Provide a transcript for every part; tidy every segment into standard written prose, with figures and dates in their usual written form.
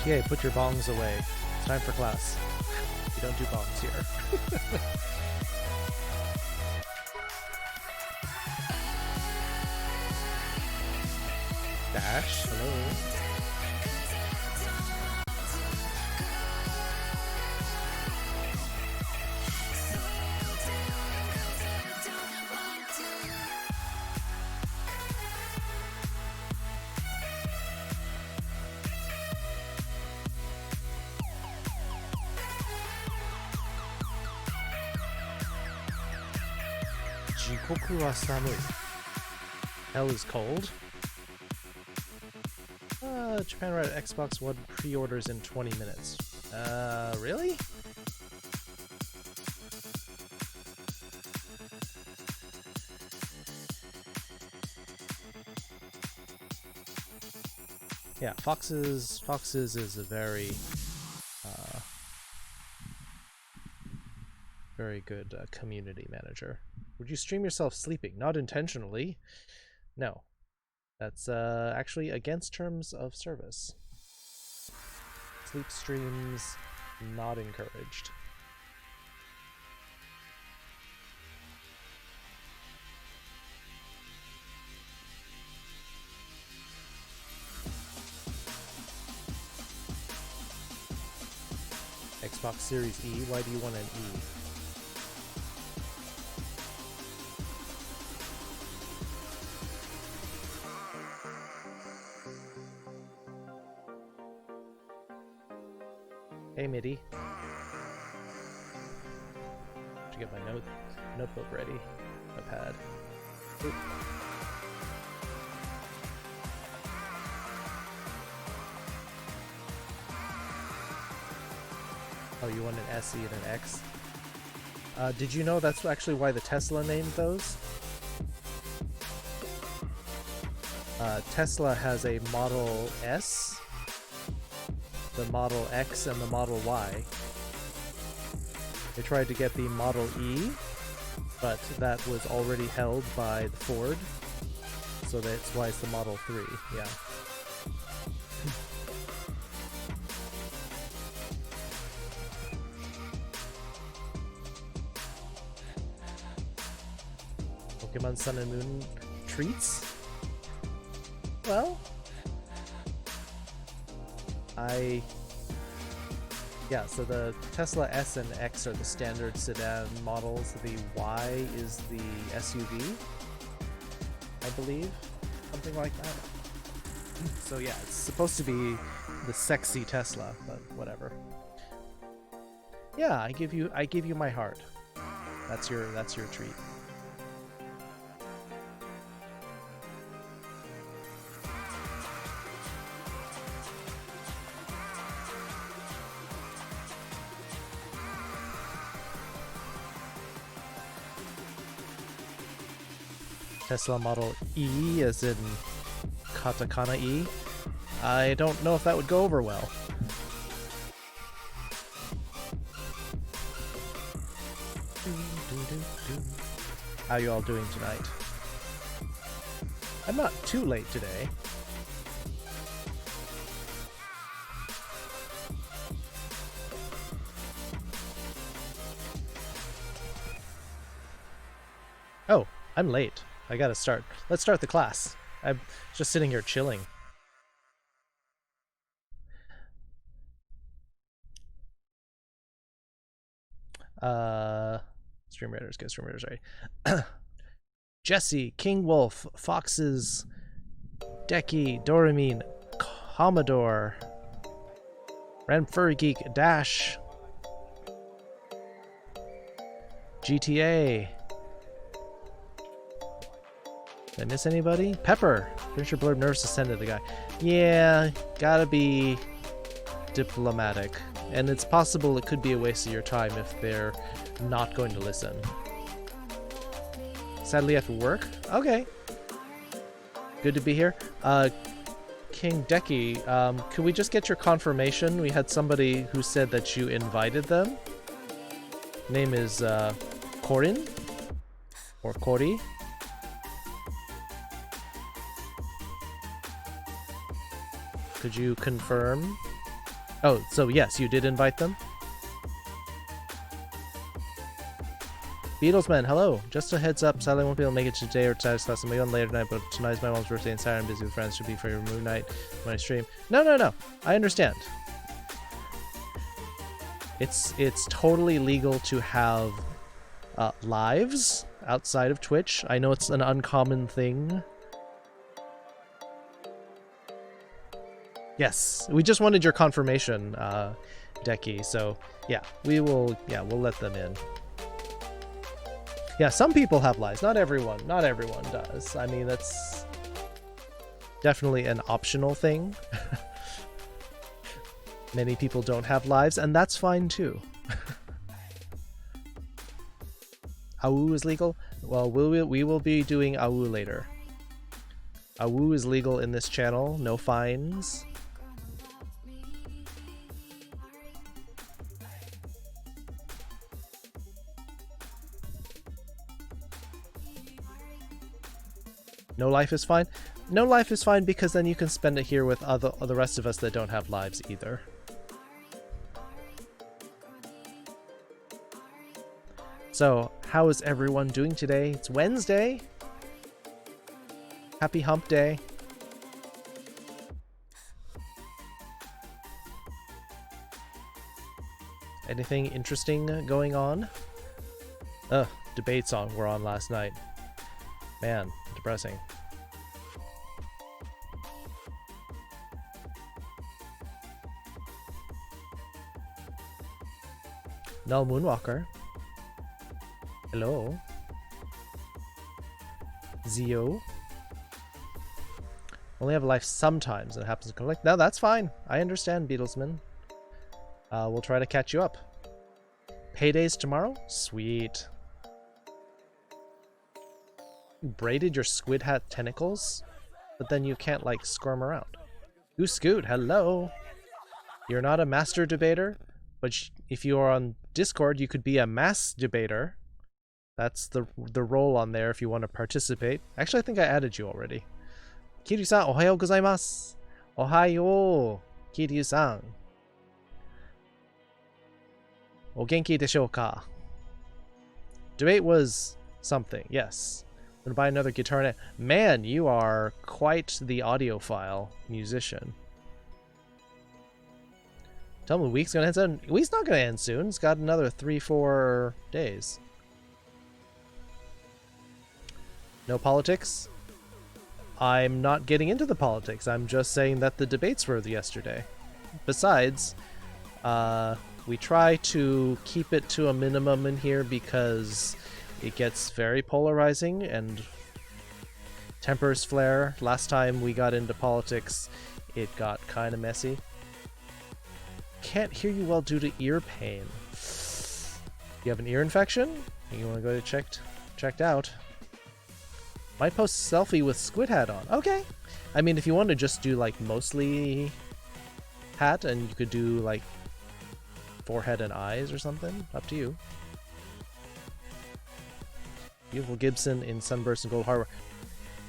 GTA, put your bongs away. It's time for class. We don't do bongs here. Dash, hello. Jikoku wa samui. Hell is cold. Japan Red Xbox One pre-orders in 20 minutes. Really? Yeah, Fox's is a very very good community manager. Would you stream yourself sleeping? Not intentionally. No. That's actually against terms of service. Sleep streams not encouraged. Xbox Series E, why do you want an E? Hey MIDI. Should get my notebook ready. My pad. Oop. Oh, you want an SE and an X? Did you know that's actually why the Tesla named those? Tesla has a Model S, the Model X, and the Model Y. They tried to get the Model E, but that was already held by the Ford, so that's why it's the Model 3, yeah. Pokemon Sun and Moon treats? Well, yeah, so the Tesla S and X are the standard sedan models. The Y is the SUV, I believe, something like that. So yeah, it's supposed to be the sexy Tesla, but whatever. Yeah, I give you my heart. That's your treat. Tesla Model E, as in katakana E. I don't know if that would go over well. How you all doing tonight? I'm not too late today. Oh, I'm late. I gotta start. Let's start the class. I'm just sitting here chilling. Stream Raiders, get Stream Raiders right. Jesse, King Wolf, Foxes, Deki, Doramine, Commodore, Ran Furry Geek, Dash, GTA. Did I miss anybody? Pepper! Pretty sure Blurb nervous to send to the guy. Yeah, gotta be diplomatic. And it's possible it could be a waste of your time if they're not going to listen. Sadly, I have to work? Okay. Good to be here. King Deki, could we just get your confirmation? We had somebody who said that you invited them. Name is Corin? Or Cori? Could you confirm Oh, so yes, you did invite them? Beatlesman, hello. Just a heads up, sadly I won't be able to make it today or tonight's class. I may be on later tonight, but tonight's my mom's birthday and Saturday I'm busy with friends. Should be for your moon night when I stream. No. I understand. It's totally legal to have lives outside of Twitch. I know it's an uncommon thing. Yes, we just wanted your confirmation, Decky. So yeah, we'll let them in. Yeah, some people have lives. Not everyone does. I mean, that's definitely an optional thing. Many people don't have lives, and that's fine too. AWU is legal? Well, we will be doing AWU later. AWU is legal in this channel, no fines. No life is fine? No life is fine because then you can spend it here with the rest of us that don't have lives either. So, how is everyone doing today? It's Wednesday. Happy hump day. Anything interesting going on? Debate song were on last night. Man, depressing. Null Moonwalker. Hello. Zio. Only have a life sometimes and it happens to collect. No, that's fine. I understand, Beatlesman. We'll try to catch you up. Payday's tomorrow? Sweet. You braided your squid hat tentacles, but then you can't, like, squirm around. Goose Scoot, hello! You're not a master debater, but if you are on Discord, you could be a mass debater. That's the role on there if you want to participate. Actually, I think I added you already. Kiryu-san, ohayou gozaimasu. Ohayou, Kiryu-san. O genki deshou ka? Debate was something, yes. I'm gonna buy another guitar now. Man, you are quite the audiophile musician. Tell me the week's gonna end soon. The week's not gonna end soon. It's got another 3-4 days. No politics? I'm not getting into the politics. I'm just saying that the debates were yesterday. Besides, we try to keep it to a minimum in here because it gets very polarizing and tempers flare. Last time we got into politics, it got kind of messy. Can't hear you well due to ear pain. You have an ear infection? You want to go get checked out? Might post a selfie with squid hat on. Okay. I mean, if you want to just do like mostly hat and you could do like forehead and eyes or something, up to you. Beautiful Gibson in Sunburst and Gold Harbor.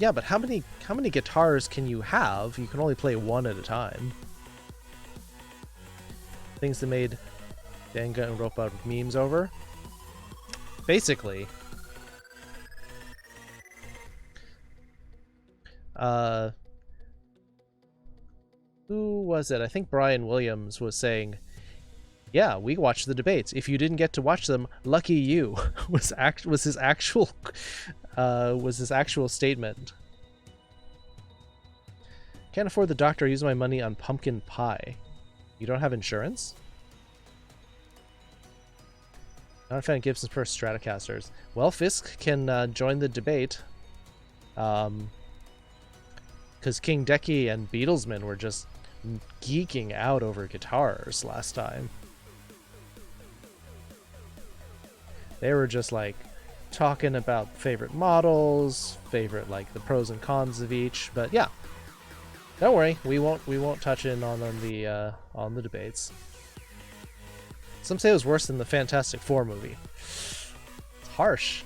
Yeah, but how many guitars can you have? You can only play one at a time. Things that made Danga and Rope Out memes over. Basically, who was it? I think Brian Williams was saying, yeah, we watched the debates. If you didn't get to watch them, lucky you. was his actual statement. Can't afford the doctor. I use my money on pumpkin pie. You don't have insurance? Not a fan of Gibson's first Stratocasters. Well, Fisk can join the debate. Because King Decky and Beatlesman were just geeking out over guitars last time. They were just like talking about favorite models, favorite like the pros and cons of each. But yeah, don't worry, we won't touch in on the debates. Some say it was worse than the Fantastic Four movie. It's harsh.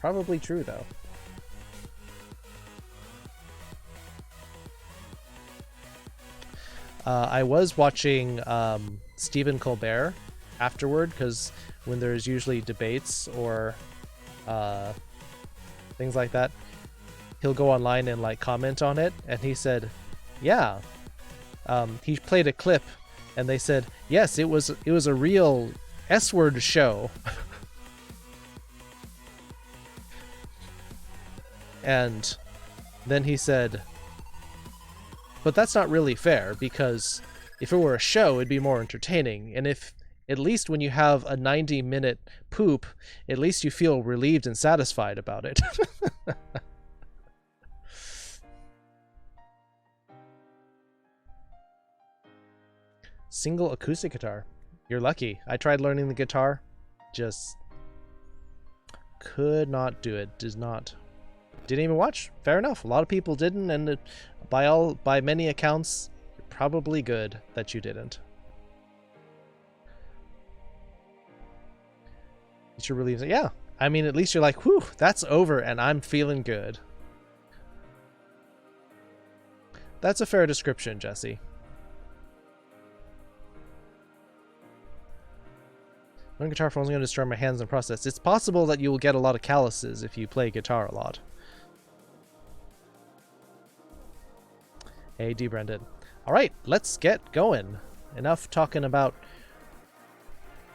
Probably true though. I was watching Stephen Colbert afterward, because when there's usually debates or things like that, he'll go online and like comment on it, and he said, yeah, he played a clip and they said, yes, it was a real S-word show. And then he said, but that's not really fair, because if it were a show, it'd be more entertaining. And if, at least when you have a 90-minute poop, at least you feel relieved and satisfied about it. Single acoustic guitar. You're lucky. I tried learning the guitar. Just could not do it. Didn't even watch. Fair enough. A lot of people didn't, and by many accounts, probably good that you didn't. You should relieve it. Yeah. I mean, at least you're like, whew, that's over and I'm feeling good. That's a fair description, Jesse. One guitar for only going to destroy my hands in the process. It's possible that you will get a lot of calluses if you play guitar a lot. Hey, D. Brendan. Alright, let's get going. Enough talking about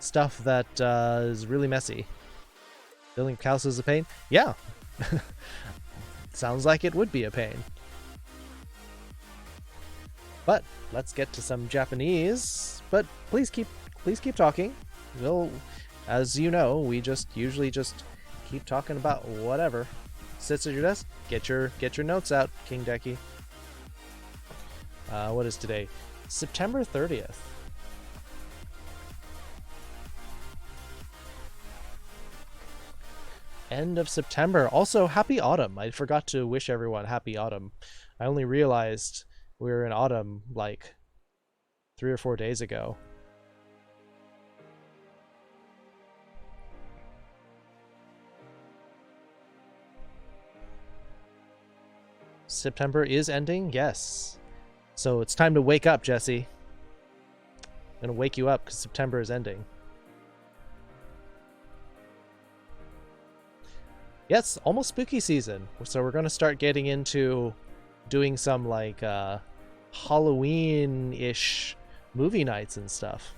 stuff that is really messy. Building calluses is a pain? Yeah. Sounds like it would be a pain. But let's get to some Japanese. But please keep talking. We'll, as you know, we usually just keep talking about whatever. Sits at your desk. Get your notes out, King Decky. What is today? September 30th. End of September. Also, happy autumn. I forgot to wish everyone happy autumn. I only realized we were in autumn like 3 or 4 days ago. September is ending? Yes. So it's time to wake up, Jesse. I'm gonna wake you up because September is ending. Yes, almost spooky season. So we're gonna start getting into doing some like Halloween-ish movie nights and stuff.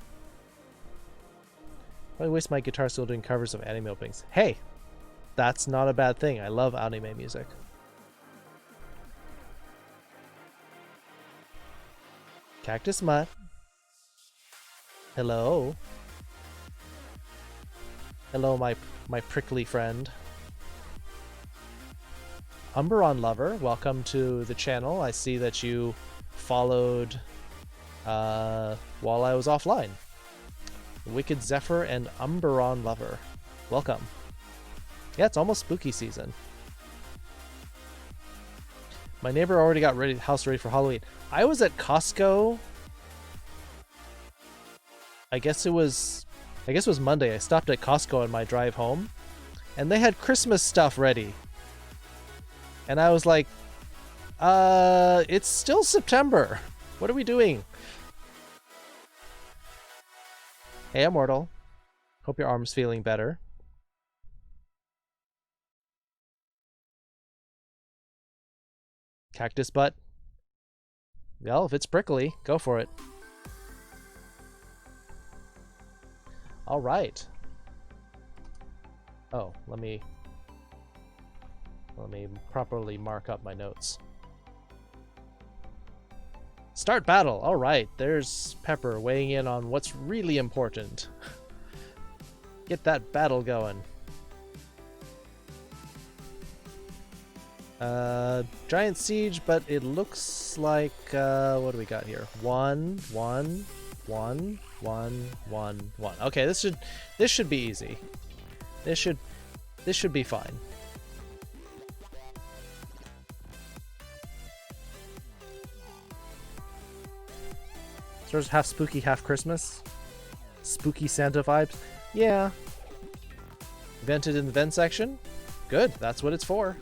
I waste my guitar still doing covers of anime openings. Hey, that's not a bad thing. I love anime music. Cactus Mutt. Hello. Hello, my prickly friend. Umberon Lover, welcome to the channel. I see that you followed while I was offline. Wicked Zephyr and Umberon Lover. Welcome. Yeah, it's almost spooky season. My neighbor already got house ready for Halloween. I was at Costco. I guess it was Monday. I stopped at Costco on my drive home, and they had Christmas stuff ready. And I was like, it's still September. What are we doing? Hey, Immortal. Hope your arm's feeling better. Cactus Butt. Well, if it's prickly, go for it. All right. Oh, let me properly mark up my notes. Start battle. All right. There's Pepper weighing in on what's really important. Get that battle going. Giant Siege, but it looks like, what do we got here? 1, 1, 1, 1, 1, 1. Okay, this should be easy. This should be fine. Sort of half spooky, half Christmas. Spooky Santa vibes. Yeah. Vented in the vent section? Good, that's what it's for.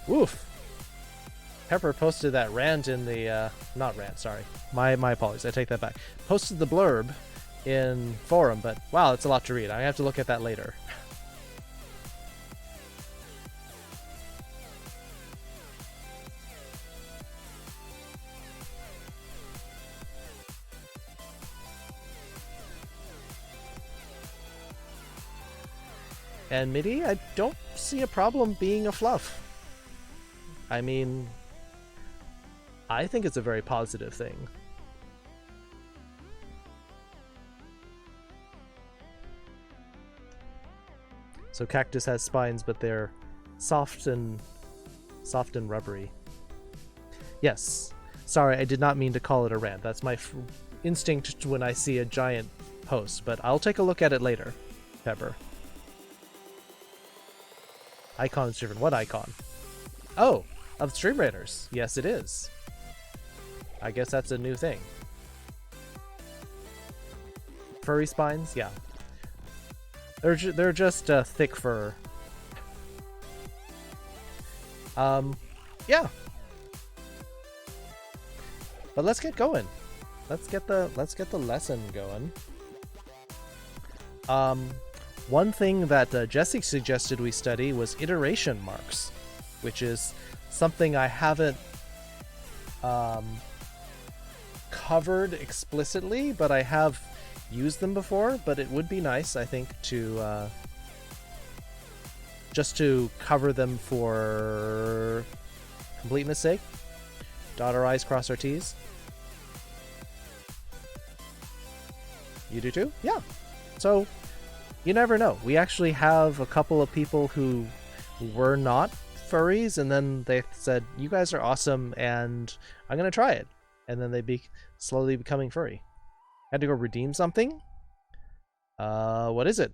Woof. Pepper posted that rant in the, not rant, sorry. My apologies, I take that back. Posted the blurb in forum, but wow, it's a lot to read. I have to look at that later. And MIDI, I don't see a problem being a fluff. I mean, I think it's a very positive thing. So cactus has spines, but they're soft and rubbery. Yes. Sorry, I did not mean to call it a rant. That's my instinct when I see a giant post, but I'll take a look at it later, Pepper. Icon is different. What icon? Oh, of Stream Raiders. Yes, it is. I guess that's a new thing. Furry spines? Yeah. They're just thick fur. Yeah. But let's get going. Let's get the lesson going. One thing that Jesse suggested we study was iteration marks, which is something I haven't covered explicitly, but I have used them before. But it would be nice, I think, to just to cover them for completeness sake. Dot our I's, cross our T's. You do too? Yeah. So you never know. We actually have a couple of people who were not furries, and then they said, you guys are awesome, and I'm going to try it. And then they slowly becoming furry. Had to go redeem something? What is it?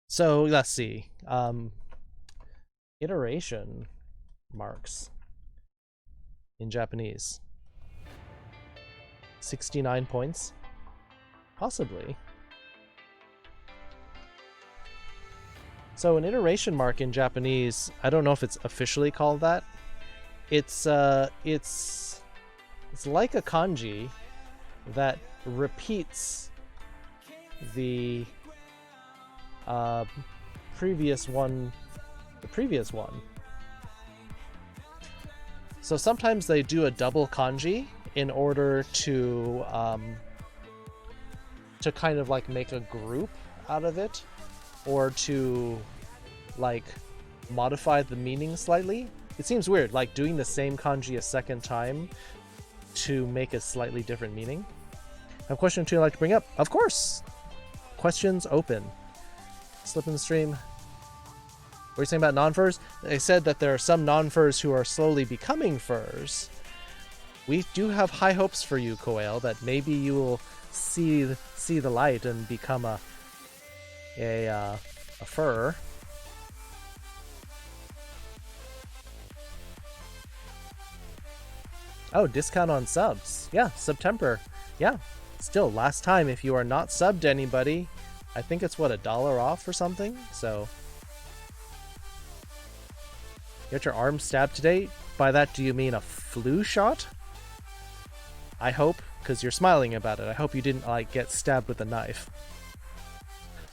So, let's see. Iteration marks in Japanese. 69 points? Possibly. So an iteration mark in Japanese, I don't know if it's officially called that. It's like a kanji that repeats the previous one. So sometimes they do a double kanji in order to kind of like make a group out of it, or to like modify the meaning slightly. It seems weird, like doing the same kanji a second time to make a slightly different meaning. I have a question too I'd like to bring up. Of course! Questions open. Slip in the stream. What are you saying about non-furs? They said that there are some non-furs who are slowly becoming furs. We do have high hopes for you, Koel, that maybe you will see the light and become a fur. Oh, discount on subs. Yeah, September. Yeah, still, last time, if you are not subbed to anybody, I think it's, what, $1 off or something? So, you got your arm stabbed today? By that, do you mean a flu shot? I hope, because you're smiling about it. I hope you didn't, like, get stabbed with a knife.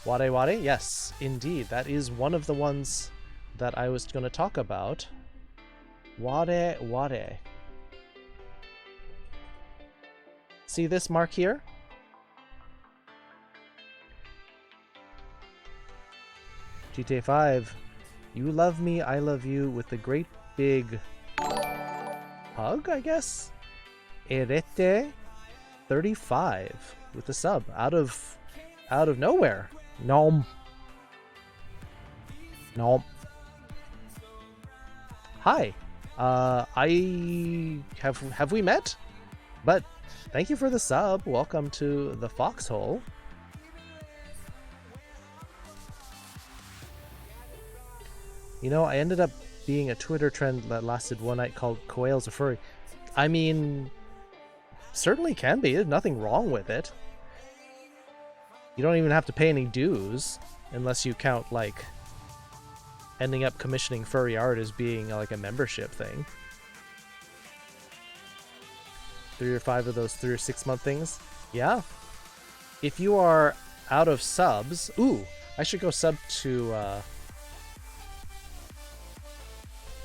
Wade Wade? Yes, indeed. That is one of the ones that I was going to talk about. Wade Wade. See this mark here? GTA 5. You love me, I love you, with a great big hug, I guess? Erete 35 with a sub out of nowhere. Nom. Nom. Hi. Have we met? But thank you for the sub. Welcome to the foxhole. You know, I ended up being a Twitter trend that lasted one night called Koel's a Furry. I mean, certainly can be. There's nothing wrong with it. You don't even have to pay any dues unless you count like ending up commissioning furry art as being like a membership thing. 3 or 5 of those 3 or 6 month things. Yeah. If you are out of subs, ooh, I should go sub to I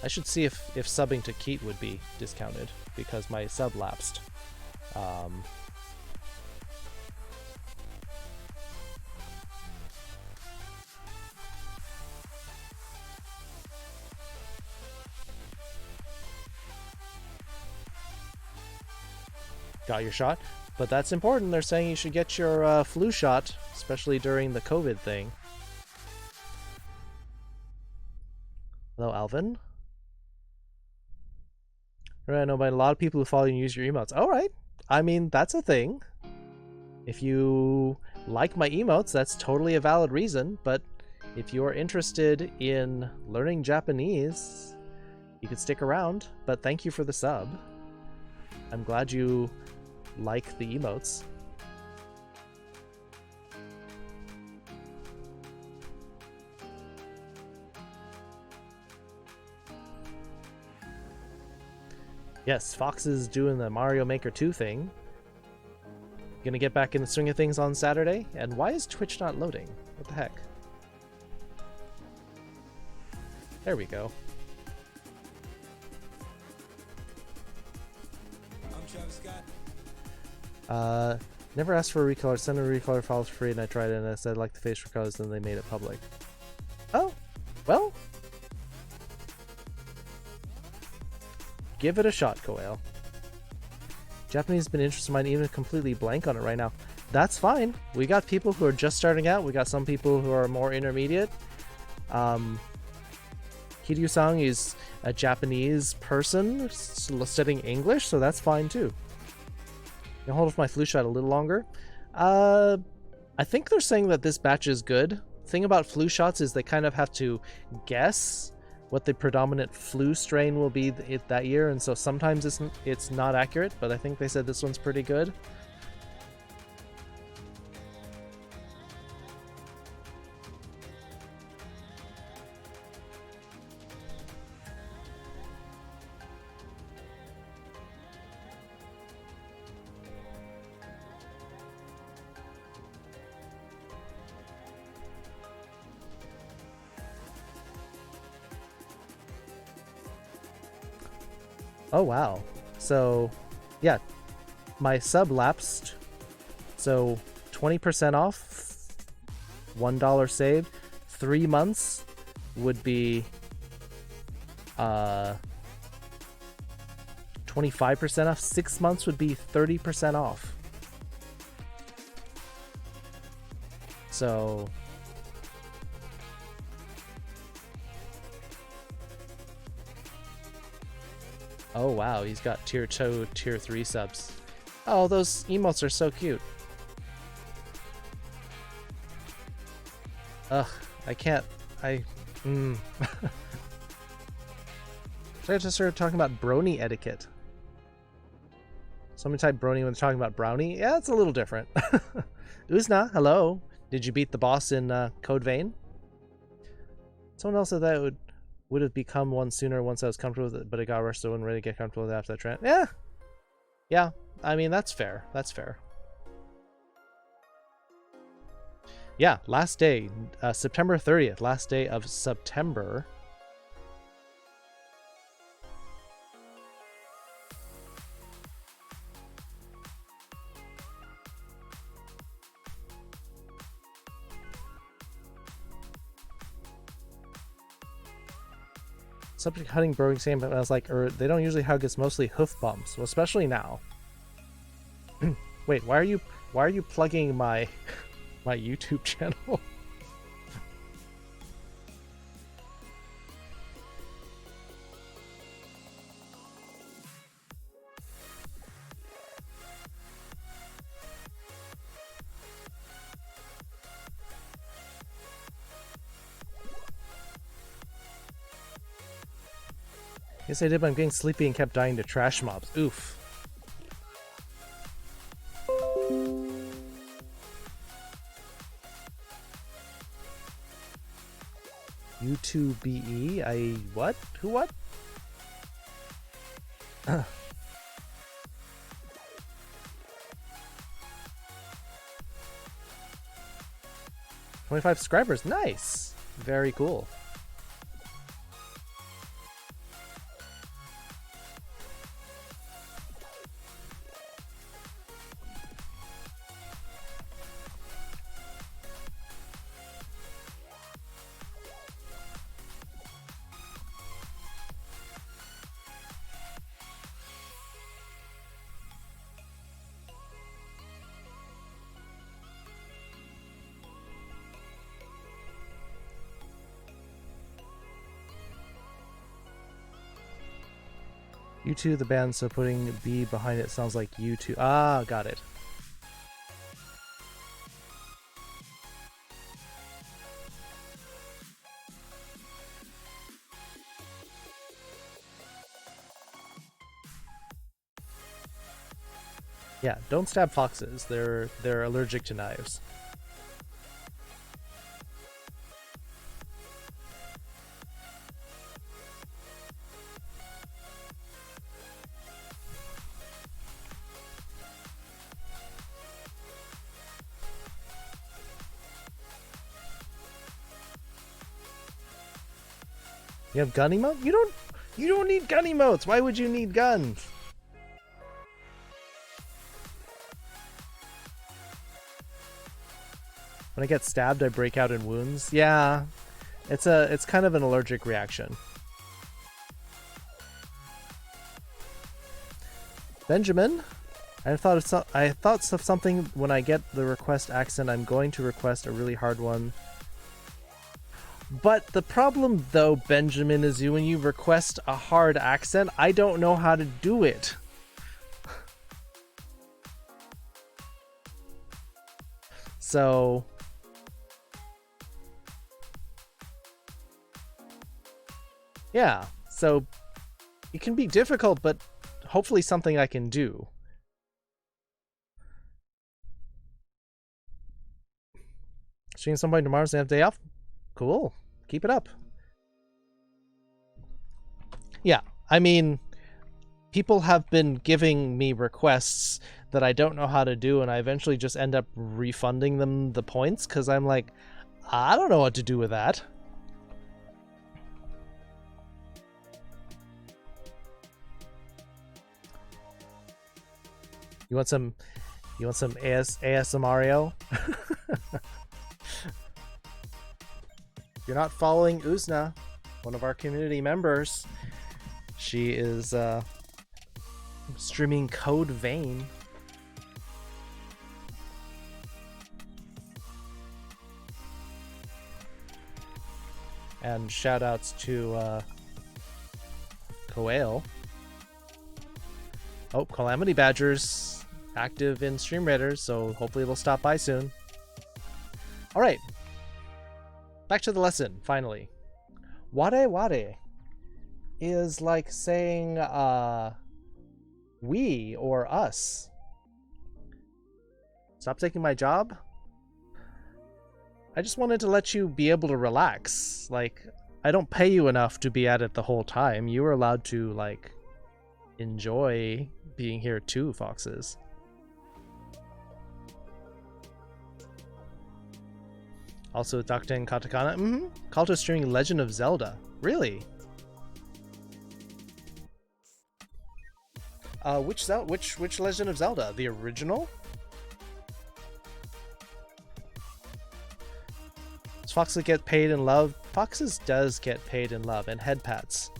should see if subbing to Keat would be discounted because my sub lapsed. Got your shot, but that's important. They're saying you should get your flu shot, especially during the COVID thing. Hello, Alvin. I know about a lot of people who follow you and use your emotes. All right. I mean, that's a thing. If you like my emotes, that's totally a valid reason. But if you're interested in learning Japanese, you could stick around. But thank you for the sub. I'm glad you like the emotes. Yes, Fox is doing the Mario Maker 2 thing. Gonna get back in the swing of things on Saturday. And why is Twitch not loading? What the heck? There we go. I'm Travis Scott. Never asked for a recolor. Send a recolor file for free, and I tried it, and I said I like the face recolors, and they made it public. Oh, well. Give it a shot, Koel. Japanese has been interested in mine, even completely blank on it right now. That's fine. We got people who are just starting out. We got some people who are more intermediate. Kiryu-san is a Japanese person studying English, so that's fine too. I'll hold off my flu shot a little longer. I think they're saying that this batch is good. Thing about flu shots is they kind of have to guess what the predominant flu strain will be that year, and so sometimes it's not accurate, but I think they said this one's pretty good. Oh wow. So yeah, my sub lapsed, so 20% off, $1 saved. 3 months would be 25% off. 6 months would be 30% off. So oh wow, he's got tier 2, tier 3 subs. Oh, those emotes are so cute. Ugh, I can't. I just started talking about brony etiquette. Somebody type brony when they're talking about brownie. Yeah, it's a little different. Uzna, hello. Did you beat the boss in Code Vein? Someone else said that it would have become one sooner once I was comfortable with it, but it got rushed, so I wasn't ready to get comfortable with it after that trend. Yeah. Yeah, I mean, that's fair. That's fair. Yeah, last day, September 30th, last day of September. Subject hunting broken same, but I was like, they don't usually hug, it's mostly hoof bumps. Well, especially now. Wait, why are you plugging my my YouTube channel? Yes, I did, but I'm getting sleepy and kept dying to trash mobs. Oof. U2BE? What? Who what? 25 subscribers. Nice. Very cool. U2 the band, so putting B behind it sounds like U2. Ah, got it. Yeah, don't stab foxes. They're allergic to knives. You have gun emote? You don't need gun emotes. Why would you need guns? When I get stabbed, I break out in wounds. Yeah, it's kind of an allergic reaction. Benjamin, I thought of something. When I get the request accent, I'm going to request a really hard one. But the problem, though, Benjamin, is when you request a hard accent, I don't know how to do it. So yeah, so it can be difficult, but hopefully something I can do. Stream some point tomorrow, so I have a day off. Cool. Keep it up. Yeah, I mean, people have been giving me requests that I don't know how to do, and I eventually just end up refunding them the points because I'm like, I don't know what to do with that. You want some ASMRio? You're not following Uzna, one of our community members. She is streaming Code Vein. And shoutouts to Koale. Oh, Calamity Badger's active in Stream Raiders, so hopefully they'll stop by soon. All right. Back to the lesson, finally. Ware ware is like saying we or us. Stop taking my job? I just wanted to let you be able to relax. Like, I don't pay you enough to be at it the whole time. You are allowed to, like, enjoy being here too, foxes. Also, Dr. and Katakana. Call to streaming Legend of Zelda. Really? Which Legend of Zelda? The original? Does Foxes get paid in love? Foxes does get paid in love and head pats.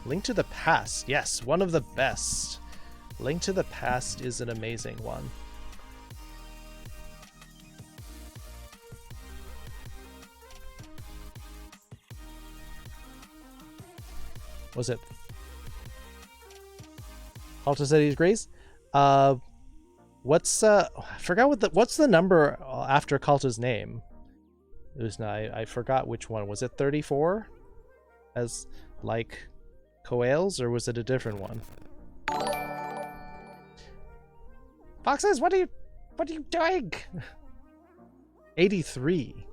Link to the Past. Yes, one of the best. Link to the Past is an amazing one. Was it? Alta said he agrees. What's I forgot what's the number after Kalta's name? I forgot which one. Was it 34? As like Koale's, or was it a different one? Foxes, what are you doing? 83.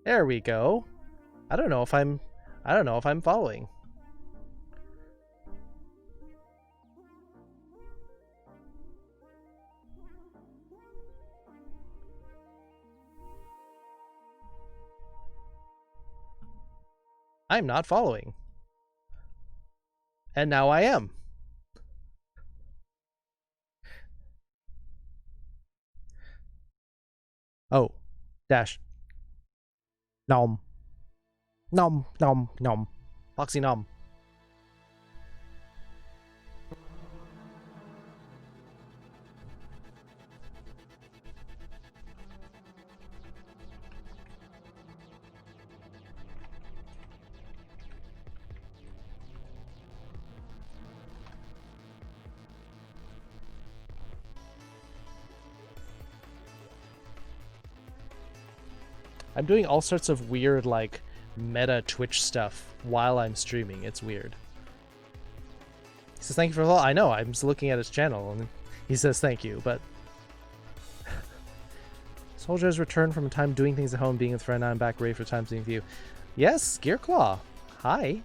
There we go. I don't know if I'm following. I'm not following. And now I am. Oh, dash. Nom. Nom, nom, nom. Foxy nom. I'm doing all sorts of weird, like, meta Twitch stuff while I'm streaming. It's weird. He says, thank you for the follow. I know, I'm just looking at his channel, and he says thank you, but... Soldiers return from a time doing things at home, being with a friend. Now I'm back ready for time seeing you. Yes, Gearclaw. Hi.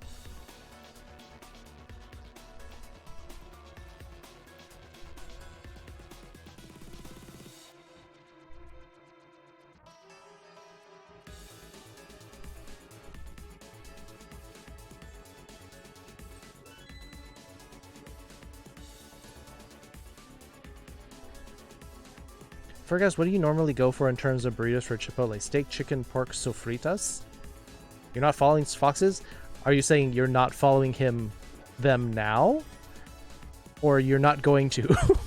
Fergus, what do you normally go for in terms of burritos for Chipotle? Steak, chicken, pork, sofritas? You're not following Foxes? Are you saying you're not following them now? Or you're not going to?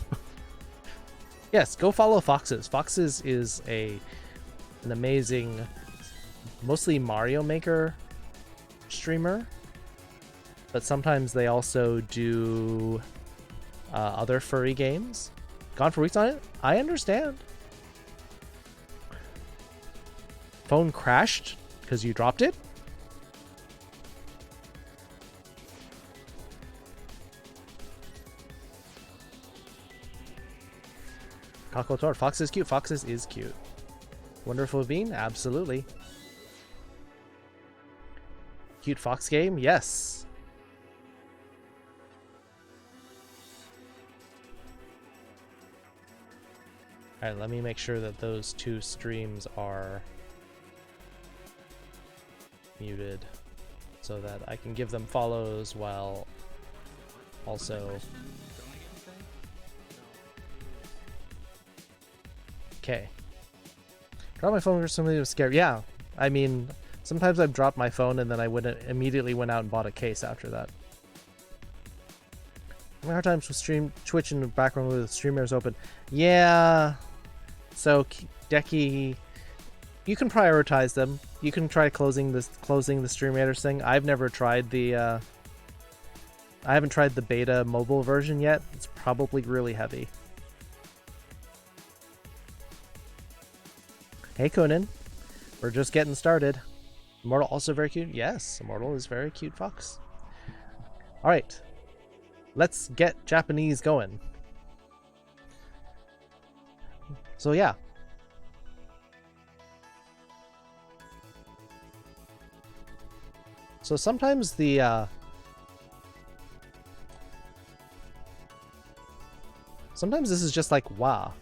Yes, go follow Foxes. Foxes is an amazing, mostly Mario Maker streamer. But sometimes they also do other furry games. Gone for weeks on it? I understand. Phone crashed because you dropped it? Cockletor. Fox is cute. Foxes is cute. Wonderful Bean? Absolutely. Cute fox game? Yes. Alright, let me make sure that those two streams are muted so that I can give them follows while also... Okay. Drop my phone for somebody was scared. Yeah, I mean, sometimes I've dropped my phone and then I immediately went out and bought a case after that. I'm having hard times with Twitch in the background with the streamers open. Yeah. So Decky, you can prioritize them. You can try closing the stream raiders thing. I've never tried the I haven't tried the beta mobile version yet. It's probably really heavy. Hey Conan, we're just getting started. Immortal also very cute. Yes, Immortal is very cute fox. All right, let's get Japanese going. So yeah. So sometimes the sometimes this is just like wa,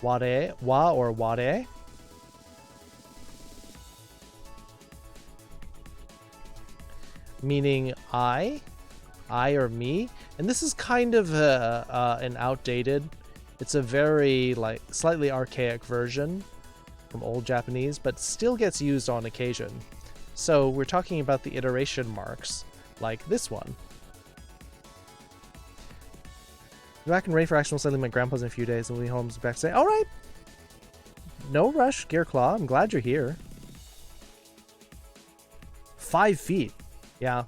ware, wa or ware. Meaning I or me, and this is kind of an outdated. It's a very like slightly archaic version from old Japanese, but still gets used on occasion. So we're talking about the iteration marks, like this one. I'm back and ready for actual sailing. My grandpa's in a few days, and we'll be home back to say, all right. No rush, Gearclaw. I'm glad you're here. 5 feet. Yeah.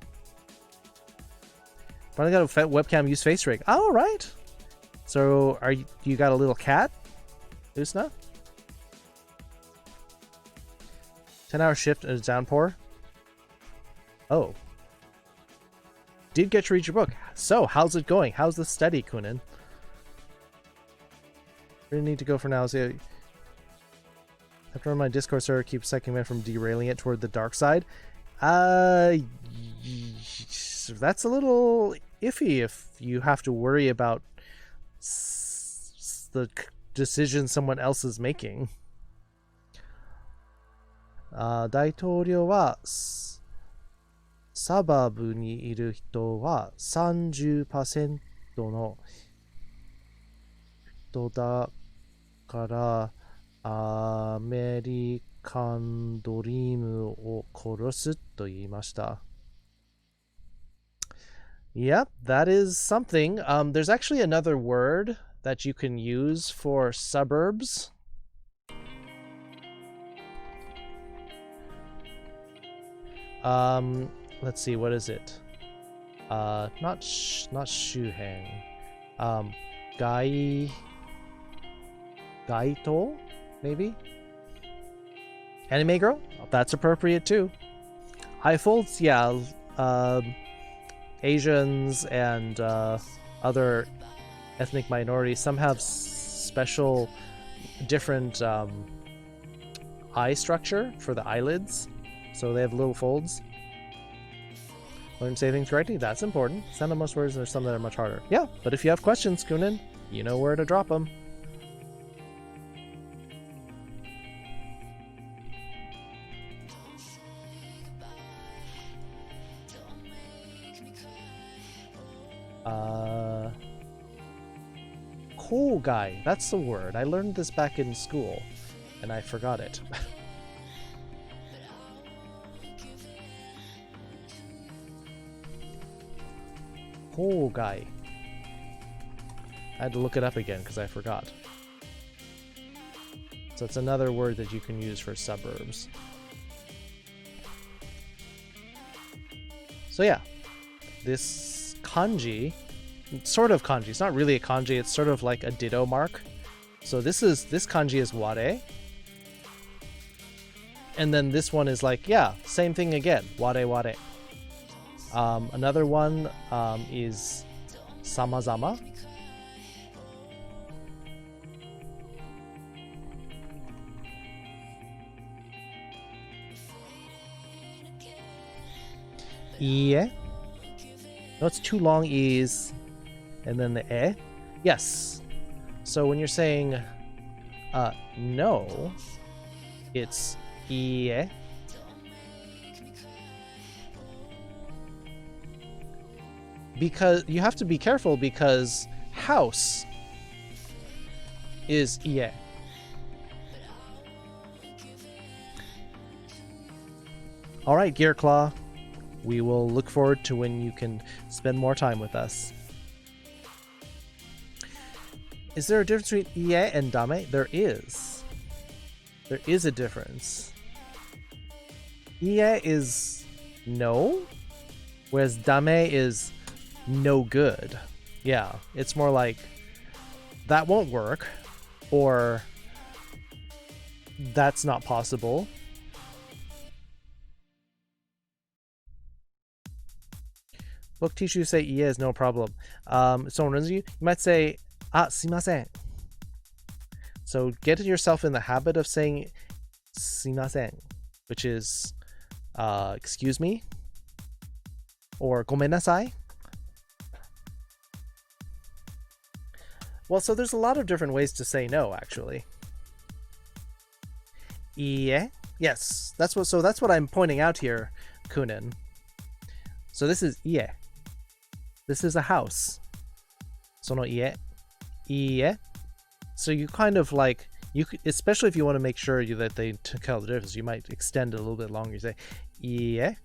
Finally got a webcam use face rig. All right. So you got a little cat, Usna? 10-hour shift and a downpour. Oh. Did get to read your book. So, how's it going? How's the study, Kunin? We need to go for now. So I have to run my Discord server, keep second man from derailing it toward the dark side. That's a little iffy if you have to worry about the decision someone else is making. 大統領はサバブにいる人は 30% の人だからアメリカンドリームを殺すと言いました。Yep, that is something. There's actually another word that you can use for suburbs. Let's see, what is it? Not shuheng. Gaito, maybe? Anime girl? That's appropriate too. High folds, yeah. Asians and other ethnic minorities, some have special different eye structure for the eyelids. So they have little folds. Learn to say things correctly, that's important. Sound on most words, and there's some that are much harder. Yeah, but if you have questions, Kunin, you know where to drop them. Kogai, that's the word. I learned this back in school, and I forgot it. Kogai. I had to look it up again because I forgot. So it's another word that you can use for suburbs. So yeah, this kanji, sort of kanji, it's not really a kanji, it's sort of like a ditto mark. So this kanji is ware. And then this one is like, yeah, same thing again, ware ware. Another one is samazama. Ie. No, it's too long E's. And then the e. Yes. So when you're saying no, it's ie. Because you have to be careful because house is ie. All right, Gearclaw. We will look forward to when you can spend more time with us. Is there a difference between ie and dame? There is. There is a difference. Ie is no, whereas dame is no good. Yeah, it's more like that won't work, or that's not possible. Book teacher, you say ie is no problem. If someone runs you might say sumimasen. So get yourself in the habit of saying sumimasen, which is excuse me, or gomennasai. Well, so there's a lot of different ways to say no, actually. Ie? Yes, that's what I'm pointing out here, Kunin. So this is ie. This is a house. Sono ie. Ie. So you kind of like, you could, especially if you want to make sure that they tell the difference, you might extend it a little bit longer. You say ie.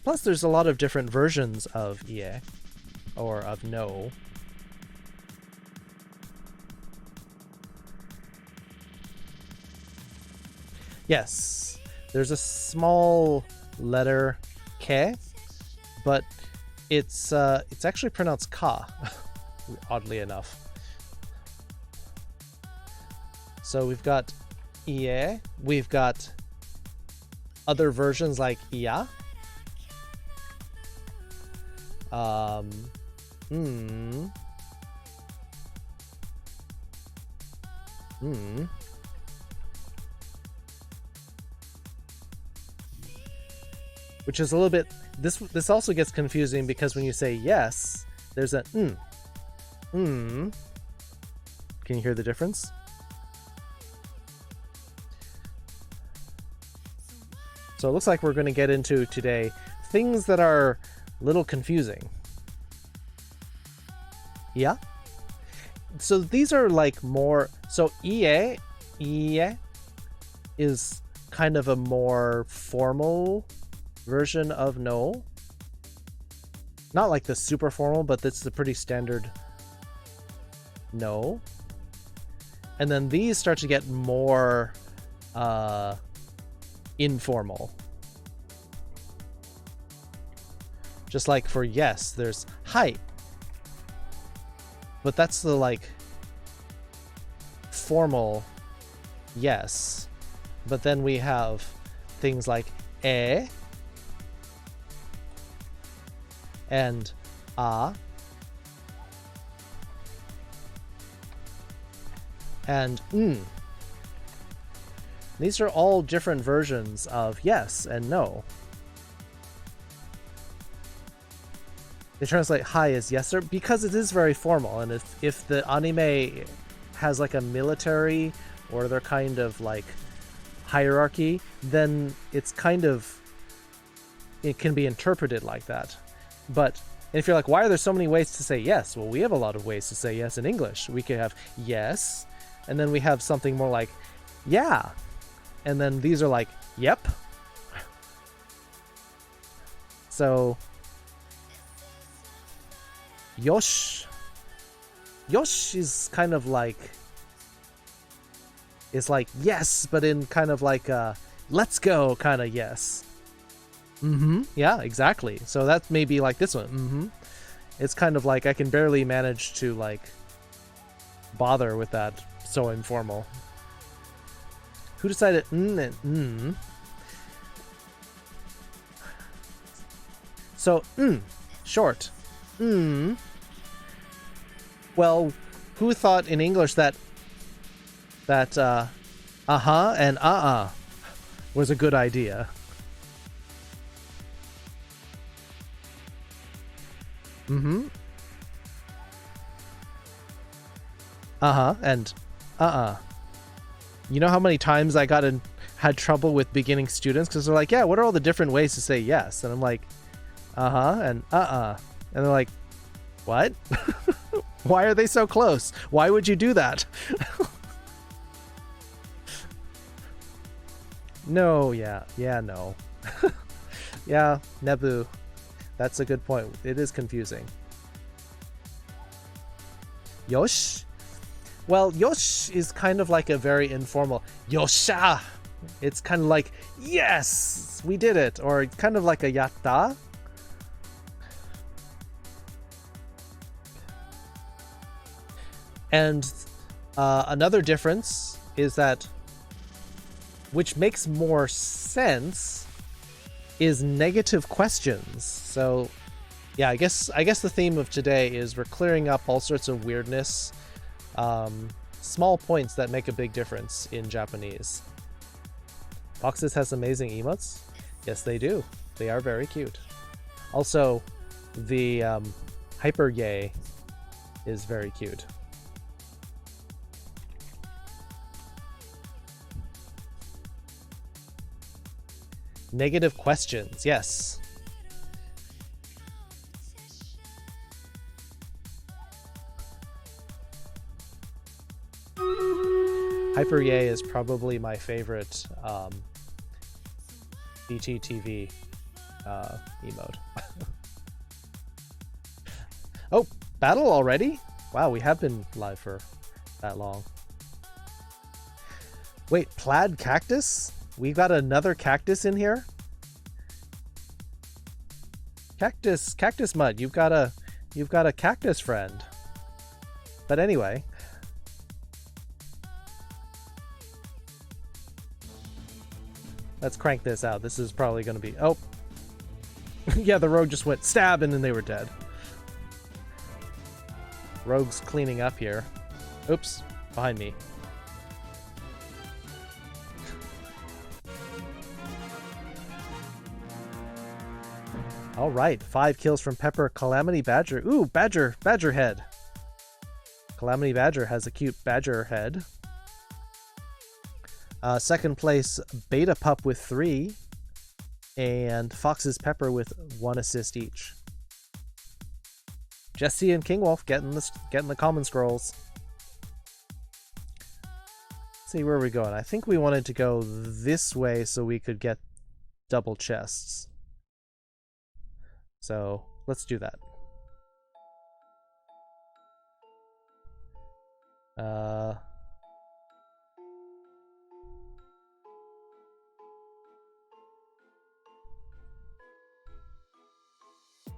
Plus, there's a lot of different versions of ie, or of no. Yes, there's a small letter ke, but it's actually pronounced ka, oddly enough. So we've got ie, we've got other versions like iya. Which is a little bit, this also gets confusing because when you say yes, there's a Can you hear the difference? So it looks like we're going to get into today things that are a little confusing. Yeah? So these are like more, so ie is kind of a more formal version of no. Not like the super formal, but that's the pretty standard no. And then these start to get more informal. Just like for yes, there's hi. But that's the like formal yes. But then we have things like and and These are all different versions of yes and no. They translate hi as yes or because it is very formal, and if the anime has like a military or their kind of like hierarchy, then it's kind of, it can be interpreted like that. But if you're like, why are there so many ways to say yes? Well, we have a lot of ways to say yes in English. We could have yes, and then we have something more like yeah, and then these are like yep. So yosh is kind of like, it's like yes, but in kind of like a let's go kind of yes. Yeah, exactly. So that may be like this one. It's kind of like I can barely manage to like bother with that. So informal. Who decided and So short. Well, who thought in English that uh-huh and was a good idea? And you know how many times I had trouble with beginning students because they're like, yeah, what are all the different ways to say yes? And I'm like, and and they're like, what? Why are they so close? Why would you do that? No, yeah, no. Yeah, Nebu. That's a good point. It is confusing. Yosh? Well, yosh is kind of like a very informal yosha. It's kind of like, yes, we did it. Or kind of like a yatta. And another difference is that, which makes more sense, is negative questions. So yeah, I guess the theme of today is we're clearing up all sorts of weirdness, small points that make a big difference in Japanese. Boxes has amazing emotes. Yes, they do. They are very cute. Also, the hyper yay is very cute. Negative questions, yes. Hyper Yay is probably my favorite BTTV emote. Oh, battle already? Wow, we have been live for that long. Wait, plaid cactus? We got another cactus in here? Cactus Mud, you've got a cactus friend. But anyway. Let's crank this out. This is probably going to be... Oh. Yeah, the rogue just went stab and then they were dead. Rogue's cleaning up here. Oops, behind me. All right, 5 kills from Pepper. Calamity Badger. Ooh, Badger head. Calamity Badger has a cute badger head. Second place, Beta Pup with 3. And Fox's Pepper with 1 assist each. Jesse and King Wolf getting the common scrolls. Let's see, where are we going? I think we wanted to go this way so we could get double chests. So let's do that.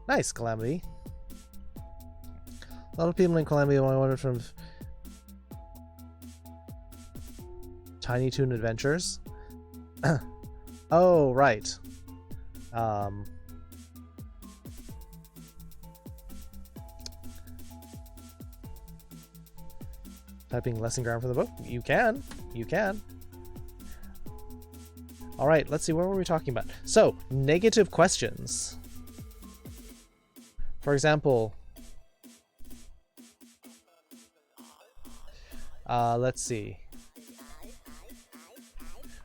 Nice, Calamity. A lot of people in Calamity wanted from Tiny Toon Adventures. Oh, right. Typing lesson ground for the book? You can. You can. All right, let's see. What were we talking about? So, negative questions. For example, let's see.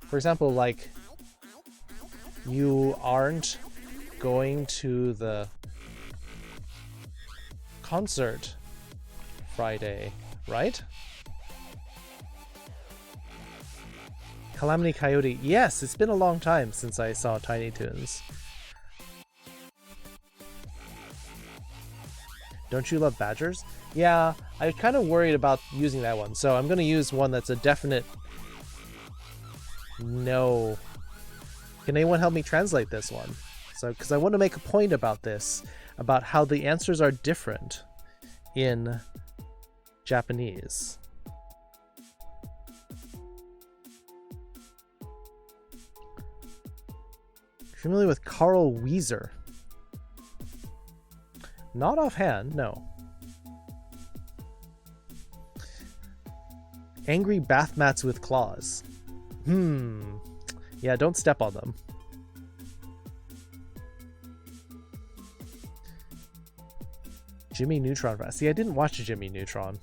For example, like, you aren't going to the concert Friday, right? Calamity Coyote. Yes, it's been a long time since I saw Tiny Toons. Don't you love badgers? Yeah, I was kind of worried about using that one, so I'm going to use one that's a definite no. Can anyone help me translate this one? So, because I want to make a point about this, about how the answers are different in Japanese. Familiar with Carl Wieser? Not offhand, no. Angry bath mats with claws. Yeah, don't step on them. Jimmy Neutron. See, I didn't watch Jimmy Neutron.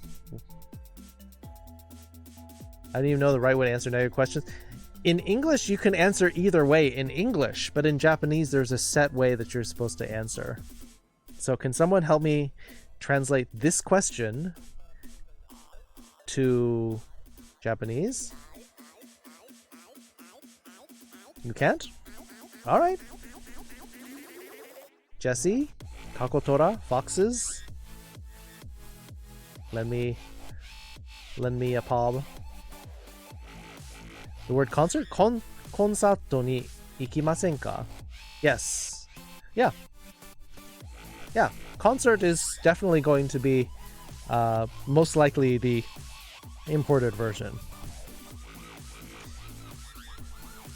I didn't even know the right way to answer negative questions. In English, you can answer either way in English, but in Japanese, there's a set way that you're supposed to answer. So can someone help me translate this question to Japanese? You can't? All right. Jesse, Kakotora, foxes. Lend me a pop. The word concert? Konsato ni ikimasen ka? Yes. Yeah. Yeah. Concert is definitely going to be most likely the imported version.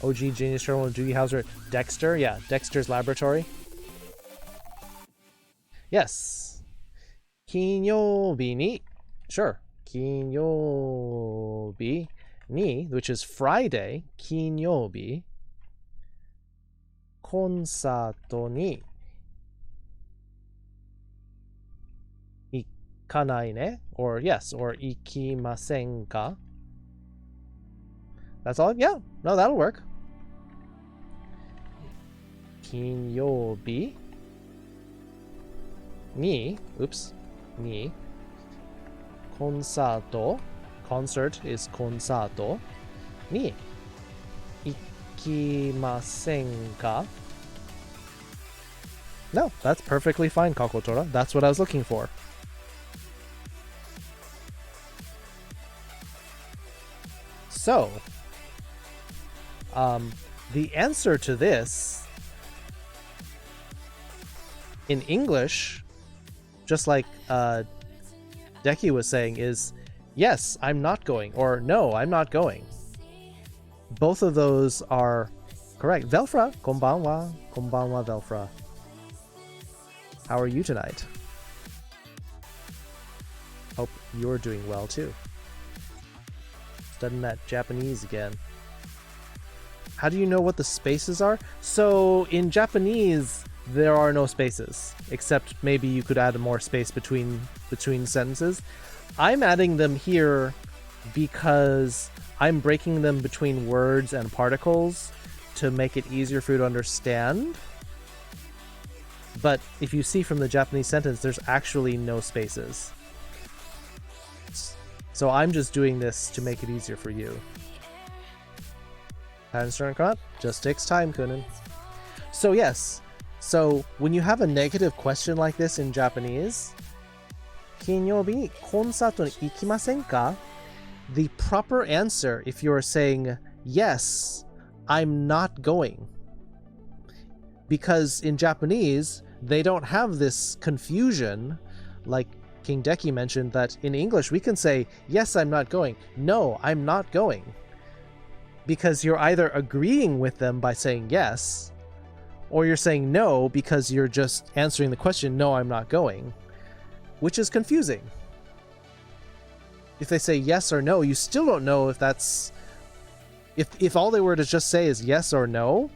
OG Genius Journal and Doogie Howser. Dexter? Yeah, Dexter's Laboratory. Yes. Kinyobi ni. Sure. Kinyobi ni, which is Friday. Kinyobi. Konsato ni ikanai ne? Or yes, or ikimasen ka? That's all? Yeah. No, that'll work. Kinyobi ni, oops, ni, konsato, concert is konsato, ni, ikimasen ka? No, that's perfectly fine, Kakotora. That's what I was looking for. So, the answer to this in English, just like Deki was saying, is yes, I'm not going, or no, I'm not going. Both of those are correct. Velfra, konbanwa, konbanwa Velfra. How are you tonight? you're doing well too. Studying that Japanese again. How do you know what the spaces are? So in Japanese, there are no spaces, except maybe you could add more space between sentences. I'm adding them here because I'm breaking them between words and particles to make it easier for you to understand. But if you see from the Japanese sentence, there's actually no spaces. So I'm just doing this to make it easier for you. Pattern starting cut just takes time, Kunin. So yes, so when you have a negative question like this in Japanese, 金曜日にコンサートに行きませんか? The proper answer, if you're saying yes, I'm not going. Because in Japanese, they don't have this confusion, like King Deki mentioned, that in English we can say, yes, I'm not going. No, I'm not going. Because you're either agreeing with them by saying yes, or you're saying no because you're just answering the question, no, I'm not going, which is confusing. If they say yes or no, you still don't know if that's... If all they were to just say is yes or no,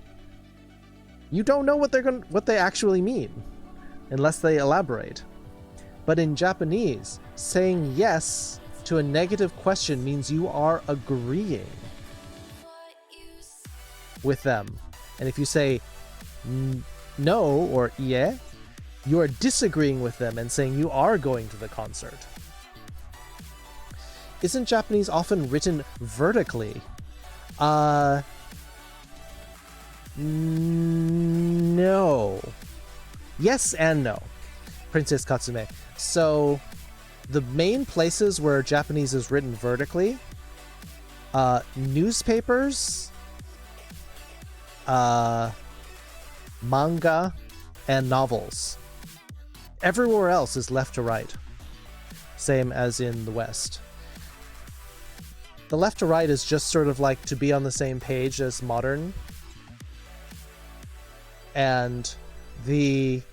you don't know what they actually mean, unless they elaborate. But in Japanese, saying yes to a negative question means you are agreeing with them. And if you say no or ie, you are disagreeing with them and saying you are going to the concert. Isn't Japanese often written vertically? No. Yes and no. Princess Katsume. So the main places where Japanese is written vertically, newspapers, manga, and novels. Everywhere else is left to right. Same as in the West. The left to right is just sort of like to be on the same page as modern. And the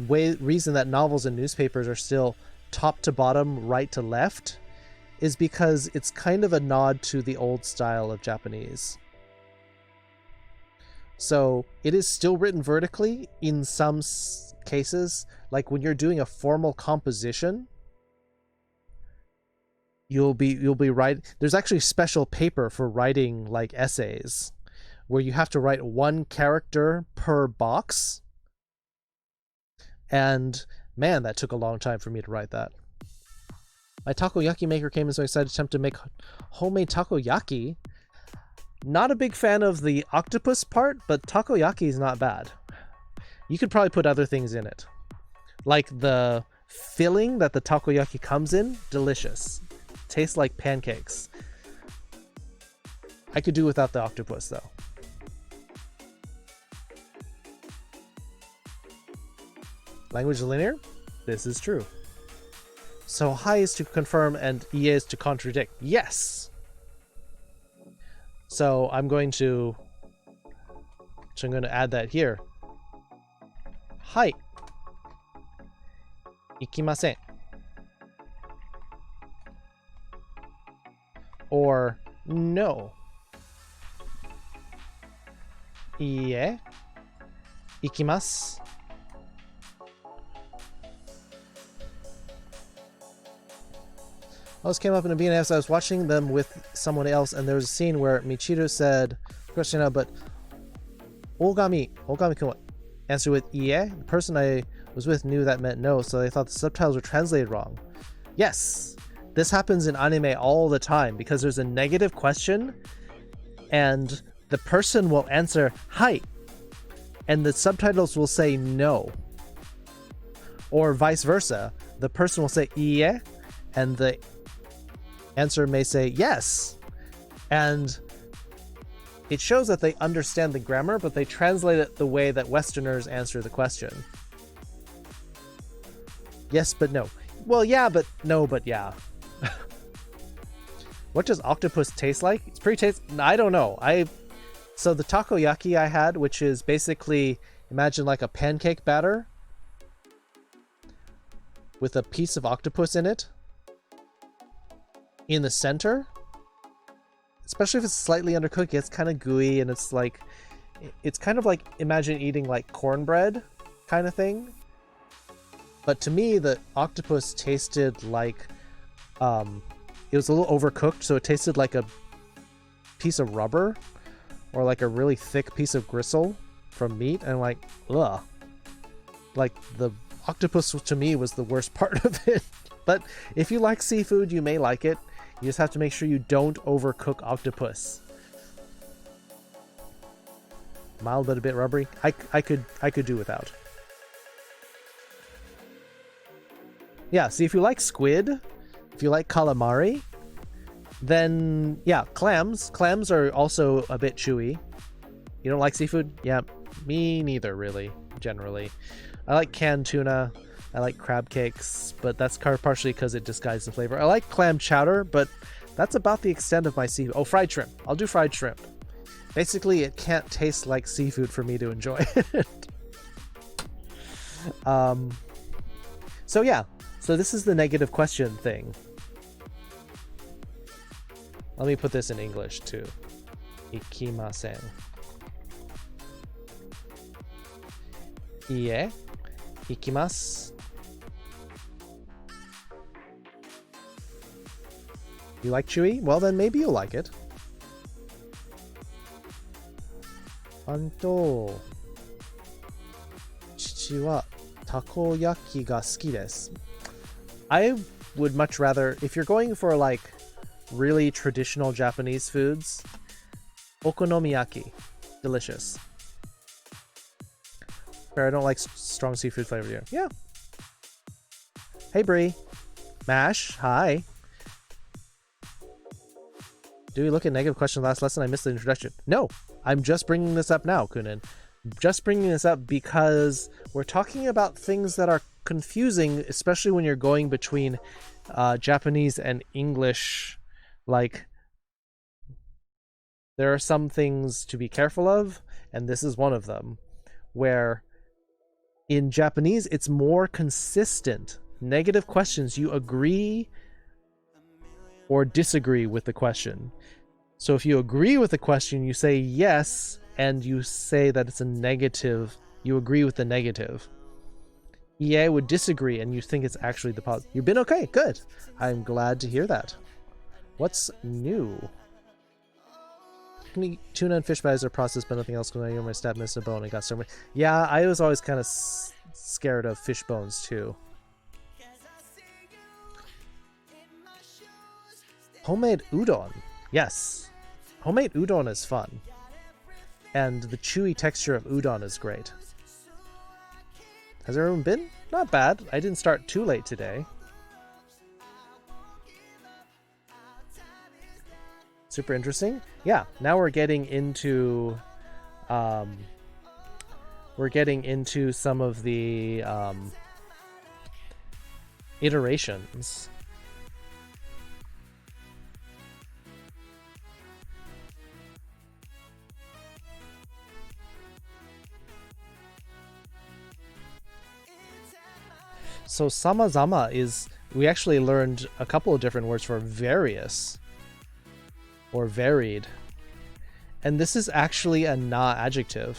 reason that novels and newspapers are still top to bottom, right to left, is because it's kind of a nod to the old style of Japanese. So it is still written vertically in some cases, like when you're doing a formal composition, you'll be writing. There's actually special paper for writing like essays, where you have to write one character per box. And man, that took a long time for me to write that. My takoyaki maker came and so excited to attempt to make homemade takoyaki. Not a big fan of the octopus part, but takoyaki is not bad. You could probably put other things in it. Like the filling that the takoyaki comes in, delicious. Tastes like pancakes. I could do without the octopus though. Language is linear? This is true. So hi is to confirm and ie is to contradict. Yes! So I'm going to add that here. Hai. Ikimasen. Or no. Ie. Ikimasu. I just came up in a beginning as I was watching them with someone else, and there was a scene where Michiru said, question, but Ogami-kun answered with ie. The person I was with knew that meant no, so they thought the subtitles were translated wrong. Yes, this happens in anime all the time because there's a negative question, and the person will answer hai, and the subtitles will say no. Or vice versa, the person will say ie, and the answer may say yes, and it shows that they understand the grammar, but they translate it the way that Westerners answer the question. Yes, but no. Well, yeah, but no, but yeah. What does octopus taste like? It's pretty tasty. I don't know. So the takoyaki I had, which is basically, imagine like a pancake batter with a piece of octopus in it. in the center, especially if it's slightly undercooked, it gets kind of gooey, and it's like, it's kind of like, imagine eating like cornbread kind of thing. But to me, the octopus tasted like, it was a little overcooked, so it tasted like a piece of rubber or like a really thick piece of gristle from meat, and like, ugh. Like, the octopus to me was the worst part of it. But if you like seafood, you may like it. You just have to make sure you don't overcook octopus. Mild but a bit rubbery. I could do without. Yeah, see, if you like squid, if you like calamari, then yeah, clams. Clams are also a bit chewy. You don't like seafood? Yeah, me neither, really, generally. I like canned tuna. I like crab cakes, but that's partially because it disguises the flavor. I like clam chowder, but that's about the extent of my seafood. Oh, fried shrimp. I'll do fried shrimp. Basically, it can't taste like seafood for me to enjoy it. So yeah. So this is the negative question thing. Let me put this in English too. Ikimasen. Ie. Ikimasu. You like chewy? Well, then maybe you'll like it. Anto. Chichi wa takoyaki ga suki desu. I would much rather, if you're going for like really traditional Japanese foods, okonomiyaki. Delicious. I don't like strong seafood flavor here. Yeah. Hey, Bree. Mash, hi. Do we look at negative question last lesson? I missed the introduction. No, I'm just bringing this up now, Kunin. Just bringing this up because we're talking about things that are confusing, especially when you're going between Japanese and English. Like, there are some things to be careful of, and this is one of them, where in Japanese, it's more consistent. Negative questions, you agree or disagree with the question. So if you agree with the question, you say yes, and you say that it's a negative. You agree with the negative. EA would disagree, and you think it's actually the positive. You've been okay, good. I'm glad to hear that. What's new? Tuna and fish fries are processed, but nothing else. When I my stab missed a bone and got so. Yeah, I was always kind of scared of fish bones too. Homemade udon, yes. Homemade udon is fun, and the chewy texture of udon is great. Has everyone been? Not bad. I didn't start too late today. Super interesting. Yeah, now we're getting into some of the iterations. So samazama is, we actually learned a couple of different words for various or varied. And this is actually a na adjective.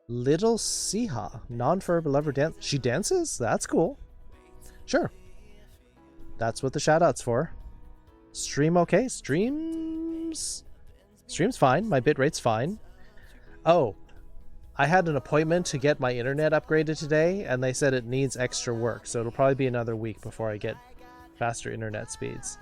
Little Siha, non-fur lover dance. She dances? That's cool. Sure. That's what the shout-out's for. Stream okay? Stream's fine. My bitrate's fine. Oh, I had an appointment to get my internet upgraded today, and they said it needs extra work, so it'll probably be another week before I get faster internet speeds.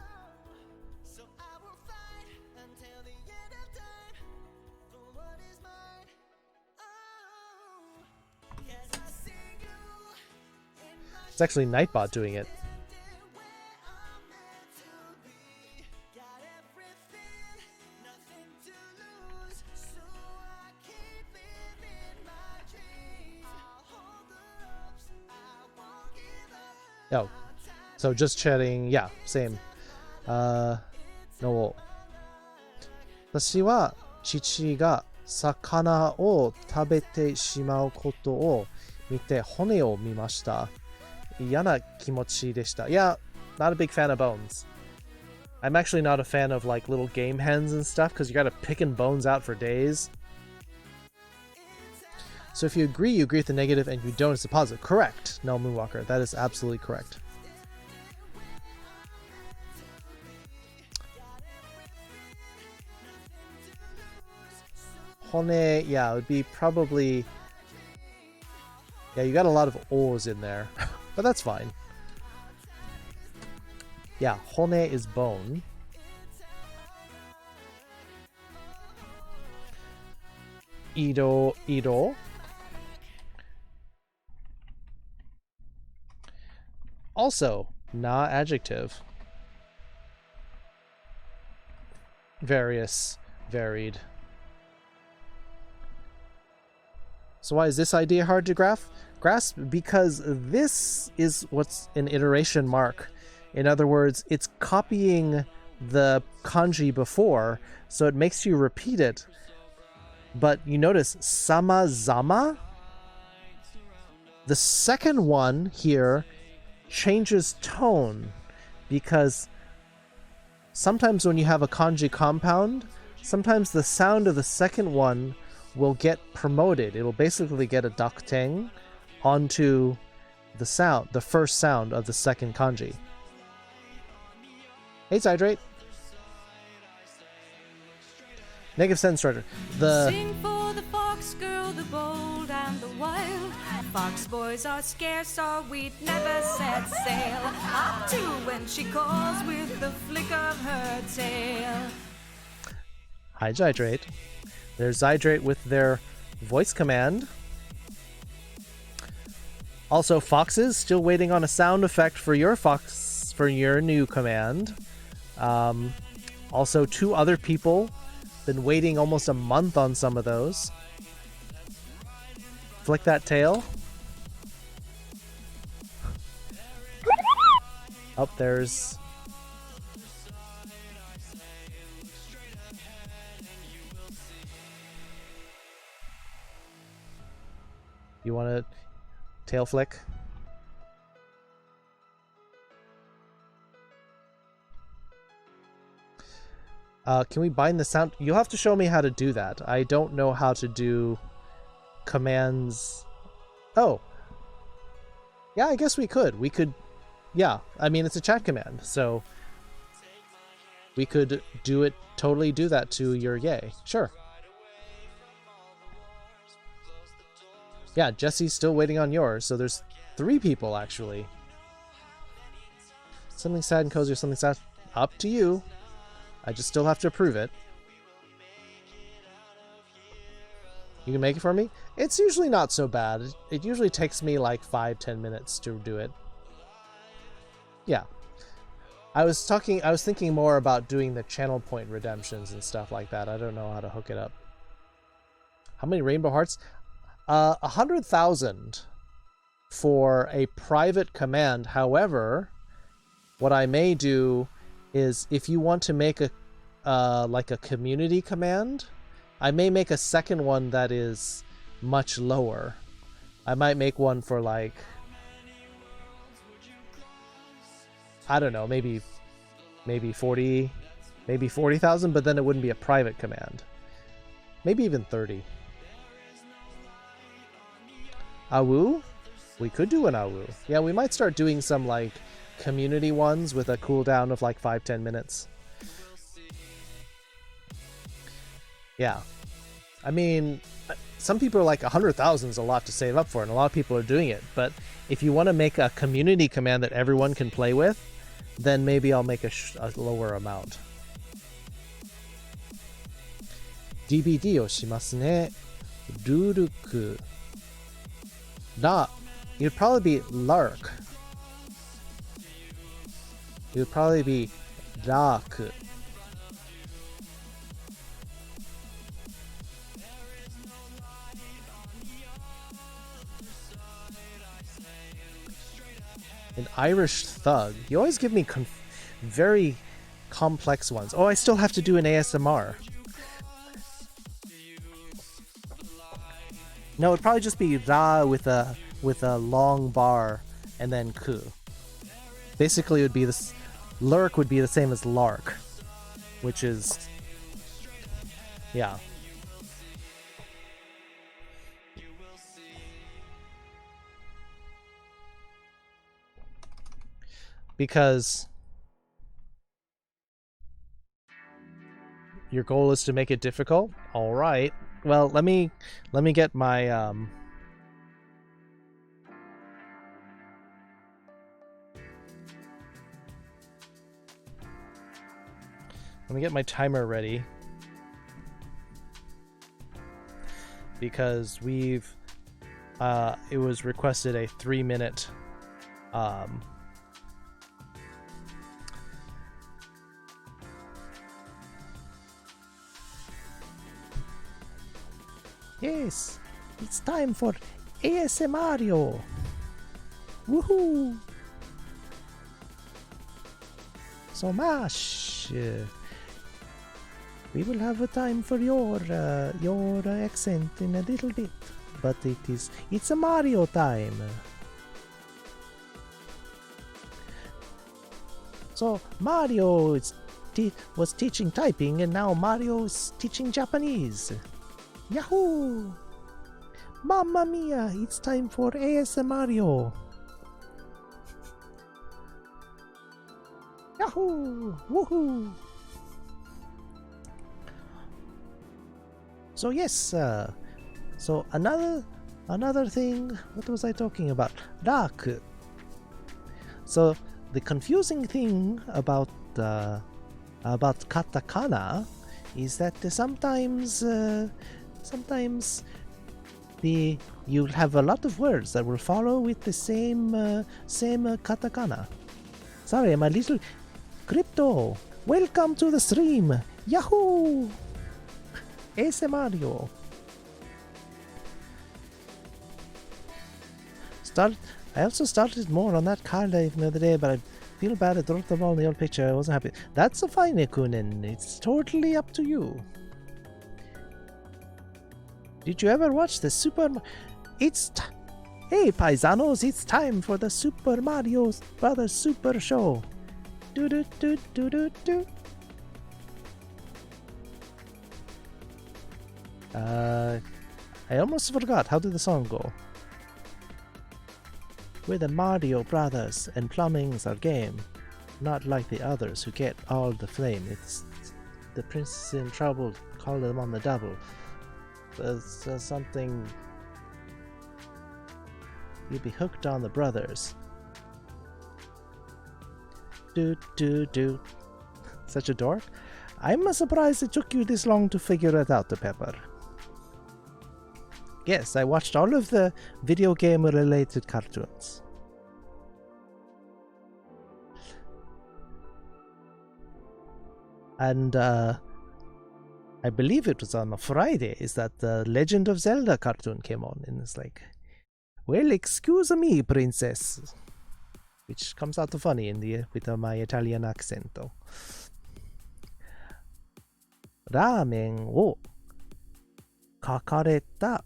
It's actually Nightbot doing it. Oh, so just chatting, yeah, same. No. 私は父が魚を食べてしまうことを見て骨を見ました。嫌な気持ちでした。Yeah, not a big fan of bones. I'm actually not a fan of like little game hens and stuff because you gotta picking bones out for days. So if you agree with the negative, and you don't, it's a positive. Correct. No, Moonwalker. That is absolutely correct. Hone, yeah, it would be probably... Yeah, you got a lot of O's in there. But that's fine. Yeah, hone is bone. Ido. Also, na adjective. Various, varied. So why is this idea hard to grasp? Because this is what's an iteration mark. In other words, it's copying the kanji before, so it makes you repeat it. But you notice samazama? The second one here changes tone, because sometimes when you have a kanji compound, sometimes the sound of the second one will get promoted. It'll basically get a dakteng onto the first sound of the second kanji. Hey, Hydrate. Negative sentence structure. Sing for the fox girl, the bold and the wild. Fox boys are scarce, or we'd never set sail. Up to when she calls with the flick of her tail. Hi, Hydrate. There's Hydrate with their voice command. Also, foxes still waiting on a sound effect for your fox for your new command. Also, 2 other people been waiting almost a month on some of those. Flick that tail. Oh, there's... You want to tail flick? Can we bind the sound? You'll have to show me how to do that. I don't know how to do commands. Oh. Yeah, I guess we could. We could... Yeah, I mean, it's a chat command, so... We could totally do that to your yay. Sure. Yeah, Jesse's still waiting on yours, so there's 3 people, actually. Something sad and cozy or something sad? Up to you. I just still have to approve it. You can make it for me? It's usually not so bad. It usually takes me like 5-10 minutes to do it. Yeah. I was thinking more about doing the channel point redemptions and stuff like that. I don't know how to hook it up. How many rainbow hearts? 100,000 for a private command. However, what I may do is if you want to make like a community command, I may make a second one that is much lower. I might make one for like, I don't know, maybe 40,000, but then it wouldn't be a private command. Maybe even 30. Awu? We could do an Awu. Yeah, we might start doing some like community ones with a cooldown of like 5-10 minutes. Yeah. I mean, some people are like 100,000 is a lot to save up for, and a lot of people are doing it. But if you want to make a community command that everyone can play with, then maybe I'll make a lower amount. DVD をしますね。ルルク。Da. You'd probably be Lark. You'd probably be Dark. An Irish thug. You always give me very complex ones. Oh, I still have to do an ASMR. No, it'd probably just be ra with a long bar and then ku. Basically, it would be this. Lurk would be the same as lark, which is, yeah. Because your goal is to make it difficult? All right. Well, let me get my let me get my timer ready, because we've it was requested a 3-minute Yes, it's time for ASMR. Woohoo! So Mash, we will have a time for your accent in a little bit, but it's a Mario time. So Mario was teaching typing, and now Mario is teaching Japanese. Yahoo! Mamma mia, it's time for ASMR. Yahoo! Woohoo! So yes, so another thing, what was I talking about? Raku. So the confusing thing about katakana is that sometimes you'll have a lot of words that will follow with the same katakana. Sorry, I'm a little crypto. Welcome to the stream. Yahoo! ASMR. I also started more on that card the other day, but I feel bad I dropped the ball in the old picture. I wasn't happy. That's a fine, Kunin. It's totally up to you. Did you ever watch the Hey, paisanos, it's time for the Super Mario Brothers Super Show. Do do do do do do. I almost forgot. How did the song go? We're the Mario Brothers, and plumbing's our game. Not like the others who get all the flame. It's the princess in trouble. Call them on the double. There's something. You'll be hooked on the brothers. Do do do. Such a dork. I'm surprised it took you this long to figure it out, Pepper. Yes, I watched all of the video game related cartoons. And I believe it was on a Friday is that the Legend of Zelda cartoon came on, and it's like, well, excuse me, princess, which comes out funny in with my Italian accent though. ラーメンを書かれた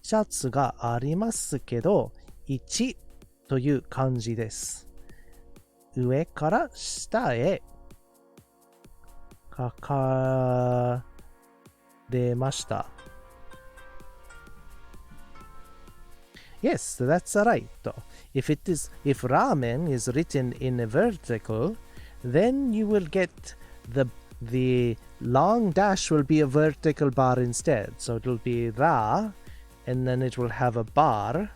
シャツがありますけど、1という漢字です。上から下へ書かれました。Yes, that's right. If ramen is written in a vertical, then you will get the long dash will be a vertical bar instead. So it will be ra, and then it will have a bar.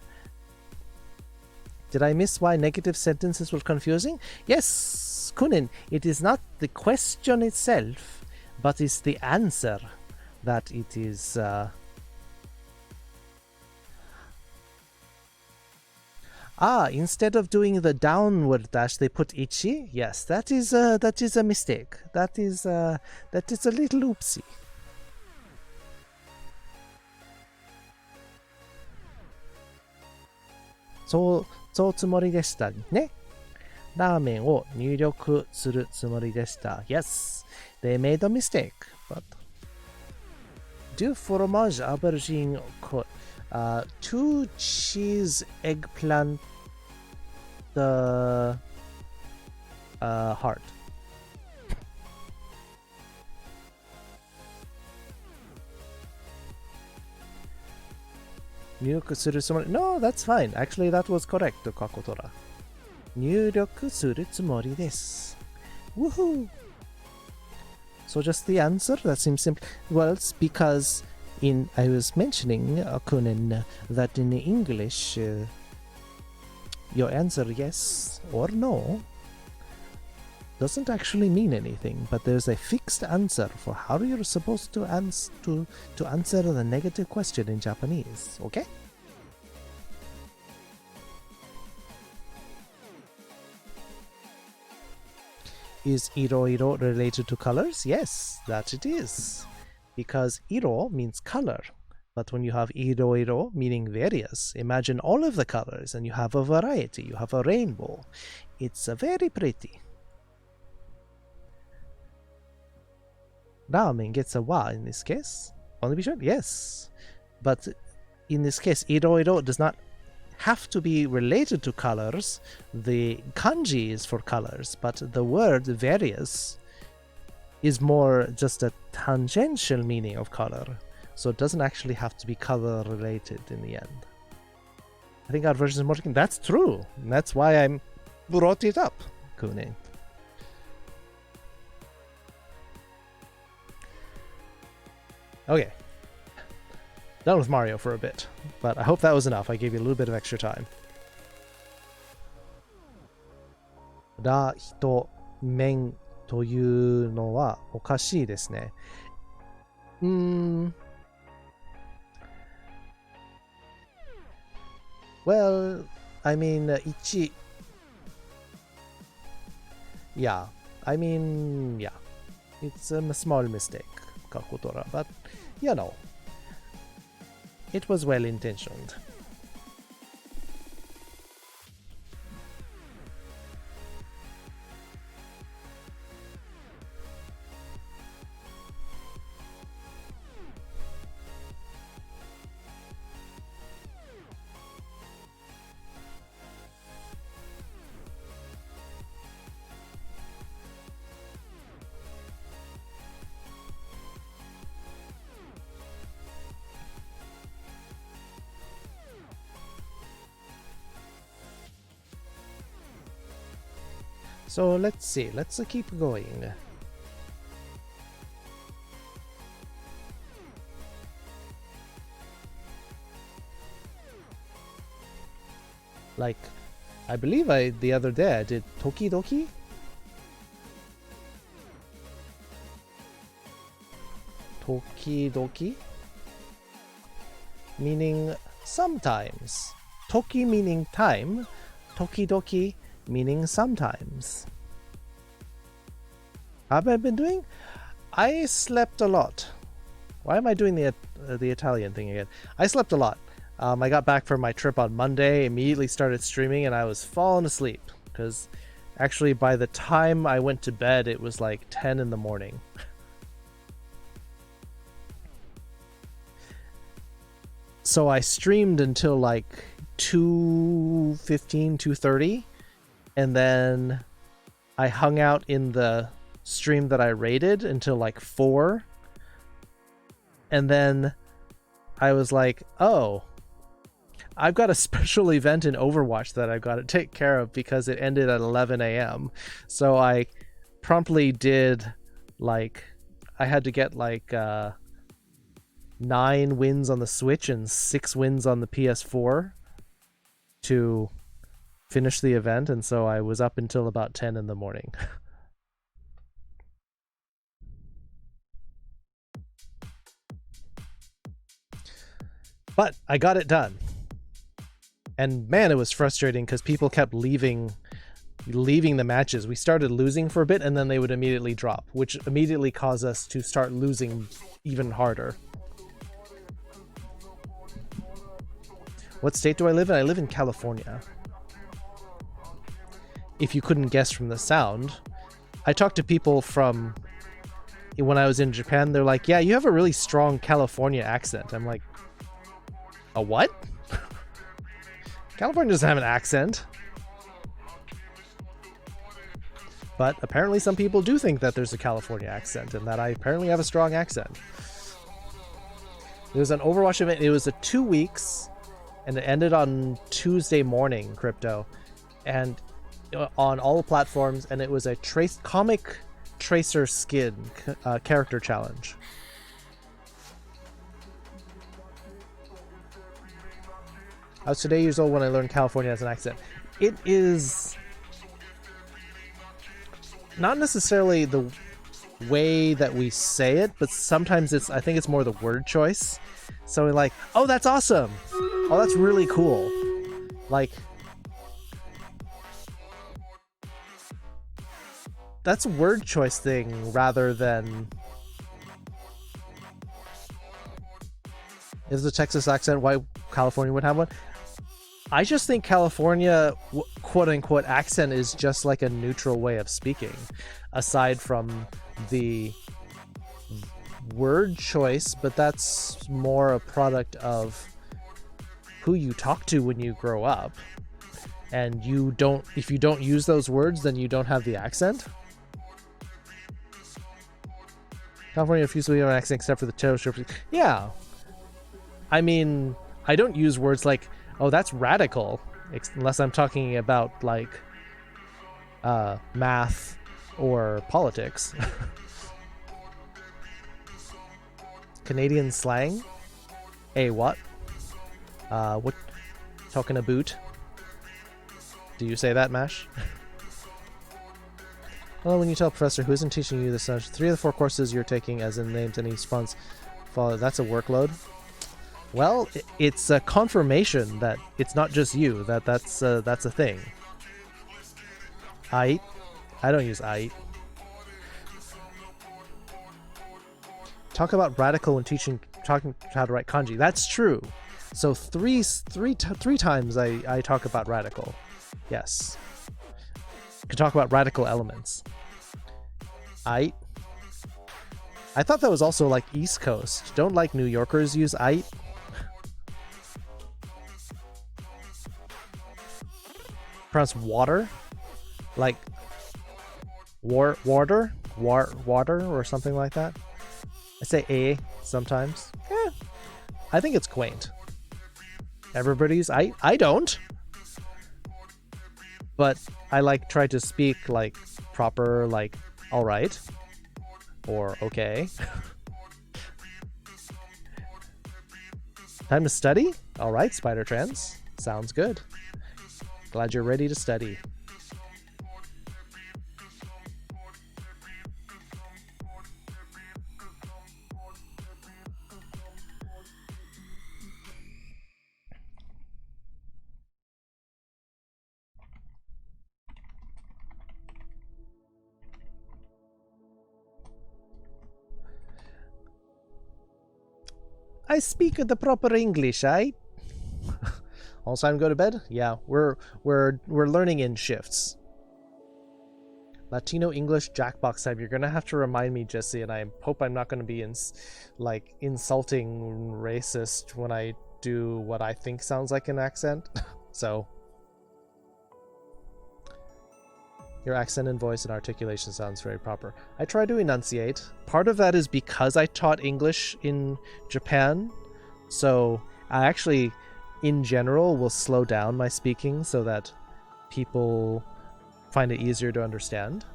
Did I miss why negative sentences were confusing? Yes, Kunin, it is not the question itself, but it's the answer that it is. Instead of doing the downward dash, they put ichi. Yes, that is a mistake. That is a little oopsie. So つもりでしたね。ラーメンを入力するつもりでした。Yes, they made a mistake, but du fromage aubergine 2 cheese eggplant heart. No, that's fine. Actually, that was correct, Kakotora. 入力するつもりです. Woohoo! So just the answer? That seems simple. Well, it's because I was mentioning, Kunin, that in English, your answer yes or no doesn't actually mean anything, but there's a fixed answer for how you're supposed to answer the negative question in Japanese, okay? Is iro related to colors? Yes, that it is. Because iro means color. But when you have iro meaning various, imagine all of the colors and you have a variety, you have a rainbow. It's very pretty. Ramen gets a wa in this case. Only be sure? Yes. But in this case, iro does not have to be related to colors. The kanji is for colors, but the word various is more just a tangential meaning of color. So it doesn't actually have to be color related in the end. I think our version is more. That's true. And that's why I brought it up, Kune. Okay. Done with Mario for a bit, but I hope that was enough. I gave you a little bit of extra time. Ra, hito, men というのはおかしいですね。Well, I mean, 1. Yeah, I mean, yeah. It's a small mistake, Kakotora, but, you know, it was well intentioned. So let's see, let's keep going. Like, I believe the other day I did Toki Doki? Toki Doki? Meaning sometimes. Toki meaning time, Toki Doki meaning sometimes. How have I been doing? I slept a lot. Why am I doing the Italian thing again? I slept a lot. I got back from my trip on Monday, immediately started streaming, and I was falling asleep. Because actually by the time I went to bed, it was like 10 in the morning. So I streamed until like 2:15, 2:30. And then I hung out in the stream that I raided until like 4. And then I was like, oh, I've got a special event in Overwatch that I've got to take care of because it ended at 11 a.m. So I promptly did like, I had to get like 9 wins on the Switch and 6 wins on the PS4 to finish the event, and so I was up until about 10 in the morning. But I got it done. And man, it was frustrating because people kept leaving the matches. We started losing for a bit and then they would immediately drop, which immediately caused us to start losing even harder. What state do I live in? I live in California. If you couldn't guess from the sound, I talked to people from when I was in Japan. They're like, yeah, you have a really strong California accent. I'm like, A what? California doesn't have an accent. But apparently some people do think that there's a California accent and that I apparently have a strong accent. It was an Overwatch event. It was a 2 weeks and it ended on Tuesday morning, Crypto. And on all platforms, and it was a comic Tracer skin character challenge. I was today years old when I learned California has an accent. It is not necessarily the way that we say it, but sometimes I think it's more the word choice. So we're like, oh, that's awesome. Oh, that's really cool. Like, that's a word choice thing rather than... Is the Texas accent why California would have one? I just think California quote-unquote accent is just like a neutral way of speaking, aside from the word choice, but that's more a product of who you talk to when you grow up. And if you don't use those words, then you don't have the accent. California refuses to have an accent except for the title strip. Yeah. I mean, I don't use words like, oh, that's radical, unless I'm talking about, like, math or politics. Canadian slang? Hey, what? What? Talking about? Do you say that, Mash? Well, when you tell a professor who isn't teaching you this, 3 of the 4 courses you're taking, as in names and each month's follow, that's a workload. Well, it's a confirmation that it's not just you, that's a thing. I don't use I. Talk about radical when talking how to write kanji. That's true. So three times I talk about radical. Yes. Can talk about radical elements. I thought that was also like East Coast. Don't like New Yorkers use I? Pronounce water, like water or something like that. I say a sometimes. I think it's quaint. Everybody's I don't, but I like try to speak like proper, like all right or okay. Time to study. All right, Spider Trans, sounds good. Glad you're ready to study. I speak the proper English, eh? All time to go to bed? Yeah, we're learning in shifts. Latino English Jackbox time. You're gonna have to remind me, Jesse, and I hope I'm not gonna be insulting racist when I do what I think sounds like an accent. So your accent and voice and articulation sounds very proper. I try to enunciate. Part of that is because I taught English in Japan, so I actually, in general, will slow down my speaking so that people find it easier to understand.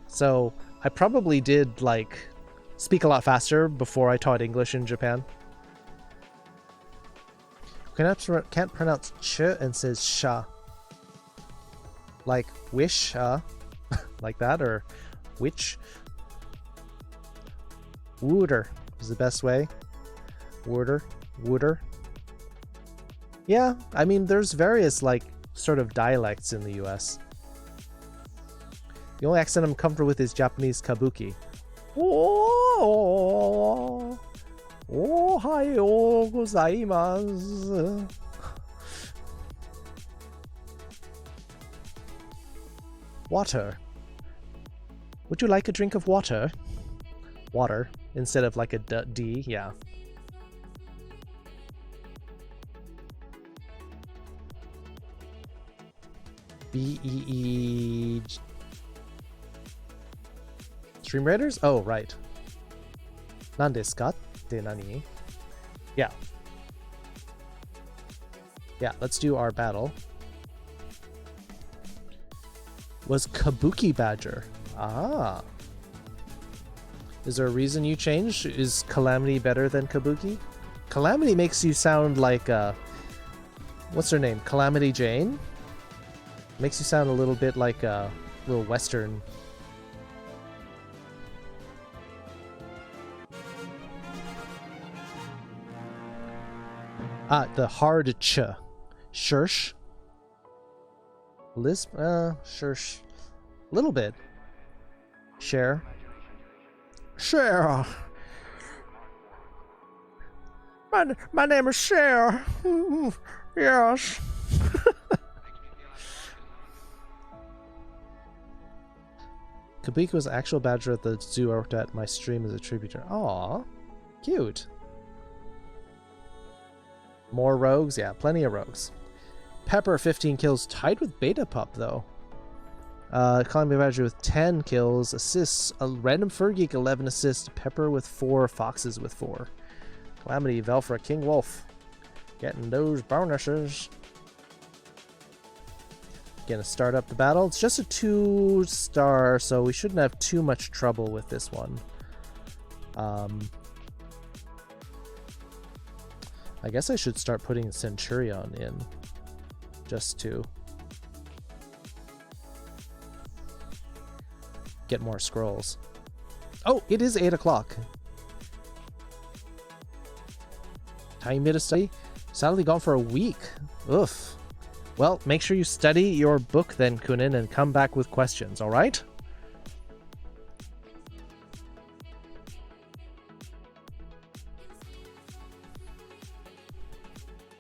So I probably did speak a lot faster before I taught English in Japan. Can't pronounce ch and says sha. Like wish, like that, or which. Wooder is the best way. Wooder. Yeah, I mean, there's various sort of dialects in the US. The only accent I'm comfortable with is Japanese kabuki. Ohayou gozaimasu. Water. Would you like a drink of water? Water, instead of like a D, yeah. BEE Stream Raiders? Oh, right. Nandesu de nani? Yeah. Yeah, let's do our battle. Was Kabuki Badger. Ah. Is there a reason you changed? Is Calamity better than Kabuki? Calamity makes you sound like, what's her name? Calamity Jane? Makes you sound a little bit like a little Western. Ah, the hard ch. Shirsh. Lisp? Shirsh. A little bit. Share. Share. My name is Share. Yes. Kabuki was an actual badger at the zoo I worked at. My stream as a tributor. Aw, cute. More rogues? Yeah, plenty of rogues. Pepper, 15 kills. Tied with Beta Pup, though. Calamity Badger with 10 kills. Assists. A random Fur Geek, 11 assists. Pepper with 4. Foxes with 4. Calamity, Velfra, King Wolf. Getting those bonuses. Gonna start up the battle. It's just a 2-star, so we shouldn't have too much trouble with this one. I guess I should start putting Centurion in, just to get more scrolls. Oh, it is 8 o'clock. Time made a study? Sadly gone for a week. Oof. Well, make sure you study your book then, Kunin, and come back with questions, alright?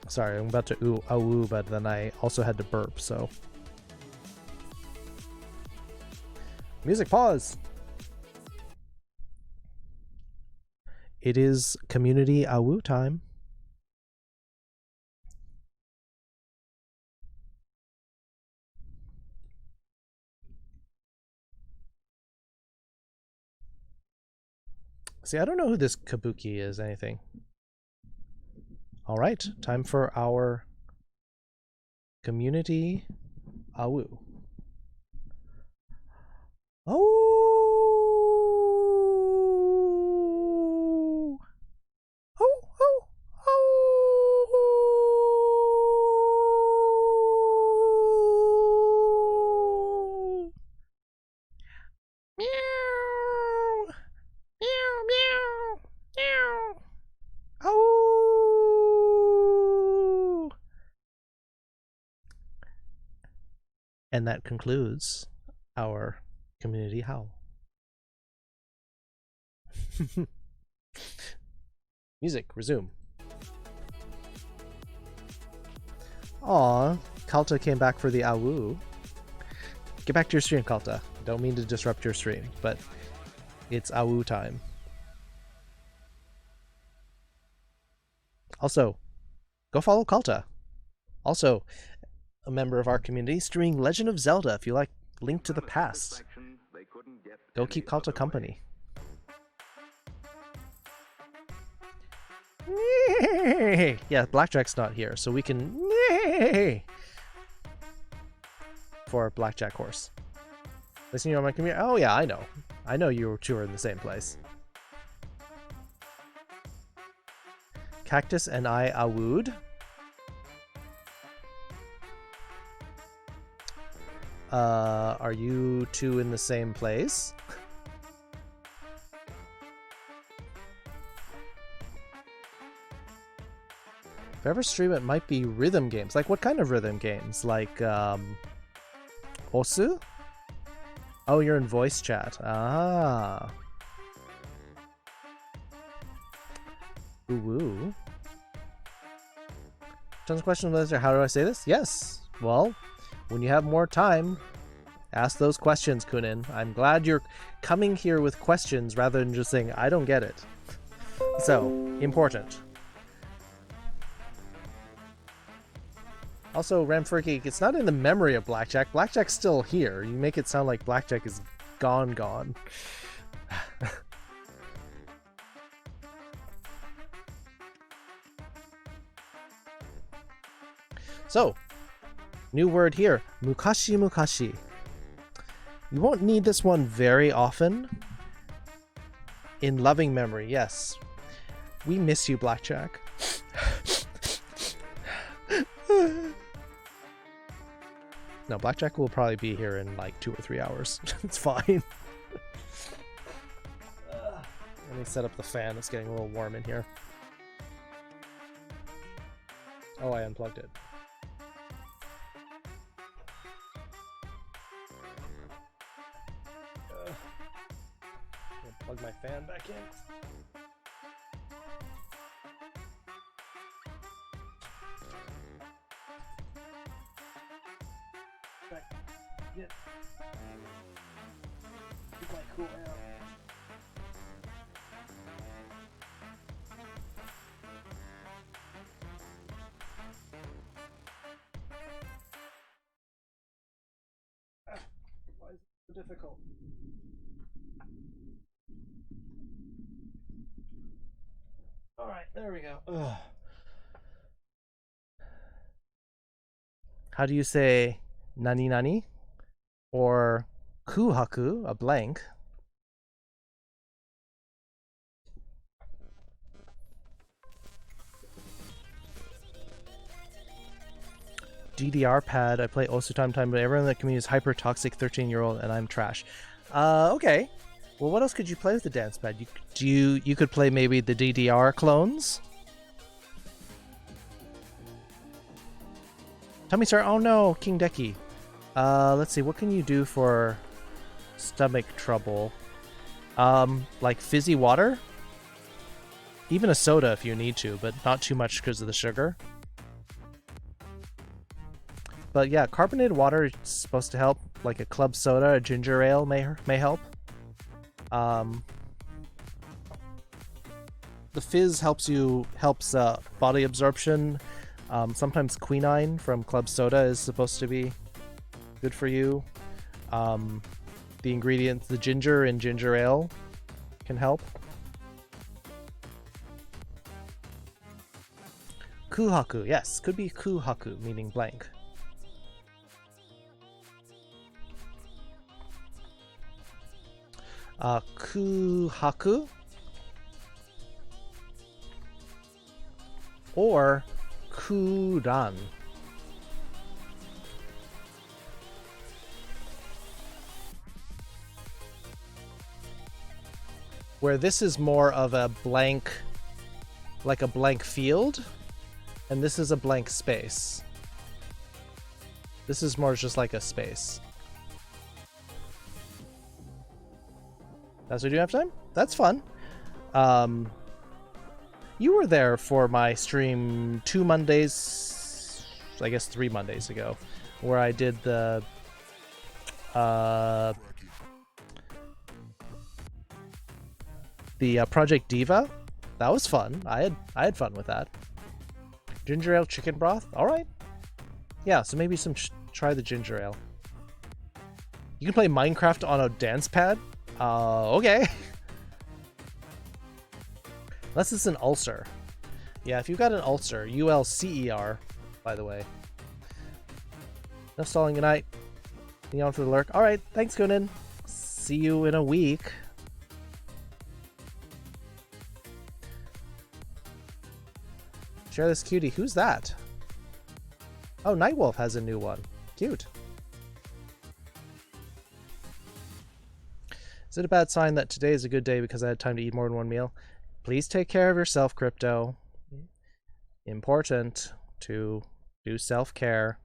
Sorry, I'm about to ooh, but then I also had to burp, so. Music pause! It is community awoo time. See, I don't know who this Kabuki is, anything. Alright, time for our community awoo. Oh! Oh! Oh! Oh! Meow! Meow! Meow! Meow! Oh! And that concludes our community howl. Music, resume. Aw, Kalta came back for the awoo. Get back to your stream, Kalta. Don't mean to disrupt your stream, but it's awoo time. Also, go follow Kalta. Also, a member of our community streaming Legend of Zelda if you like Link to the Past. Go keep Kalta company. Yeah, Blackjack's not here, so we can for Blackjack Horse. Listen, you on my community? Oh yeah, I know. I know you two are in the same place. Cactus and I awooed. Are you two in the same place? If I ever stream, it might be rhythm games. Like, what kind of rhythm games? Like, Osu? Oh, you're in voice chat. Ah. Ooh. Tons of questions. How do I say this? Yes. Well, when you have more time, ask those questions, Kunin. I'm glad you're coming here with questions rather than just saying, I don't get it. So, important. Also, Ramfurky, it's not in the memory of Blackjack. Blackjack's still here. You make it sound like Blackjack is gone. So, new word here, mukashi mukashi. You won't need this one very often. In loving memory, yes. We miss you, Blackjack. No, Blackjack will probably be here in like 2 or 3 hours. It's fine. Let me set up the fan. It's getting a little warm in here. Oh, I unplugged it. Plug my fan back in. Back. Get. Keep my cool air. Why is it so difficult? Alright, there we go. Ugh. How do you say nani nani? Or kuhaku, a blank? DDR pad, I play Osu Time, but everyone in the community is hyper toxic 13-year-old and I'm trash. Okay. Well, what else could you play with the dance pad? You could play maybe the DDR clones? Tummy Star, oh no, King Decky. Let's see, what can you do for stomach trouble? Like fizzy water? Even a soda if you need to, but not too much because of the sugar. But yeah, carbonated water is supposed to help, like a club soda, a ginger ale may help. The fizz helps body absorption. Sometimes quinine from club soda is supposed to be good for you. The ingredients, the ginger in ginger ale can help. Kuhaku, yes, could be kuhaku, meaning blank. Kuhaku or kuran. Where this is more of a blank, like a blank field, and this is a blank space. This is more just like a space. That's what you have time? That's fun. You were there for my stream 2 Mondays, I guess 3 Mondays ago, where I did the Project Diva. That was fun. I had fun with that. Ginger ale chicken broth. All right. Yeah. So maybe try the ginger ale. You can play Minecraft on a dance pad. Okay. Unless it's an ulcer. Yeah, if you've got an ulcer, ULCER, by the way. No stalling, good night. You on for the lurk. Alright, thanks, Kunin. See you in a week. Share this cutie. Who's that? Oh, Nightwolf has a new one. Cute. Is it a bad sign that today is a good day because I had time to eat more than one meal? Please take care of yourself, Crypto. Important to do self-care.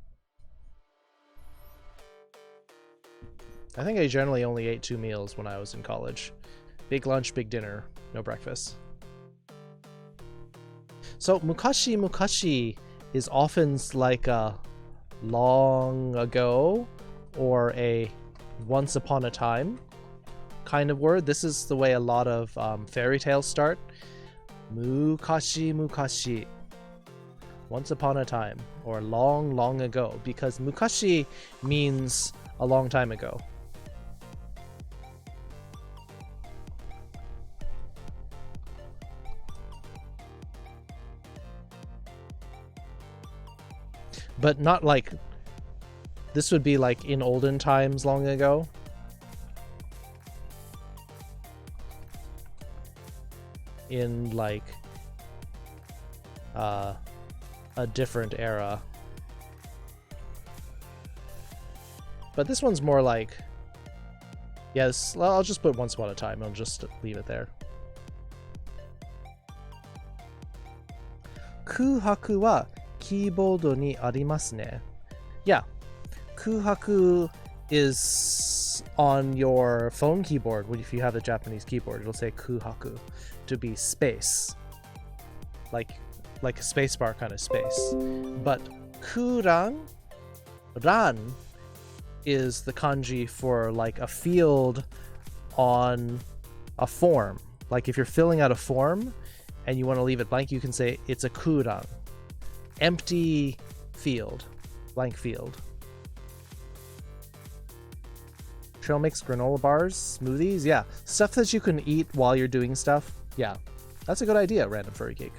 I think I generally only ate 2 meals when I was in college. Big lunch, big dinner, no breakfast. So mukashi mukashi is often like a long ago or a once upon a time kind of word. This is the way a lot of fairy tales start. Mukashi mukashi. Once upon a time, or long, long ago, because mukashi means a long time ago. But not like, this would be like in olden times long ago. In like a different era. But this one's more like, yes, I'll just put once upon a time. I'll just leave it there. Kuhaku wa keyboard ni arimasu ne. Yeah. Kuhaku is on your phone keyboard. If you have a Japanese keyboard, it'll say kuhaku to be space. Like a spacebar kind of space. But kuran, ran, is the kanji for like a field on a form. Like if you're filling out a form and you want to leave it blank, you can say it's a kuran. Empty field. Blank field. Trail mix, granola bars, smoothies, yeah. Stuff that you can eat while you're doing stuff. Yeah. That's a good idea, Random Furry Cake.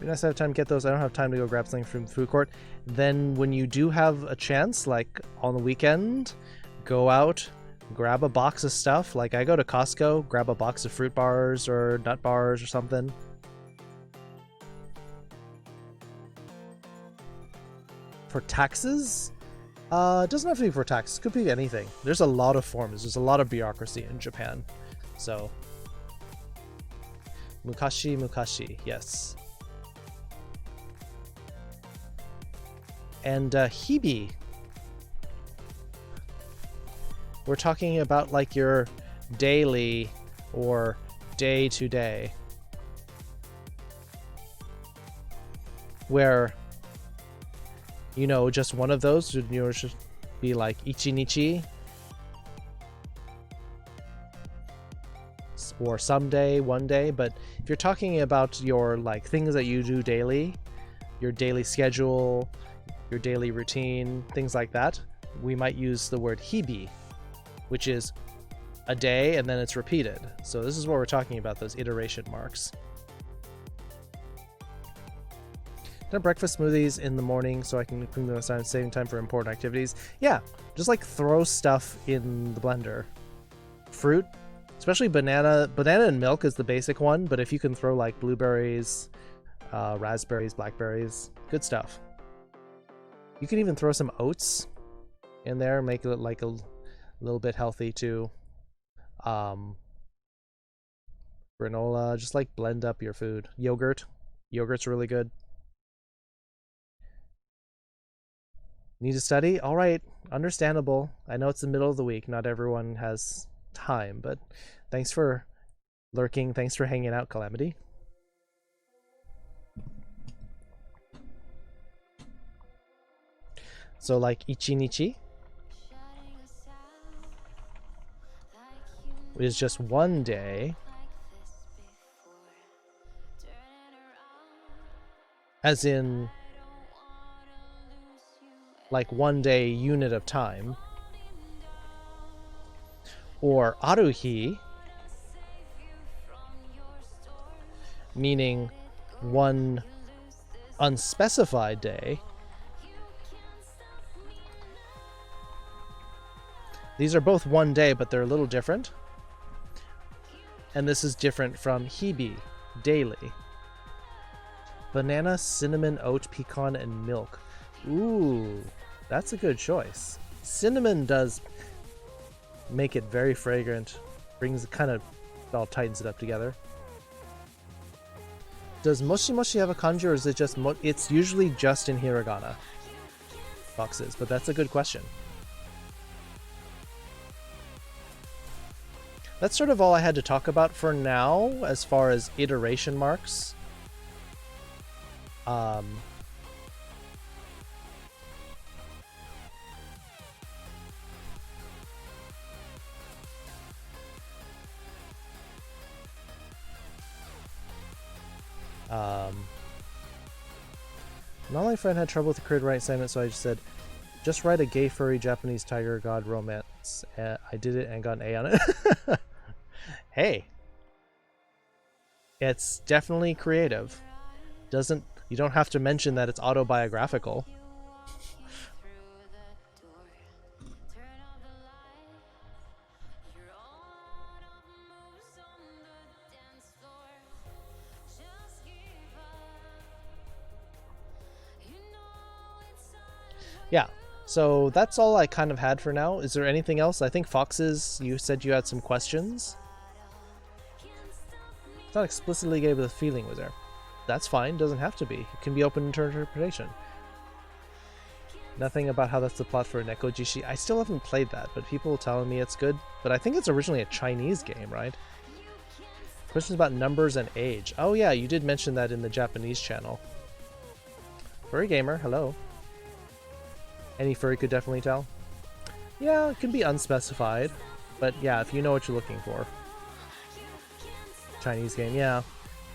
Be nice to have time to get those. I don't have time to go grab something from the food court. Then when you do have a chance, like on the weekend, go out, grab a box of stuff. Like I go to Costco, grab a box of fruit bars or nut bars or something. For taxes? It doesn't have to be for taxes. It could be anything. There's a lot of forms. There's a lot of bureaucracy in Japan. So mukashi, mukashi, yes. And hibi. We're talking about like your daily or day to day. Where, you know, just one of those would, you know, should be like ichinichi. Or someday, one day. But if you're talking about your like things that you do daily, your daily schedule, your daily routine, things like that, we might use the word hibi, which is a day and then it's repeated. So this is what we're talking about, those iteration marks. Done breakfast smoothies in the morning so I can clean those time, saving time for important activities. Yeah, just like throw stuff in the blender. Fruit, especially banana and milk is the basic one, but if you can throw like blueberries, raspberries, blackberries, good stuff. You can even throw some oats in there, make it like a little bit healthy too. Granola, just like blend up your food. Yogurt's really good. Need to study? All right, understandable. I know it's the middle of the week. Not everyone has time, but thanks for lurking. Thanks for hanging out, Calamity. So like ichinichi is just one day, as in like one day unit of time. Or aruhi, meaning one unspecified day. These are both one day, but they're a little different. And this is different from hibi, daily. Banana, cinnamon, oat, pecan, and milk. Ooh, that's a good choice. Cinnamon does make it very fragrant. Brings kind of, all tightens it up together. Does moshi moshi have a kanji, or is it just it's usually just in hiragana boxes, but that's a good question. That's sort of all I had to talk about for now as far as iteration marks. An online friend had trouble with the creative writing assignment, so I just said, just write a gay furry Japanese tiger god romance. I did it and got an A on it. Hey, it's definitely creative. You don't have to mention that it's autobiographical. Yeah, so that's all I kind of had for now. Is there anything else? I think Foxes, you said you had some questions. It's not explicitly gay, but the feeling was there. That's fine, doesn't have to be. It can be open to interpretation. Nothing about how that's the plot for Nekojishi. I still haven't played that, but people telling me it's good. But I think it's originally a Chinese game, right? Questions about numbers and age. Oh yeah, you did mention that in the Japanese channel. Furry gamer, hello. Any furry could definitely tell. Yeah, it can be unspecified. But yeah, if you know what you're looking for. Chinese game, yeah.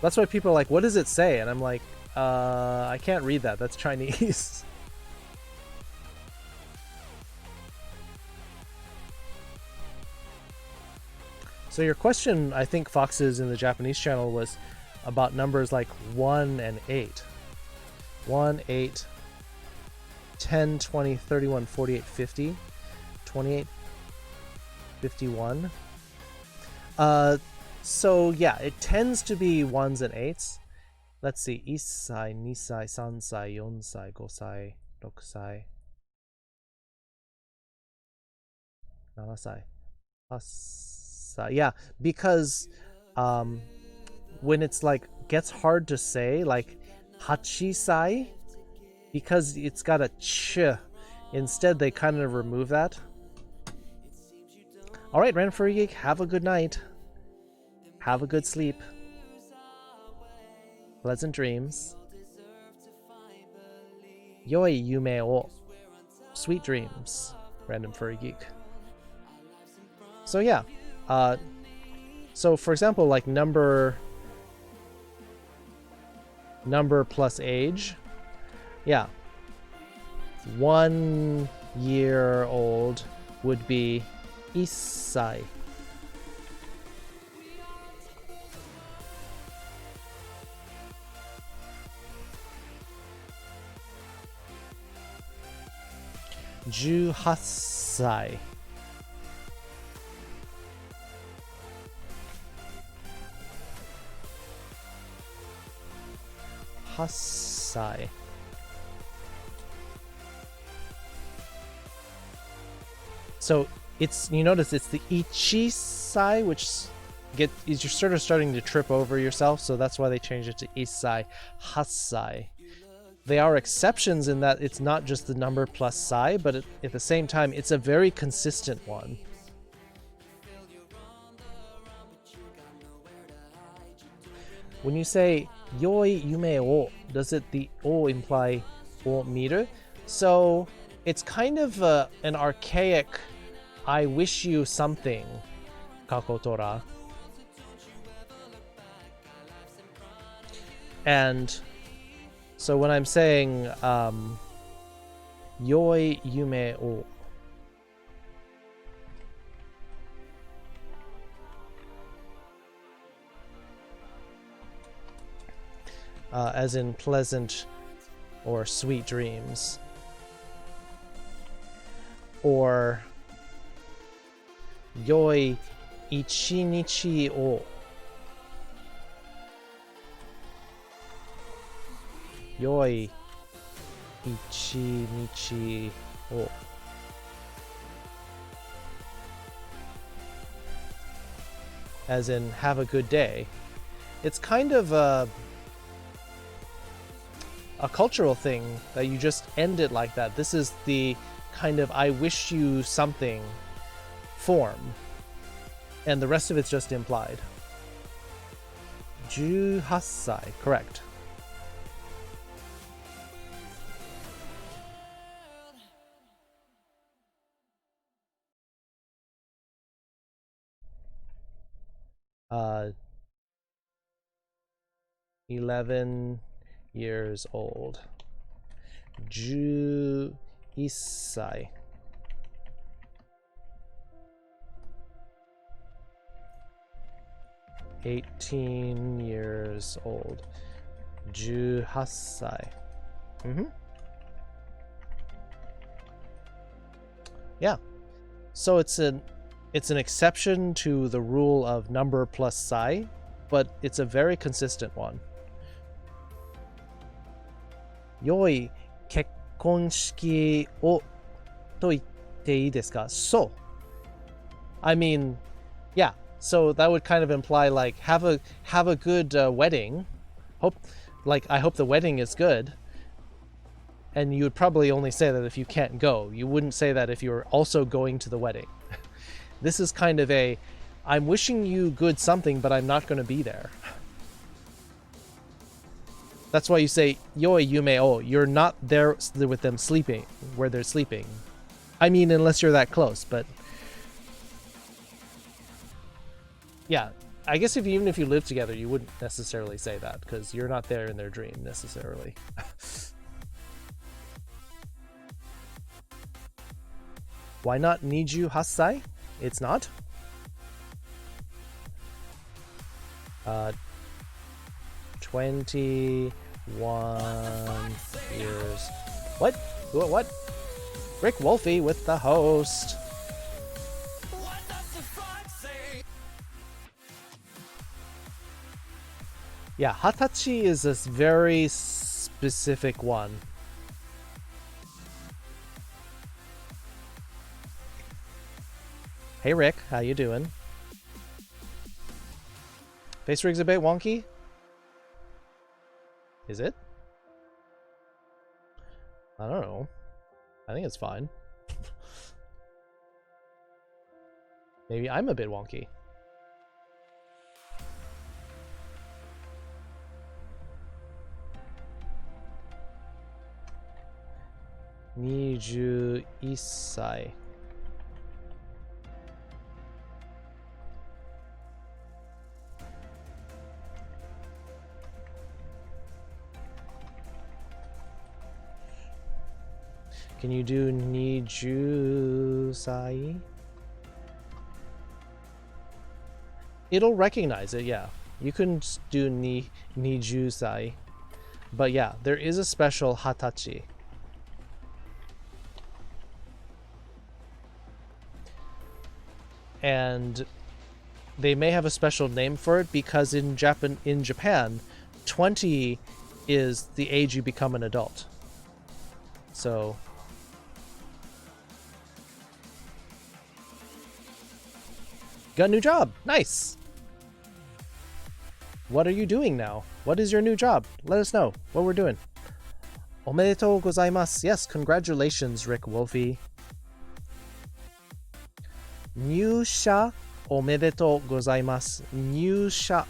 That's why people are like, what does it say? And I'm like, I can't read that. That's Chinese. So your question, I think, Foxes, in the Japanese channel was about numbers like 1 and 8. 1, 8, 10, 20, 31, 48, 50, 28, 51. So yeah, it tends to be 1s and 8s. Let's see. 1歳、2歳、3歳、4歳、5歳、6歳、7歳、8歳. Yeah, because when it's like gets hard to say, like 8歳, because it's got a ch, instead they kind of remove that. All right, Ran Furry Geek, have a good night. Have a good sleep. Pleasant dreams. Yoi yume o. Sweet dreams. Random Furry Geek. So yeah. So for example, like number plus age. Yeah. 1 year old would be 1歳. $18 歳. $8 歳. So it's, you notice it's the ichi-sai, which you're sort of starting to trip over yourself, so that's why they changed it to isai, hasai. They are exceptions in that it's not just the number plus sai, but at the same time, it's a very consistent one. When you say yoi yume o, does the o imply o miru? So it's kind of an archaic I wish you something kakotora. And so when I'm saying yoi yume o, as in pleasant or sweet dreams, or yoi ichinichi o, yoi ichinichi o. As in, have a good day. It's kind of a cultural thing that you just end it like that. This is the kind of I wish you something form, and the rest of it's just implied. 18歳, correct. Uh, 11 years old. 11歳. $18 years old. 18歳. Yeah. So it's an exception to the rule of number plus sai, but it's a very consistent one. 良い結婚式をと言っていいですか? So, I mean, yeah. So that would kind of imply like have a good wedding. I hope the wedding is good. And you would probably only say that if you can't go. You wouldn't say that if you're also going to the wedding. This is kind of a, I'm wishing you good something, but I'm not going to be there. That's why you say, yoi yume o. You're not there with them sleeping, where they're sleeping. I mean, unless you're that close, but... Yeah, I guess even if you live together, you wouldn't necessarily say that, because you're not there in their dream, necessarily. Why not Niju Hassai? It's not. 21 years. What? What? Rick Wolfie with the host. Yeah, Hatachi is a very specific one. Hey Rick, how you doing? Face rig's a bit wonky? Is it? I don't know. I think it's fine. Maybe I'm a bit wonky. Niju Isai. Can you do Niju Sai? It'll recognize it, yeah. You can do Niju Sai. But yeah, there is a special Hatachi. And they may have a special name for it because in Japan, 20 is the age you become an adult. So got a new job. Nice. What are you doing now? What is your new job? Let us know what we're doing. Omedetou gozaimasu. Yes, congratulations, Rick Wolfie. Nyusha omedetou gozaimasu. Nyusha.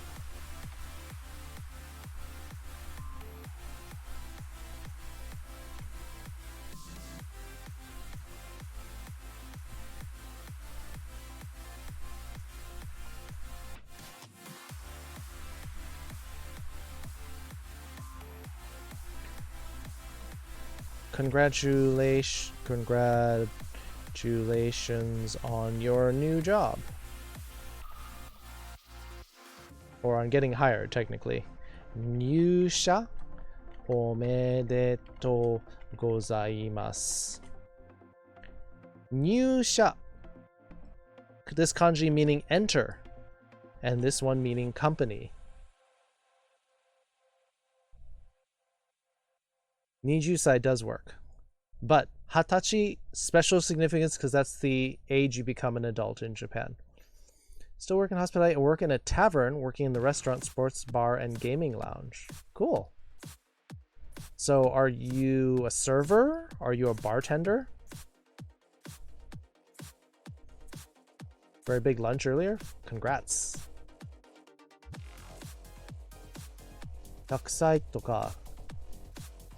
Congratulations on your new job. Or on getting hired, technically. Nyusha omedetou gozaimasu. Nyusha. This kanji meaning enter. And this one meaning company. Nijusai does work. But Hatachi, special significance because that's the age you become an adult in Japan. Still work in hospitality. I work in a tavern, working in the restaurant, sports bar, and gaming lounge. Cool. So are you a server? Are you a bartender? Very big lunch earlier? Congrats. Yakusai toka.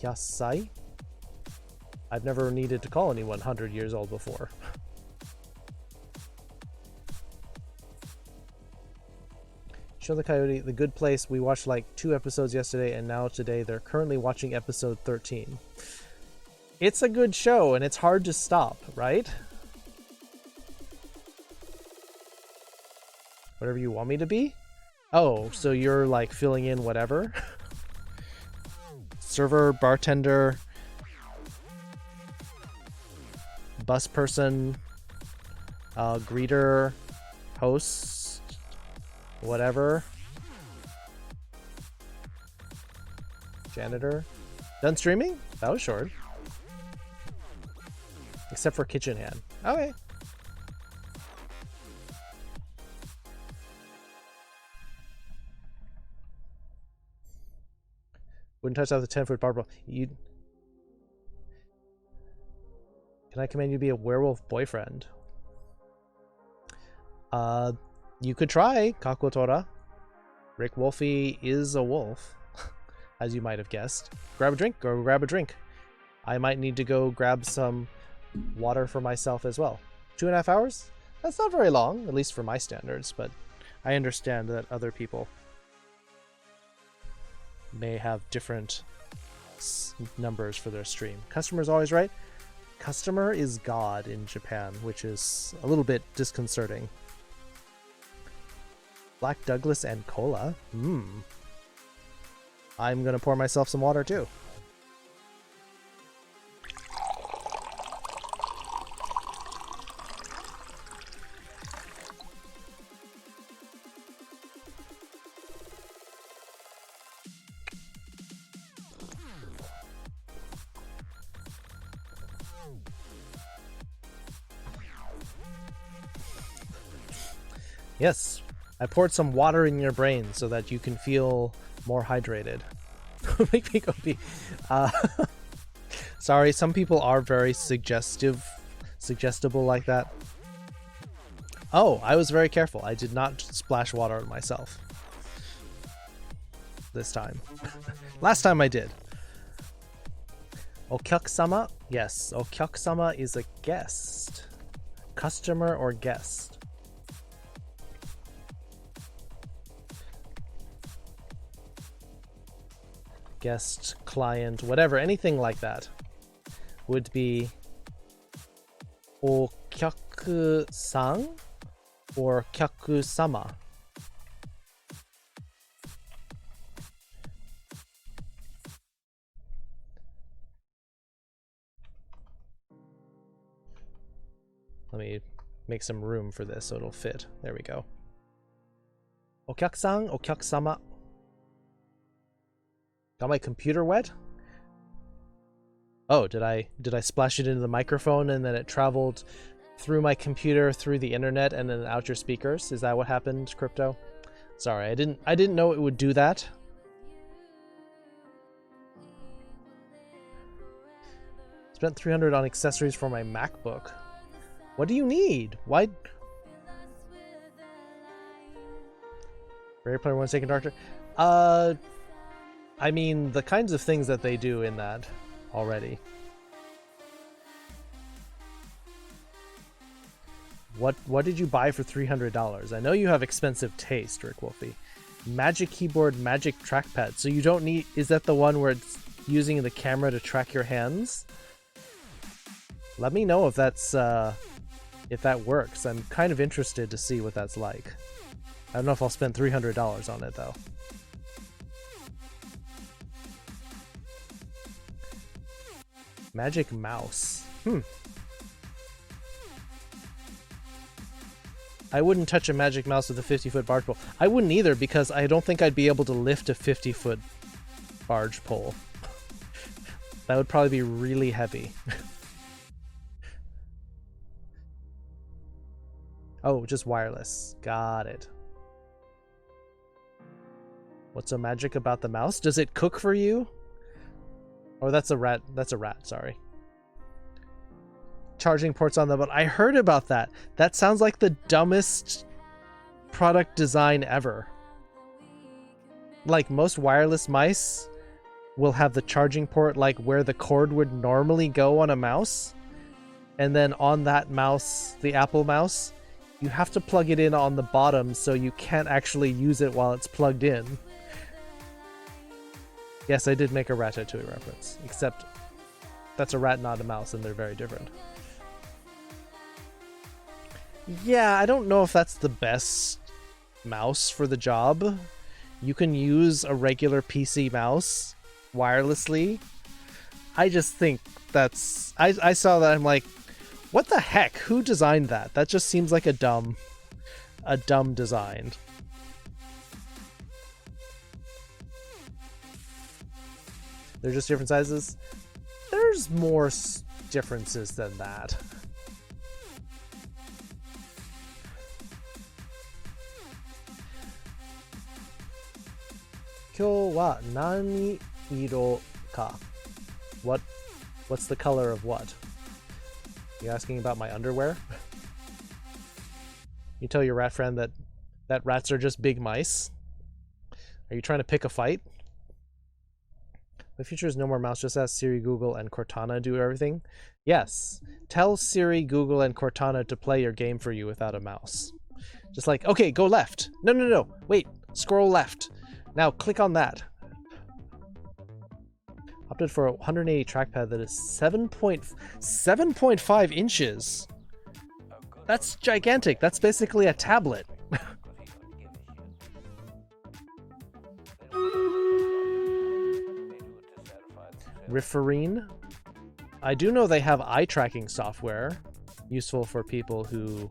Yasai? I've never needed to call anyone 100 years old before. Show the Coyote, The Good Place. We watched like 2 episodes yesterday, and now today they're currently watching episode 13. It's a good show, and it's hard to stop, right? Whatever you want me to be? Oh, so you're like filling in whatever? Server, bartender, bus person, greeter, host, whatever. Janitor. Done streaming? That was short. Except for kitchen hand. Okay. Wouldn't touch out the 10-foot barbell. You. Can I command you to be a werewolf boyfriend? You could try, Kakotora. Rick Wolfie is a wolf, as you might have guessed. Grab a drink, go grab a drink. I might need to go grab some water for myself as well. 2.5 hours? That's not very long, at least for my standards, but I understand that other people may have different numbers for their stream. Customer's always right. Customer is God in Japan, which is a little bit disconcerting. Black Douglas and cola. I'm gonna pour myself some water too. Yes, I poured some water in your brain so that you can feel more hydrated. Make me go pee. Sorry, some people are very suggestible like that. Oh, I was very careful. I did not splash water on myself. This time. Last time I did. Okyaku-sama? Yes, Okyaku-sama is a guest. Customer or guest. Guest, client, whatever, anything like that would be okyaku-san or kyaku-sama. Let me make some room for this so it'll fit. There we go. Okyaku-san, okyaku-sama. Got my computer wet? Oh, did I splash it into the microphone and then it traveled through my computer, through the internet, and then out your speakers? Is that what happened, Crypto? Sorry, I didn't know it would do that. Spent $300 on accessories for my MacBook. What do you need? Why? Ready Player One Second Doctor? I mean, the kinds of things that they do in that already. What did you buy for $300? I know you have expensive taste, Rick Wolfie. Magic keyboard, magic trackpad. So you don't need... Is that the one where it's using the camera to track your hands? Let me know if that's if that works. I'm kind of interested to see what that's like. I don't know if I'll spend $300 on it though. Magic mouse. I wouldn't touch a magic mouse with a 50-foot barge pole. I wouldn't either because I don't think I'd be able to lift a 50-foot barge pole. That would probably be really heavy. Oh, just wireless. Got it. What's so magic about the mouse? Does it cook for you? Oh, that's a rat. That's a rat, sorry. Charging ports on the button. I heard about that. That sounds like the dumbest product design ever. Like, most wireless mice will have the charging port like where the cord would normally go on a mouse. And then on that mouse, the Apple mouse, you have to plug it in on the bottom so you can't actually use it while it's plugged in. Yes, I did make a Ratatouille reference, except that's a rat, not a mouse, and they're very different. Yeah, I don't know if that's the best mouse for the job. You can use a regular PC mouse wirelessly. I just think that's... I saw that, I'm like, what the heck? Who designed that? That just seems like a dumb design. They're just different sizes? There's more differences than that. Kyou wa nani iro ka? What's the color of what? You asking about my underwear? You tell your rat friend that rats are just big mice? Are you trying to pick a fight? The future is no more mouse, just ask Siri, Google, and Cortana do everything. Yes. Tell Siri, Google, and Cortana to play your game for you without a mouse. Just like, okay, go left. No. Wait, scroll left. Now click on that. Opted for a 180 trackpad that is 7.5 inches. That's gigantic. That's basically a tablet. Riferine. I do know they have eye tracking software, useful for people who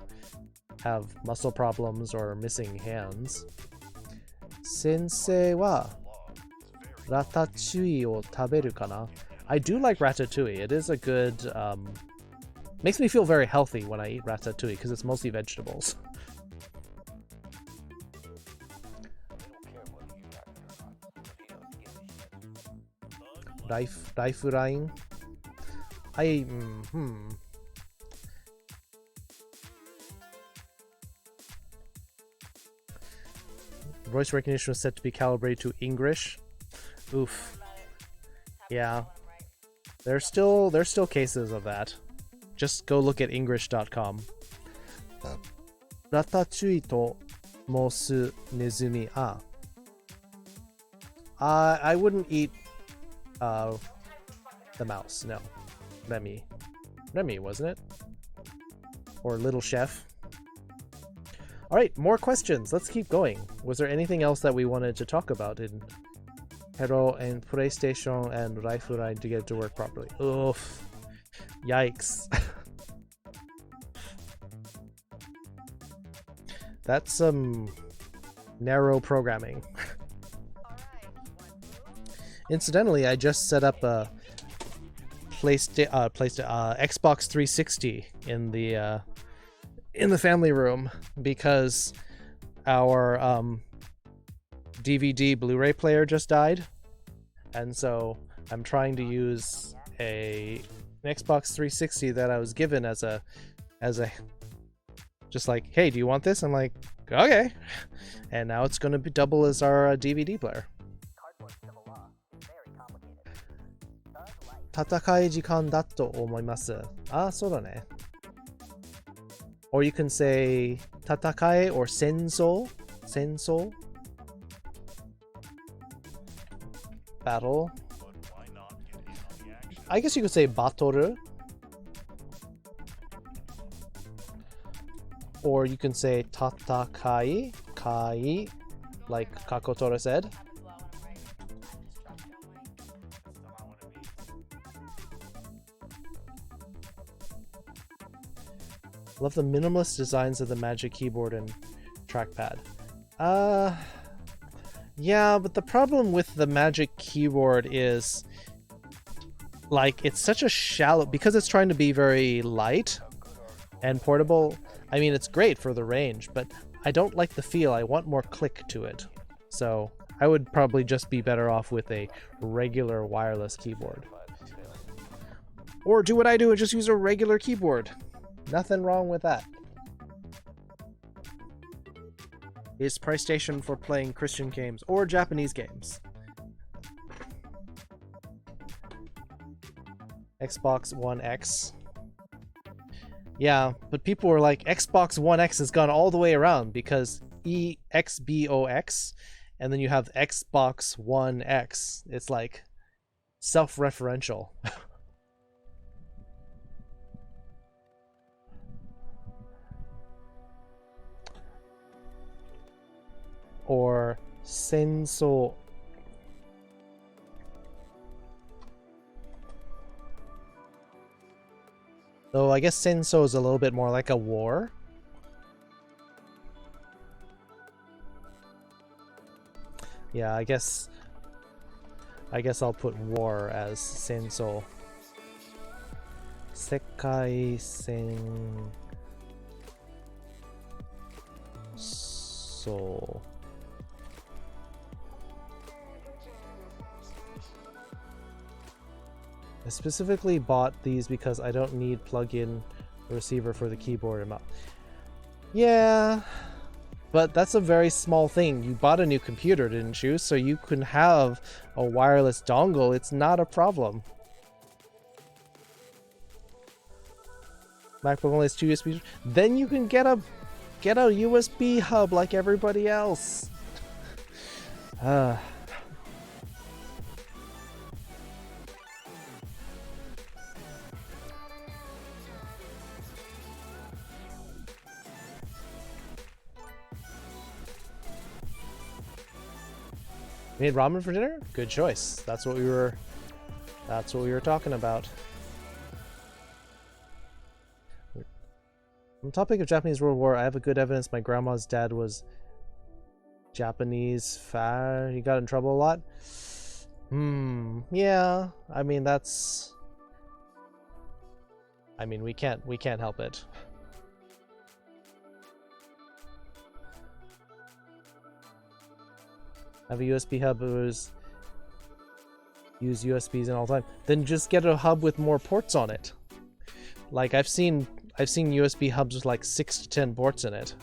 have muscle problems or missing hands. Sensei wa ratatouille o taberu kana? I do like ratatouille. It is a good... makes me feel very healthy when I eat ratatouille because it's mostly vegetables. Lifeline. Voice recognition was set to be calibrated to English. Oof. Yeah. There's still cases of that. Just go look at English.com. Ratatouille to mosu nezumi a. I wouldn't eat the mouse, no. Remy, wasn't it? Or Little Chef. Alright, more questions. Let's keep going. Was there anything else that we wanted to talk about in Hero and PlayStation and Lifeline to get it to work properly? Oof. Yikes. That's some narrow programming. Incidentally, I just set up a Xbox 360 in the family room because our DVD Blu-ray player just died, and so I'm trying to use an Xbox 360 that I was given as a just like, hey, do you want this? I'm like, okay, and now it's going to be double as our DVD player. 戦い時間だと思います。そうだね。Or you can say 戦い or 戦争 battle. I guess you could say battle. Or you can say 戦い kai, like Kakotora said. Love the minimalist designs of the Magic Keyboard and trackpad. Yeah, but the problem with the Magic Keyboard is, like, it's such a shallow... Because it's trying to be very light and portable, I mean, it's great for the range, but I don't like the feel. I want more click to it. So I would probably just be better off with a regular wireless keyboard. Or do what I do and just use a regular keyboard. Nothing wrong with that. Is PlayStation for playing Christian games or Japanese games? Xbox One X. Yeah, but people were like, Xbox One X has gone all the way around because EXBOX, and then you have Xbox One X. It's like self-referential. Or senso. Though I guess senso is a little bit more like a war. Yeah, I guess I'll put war as senso. Sekai sen so. I specifically bought these because I don't need plug-in receiver for the keyboard and mouse. Yeah, but that's a very small thing. You bought a new computer, didn't you? So you can have a wireless dongle. It's not a problem. MacBook only has 2 USB. Then you can get a USB hub like everybody else. Made ramen for dinner? Good choice. That's what we were talking about. On the topic of Japanese World War, I have a good evidence my grandma's dad was Japanese far. He got in trouble a lot. Yeah. I mean we can't help it. Have a USB hub, use USBs and all the time. Then just get a hub with more ports on it. Like I've seen USB hubs with like 6 to 10 ports in it.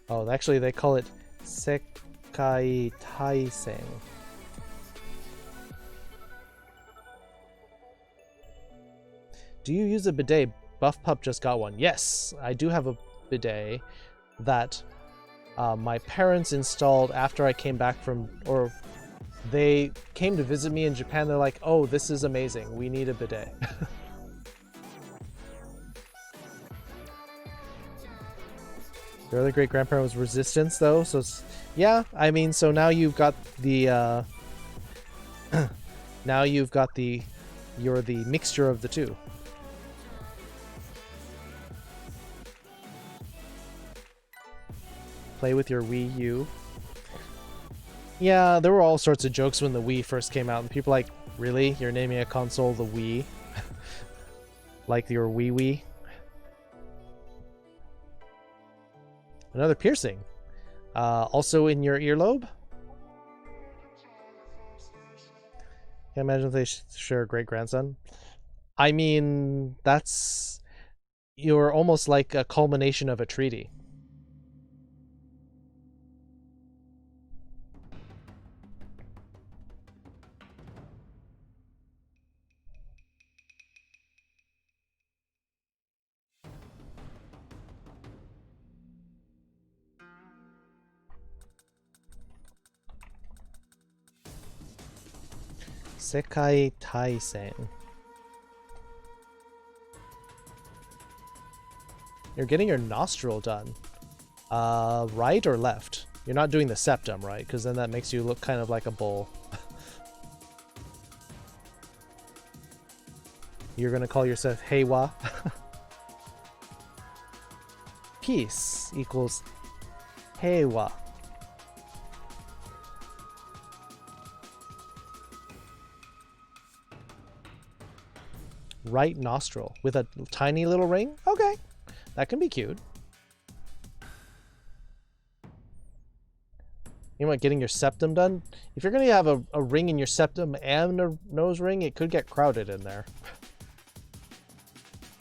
Oh, actually they call it Sekai Taisen. Do you use a bidet? Buff Pup just got one. Yes, I do have a bidet that my parents installed after I came back from, or they came to visit me in Japan. They're like, oh, this is amazing. We need a bidet. Your other great grandparent was Resistance though, so yeah, I mean, so now you've got the you're the mixture of the two. Play with your Wii U. Yeah, there were all sorts of jokes when the Wii first came out, and people like, really? You're naming a console the Wii? Like your Wii? Another piercing. Also in your earlobe? Can't imagine if they share a great-grandson. I mean, you're almost like a culmination of a treaty. Sekai Taisen. You're getting your nostril done. Right or left? You're not doing the septum, right? Because then that makes you look kind of like a bull. You're gonna call yourself Heiwa. Peace equals Heiwa. Right nostril with a tiny little ring? Okay, that can be cute. You know what, getting your septum done? If you're gonna have a ring in your septum and a nose ring, it could get crowded in there.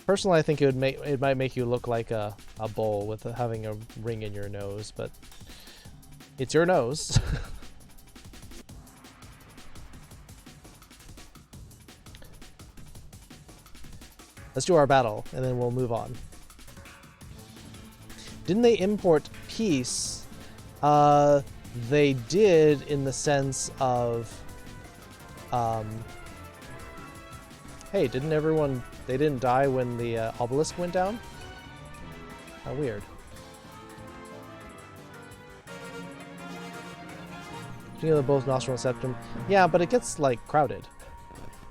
Personally, I think it might make you look like a bull with having a ring in your nose, but it's your nose. Let's do our battle, and then we'll move on. Didn't they import peace? They did, in the sense of, hey, didn't everyone, they didn't die when the obelisk went down? How weird. Speaking of the both nostril and septum, yeah, but it gets, like, crowded.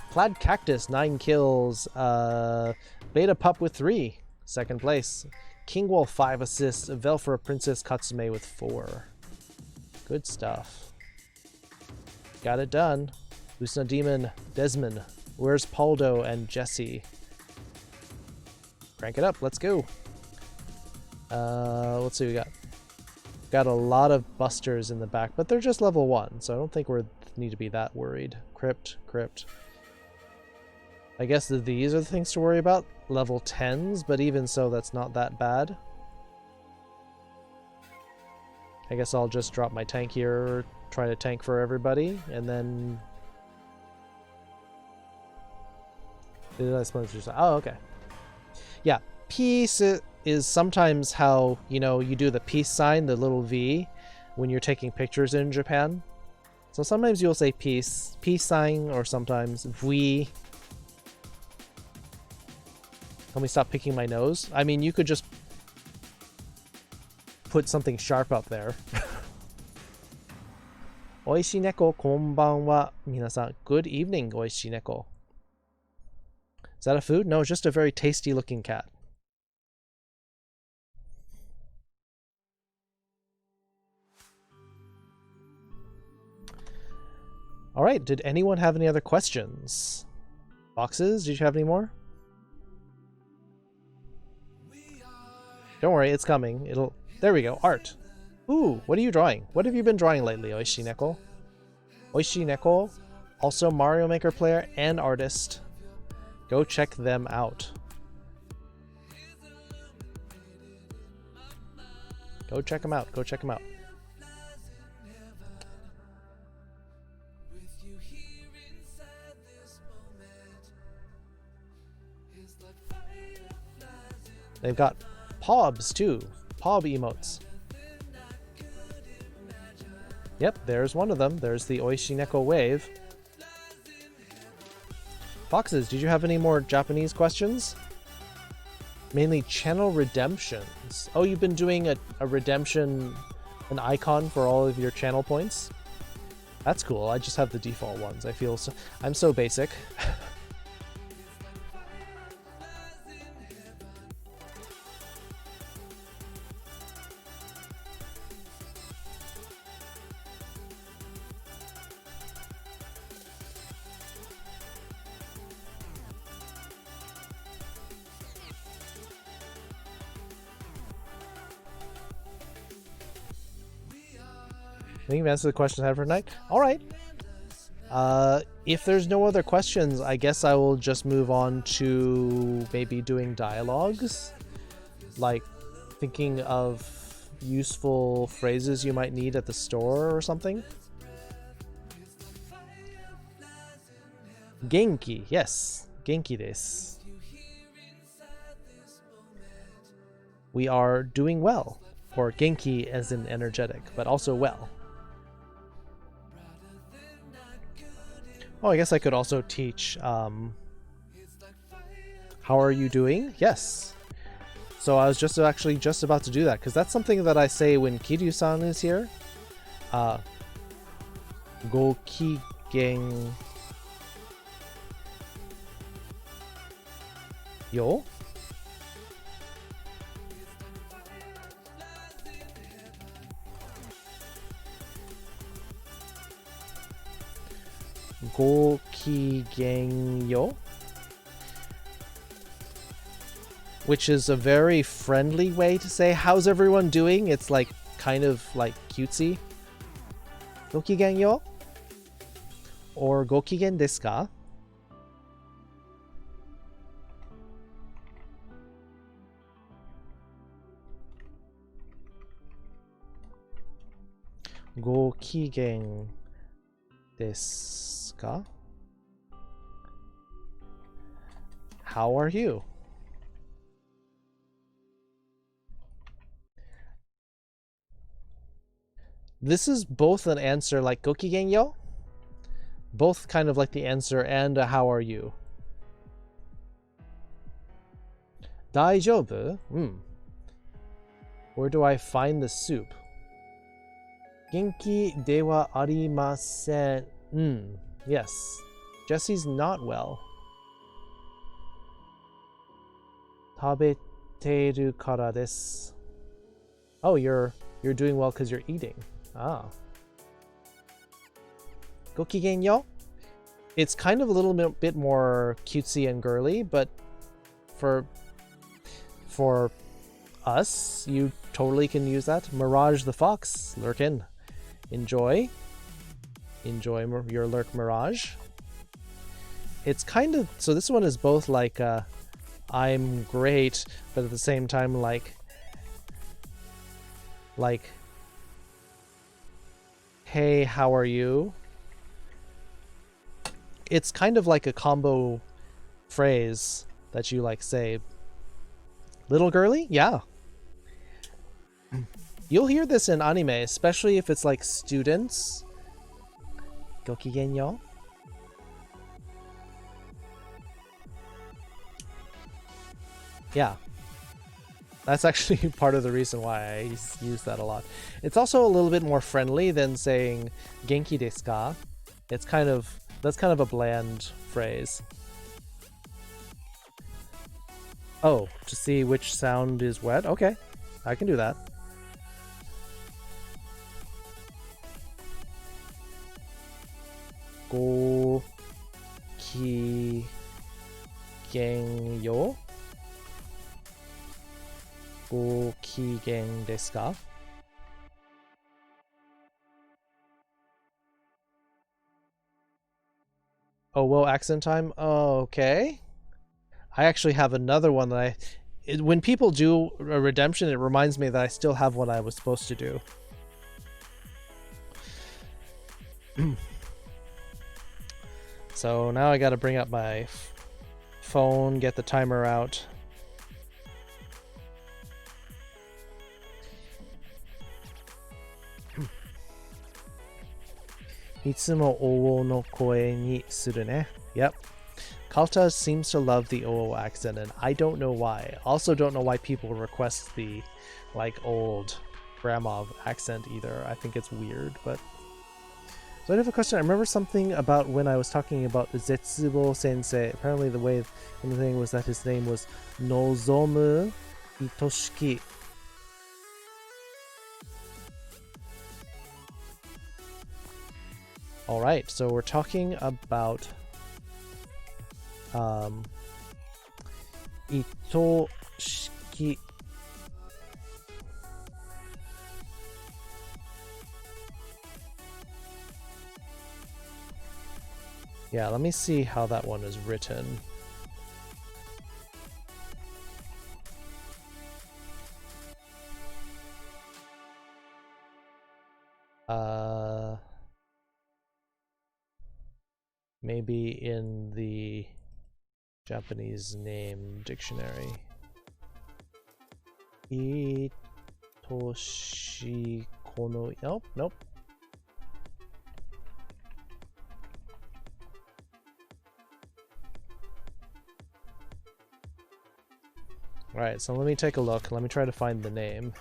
Plaid Cactus, 9 kills. Beta Pup with 3, 2nd place. King Wolf, 5 assists. Velfra Princess Katsume with 4. Good stuff. Got it done. Lucina Demon, Desmond. Where's Paldo and Jesse? Crank it up. Let's go. Let's see. We got a lot of busters in the back, but they're just level 1, so I don't think we need to be that worried. Crypt. I guess these are the things to worry about. Level 10s, but even so, that's not that bad. I guess I'll just drop my tank here, try to tank for everybody, and then... I suppose just... Oh, okay. Yeah, peace is sometimes how, you know, you do the peace sign, the little V, when you're taking pictures in Japan. So sometimes you'll say peace sign, or sometimes V. Let me stop picking my nose. I mean, you could just put something sharp up there. Oishii neko konbanwa. Minasan, good evening, Oishii neko. Is that a food? No, it's just a very tasty looking cat. Alright, did anyone have any other questions? Boxes, did you have any more? Don't worry, it's coming. There we go, art. Ooh, what are you drawing? What have you been drawing lately, Oishii neko? Oishii neko, also Mario Maker player and artist. Go check them out. Go check them out. They've got Pobs too. Pob emotes. Yep, there's one of them. There's the Oishii neko wave. Foxes, did you have any more Japanese questions? Mainly channel redemptions. Oh, you've been doing a redemption, an icon for all of your channel points? That's cool. I just have the default ones. I'm so basic. I think you've answered the questions I have for tonight. All right. If there's no other questions, I guess I will just move on to maybe doing dialogues. Like thinking of useful phrases you might need at the store or something. Genki. Yes. Genki desu. We are doing well. Or genki as in energetic, but also well. Oh, I guess I could also teach, how are you doing? Yes. So I was just about to do that, because that's something that I say when Kiryu-san is here. Gokigen yo? Gokigen-yo, which is a very friendly way to say how's everyone doing. It's like kind of like cutesy. Gokigen-yo or Gokigen desu ka? ごきげんですか? How are you? This is both an answer like gokigenyo, both kind of like the answer and a how are you. Daijoubu? Where do I find the soup? Genki de wa arimasen. Yes. Jesse's not well. Tabeteru kara desu. Oh, you're doing well because you're eating. Ah. Gokigenyo? It's kind of a little bit more cutesy and girly, but for us, you totally can use that. Mirage the Fox, lurk in. Enjoy your lurk, Mirage. It's kind of, so this one is both like I'm great, but at the same time like hey, how are you? It's kind of like a combo phrase that you like say. Little girly? Yeah. You'll hear this in anime, especially if it's like students. Gokigenyo. Yeah. That's actually part of the reason why I use that a lot. It's also a little bit more friendly than saying genki desu ka? It's kind of, that's kind of a bland phrase. Oh, to see which sound is wet? Okay, I can do that. Go ki gen yo? Go ki gen desu ka? Oh, whoa, accent time? Oh, okay. I actually have another one that when people do a redemption, it reminds me that I still have what I was supposed to do. So now I gotta bring up my phone, get the timer out. Itsumo oo no koe ni suru ne. Yep. Kalta seems to love the OO accent, and I don't know why. Also don't know why people request the, like, old grandma accent either. I think it's weird, but... So I have a question. I remember something about when I was talking about Zetsubo Sensei. Apparently the way the thing was that his name was Nozomu Itoshiki. Alright, so we're talking about... Itoshiki. Yeah, let me see how that one is written. Maybe in the Japanese name dictionary. Itoshi kono... Nope, nope. Alright, so let me take a look. Let me try to find the name.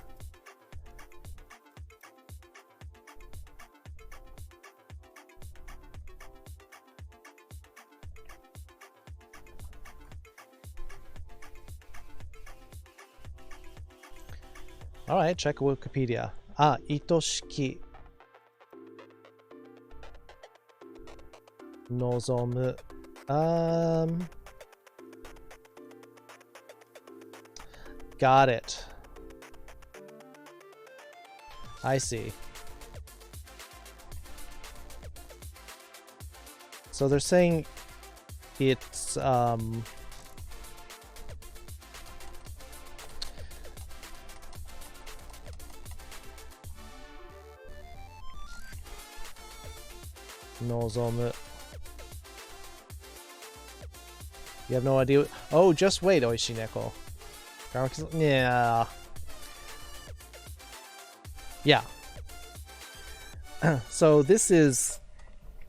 Alright, check Wikipedia. Ah, Itoshiki Nozomu. Got it. I see. So they're saying it's Nozomu. You have no idea. Oh, just wait, Oishineko. Yeah. Yeah. So this is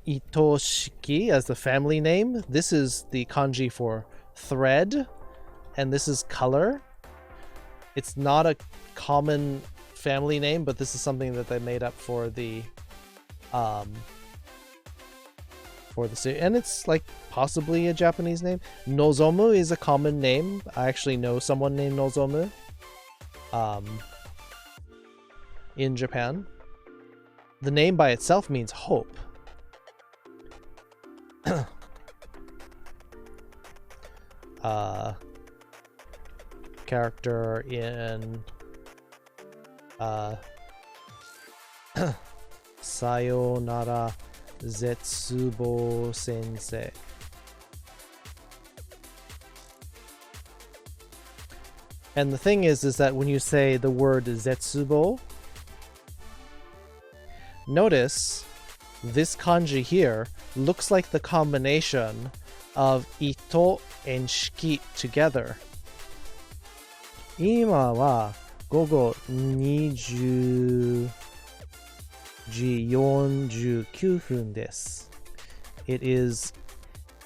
Itoshiki as the family name. This is the kanji for thread, and this is color. It's not a common family name, but this is something that they made up for the city, and it's like possibly a Japanese name. Nozomu is a common name. I actually know someone named Nozomu in Japan. The name by itself means hope. Character in Sayonara Zetsubo Sensei. And the thing is that when you say the word Zetsubo, notice this kanji here looks like the combination of Ito and Shiki together. 今は午後20時49分です。It is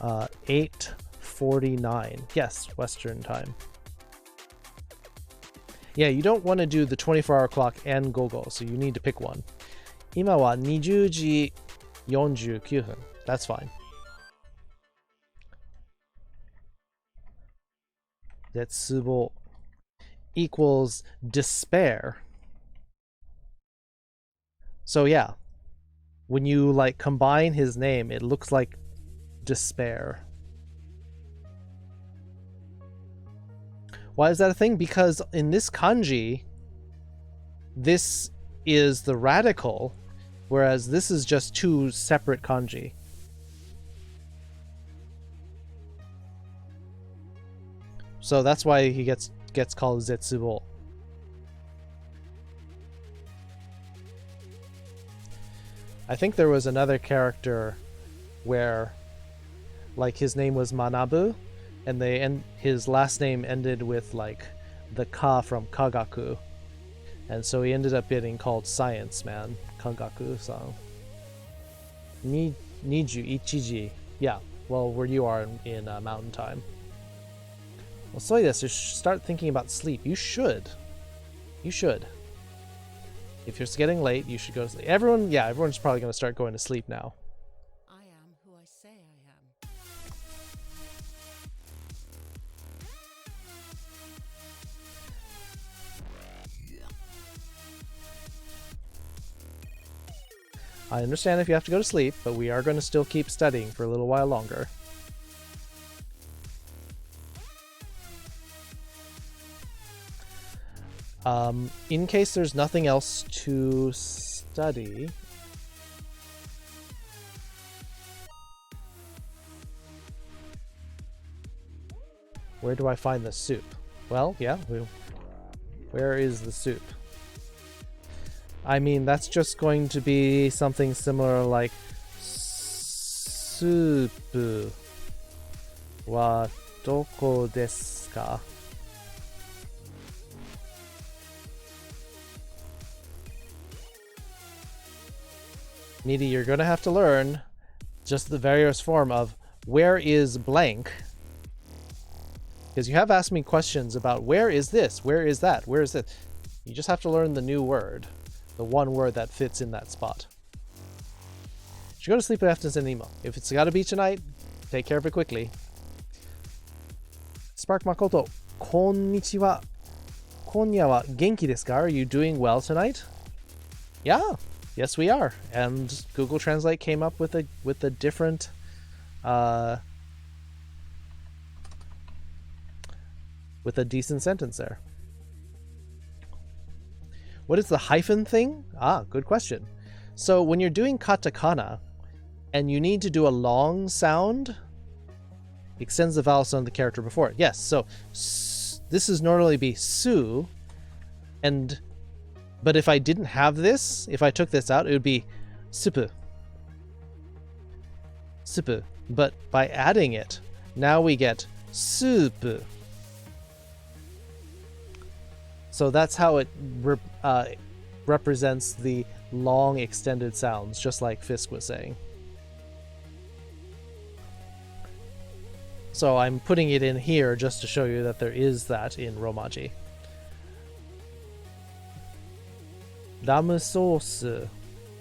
8:49. Yes, Western time. Yeah, you don't want to do the 24-hour clock and gogo, so you need to pick one. 今は20時49分. That's fine. Zetsubo equals despair. So yeah, when you like combine his name, it looks like despair. Why is that a thing? Because in this kanji, this is the radical, whereas this is just two separate kanji. So that's why he gets called Zetsubo. I think there was another character where like his name was Manabu, and his last name ended with like the ka from Kagaku. And so he ended up getting called Science Man, Kagaku, so. Niju Ichiji. Yeah, well, where you are in Mountain Time. Well, so this, you should start thinking about sleep. You should. You should. If you're getting late, you should go to sleep. Everyone's probably going to start going to sleep now. I am who I say I am. I understand if you have to go to sleep, but we are going to still keep studying for a little while longer. In case there's nothing else to study, where do I find the soup? Well, yeah, where is the soup? I mean, that's just going to be something similar like soup wa doko desu ka? Meaty, you're going to have to learn just the various form of where is blank. Because you have asked me questions about where is this, where is that, where is this. You just have to learn the new word, the one word that fits in that spot. You should go to sleep after Zenimo. If it's got to be tonight, take care of it quickly. Spark Makoto, konnichiwa. Konya wa genki desu ka? Are you doing well tonight? Yeah. Yes, we are, and Google Translate came up with a different with a decent sentence there. What is the hyphen thing? Ah, good question. So when you're doing katakana and you need to do a long sound, it extends the vowel sound of the character before it. Yes, so this is normally be su, but if I didn't have this, if I took this out, it would be supu. Supu. But by adding it, now we get soup. So that's how it represents the long extended sounds, just like Fisk was saying. So I'm putting it in here just to show you that there is that in Romaji. Lamu sauce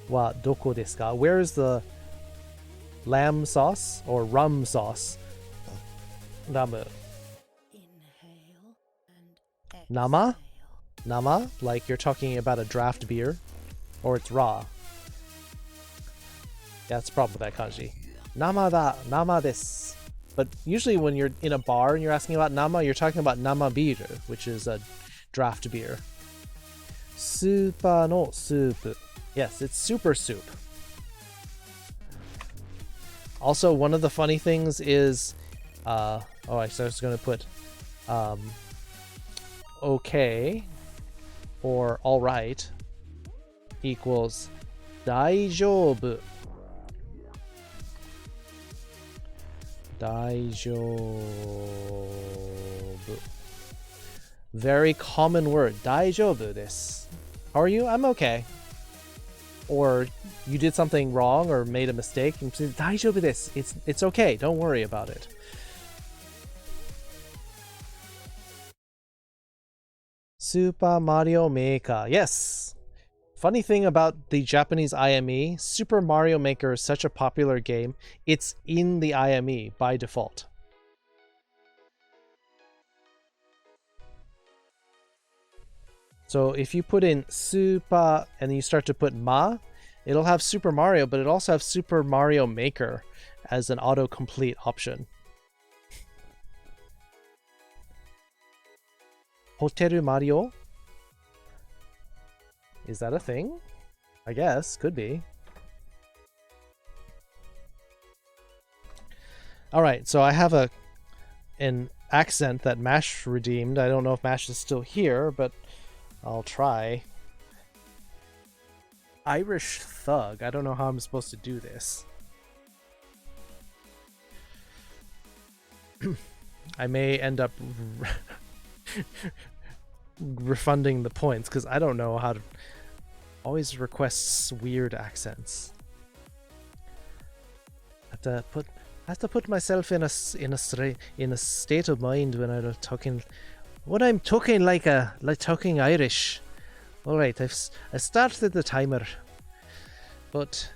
wa doko desu ka? Where is the lamb sauce or rum sauce? Lamu. Inhale and Nama? exhale. Nama? Like you're talking about a draft beer? Or it's raw? Yeah, it's probably that kanji. Nama da, nama desu. But usually when you're in a bar and you're asking about nama, you're talking about nama biru, which is a draft beer. Super no soup. Yes, it's super soup. Also, one of the funny things is, I was going to put okay or alright equals daijoubu. Daijoubu. Very common word. Daijoubu desu. How are you? I'm okay. Or you did something wrong or made a mistake and say daijoubu desu. It's okay. Don't worry about it. Super Mario Maker. Yes. Funny thing about the Japanese IME, Super Mario Maker is such a popular game, it's in the IME by default. So if you put in Super and you start to put Ma, it'll have Super Mario, but it also has Super Mario Maker as an autocomplete option. Hoteru Mario? Is that a thing? I guess. Could be. Alright, so I have an accent that Mash redeemed. I don't know if Mash is still here, but I'll try. Irish thug. I don't know how I'm supposed to do this. I may end up refunding the points because I don't know how to always requests weird accents. I have to put myself in a state of mind when I'm talking like talking Irish. All right, I started the timer, but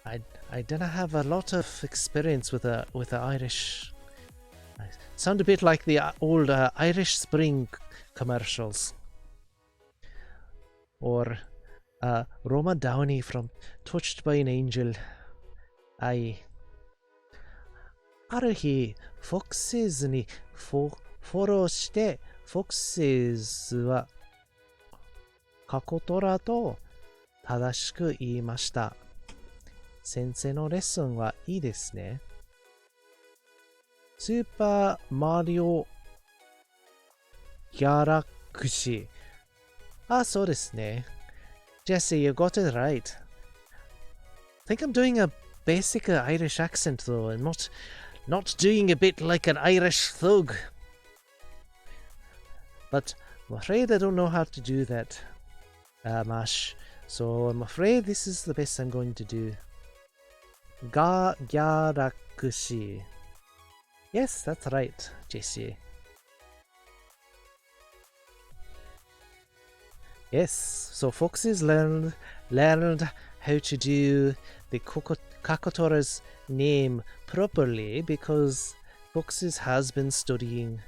I didn't have a lot of experience with the Irish. I sound a bit like the old Irish Spring commercials. Or Roma Downey from Touched by an Angel. Aye. ある日、Foxes にフォローして、Foxes はカコトラと正しく言いました。先生のレッスンはいいですね。スーパーマリオギャラクシー。Ah, そうですね。Jesse, you got it right. I think I'm doing a basic Irish accent though, and not doing a bit like an Irish thug. But I'm afraid I don't know how to do that, Mash. So I'm afraid this is the best I'm going to do. Galaxy. Yes, that's right, Jesse. Yes, so Foxes learned how to do the Kakotora's name properly because Foxes has been studying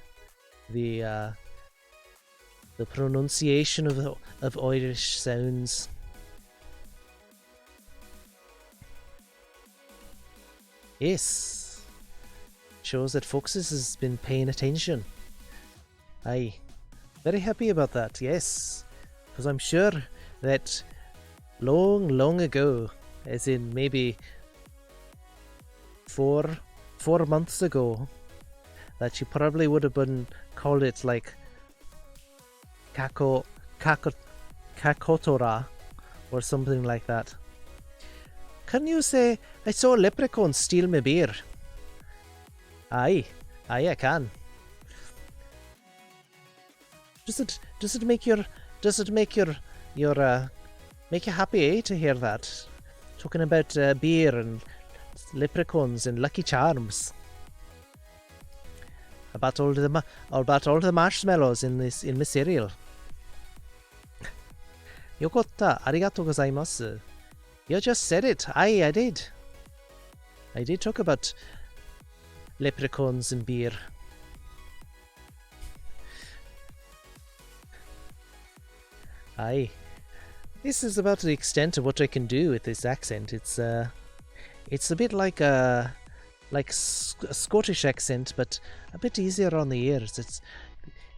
the pronunciation of Irish sounds. Yes, shows that Foxes has been paying attention. Aye, very happy about that. Yes. Because I'm sure that long ago, as in maybe four months ago, that you probably would have been called it like Kakotora or something like that. can you say I saw a leprechaun steal my beer? Aye, I can. Does it make you happy to hear that? Talking about beer and leprechauns and Lucky Charms. About all the marshmallows in the cereal. Yokotta, arigatou gozaimasu. You just said it. Aye, I did. I did talk about leprechauns and beer. Aye. This is about the extent of what I can do with this accent. It's a bit like a Scottish accent, but a bit easier on the ears. It's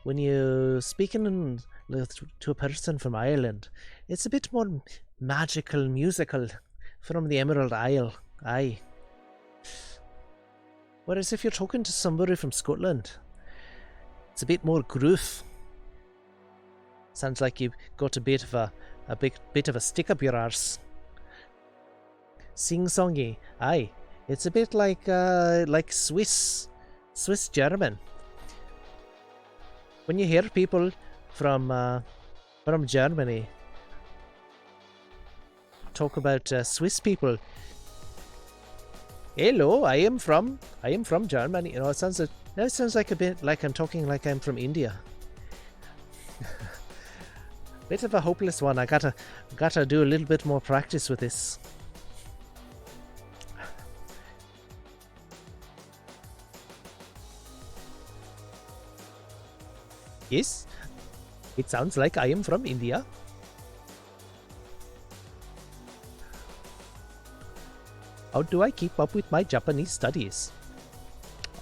when you're speaking to a person from Ireland, it's a bit more magical, musical, from the Emerald Isle. Aye. Whereas if you're talking to somebody from Scotland, it's a bit more groove. Sounds like you've got a bit of a bit of a stick up your arse. Sing-songy. Aye. It's a bit like Swiss German. When you hear people from Germany talk about Swiss people, hello, I am from Germany. You know, it sounds like a bit like I'm talking like I'm from India. Bit of a hopeless one. I gotta do a little bit more practice with this. Yes, it sounds like I am from India. How do I keep up with my Japanese studies?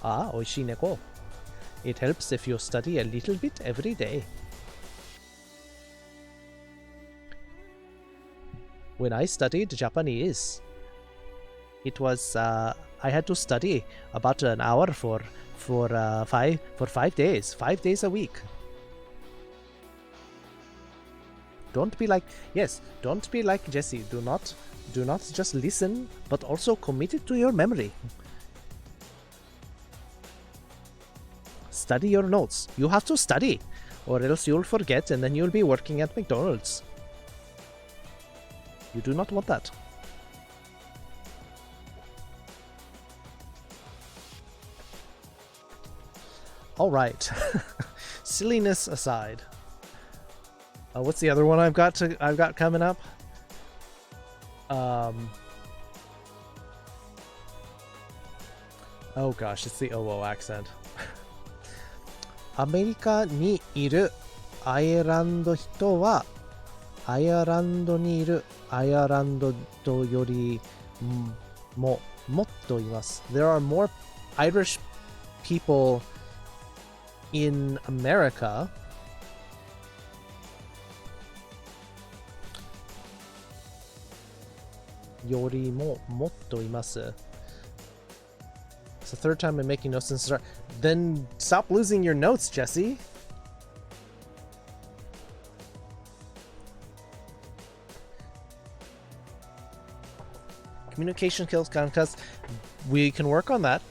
Ah, oishii neko. It helps if you study a little bit every day. When I studied Japanese, it was I had to study about an hour for 5 days, 5 days a week. Don't be like Jesse. Do not just listen, but also commit it to your memory. Study your notes. You have to study, or else you'll forget and then you'll be working at McDonald's. You do not want that. Alright. Silliness aside. What's the other one I've got coming up? Oh gosh, it's the OO accent. アメリカにいるアイランド人はアイアランドにいるアイアランド人よりもっといます。There are more Irish people in Americaよりももっといます。It's the third time I'm making notes since the start. Then stop losing your notes, Jesse. Communication skills contest. We can work on that.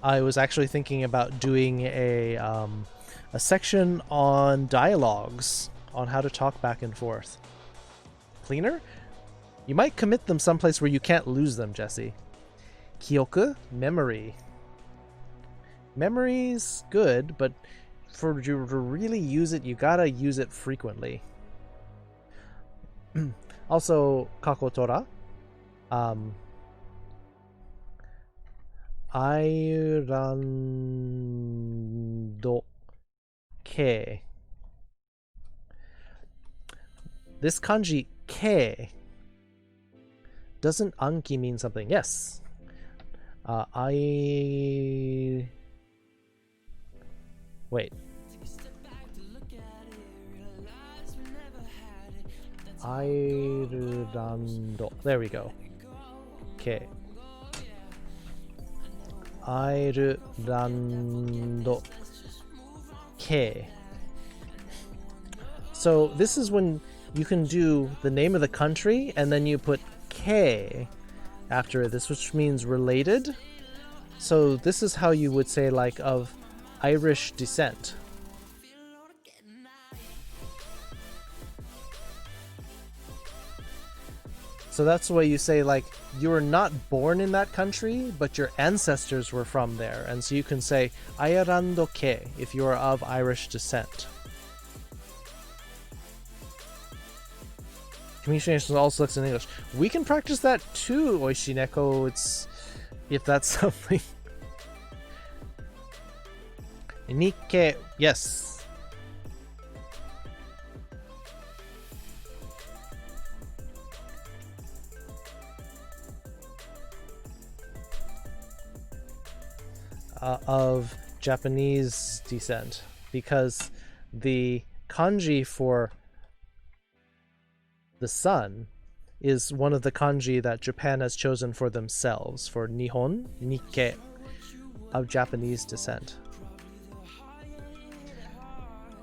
I was actually thinking about doing a section on dialogues, on how to talk back and forth. Cleaner? You might commit them someplace where you can't lose them, Jesse. Kyoku? Memory. Memory's good, but for you to really use it, you gotta use it frequently. Also, kakotora. Airando ke. This kanji ke. Doesn't Anki mean something? Yes. Wait. Airando. There we go. Okay. Airando. Ke. So this is when you can do the name of the country and then you put ke after this, which means related. So this is how you would say like of Irish descent. So that's the way you say like you were not born in that country, but your ancestors were from there. And so you can say Airando ke if you are of Irish descent. Communication also looks in English. We can practice that too, Oishineko. It's if that's something. Nikke, yes. Of Japanese descent, because the kanji for the sun is one of the kanji that Japan has chosen for themselves, for Nihon, Nikke, of Japanese descent.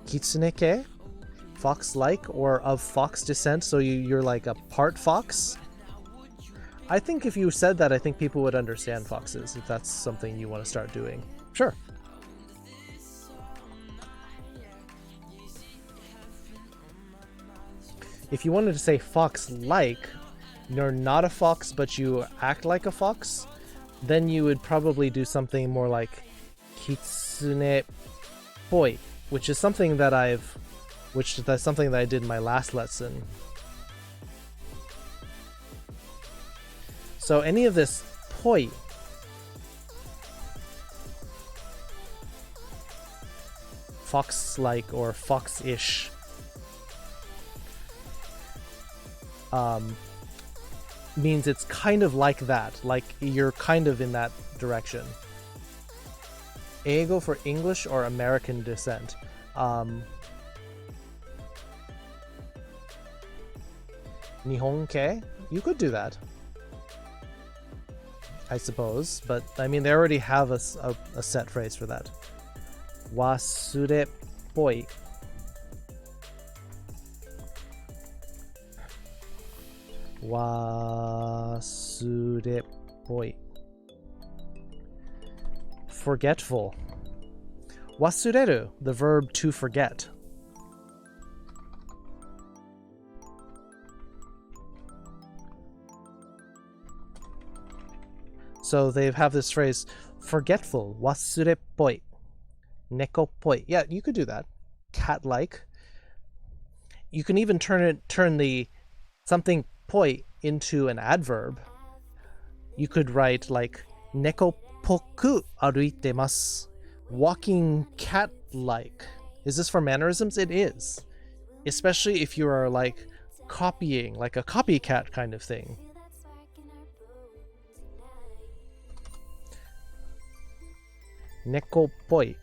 Kitsuneke, fox-like, or of fox descent, so you're like a part fox. I think if you said that, I think people would understand foxes, if that's something you want to start doing. Sure. If you wanted to say fox-like, you're not a fox, but you act like a fox, then you would probably do something more like kitsune-poi, which is something that that's something that I did in my last lesson. So any of this poi, fox-like or fox-ish, means it's kind of like that, like you're kind of in that direction. Eigo for English or American descent. Nihonke, you could do that, I suppose, but I mean they already have a set phrase for that. Wasure-poi. Wasure-poi. Forgetful. Wasureru, the verb to forget. So they have this phrase, forgetful, wasure-poi, neko-poi. Yeah, you could do that. Cat-like. You can even turn the something poi into an adverb. You could write like neko-poku aruitemasu, walking cat-like. Is this for mannerisms? It is. Especially if you are like copying, like a copycat kind of thing. Neko-poi.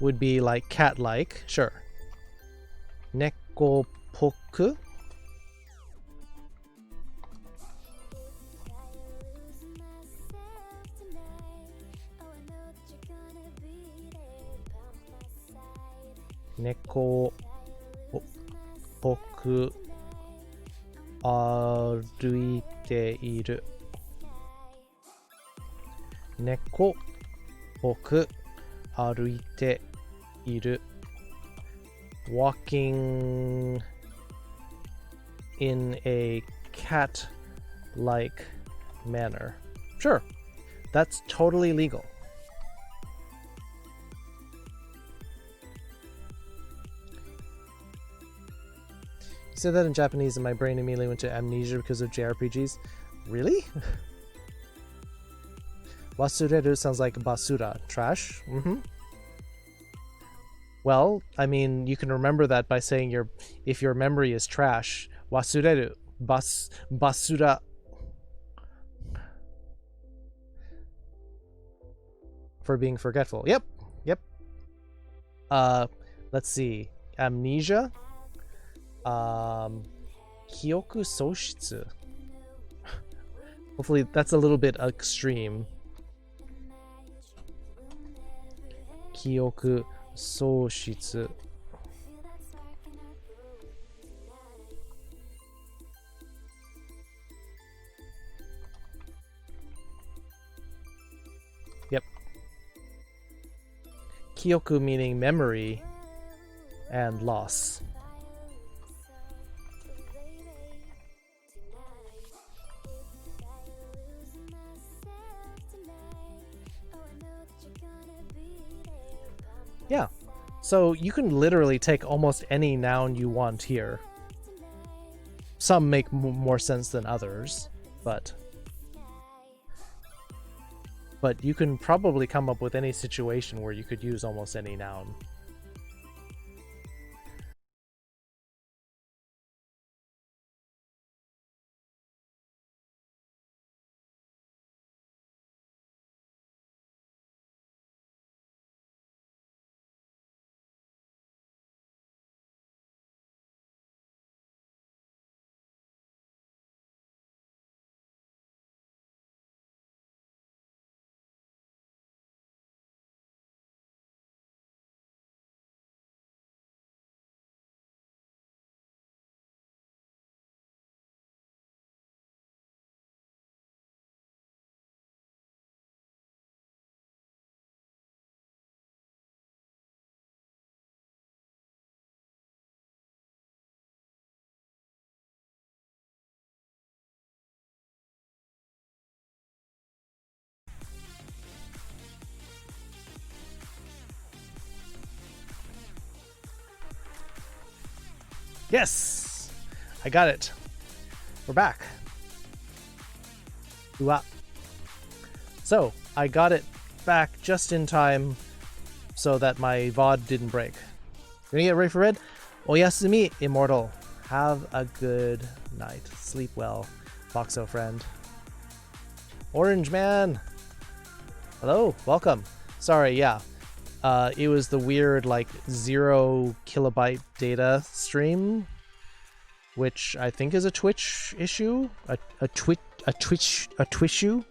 Would be like cat-like, sure. Neko-poku. Neko-poku 歩いている。猫ぽく歩いている。Walking in a cat-like manner. Sure, that's totally legal. You said that in Japanese and my brain immediately went to amnesia because of JRPGs. Really? Wasureru sounds like basura, trash. Well, I mean, you can remember that by saying if your memory is trash, wasureru, basura. For being forgetful. Yep. Let's see. Amnesia. Kyoku soshitsu. Hopefully that's a little bit extreme. Kyoku soshitsu. Kyoku meaning memory and loss. Yeah, so you can literally take almost any noun you want here. Some make more sense than others, but you can probably come up with any situation where you could use almost any noun. Yes! I got it. We're back. Ooh-ah. So, I got it back just in time so that my VOD didn't break. You gonna get ready for bed? Oyasumi, Immortal. Have a good night. Sleep well, Foxo friend. Orange Man! Hello, welcome. Sorry, yeah. It was the weird, like, 0 kilobyte data stream, which I think is a Twitch issue? A Twitch issue?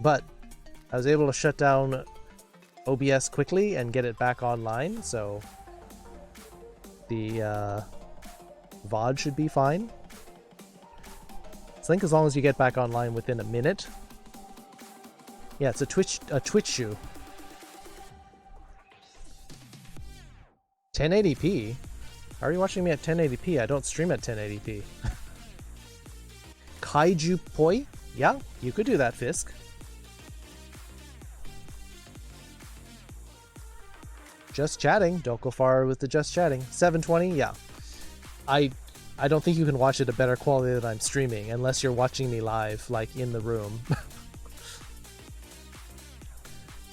But I was able to shut down OBS quickly and get it back online, so the VOD should be fine. I think as long as you get back online within a minute. Yeah, it's a Twitch shoe. 1080p? How are you watching me at 1080p? I don't stream at 1080p. Kaiju poi? Yeah, you could do that, Fisk. Just chatting. Don't go far with the just chatting. 720? Yeah. I don't think you can watch it at better quality than I'm streaming, unless you're watching me live, like in the room.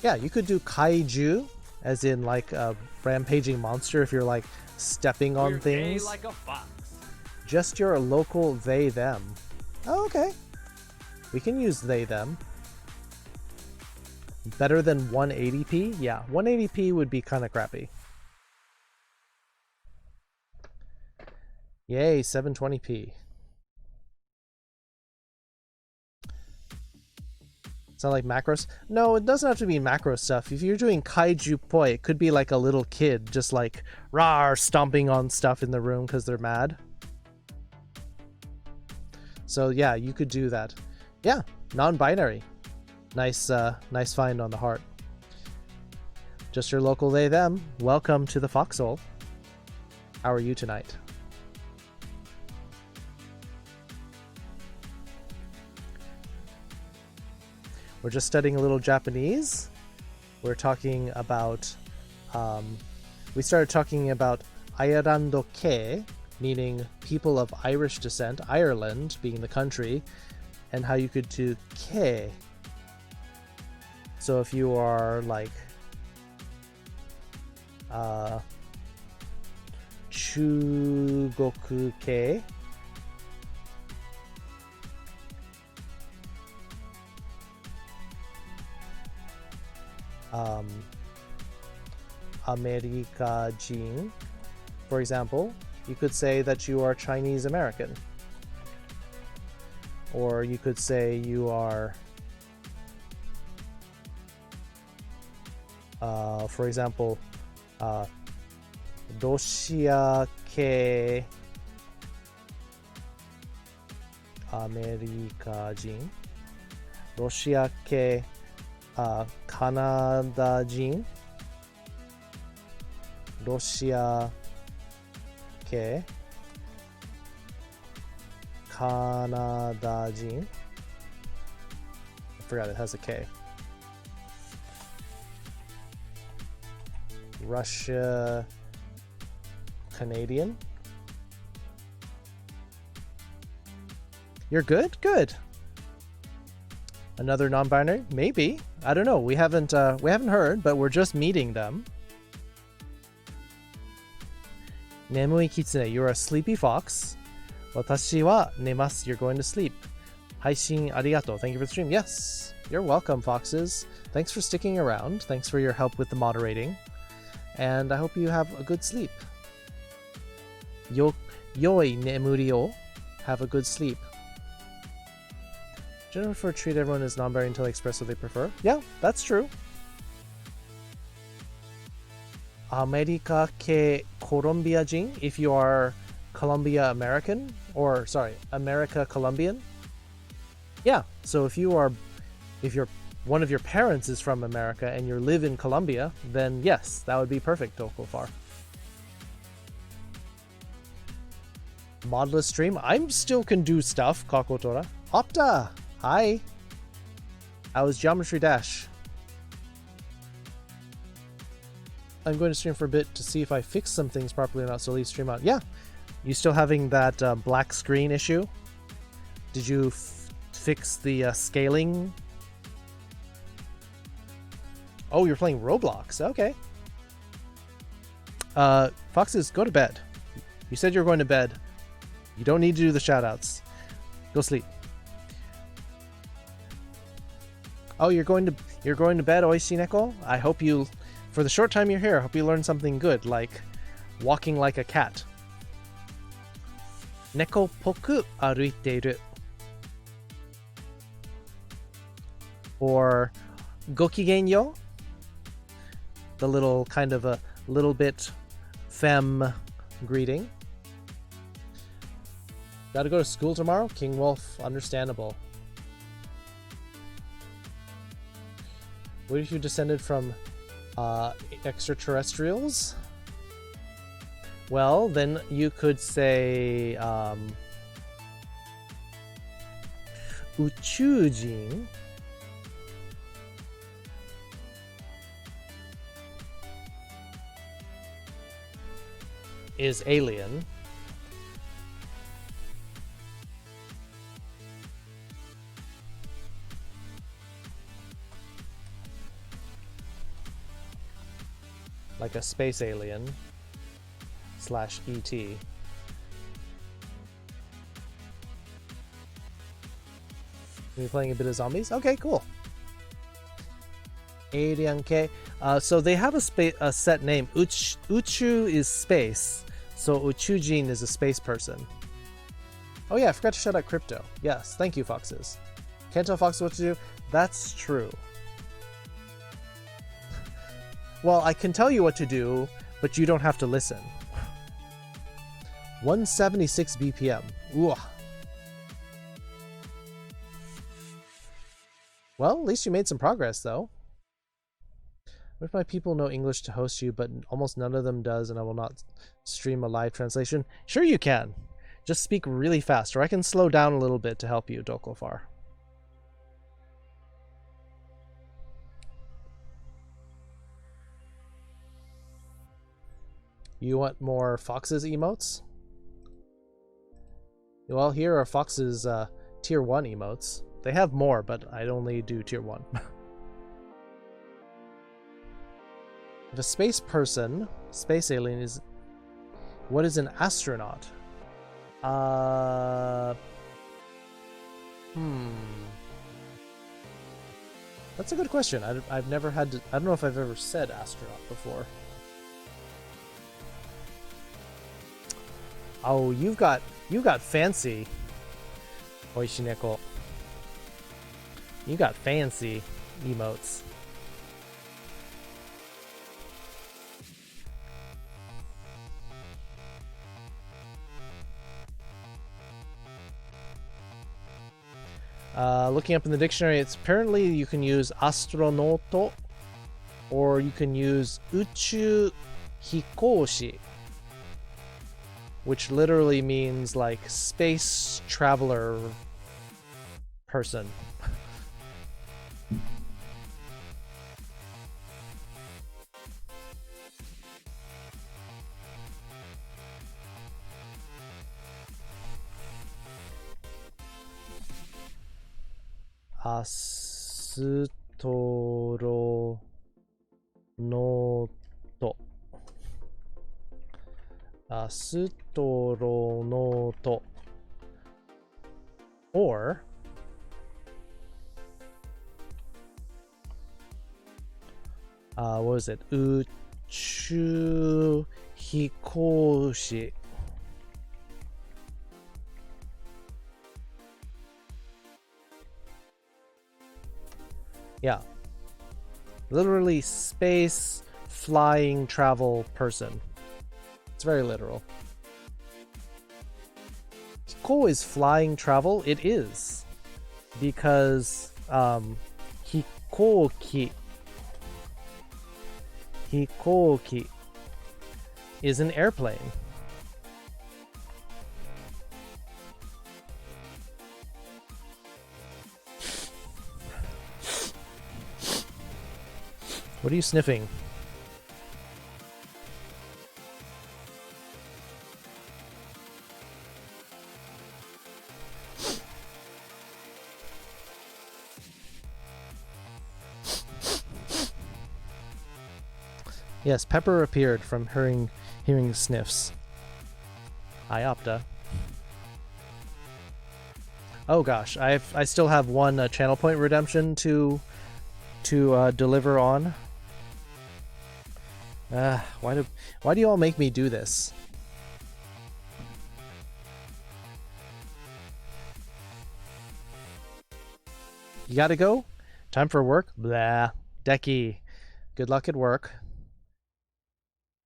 Yeah, you could do kaiju, as in like a rampaging monster if you're like stepping on things. Like a fox. Just your local they them. Oh, okay. We can use they them. Better than 180p? Yeah, 180p would be kind of crappy. Yay, 720p. Sound like macros? No, it doesn't have to be macro stuff. If you're doing kaiju poi, it could be like a little kid just like rawr stomping on stuff in the room because they're mad. So yeah, you could do that. Yeah, non-binary. Nice nice find on the heart. Just your local they them. Welcome to the Foxhole. How are you tonight? We're just studying a little Japanese. We're talking about, we started talking about Airlando ke, meaning people of Irish descent, Ireland being the country, and how you could do ke. So if you are like, Chugoku ke, America Jin, for example, you could say that you are Chinese American, or you could say you are, for example, Russia ke America Jin, Russia ke カナダ人、ロシア系、カナダ人. I forgot it has a K. Russia, Canadian. You're good? Good. Another non-binary? Maybe. I don't know. We haven't heard, but we're just meeting them. Nemui kitsune, you're a sleepy fox. Watashi wa nemasu, you're going to sleep. Haishin arigato, thank you for the stream. Yes, you're welcome, foxes. Thanks for sticking around. Thanks for your help with the moderating. And I hope you have a good sleep. Yoi nemuri o, have a good sleep. Jennifer, treat everyone as non-binary until they express what they prefer. Yeah, that's true. America ke Colombia jin, if you are Colombia American, or sorry, America Colombian. Yeah, so if you're one of your parents is from America and you live in Colombia, then yes, that would be perfect, Dokofar. Modless stream, I'm still can do stuff, Kakotora. Opta! Hi! How was Geometry Dash? I'm going to stream for a bit to see if I fix some things properly or not, so leave stream out. Yeah! You still having that black screen issue? Did you fix the scaling? Oh, you're playing Roblox. Okay. Foxes, go to bed. You said you were going to bed. You don't need to do the shoutouts. Go sleep. Oh, you're going to bed, Oishi Neko? I hope you, for the short time you're here, I hope you learned something good, like walking like a cat. Neko poku aruiteiru. Or gokigenyo. The little kind of a little bit femme greeting. Gotta go to school tomorrow? King Wolf, understandable. What if you descended from extraterrestrials? Well, then you could say Uchujin. Is alien. Like a space alien / ET. Are you playing a bit of zombies? Okay, cool. Alien K. So they have a set name. Uchu is space. So Uchujin is a space person. Oh yeah, I forgot to shout out Crypto. Yes, thank you, Foxes. Can't tell Foxes what to do? That's true. Well, I can tell you what to do, but you don't have to listen. 176 BPM. Ooh. Well, at least you made some progress, though. What if my people know English to host you, but almost none of them does, and I will not stream a live translation? Sure you can. Just speak really fast, or I can slow down a little bit to help you, Dokofar. You want more Foxes emotes? Well, here are Foxes tier 1 emotes. They have more, but I only do tier 1. If a space person, space alien is... What is an astronaut? That's a good question. I've never had to... I don't know if I've ever said astronaut before. Oh, you got fancy, Oishineko. You got fancy emotes. Looking up in the dictionary, it's apparently you can use astronoto, or you can use uchu hikoushi, which literally means like space traveler person. Astronoto. Astronoto. Or what was it? Uchu hikoushi. Yeah. Literally space flying travel person. It's very literal. Hiko is flying travel? It is. Because hikoki is an airplane. What are you sniffing? Yes, Pepper appeared from hearing sniffs. Iopta. Oh gosh, I still have one channel point redemption to deliver on. Why do you all make me do this? You gotta go? Time for work? Blah. Decky. Good luck at work.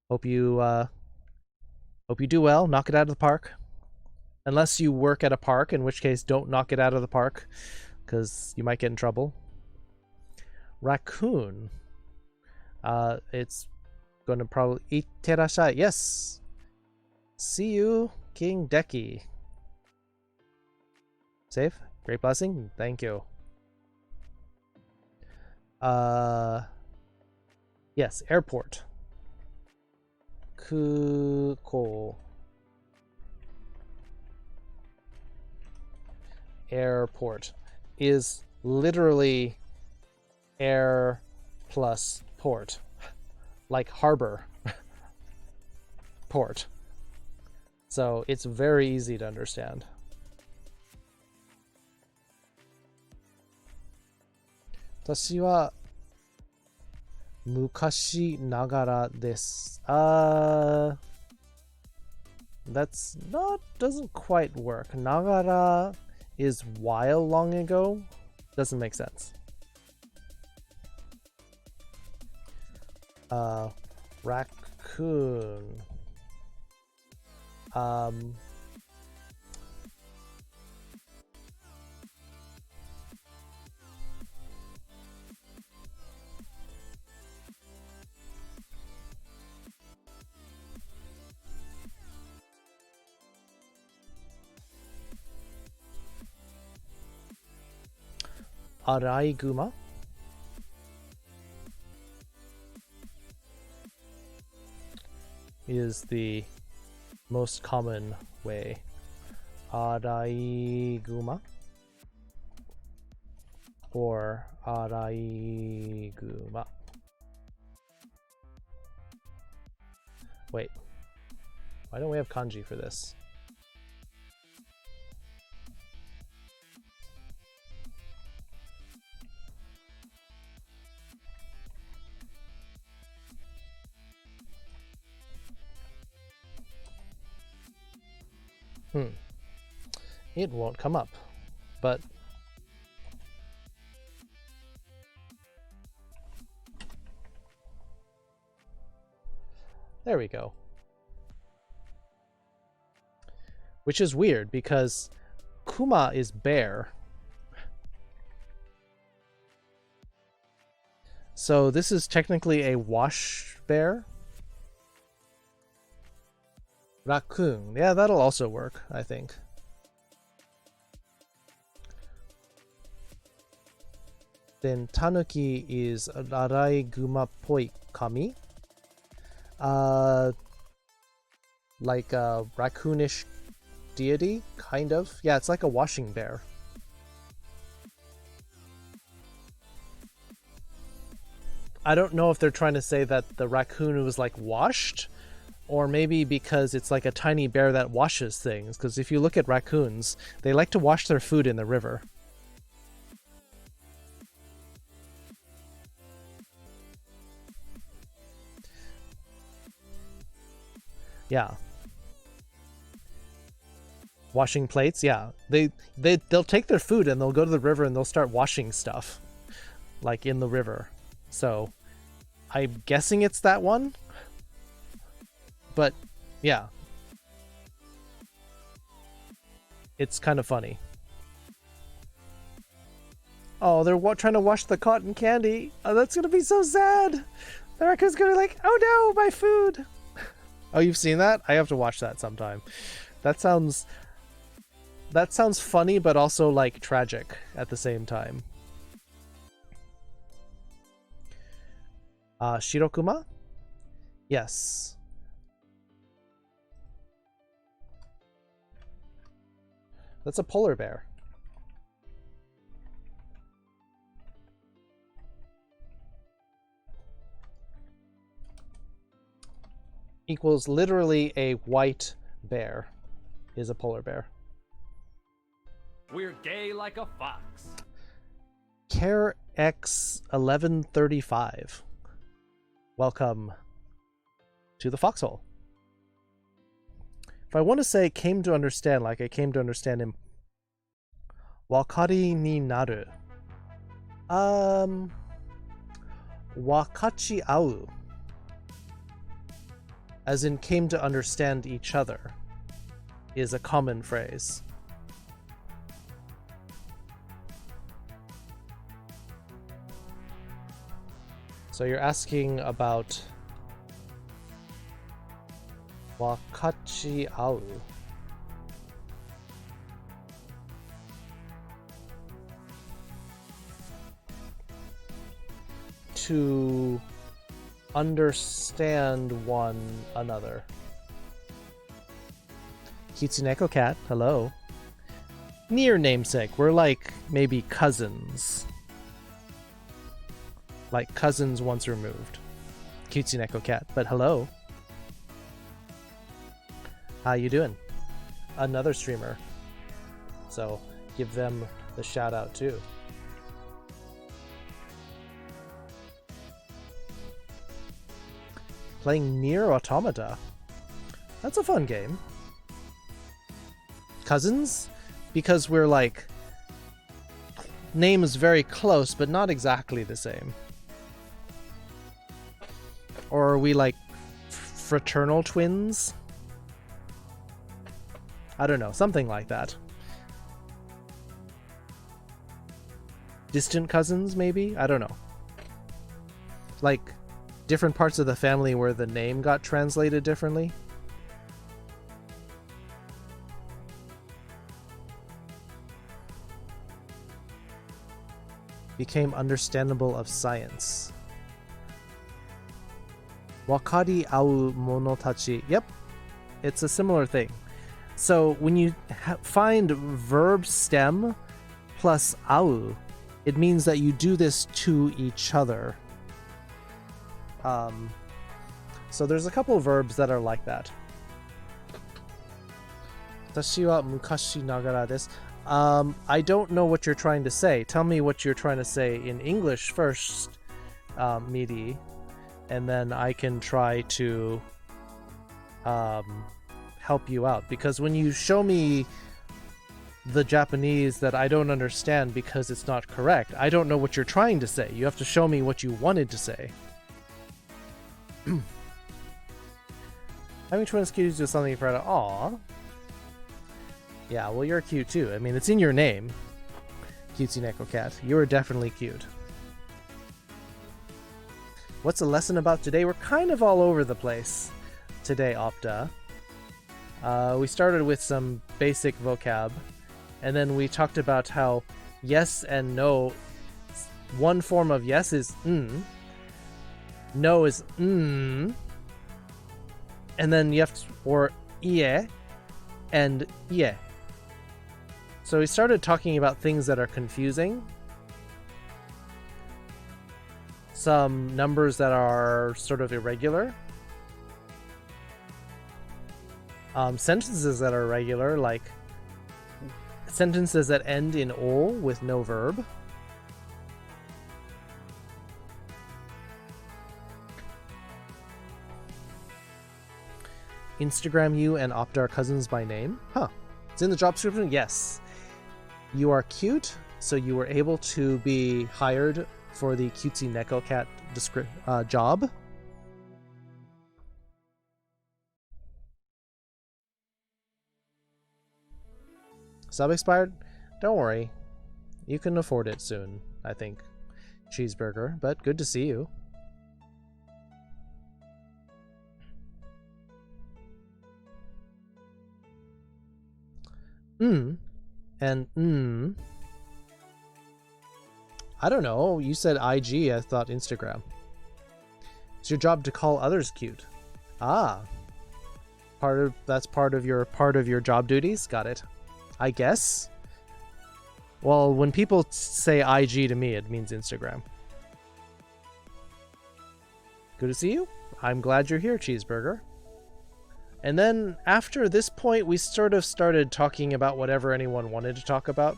Hope you do well. Knock it out of the park. Unless you work at a park, in which case don't knock it out of the park, because you might get in trouble. Raccoon. It's going to probably Itterashai. Yes. See you, King Decky. Safe? Great blessing? Thank you. Yes, airport. Kuko. Airport is literally air plus port, like harbor port. So it's very easy to understand. Tashi wa mukashi nagara desu. That's not, doesn't quite work. Nagara is while long ago. Doesn't make sense. Raccoon. Araiguma is the most common way. Araiguma or Araiguma. Wait, why don't we have kanji for this? It won't come up, but there we go. Which is weird because Kuma is bear So this is technically a wash bear. Raccoon. Yeah, that'll also work, I think. Then tanuki is araiguma-poi kami. Like a raccoonish deity, kind of. Yeah, it's like a washing bear. I don't know if they're trying to say that the raccoon was like washed, or maybe because it's like a tiny bear that washes things. Because if you look at raccoons, they like to wash their food in the river. Yeah. Washing plates, yeah. They'll take their food and they'll go to the river and they'll start washing stuff. Like in the river. So, I'm guessing it's that one. But, yeah. It's kind of funny. Oh, they're trying to wash the cotton candy. Oh, that's gonna be so sad. The raccoon's gonna be like, oh no, my food. Oh, you've seen that? I have to watch that sometime. That sounds funny, but also like tragic at the same time. Shirokuma? Yes. That's a polar bear. Equals literally a white bear is a polar bear. We're gay like a fox. Care X 1135. Welcome to the foxhole. If I want to say came to understand, like I came to understand him. Wakari ni naru. Wakachi au. As in came to understand each other is a common phrase. So you're asking about Wakachi au. To understand one another. Kitsuneko cat, hello. Near namesake, we're like maybe cousins. Like cousins once removed. Kitsuneko cat, but hello. How you doing? Another streamer. So give them the shout out too. Playing Nier Automata. That's a fun game. Cousins? Because we're like... names very close, but not exactly the same. Or are we like fraternal twins? I don't know, something like that. Distant cousins, maybe? I don't know. Like, different parts of the family where the name got translated differently. Became understandable of science. Wakari au monotachi. Yep, it's a similar thing. So when you find verb stem plus au, it means that you do this to each other. So there's a couple of verbs that are like that. Watashi wa mukashi nagara desu. I don't know what you're trying to say. Tell me what you're trying to say in English first, Midi, and then I can try to help you out. Because when you show me the Japanese that I don't understand because it's not correct, I don't know what you're trying to say. You have to show me what you wanted to say. Having twin cuties do something for aw. Yeah, well, you're cute too. I mean, it's in your name. Cutesy Neko Cat. You are definitely cute. What's the lesson about today? We're kind of all over the place today, Opta. We started with some basic vocab, and then we talked about how yes and no, one form of yes is no is and then you have to, or ie and ie. So we started talking about things that are confusing. Some numbers that are sort of irregular. Sentences that are regular, like sentences that end in o with no verb. Instagram you and Opta are cousins by name. Huh. It's in the job description? Yes. You are cute, so you were able to be hired for the cutesy Neko Cat job. Sub expired? Don't worry. You can afford it soon, I think. Cheeseburger, but good to see you. And I don't know. You said IG, I thought Instagram. It's your job to call others cute. Ah. That's part of your job duties? Got it. I guess. Well, when people say IG to me, it means Instagram. Good to see you. I'm glad you're here, Cheeseburger. And then after this point, we sort of started talking about whatever anyone wanted to talk about.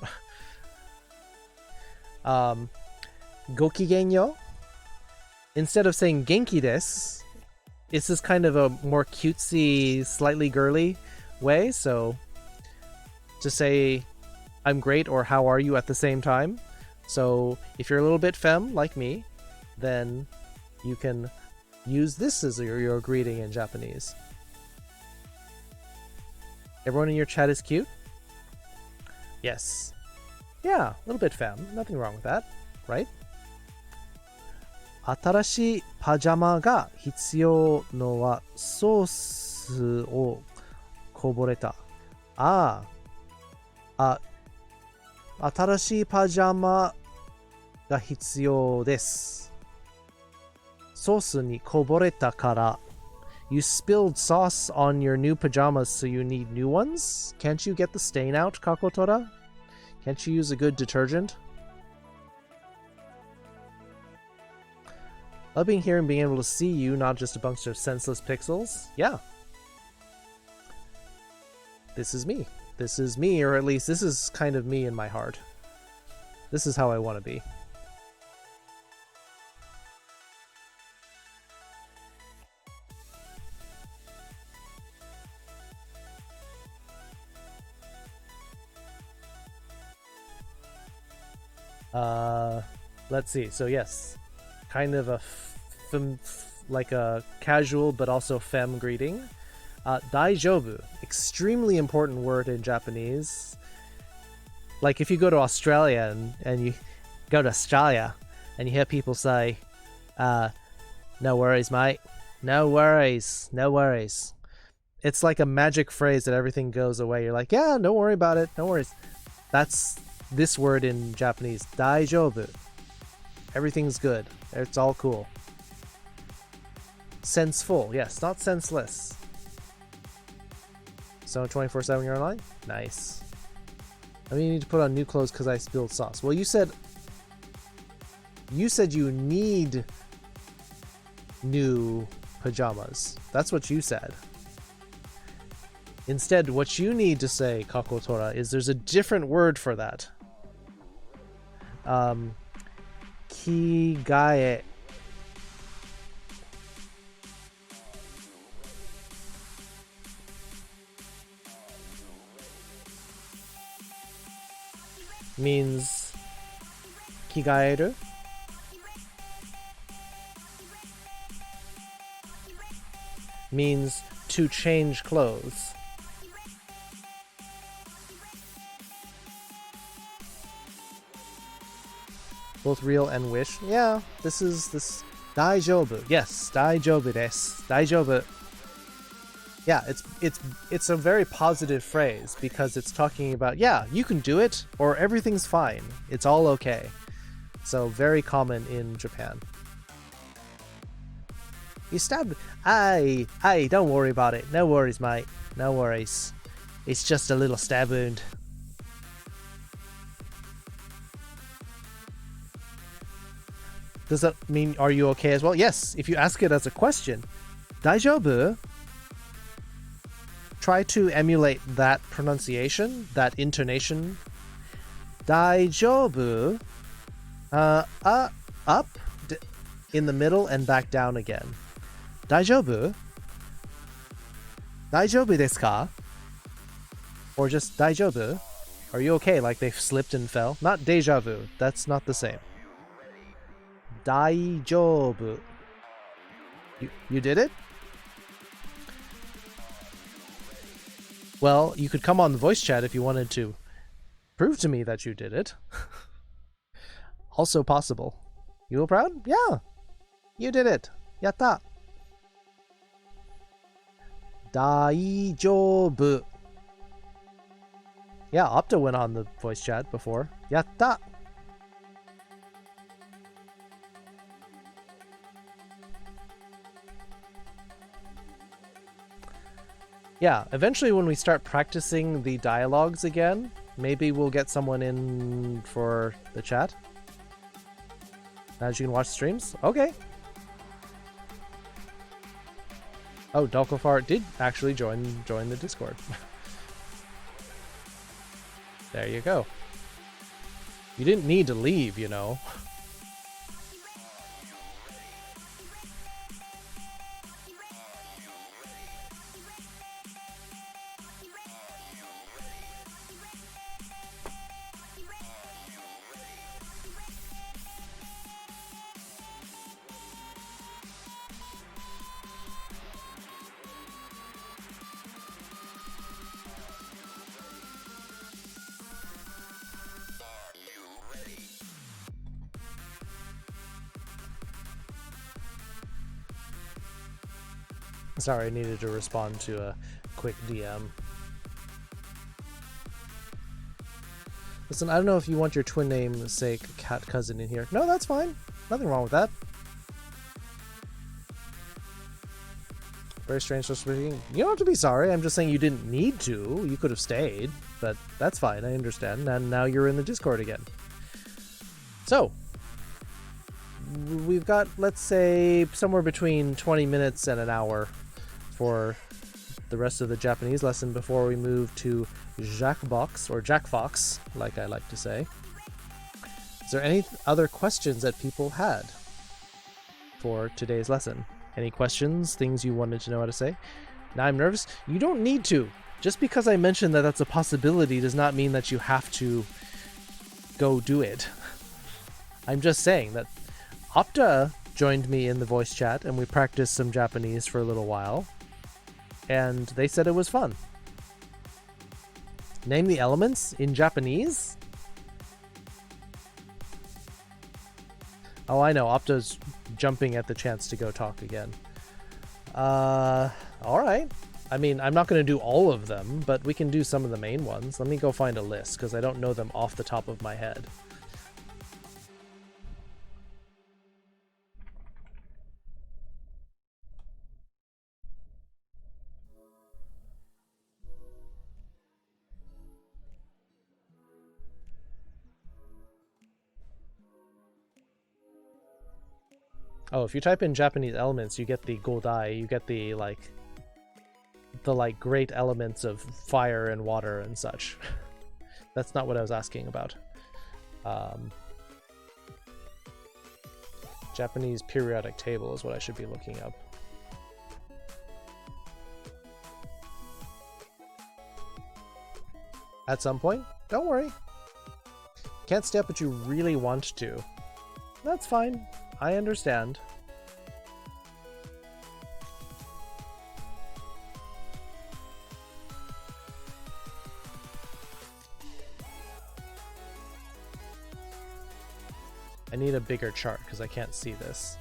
Gokigenyo. Instead of saying genki desu, this is kind of a more cutesy, slightly girly way. So to say I'm great or how are you at the same time. So if you're a little bit femme like me, then you can use this as your greeting in Japanese. Everyone in your chat is cute? Yes. Yeah, a little bit femme. Nothing wrong with that, right? 新しいパジャマが必要のはソースをこぼれた。新しいパジャマが必要です。ソースにこぼれたから。You spilled sauce on your new pajamas, so you need new ones? Can't you get the stain out, Kakotora? Can't you use a good detergent? Love being here and being able to see you, not just a bunch of senseless pixels. Yeah. This is me. This is me, or at least this is kind of me in my heart. This is how I want to be. Let's see. So yes, kind of a like a casual but also femme greeting. Daijoubu, extremely important word in Japanese. Like if you go to Australia and you go to Australia and you hear people say, no worries, mate. No worries. No worries. It's like a magic phrase that everything goes away. You're like, yeah, don't worry about it. No worries. That's this word in Japanese. Daijoubu. Everything's good. It's all cool. Senseful. Yes, not senseless. So 24/7 you're online? Nice. I mean, you need to put on new clothes because I spilled sauce. Well, you said you need new pajamas. That's what you said. Instead, what you need to say, Kakotora, is there's a different word for that. Kigae. Means kigaeru. Means to change clothes. Both real and wish. Yeah, this Daijoubu. Yes, daijoubu desu. Daijoubu. Yeah, it's a very positive phrase because it's talking about, yeah, you can do it, or everything's fine. It's all okay. So very common in Japan. You stabbed. Aye, don't worry about it. No worries, mate. No worries. It's just a little stab wound. Does that mean, are you okay as well? Yes, if you ask it as a question. Daijoubu? Try to emulate that pronunciation, that intonation. Daijoubu. Up in the middle and back down again. Daijoubu? Daijoubu desu ka? Or just daijoubu? Are you okay? Like they slipped and fell? Not deja vu. That's not the same. Daijoubu. You did it? Well, you could come on the voice chat if you wanted to prove to me that you did it. Also possible. You feel proud? Yeah. You did it. Yatta. Daijoubu. Yeah, Opta went on the voice chat before. Yatta. Yeah, eventually when we start practicing the dialogues again, maybe we'll get someone in for the chat. Now that you can watch streams? Okay. Oh, Dolkofar did actually join the Discord. There you go. You didn't need to leave, you know. Sorry, I needed to respond to a quick DM. Listen, I don't know if you want your twin namesake cat cousin in here. No, that's fine. Nothing wrong with that. Very strange for speaking. You don't have to be sorry. I'm just saying you didn't need to. You could have stayed, but that's fine. I understand. And now you're in the Discord again. So, we've got, let's say, somewhere between 20 minutes and an hour for the rest of the Japanese lesson before we move to Jackbox, or Jackfox, like I like to say. Is there any other questions that people had for today's lesson? Any questions, things you wanted to know how to say? Now I'm nervous. You don't need to. Just because I mentioned that that's a possibility does not mean that you have to go do it. I'm just saying that Opta joined me in the voice chat and we practiced some Japanese for a little while. And they said it was fun. Name the elements in Japanese? Oh, I know. Opta's jumping at the chance to go talk again. Alright. I mean, I'm not going to do all of them, but we can do some of the main ones. Let me go find a list, because I don't know them off the top of my head. Oh, if you type in Japanese elements, you get the Godai, you get the great elements of fire and water and such. That's not what I was asking about. Japanese periodic table is what I should be looking up. At some point? Don't worry. Can't stay up, but you really want to. That's fine. I understand. I need a bigger chart because I can't see this.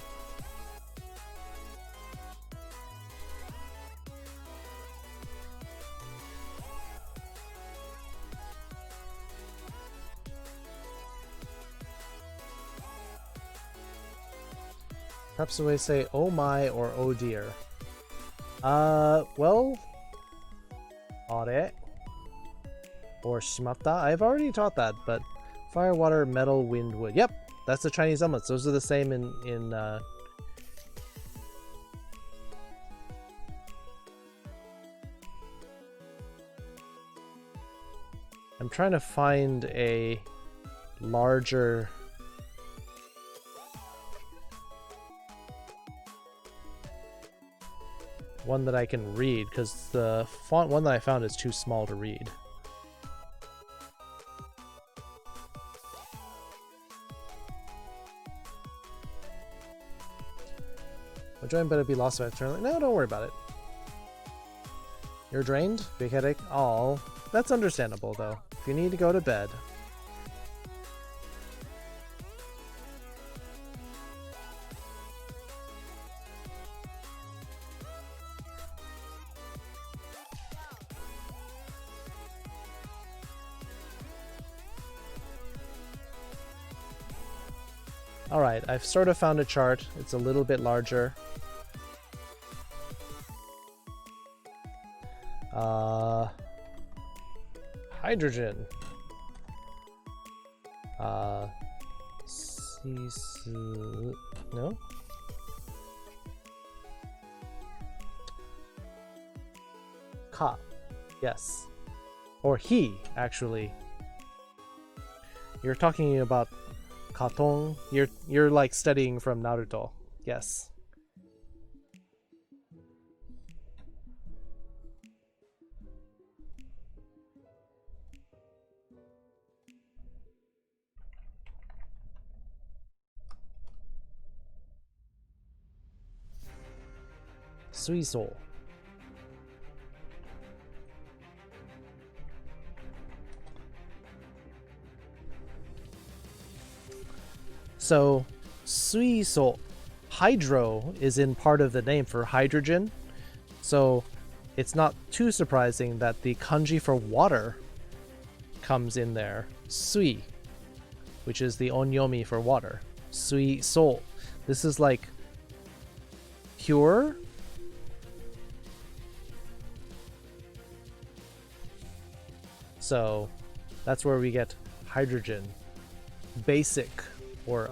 Perhaps the way to say oh my or oh dear. Well, are or shimatta. I've already taught that, but fire, water, metal, wind, wood. Yep, that's the Chinese elements. Those are the same in I'm trying to find a larger one that I can read, because the font one that I found is too small to read. My joint better be lost if I turn. No, don't worry about it. You're drained? Big headache? Oh, that's understandable though. If you need to go to bed. Alright, I've sort of found a chart. It's a little bit larger. Hydrogen. No? Ka. Yes. Or he, actually. You're talking about Katon. You're like studying from Naruto. Yes. Suiso. So, suiso, hydro is in part of the name for hydrogen. So, it's not too surprising that the kanji for water comes in there. Sui, which is the onyomi for water. Suiso. This is like pure. So, that's where we get hydrogen. Basic. Or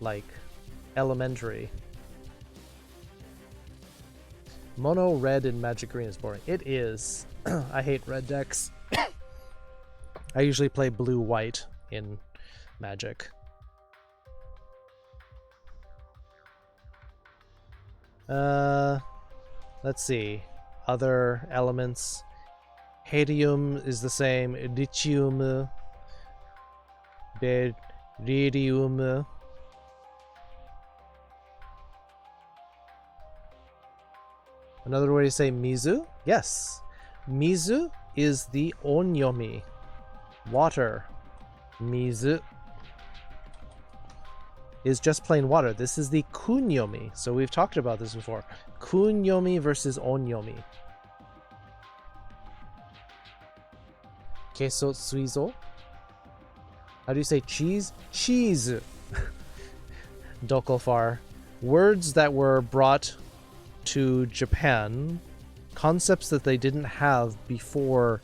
like elementary. Mono red and magic green is boring. It is. I hate red decks. I usually play blue white in Magic. Let's see. Other elements. Helium is the same. Lithium. Beryllium. Another way to say Mizu? Yes. Mizu is the onyomi. Water. Mizu is just plain water. This is the kunyomi. So we've talked about this before. Kunyomi versus onyomi. Queso suizo. How do you say cheese? Cheese. Dokofar. Words that were brought to Japan, concepts that they didn't have before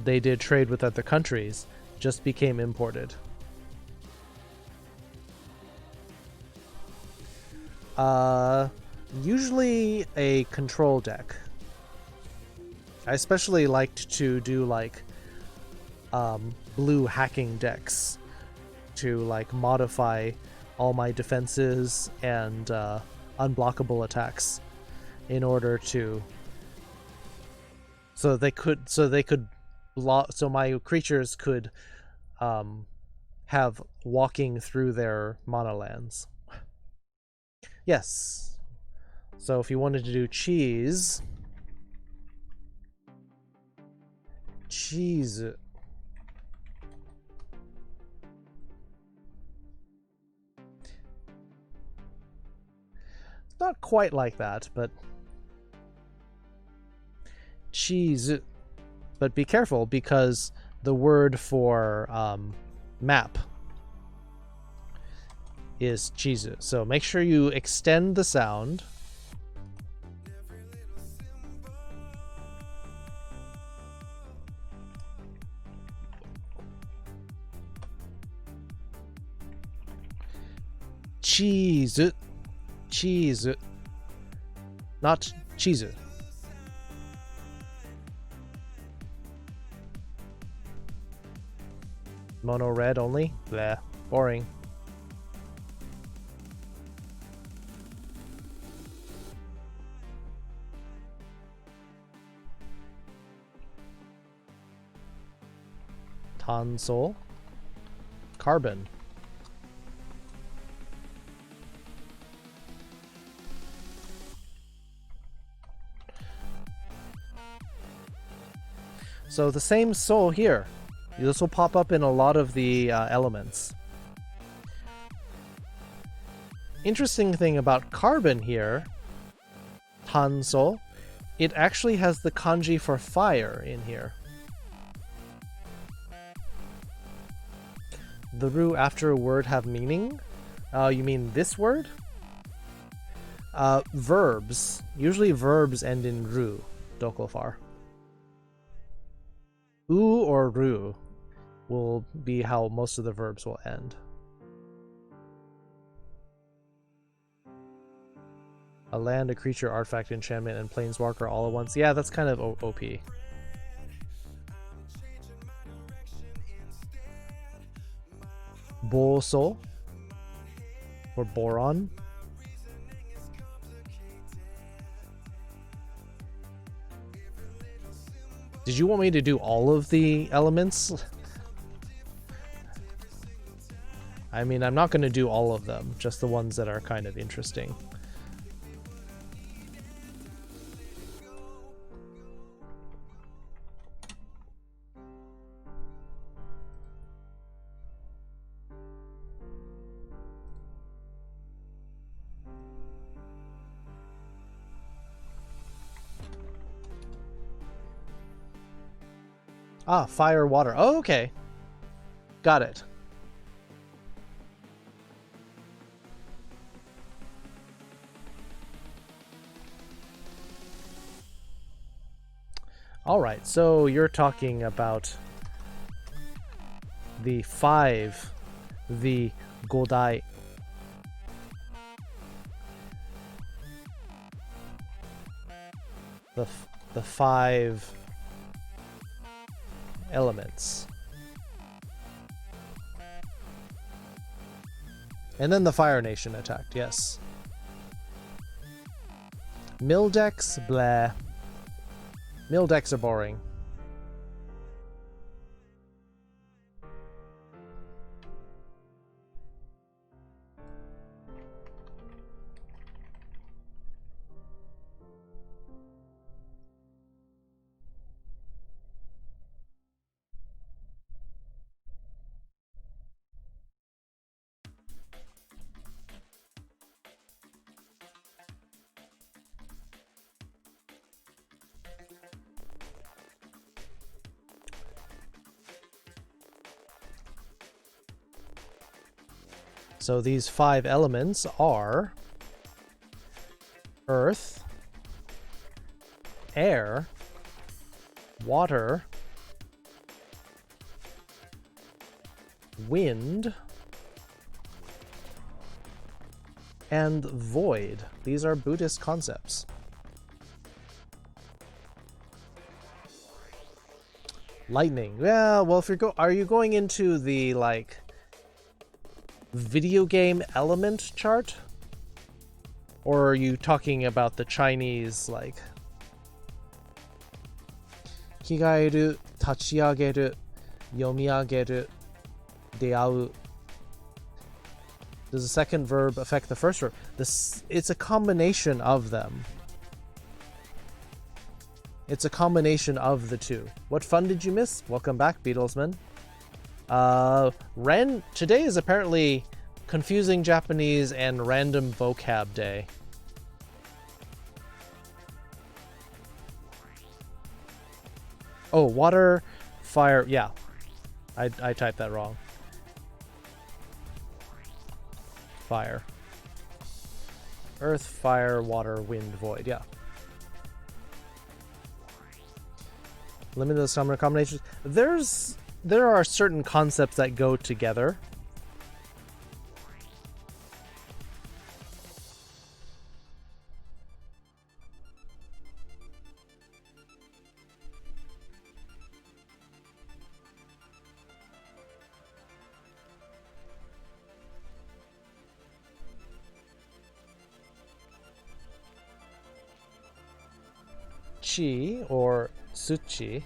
they did trade with other countries, just became imported. Usually a control deck. I especially liked to do like blue hacking decks to like modify all my defenses and unblockable attacks in order to so my creatures could have walking through their monolands. Yes. So if you wanted to do cheese, not quite like that, but cheese. But be careful, because the word for map is chizu. So make sure you extend the sound. Chizu. Chizu. Not chizu. Mono red only? Bleh. Boring. Tansol. Carbon. So the same soul here. This will pop up in a lot of the elements. Interesting thing about carbon here, Tansol, it actually has the kanji for fire in here. The ru after a word have meaning? You mean this word? Verbs. Usually verbs end in ru, dokofar. U or ru will be how most of the verbs will end. A land, a creature, artifact, enchantment, and planeswalker all at once. Yeah, that's kind of OP. Boso or boron. Did you want me to do all of the elements? I mean, I'm not going to do all of them, just the ones that are kind of interesting. Ah, fire, water. Oh, okay. Got it. All right, so you're talking about the 5, the godai. The 5 elements. And then the Fire Nation attacked, yes. Mill decks, blah. Mill decks are boring. So these 5 elements are earth, air, water, wind, and void. These are Buddhist concepts. Lightning. Yeah, well, if are you going into the like video game element chart? Or are you talking about the Chinese like kigaeru, tachiageru, yomiageru, deau? Does the second verb affect the first verb? It's a combination of them. It's a combination of the two. What fun did you miss? Welcome back, Beatlesman. Ren, today is apparently confusing Japanese and random vocab day. Oh, water, fire, yeah. I typed that wrong. fire. Earth, fire, water, wind, void. Yeah. Limitless summoner combinations. There are certain concepts that go together. Chi or Tsuchi.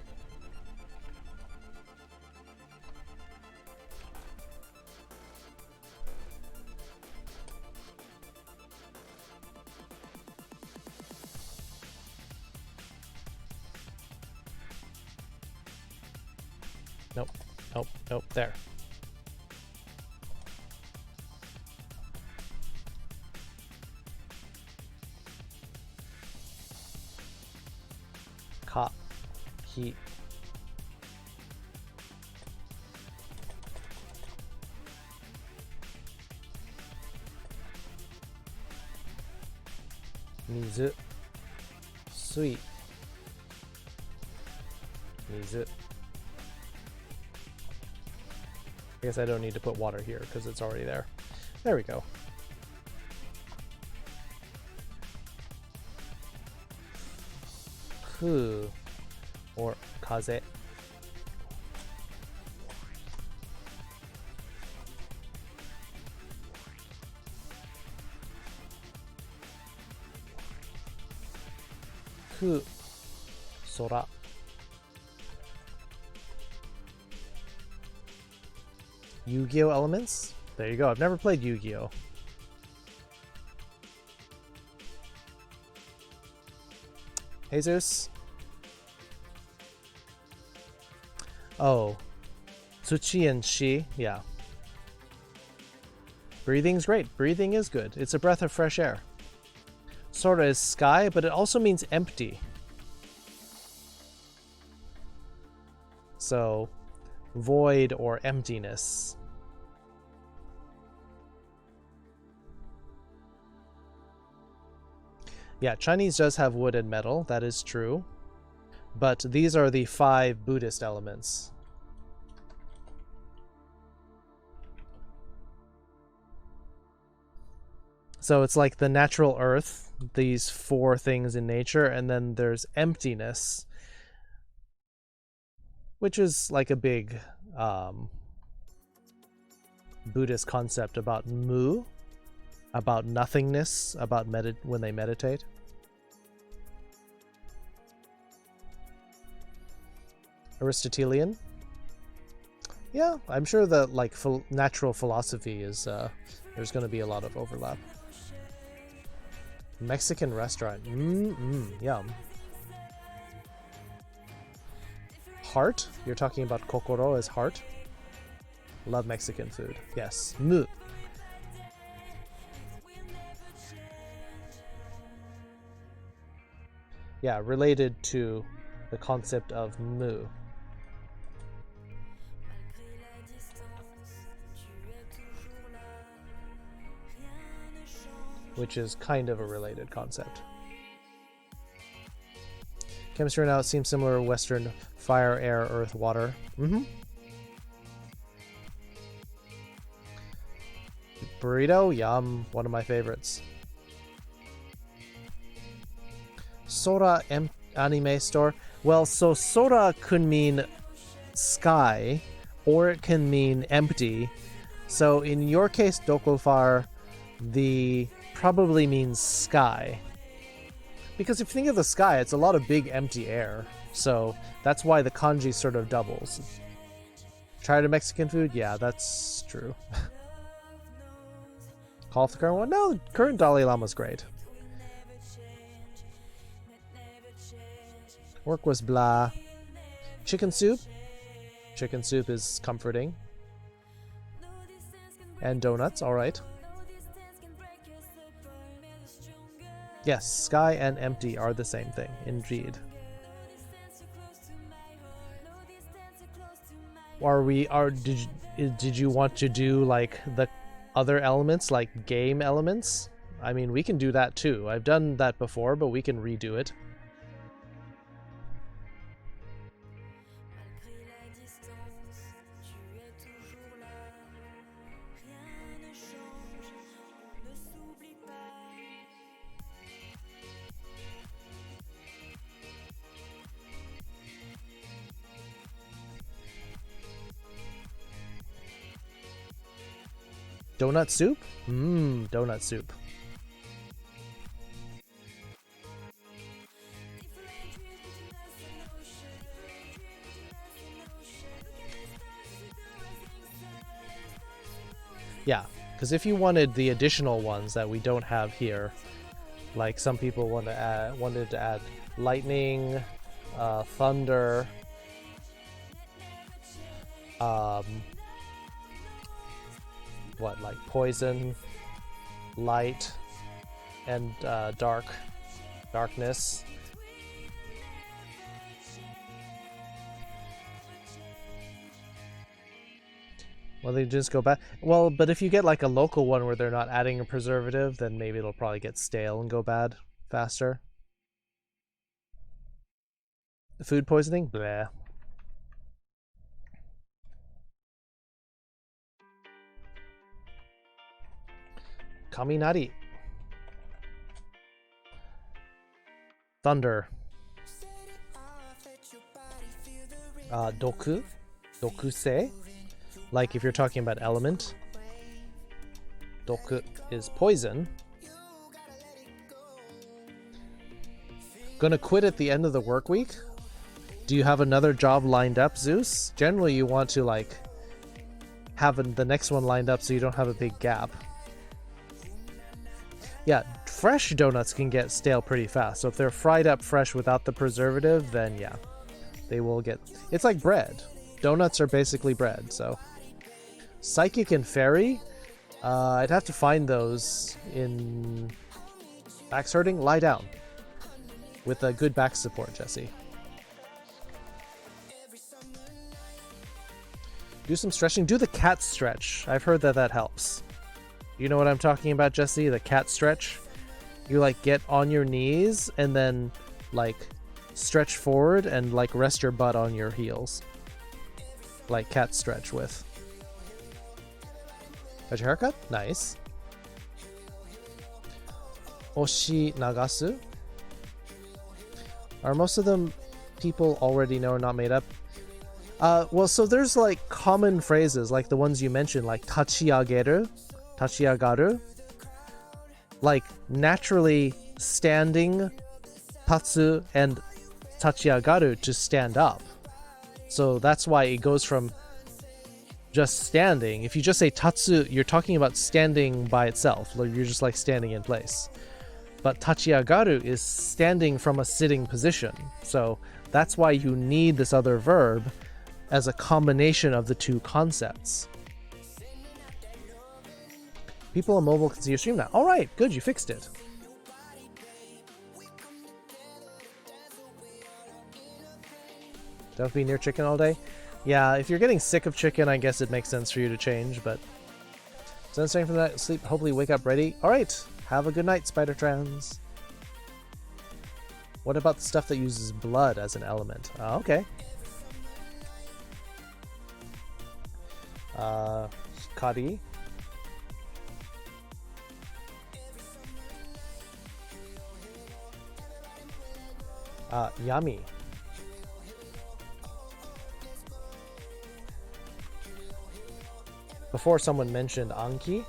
Nope, nope, nope, there. Ka, heat. Mizu. Sui. Mizu. I guess I don't need to put water here because it's already there. There we go. Ku or kaze. Ku, sora. Yu-Gi-Oh elements? There you go. I've never played Yu-Gi-Oh. Jesus. Oh. Tsuchi and Shi. Yeah. Breathing's great. Breathing is good. It's a breath of fresh air. Sora is sky, but it also means empty. So, void or emptiness. Yeah, Chinese does have wood and metal, that is true. But these are the 5 Buddhist elements. So it's like the natural earth, these 4 things in nature, and then there's emptiness, which is like a big Buddhist concept about mu, about nothingness, about when they meditate. Aristotelian. Yeah, I'm sure that like natural philosophy is there's going to be a lot of overlap. Mexican restaurant. Yum. Heart? You're talking about kokoro as heart? Love Mexican food. Yes. Mu. Yeah, related to the concept of mu. Which is kind of a related concept. Chemistry now seems similar. Western fire, air, earth, water. Burrito, yum. One of my favorites. Sora anime store. Well, so Sora could mean sky, or it can mean empty. So in your case, Dokofar, the probably means sky. Because if you think of the sky, it's a lot of big empty air. So that's why the kanji sort of doubles. Tried a Mexican food? Yeah, that's true. Call for the current one? No, current Dalai Lama's great. Work was blah. Chicken soup? Chicken soup is comforting. And donuts, alright. Yes, sky and empty are the same thing, indeed. Did you want to do like the other elements like game elements, I mean, we can do that too. I've done that before, but we can redo it. Donut soup? Mmm, donut soup. Yeah, because if you wanted the additional ones that we don't have here, like some people wanted to add lightning, thunder, like poison, light, and darkness. Well, they just go back. Well, but if you get like a local one where they're not adding a preservative, then maybe it'll probably get stale and go bad faster. Food poisoning? Bleh. Kaminari. Thunder. Doku. Dokusei. Like if you're talking about element. Doku is poison. Gonna quit at the end of the work week? Do you have another job lined up, Zeus? Generally you want to like have the next one lined up so you don't have a big gap. Yeah, fresh donuts can get stale pretty fast. So if they're fried up fresh without the preservative, then yeah, they will get... It's like bread. Donuts are basically bread, so... Psychic and fairy? I'd have to find those in... Back sorting? Lie down. With a good back support, Jesse. Do some stretching. Do the cat stretch. I've heard that that helps. You know what I'm talking about, Jesse? The cat stretch? You like get on your knees and then like stretch forward and like rest your butt on your heels. Like cat stretch with. Got your haircut? Nice. Oshi nagasu? Are most of them people already know or not made up? Well, so there's like common phrases like the ones you mentioned, like tachiageru, tachiagaru. Like naturally standing, tatsu, and tachiagaru to stand up. So that's why it goes from just standing. If you just say tatsu, you're talking about standing by itself. You're just like standing in place. But tachiagaru is standing from a sitting position. So that's why you need this other verb as a combination of the two concepts. People on mobile can see your stream now. All right, good, you fixed it. Don't be near chicken all day. Yeah, if you're getting sick of chicken, I guess it makes sense for you to change, but... So staying from that sleep, hopefully wake up ready. Alright, have a good night, Spider Trans. What about the stuff that uses blood as an element? Okay. Hikari. Yummy. Before someone mentioned Anki,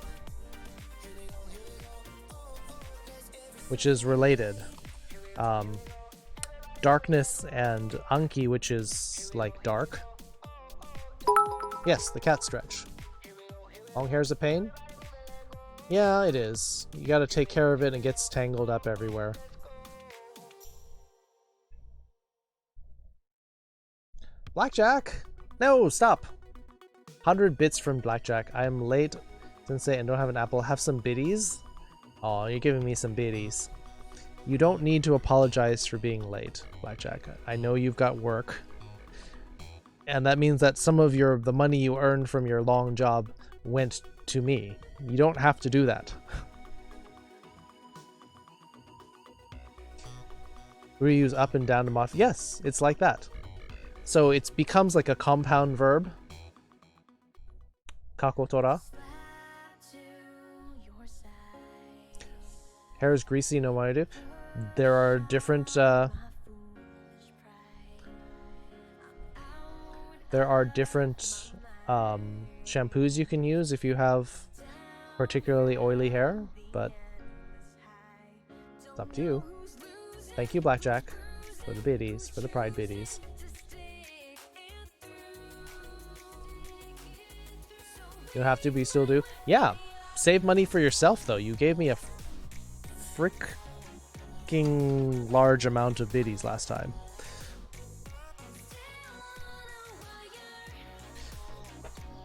which is related. Darkness and Anki, which is like dark. Yes, the cat stretch. Long hair's a pain? Yeah, it is. You gotta take care of it and it gets tangled up everywhere. Blackjack! No, stop! 100 bits from Blackjack. I am late, Sensei, and don't have an apple. Have some biddies? Oh, you're giving me some biddies. You don't need to apologize for being late, Blackjack. I know you've got work. And that means that some of the money you earned from your long job went to me. You don't have to do that. We use up and down to modify. Yes, it's like that. So it becomes like a compound verb. Kakotora. Hair is greasy, no what I do. There are different shampoos you can use if you have particularly oily hair, but it's up to you. Thank you, Blackjack, for the biddies, for the pride biddies. You don't have to, but you still do. Yeah, save money for yourself though. You gave me a freaking large amount of biddies last time.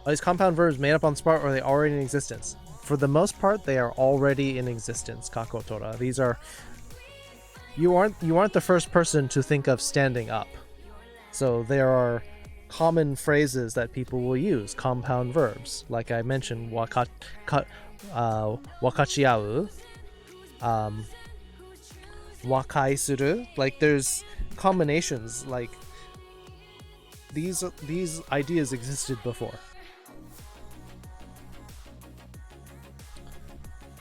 Are these compound verbs made up on the spot, or are they already in existence? For the most part, they are already in existence, Kakotora. These are... You aren't the first person to think of standing up. So there are common phrases that people will use, compound verbs. Like I mentioned, wakachiau, wakai suru. Like there's combinations. Like these ideas existed before.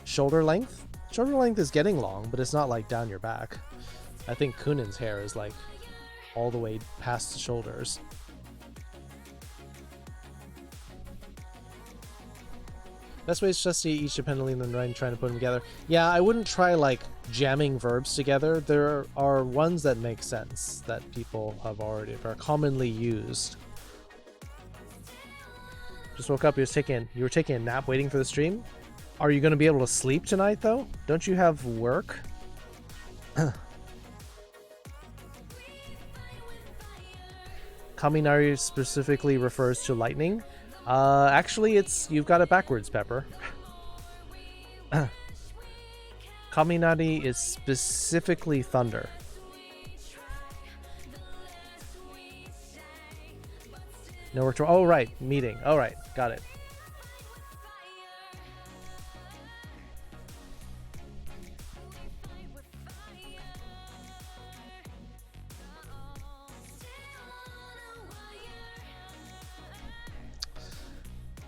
Shoulder length? Shoulder length is getting long, but it's not like down your back. I think Kunin's hair is like all the way past the shoulders. Best way is just to each independently and then trying to put them together. Yeah, I wouldn't try like jamming verbs together. There are ones that make sense that people have already are commonly used. Just woke up. You were taking a nap waiting for the stream. Are you going to be able to sleep tonight though? Don't you have work? Kaminari specifically refers to lightning. Actually, you've got it backwards, Pepper. Kaminari is specifically thunder. No return. Oh, right. Meeting. All right. Got it.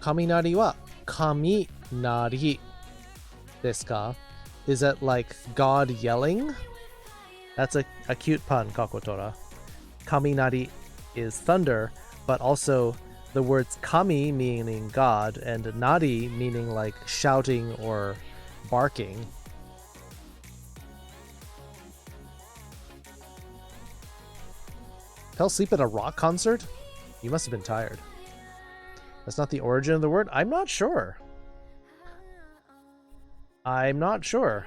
Kaminari wa kaminari desu ka? Is that like God yelling? That's a cute pun, Kakotora. Kaminari is thunder, but also the words kami meaning God and nari meaning like shouting or barking. Fell asleep at a rock concert? You must have been tired. That's not the origin of the word? I'm not sure. I'm not sure.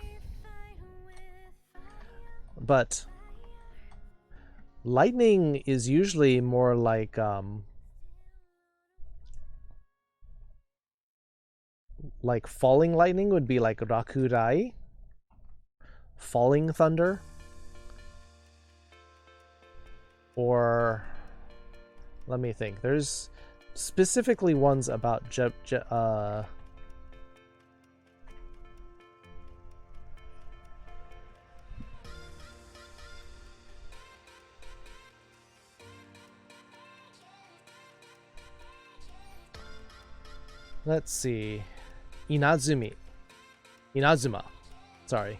But lightning is usually more like falling lightning would be like rakurai. Falling thunder. Or let me think. There's specifically ones about let's see. Inazuma. Sorry.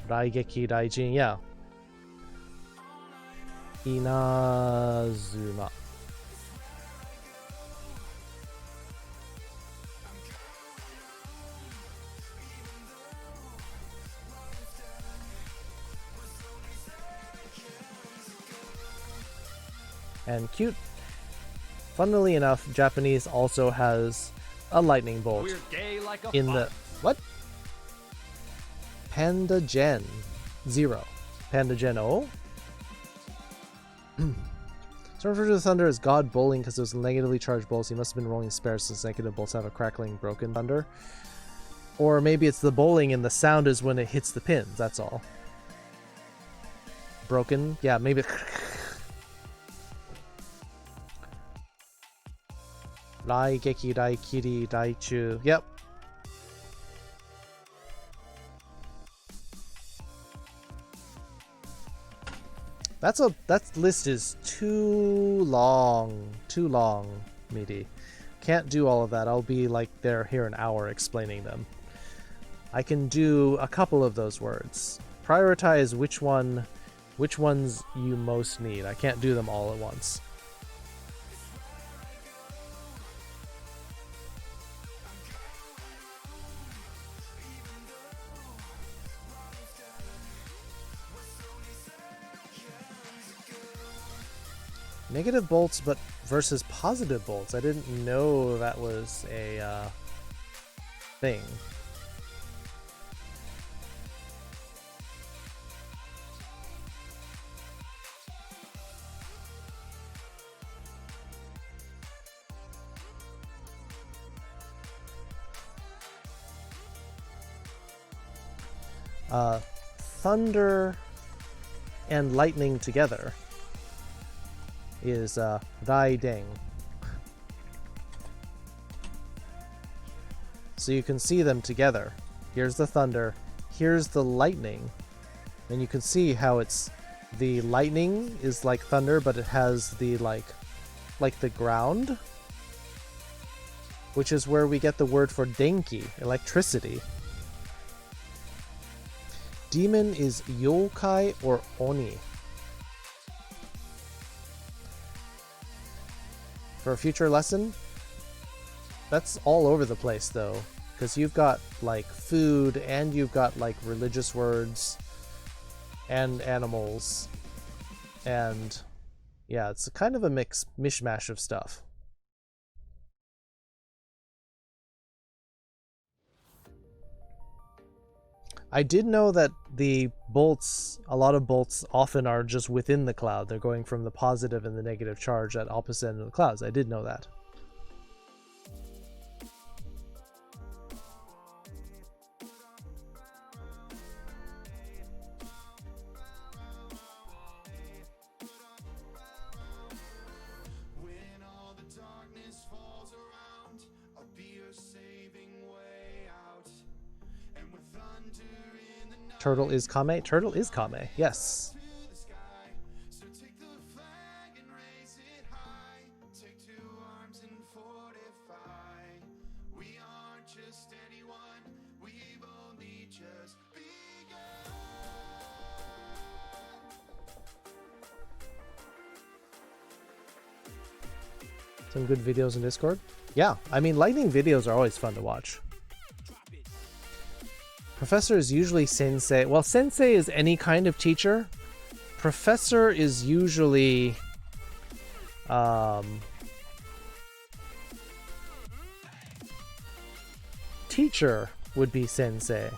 Raigeki Raijin, yeah. Inazuma. And cute. Funnily enough, Japanese also has a lightning bolt We're gay like a in fox. the what? Panda Gen 0. Panda Gen O? So refer to the thunder as God bowling because it was negatively charged bolts. He must have been rolling spares since negative bolts have a crackling broken thunder. Or maybe it's the bowling and the sound is when it hits the pins, that's all. Broken? Yeah, maybe. Rai Geki Rai Kiri Rai Chu. Yep. That list is too long, meaty. Can't do all of that. I'll be like there here an hour explaining them. I can do a couple of those words. Prioritize which ones you most need. I can't do them all at once. Negative bolts, but versus positive bolts. I didn't know that was a thing. Thunder and lightning together is Rai Deng. So you can see them together. Here's the thunder, here's the lightning, and you can see how it's the lightning is like thunder, but it has the like the ground, which is where we get the word for denki, electricity. Demon is yokai or oni. For a future lesson, that's all over the place though, because you've got like food and you've got like religious words and animals, and yeah, it's kind of a mishmash of stuff. I did know that the bolts, a lot of bolts often are just within the cloud. They're going from the positive and the negative charge at opposite end of the clouds. I did know that. Turtle is Kame? Turtle is Kame, yes. Some good videos in Discord? Yeah, I mean, lightning videos are always fun to watch. Professor is usually sensei. Well, sensei is any kind of teacher. Professor is usually teacher would be sensei.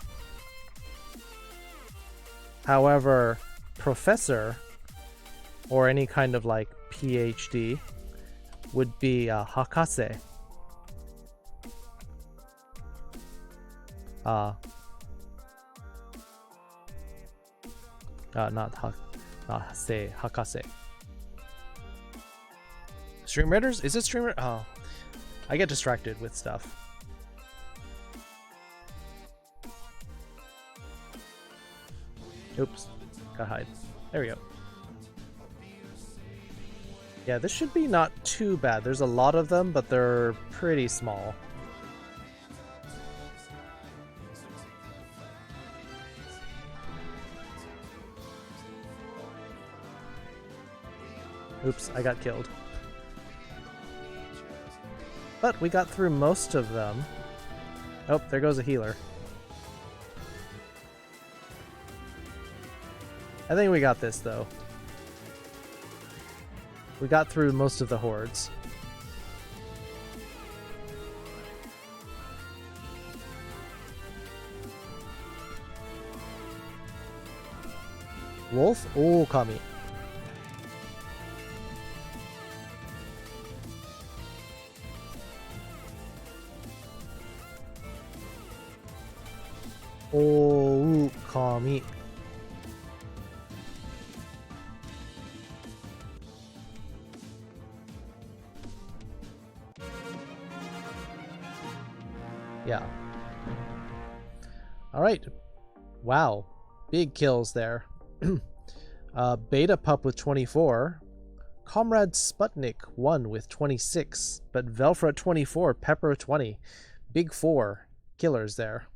However, professor or any kind of like PhD would be hakase. Not hakase. Stream Raiders? Is it Stream Raiders? Oh, I get distracted with stuff. Oops, gotta hide. There we go. Yeah, this should be not too bad. There's a lot of them, but they're pretty small. Oops, I got killed. But we got through most of them. Oh, there goes a healer. I think we got this, though. We got through most of the hordes. Wolf? Oh, Kami. Oukami. Yeah. Alright. Wow. Big kills there. Beta Pup with 24. Comrade Sputnik 1 with 26. But Velfra 24, Pepper 20. Big 4 killers there.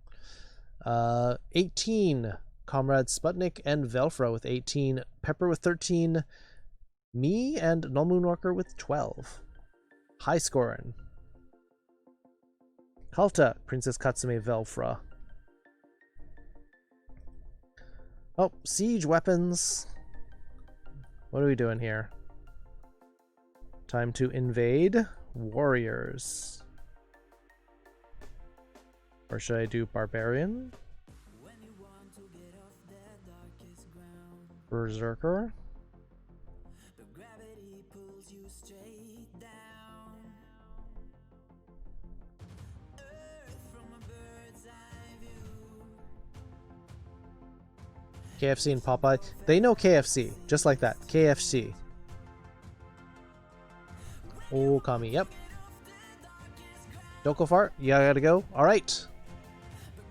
18. Comrade Sputnik and Velfra with 18. Pepper with 13. Me and Nomoonwalker with 12. High scoring. Kalta, Princess Katsume Velfra. Oh, siege weapons. What are we doing here? Time to invade warriors. Or should I do barbarian? Berserker? KFC and Popeye. They know KFC. Just like that. KFC. Okami. Yep. Don't go far. You gotta go. Alright.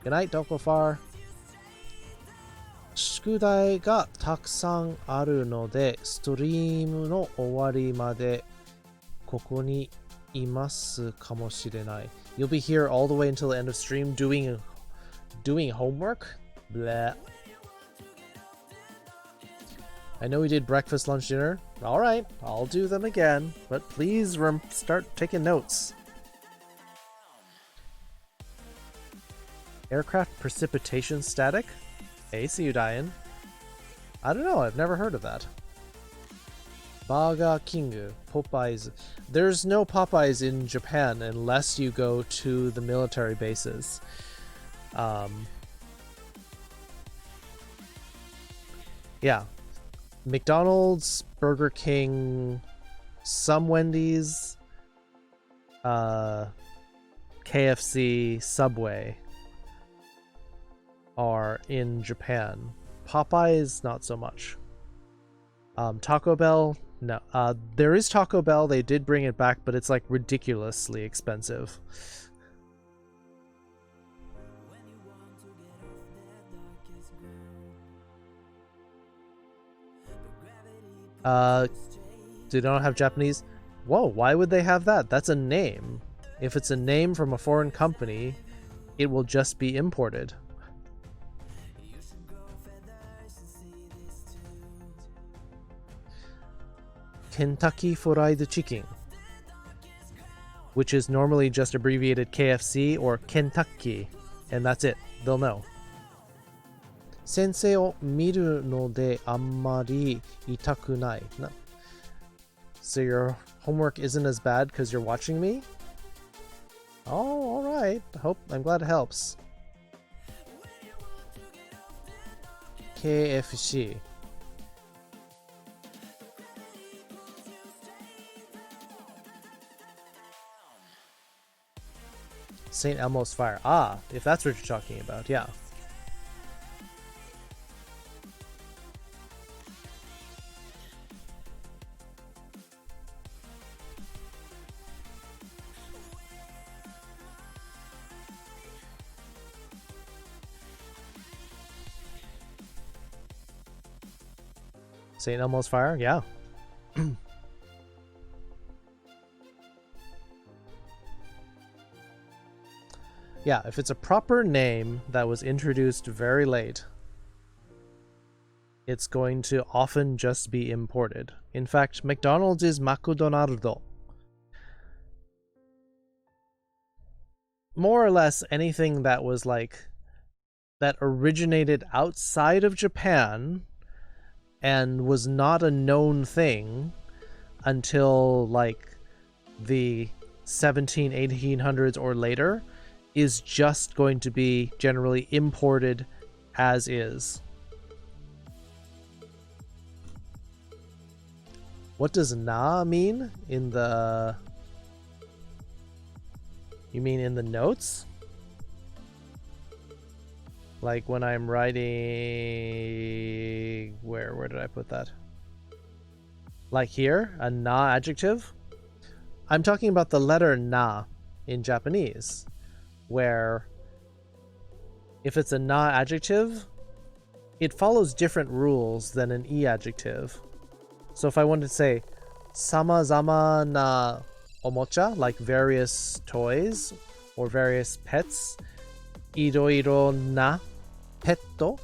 Good night, don't go far. 宿題がたくさんあるので、ストリームの終わりまでここにいますかもしれない。You'll be here all the way until the end of stream doing homework? Blah. I know we did breakfast, lunch, dinner. Alright, I'll do them again, but please start taking notes. Aircraft precipitation static? Hey, see you dying. I don't know, I've never heard of that. Burger King, Popeyes. There's no Popeyes in Japan unless you go to the military bases. Yeah. McDonald's, Burger King, some Wendy's, KFC, Subway are in Japan. Popeyes, not so much. Taco Bell, no. There is Taco Bell, they did bring it back, but it's like ridiculously expensive. They don't have Japanese. Whoa, why would they have that? That's a name. If it's a name from a foreign company, it will just be imported. Kentucky Fried Chicken, which is normally just abbreviated KFC or Kentucky, and that's it. They'll know. Sensei o miru no de ammari itaku nai. No. So your homework isn't as bad because you're watching me? Oh, alright. I'm glad it helps. KFC. St. Elmo's Fire. Ah, if that's what you're talking about, yeah. St. Elmo's Fire, yeah. Yeah, if it's a proper name that was introduced very late, it's going to often just be imported. In fact, McDonald's is McDonaldo. More or less anything that was like, that originated outside of Japan and was not a known thing until like the 1800s or later, is just going to be generally imported as is. What does na mean in the... You mean in the notes? Like when I'm writing... Where did I put that? Like here, a na adjective. I'm talking about the letter na in Japanese, where if it's a na adjective, it follows different rules than an e adjective. So if I wanted to say samazama na omocha, like various toys or various pets, iroiro na petto,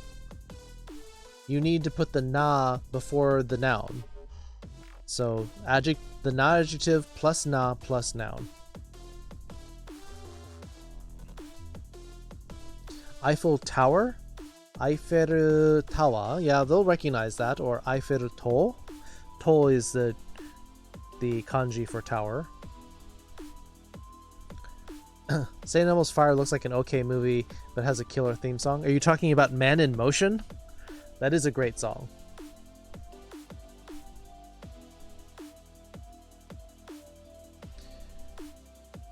you need to put the na before the noun. So the na adjective plus na plus noun. Eiffel Tower, Eiffel Tower, yeah, they'll recognize that. Or Eiffel To. To is the kanji for tower. Saint Elmo's Fire looks like an okay movie, but has a killer theme song. Are you talking about Man in Motion? That is a great song.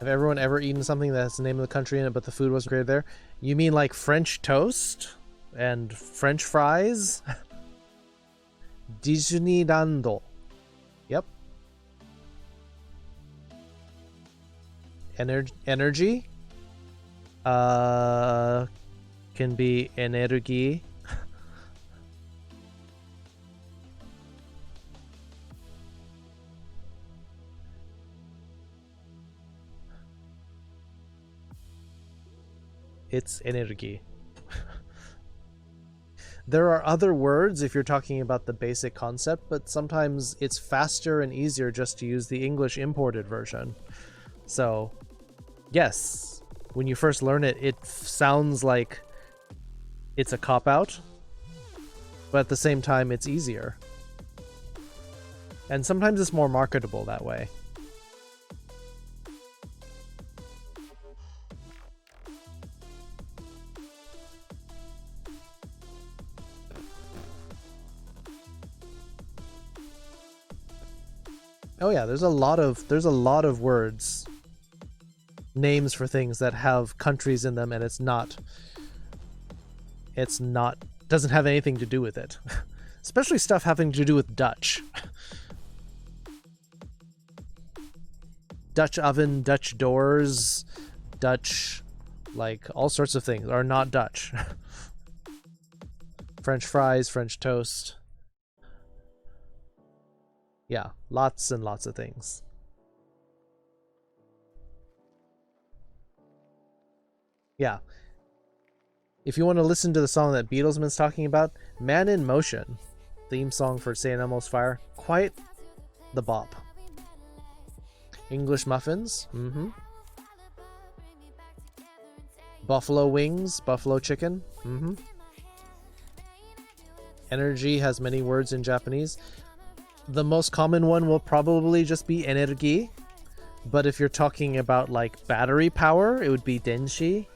Have everyone ever eaten something that has the name of the country in it, but the food wasn't great there? You mean like French toast and French fries? Disneyland. Yep. Energy. Can be energy. It's energy. There are other words if you're talking about the basic concept, but sometimes it's faster and easier just to use the English imported version. So, yes, when you first learn it, it sounds like it's a cop-out, but at the same time, it's easier. And sometimes it's more marketable that way. Oh yeah, there's a lot of words, names for things that have countries in them, and doesn't have anything to do with it. Especially stuff having to do with Dutch. Dutch oven, Dutch doors, Dutch, like all sorts of things are not Dutch. French fries, French toast. Yeah, lots and lots of things. Yeah. If you want to listen to the song that Beatlesman's talking about, Man in Motion, theme song for Saint Elmo's Fire, quite the bop. English muffins, Buffalo wings, buffalo chicken, Energy has many words in Japanese. The most common one will probably just be energy, but if you're talking about like battery power, it would be denshi,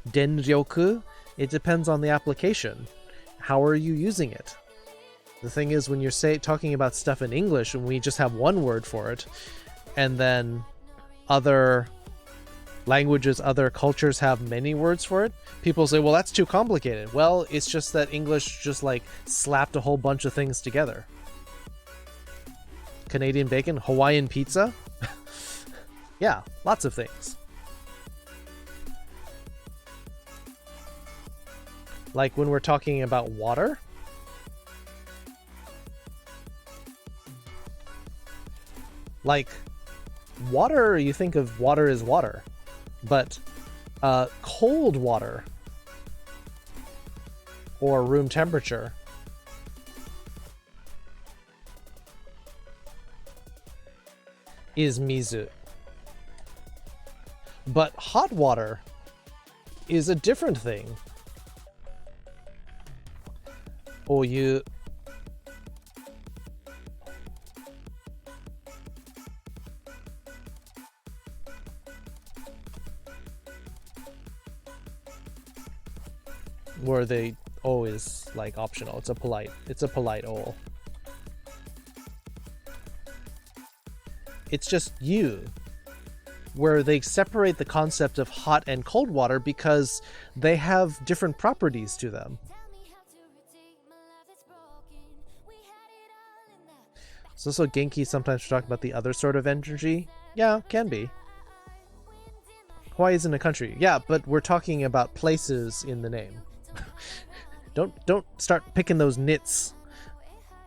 denryoku. It depends on the application. How are you using it? The thing is, when you're talking about stuff in English and we just have one word for it, and then other languages, other cultures have many words for it, people say, well, that's too complicated. Well, it's just that English just like slapped a whole bunch of things together. Canadian bacon, Hawaiian pizza. Yeah, lots of things. Like when we're talking about water. Like water, you think of water as water, but cold water or room temperature is mizu. But hot water is a different thing. Oyu. Where the O is like optional. It's a polite O. It's just you. where they separate the concept of hot and cold water because they have different properties to them. It's also Genki sometimes talk about the other sort of energy. Yeah, can be. Hawaii isn't a country. Yeah, but we're talking about places in the name. Don't start picking those nits,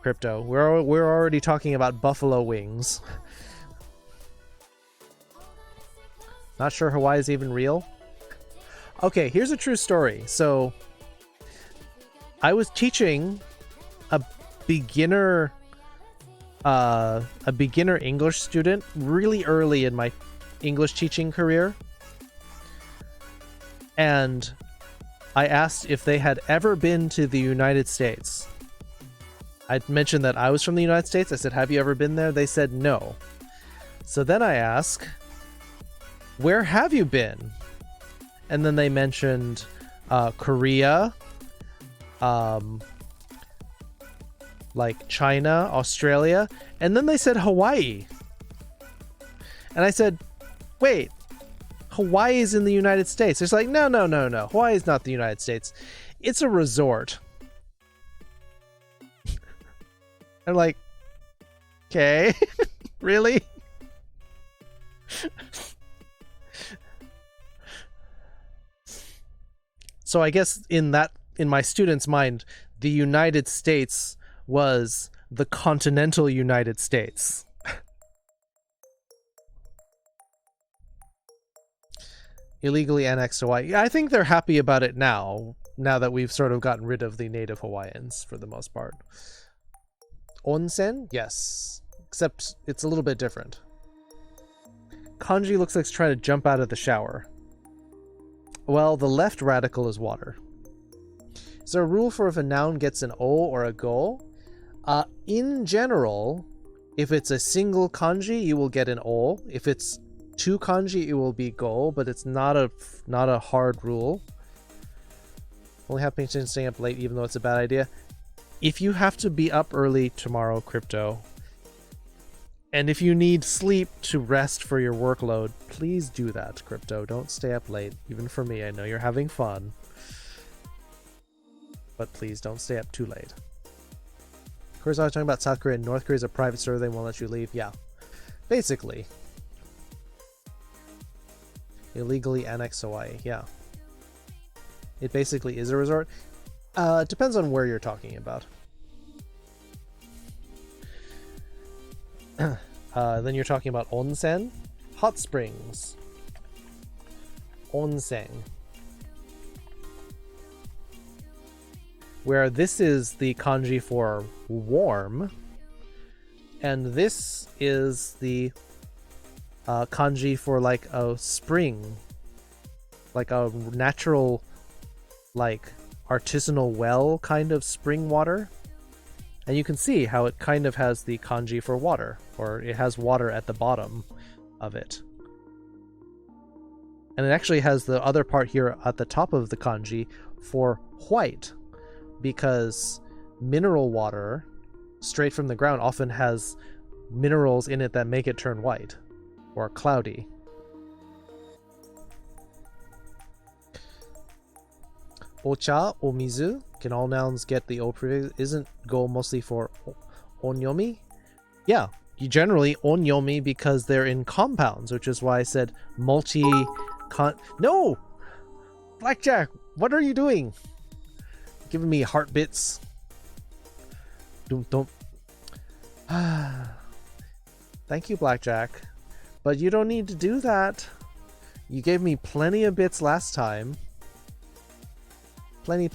Crypto. We're already talking about buffalo wings. Not sure Hawaii is even real. Okay, here's a true story. So I was teaching a beginner English student really early in my English teaching career. And I asked if they had ever been to the United States. I mentioned that I was from the United States. I said, have you ever been there? They said no. So then I asked, where have you been? And then they mentioned Korea, like China, Australia, and then they said Hawaii. And I said, wait, Hawaii is in the United States. It's like, no. Hawaii is not the United States. It's a resort. I'm like, okay, really? So I guess in my student's mind, the United States was the continental United States. Illegally annexed Hawaii. Yeah, I think they're happy about it now that we've sort of gotten rid of the native Hawaiians for the most part. Onsen? Yes. Except it's a little bit different. Kanji looks like it's trying to jump out of the shower. Well, the left radical is water. Is there a rule for if a noun gets an O or a go? In general, if it's a single kanji, you will get an O. If it's two kanji, it will be go, but it's not a hard rule. Only have patience staying up late, even though it's a bad idea. If you have to be up early tomorrow, Crypto, and if you need sleep to rest for your workload, please do that, Crypto. Don't stay up late, even for me. I know you're having fun, but please don't stay up too late. Of course, I was talking about South Korea and North Korea is a private server. They won't let you leave. Yeah, basically. Illegally annexed Hawaii. Yeah. It basically is a resort. It depends on where you're talking about. Then you're talking about onsen, hot springs. Onsen. Where this is the kanji for warm, and this is the kanji for like a spring, like a natural, like artisanal well kind of spring water. And you can see how it kind of has the kanji for water, or it has water at the bottom of it. And it actually has the other part here at the top of the kanji for white, because mineral water straight from the ground often has minerals in it that make it turn white or cloudy. Ocha, omizu. Can all nouns get the o prefix? Isn't go mostly for onyomi? Yeah, you generally onyomi because they're in compounds, which is why I said No! Blackjack, what are you doing? Giving me heart bits. Don't. Thank you, Blackjack. But you don't need to do that. You gave me plenty of bits last time. Plenty.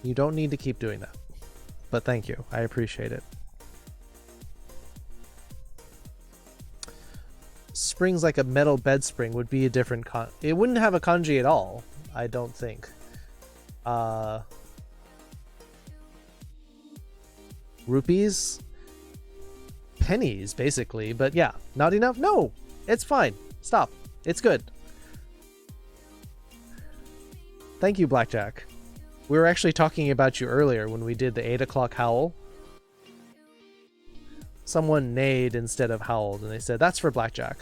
You don't need to keep doing that. But thank you. I appreciate it. Springs like a metal bed spring would be a different it wouldn't have a kanji at all, I don't think. Rupees? Pennies, basically. But yeah, not enough? No! It's fine. Stop. It's good. Thank you, Blackjack. We were actually talking about you earlier when we did the 8 o'clock howl. someone neighed instead of howled, and they said, that's for Blackjack.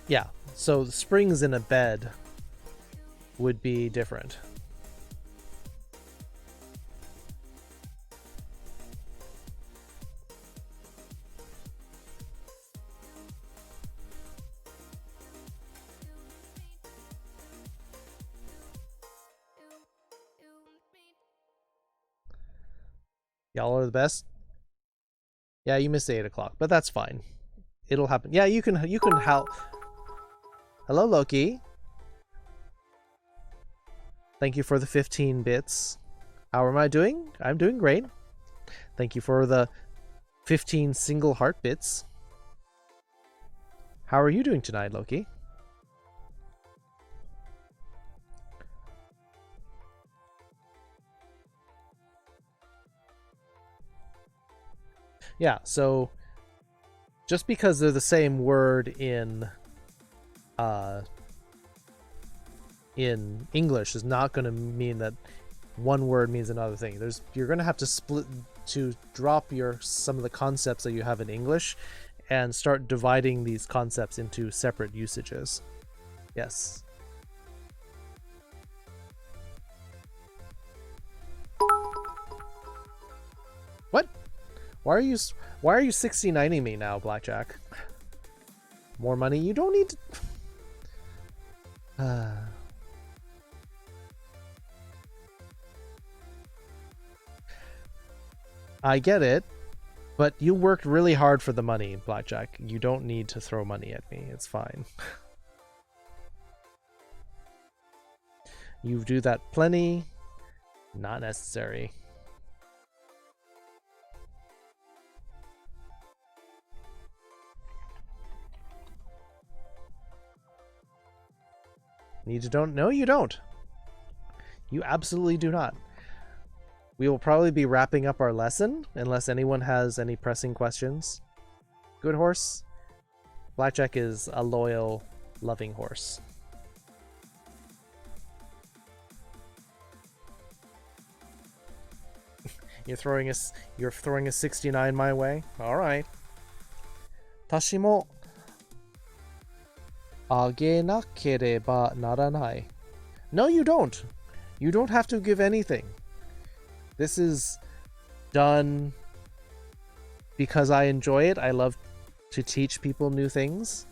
Yeah, so the springs in a bed would be different. Y'all are the best. Yeah, you missed 8 o'clock, but that's fine. It'll happen. Yeah, you can howl. Hello, Loki. Thank you for the 15 bits. How am I doing? I'm doing great. Thank you for the 15 single heart bits. How are you doing tonight, Loki? Yeah, so just because they're the same word in English is not going to mean that one word means another thing. You're going to have to split to drop some of the concepts that you have in English and start dividing these concepts into separate usages. Yes. What? Why are you 69ing me now, Blackjack? More money? You don't need to... I get it, but you worked really hard for the money, Blackjack. You don't need to throw money at me. It's fine. You do that plenty. Not necessary. Need to don't? No, you don't. You absolutely do not. We will probably be wrapping up our lesson unless anyone has any pressing questions. Good horse. Blackjack is a loyal, loving horse. You're throwing a 69 my way. All right. Tashimo あげなければならない. No, you don't. You don't have to give anything. This is done because I enjoy it. I love to teach people new things.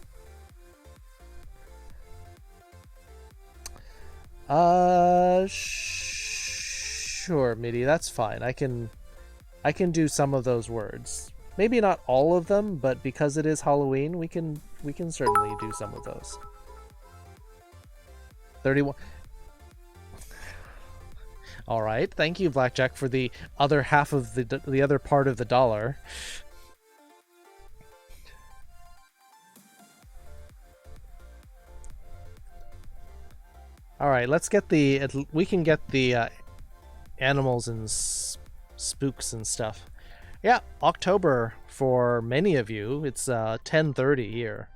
Sure, Midi, that's fine. I can do some of those words. Maybe not all of them, but because it is Halloween, we can certainly do some of those. 31. All right, thank you, Blackjack, for the other half of the other part of the dollar. All right, let's get we can get the animals and spooks and stuff. Yeah, October for many of you. It's 10:30 here.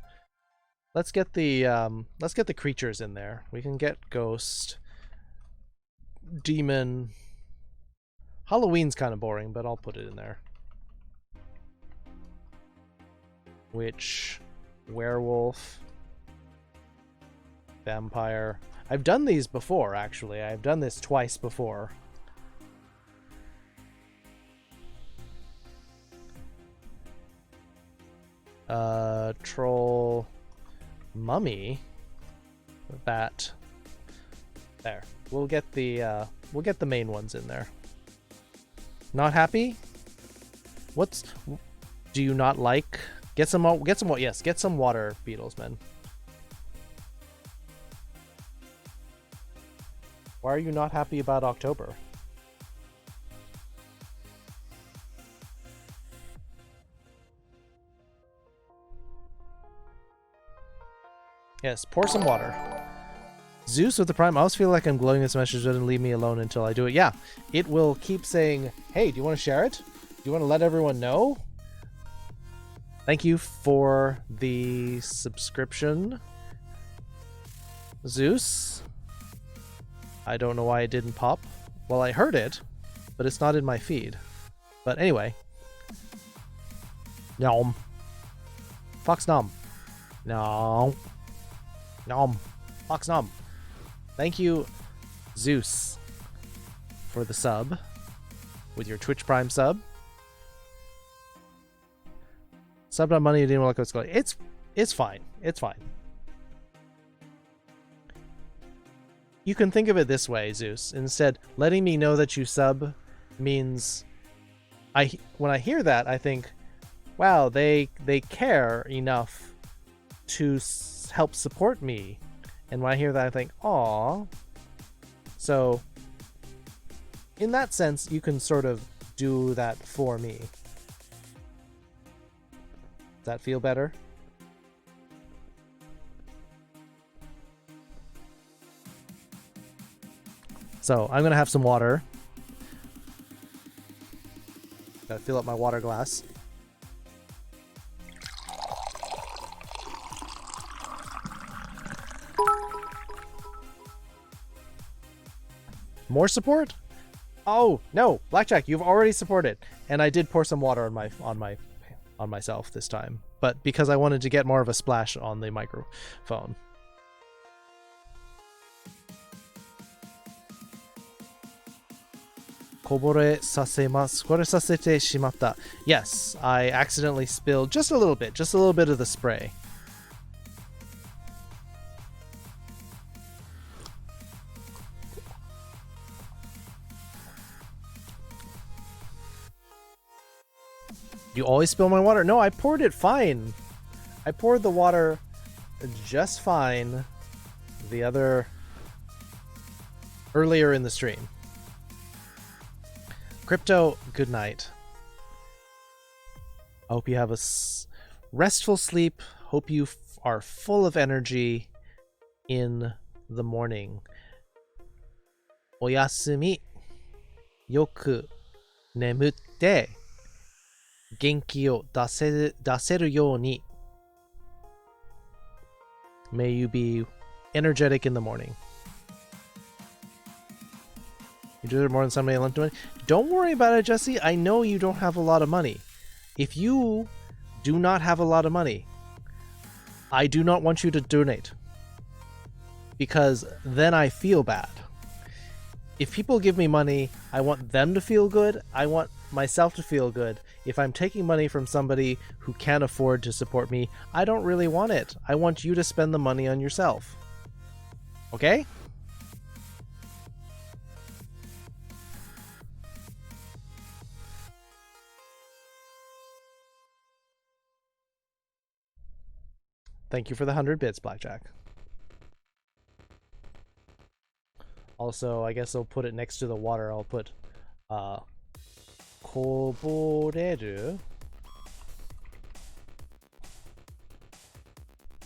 Let's get the creatures in there. We can get ghost, demon. Halloween's kind of boring, but I'll put it in there. Witch, werewolf, vampire. I've done these before, actually. I've done this twice before. Troll, mummy, bat. There. We'll get the main ones in there. Not happy? Do you not like? Get some water beetles, man. Why are you not happy about October? Yes, pour some water. Zeus with the Prime. I always feel like I'm glowing this message doesn't leave me alone until I do it. Yeah, it will keep saying, hey, do you want to share it? Do you want to let everyone know? Thank you for the subscription. Zeus. I don't know why it didn't pop. Well, I heard it, but it's not in my feed. But anyway. Nom. Fox nom. No. Nom. Fox nom. Thank you, Zeus, for the sub. With your Twitch Prime sub. Subbed on money, you didn't want to go. It's fine. It's fine. You can think of it this way, Zeus. Instead, letting me know that you sub means when I hear that, I think, wow, they care enough to help support me. And when I hear that, I think, aw. So, in that sense, you can sort of do that for me. Does that feel better? So, I'm going to have some water. Gotta fill up my water glass. More support? Oh, no, Blackjack, you've already supported. And I did pour some water on myself this time, but because I wanted to get more of a splash on the microphone. Kobore sasemasu. Kore sasete shimatta. Yes, I accidentally spilled just a little bit of the spray. You always spill my water? No, I poured it fine. I poured the water just fine earlier in the stream. Crypto, good night. I hope you have a restful sleep. Hope you are full of energy in the morning. Oyasumi. Yoku nemute. Genki o daseru you ni. May you be energetic in the morning. You do it more than somebody lent money. Don't worry about it, Jesse. I know you don't have a lot of money. If you do not have a lot of money, I do not want you to donate. Because then I feel bad. If people give me money, I want them to feel good. I want myself to feel good. If I'm taking money from somebody who can't afford to support me, I don't really want it. I want you to spend the money on yourself. Okay? Thank you for the 100 bits, Blackjack. Also, I guess I'll put it next to the water. I'll put koboreru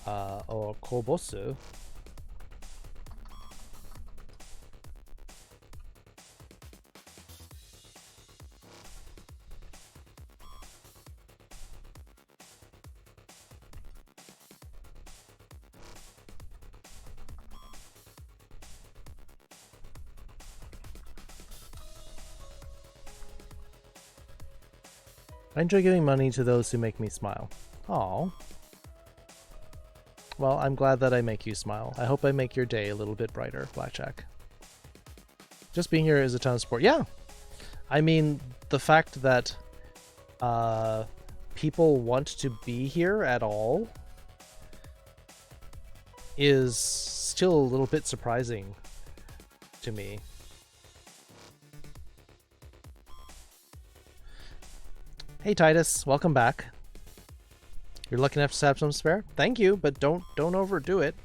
or kobosu. I enjoy giving money to those who make me smile. Aww. Well, I'm glad that I make you smile. I hope I make your day a little bit brighter, Blackjack. Just being here is a ton of support. Yeah! I mean, the fact that people want to be here at all is still a little bit surprising to me. Hey Titus, welcome back. You're lucky enough to have some spare? Thank you, but don't overdo it.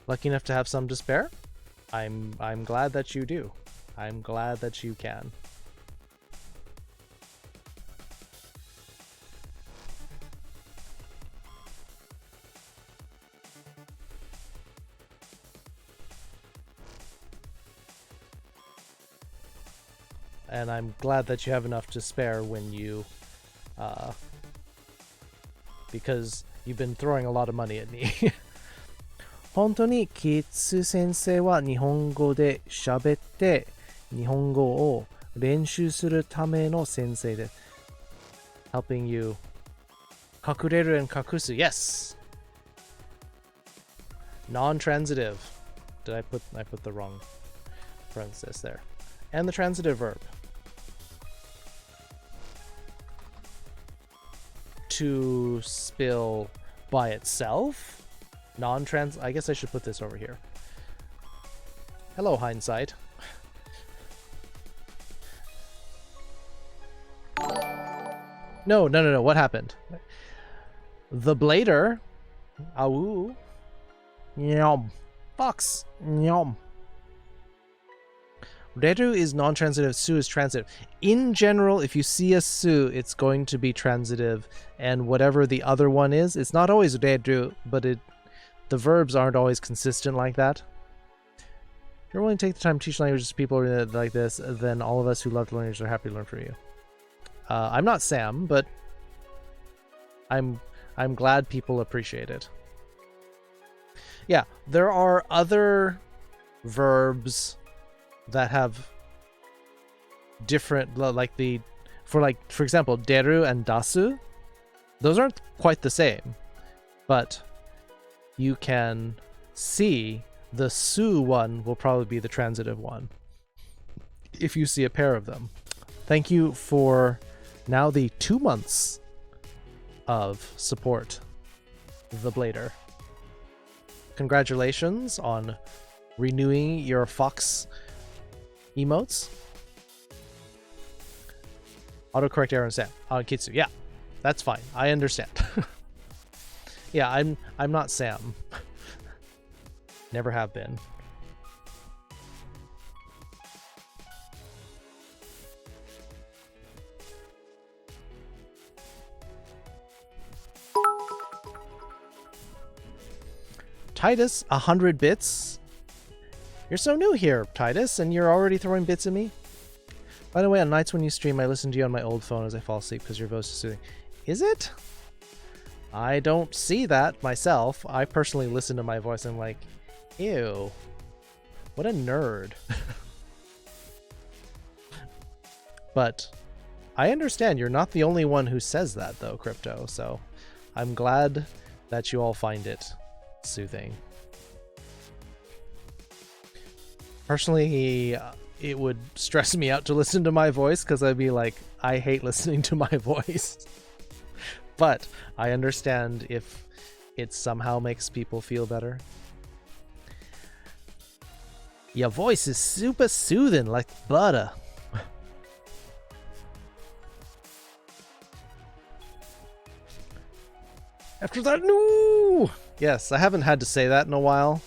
Lucky enough to have some to spare? I'm glad that you do. I'm glad that you can. And I'm glad that you have enough to spare when you, because you've been throwing a lot of money at me. 本当にキッズ先生は日本語で喋って日本語を練習するための先生です。Helping you 隠れるand隠す Yes! Non-transitive. I put the wrong parenthesis there. And the transitive verb. To spill by itself. I guess I should put this over here. Hello, hindsight. No. What happened? The blader. Au. Yum. Fox. Yum. Reru is non-transitive, su is transitive. In general, if you see a su, it's going to be transitive, and whatever the other one is, it's not always reru, but the verbs aren't always consistent like that. If you're willing to take the time to teach languages to people like this, then all of us who love languages are happy to learn from you. I'm not Sam, but I'm glad people appreciate it. Yeah, there are other verbs that have different, for example, deru and dasu. Those aren't quite the same, but you can see the su one will probably be the transitive one if you see a pair of them. Thank you for now the 2 months of support, the Blader. Congratulations on renewing your Fox emotes. Autocorrect error and Sam. Kitsu. Yeah, that's fine. I understand. Yeah, I'm not Sam. Never have been. Titus, 100 bits. You're so new here, Titus, and you're already throwing bits at me? By the way, on nights when you stream, I listen to you on my old phone as I fall asleep because your voice is soothing. Is it? I don't see that myself. I personally listen to my voice and I'm like, ew, what a nerd. But I understand you're not the only one who says that, though, Crypto, so I'm glad that you all find it soothing. Personally, it would stress me out to listen to my voice because I'd be like, I hate listening to my voice. But I understand if it somehow makes people feel better. Your voice is super soothing, like butter. After that, no! Yes, I haven't had to say that in a while,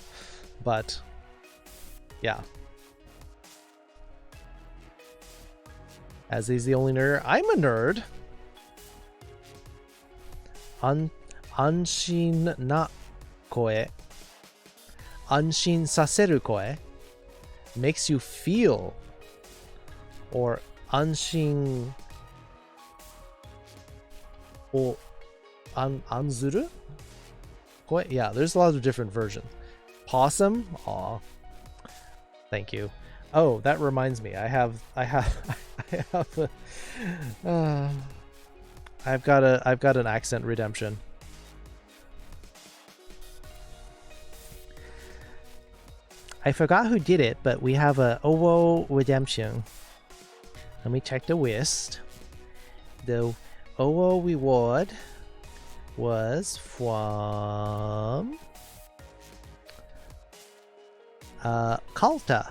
but yeah. As he's the only nerd, I'm a nerd. Anshin na koe. Anshin saseru koe makes you feel, or anshin or anzuru koe. Yeah, there's a lot of different versions. Possum. Aw. Thank you. Oh, that reminds me. I've got an accent redemption. I forgot who did it, but we have a OWO redemption. Let me check the list. The OWO reward was from Kalta.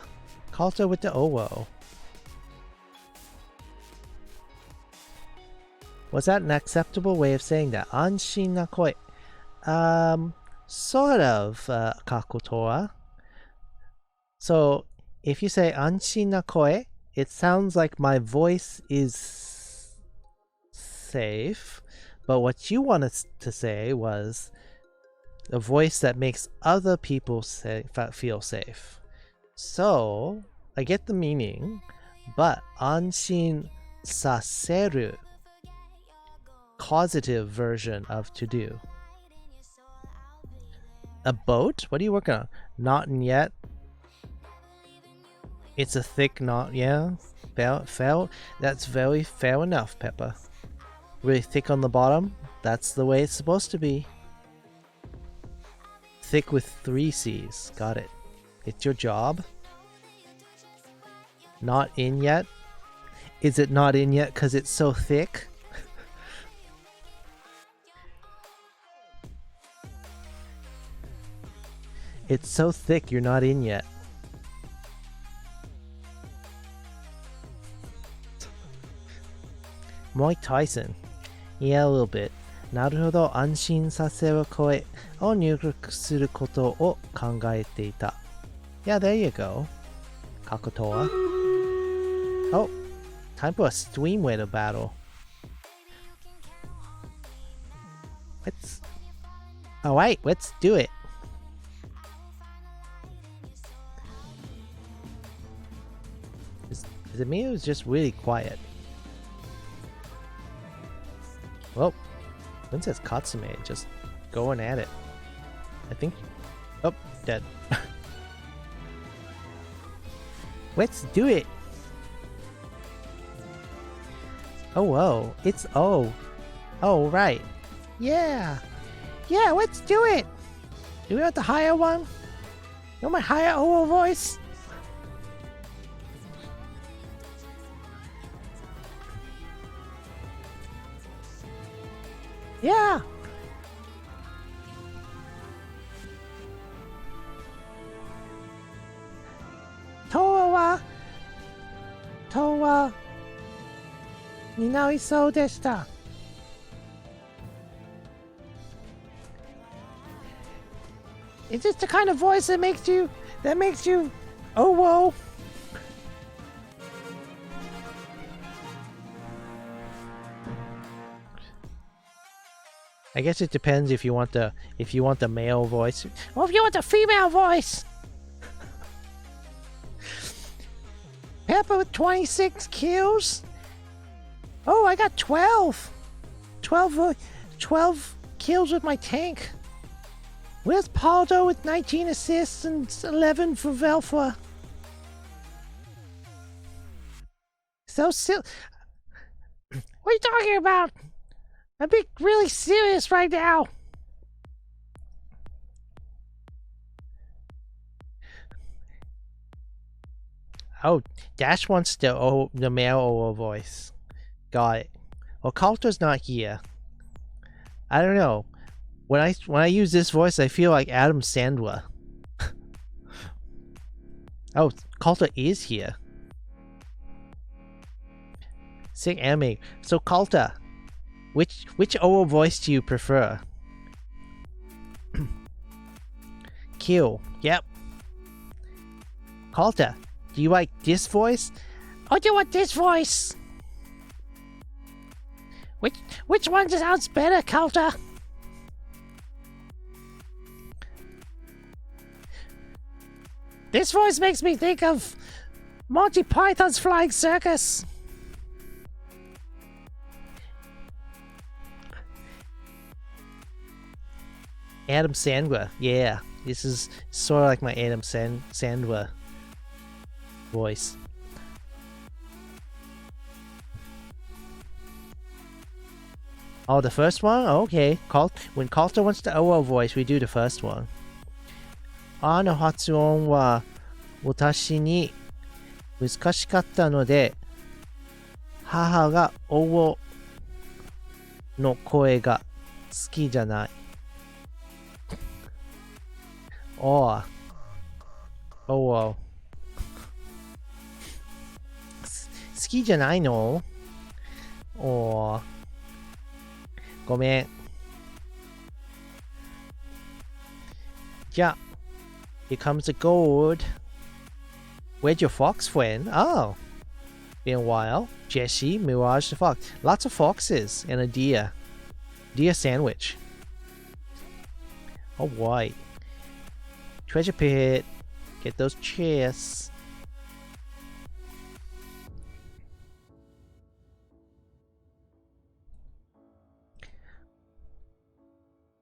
Kalta with the OWO. Was that an acceptable way of saying that? Anshin na koi. Sort of, Kakotora. So, if you say anshin na koi, it sounds like my voice is safe, but what you wanted to say was a voice that makes other people feel safe. So, I get the meaning, But 安心させる causative version of to do. A boat? What are you working on? Not yet. It's a thick knot, yeah. That's very fair enough, Peppa. Really thick on the bottom? That's the way it's supposed to be. Thick with 3 C's. Got it. It's your job. Not in yet? Is it not in yet because it's so thick? It's so thick you're not in yet. Mike Tyson. Yeah, a little bit. なるほど、安心させる声を入力することを考えていた。Yeah, there you go. Kakotoa. Oh, time for a stream way to battle. Alright, let's do it. Is it me or is it just really quiet? Well, Princess Katsume just going at it. I think... Oh, dead. Let's do it! Oh, whoa. It's O. Oh, right. Yeah! Yeah, let's do it! Do we want the higher one? You want my higher O voice? Yeah! Towa Ninari deshita. It's just the kind of voice that makes you oh whoa. I guess it depends if you want the male voice or if you want the female voice. Peppa with 26 kills. Oh, I got 12 kills with my tank. Where's Paldo with 19 assists and 11 for Velfa? So silly. What are you talking about? I'm being really serious right now. Oh, Dash wants the male OO voice. Got it. Well, Coulter's not here. I don't know. When I use this voice, I feel like Adam Sandler. Oh, Coulter is here. Sick anime. So Coulter, which OO voice do you prefer? Kill. Yep. Coulter, do you like this voice? Or do you want this voice? Which one sounds better, Coulter? This voice makes me think of Monty Python's Flying Circus. Adam Sandler, yeah. This is sort of like my Adam Sandler voice. Oh, the first one? Okay. When Coulter wants the OO voice, we do the first one. あの発音は私に難しかったので、母がOOの声が好きじゃない。OO。好きじゃないの？ごめん。じゃあ、here comes the gold. Where'd your fox friend? Oh, been a while. Jessie, Mirage the fox. Lots of foxes and a deer. Deer sandwich. Oh boy. Treasure pit. Get those chests.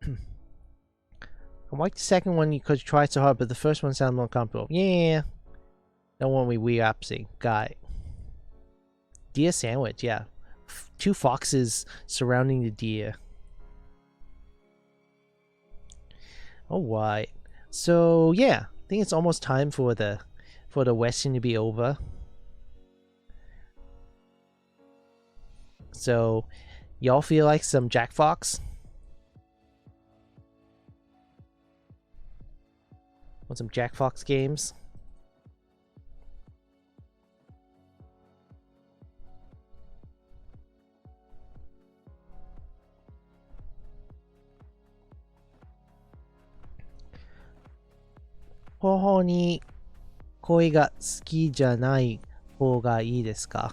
I like the second one because you tried so hard, but the first one sounded more comfortable. Yeah. Don't want me weapsing. Got it. Deer sandwich, yeah. 2 foxes surrounding the deer. Alright. So yeah, I think it's almost time for the Western to be over. So y'all feel like some Jack Fox? Want some Jack Fox games? Hoho ni koi ga suki janai hou ga ii desu ka?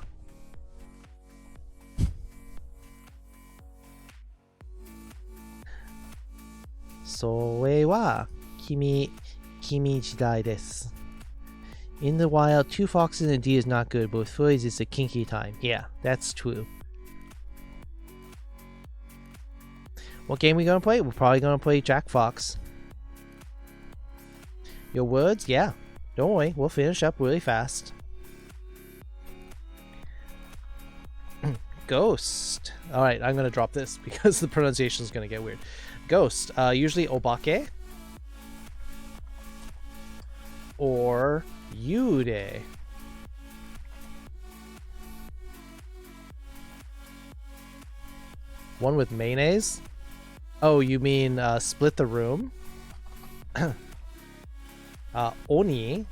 Soe wa kimi jidai desu. In the wild, 2 foxes and a deer is not good, but with furries it's a kinky time. Yeah, that's true. What game we gonna play? We're probably gonna play Jack Fox. Your words? Yeah. Don't worry, we'll finish up really fast. Ghost. Alright, I'm gonna drop this because the pronunciation is gonna get weird. Ghost. Usually obake. Or Yude. One with mayonnaise? Oh, you mean split the room? Oni.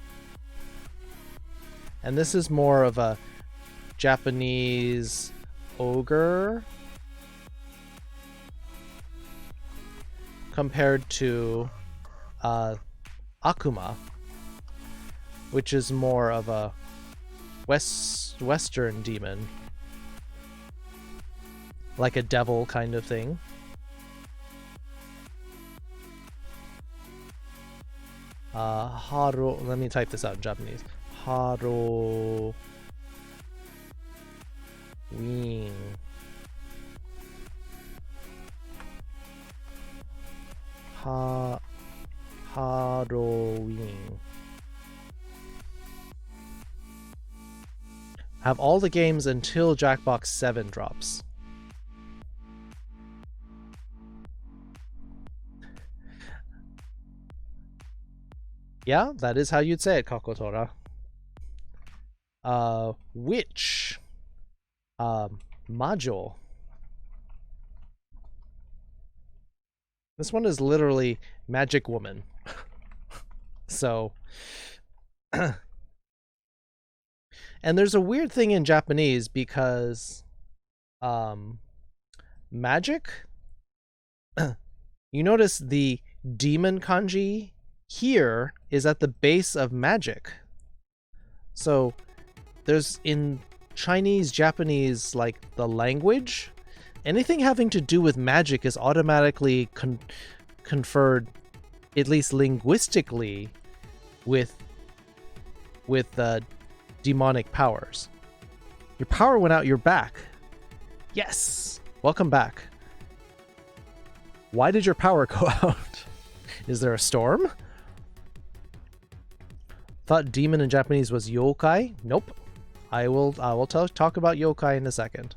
And this is more of a Japanese ogre compared to Akuma, which is more of a Western demon, like a devil kind of thing. Haro, let me type this out in Japanese. Haro Wing. Halloween. Have all the games until Jackbox 7 drops. Yeah, that is how you'd say it, Kakotora. Witch. Module. This one is literally Magic Woman. So... And there's a weird thing in Japanese because... magic? You notice the demon kanji here is at the base of magic. So there's in Chinese, Japanese, like the language, anything having to do with magic is automatically conferred, at least linguistically, with demonic powers. Your power went out, you're back. Yes! Welcome back. Why did your power go out? Is there a storm? Thought demon in Japanese was yokai. Nope. I will talk about yokai in a second.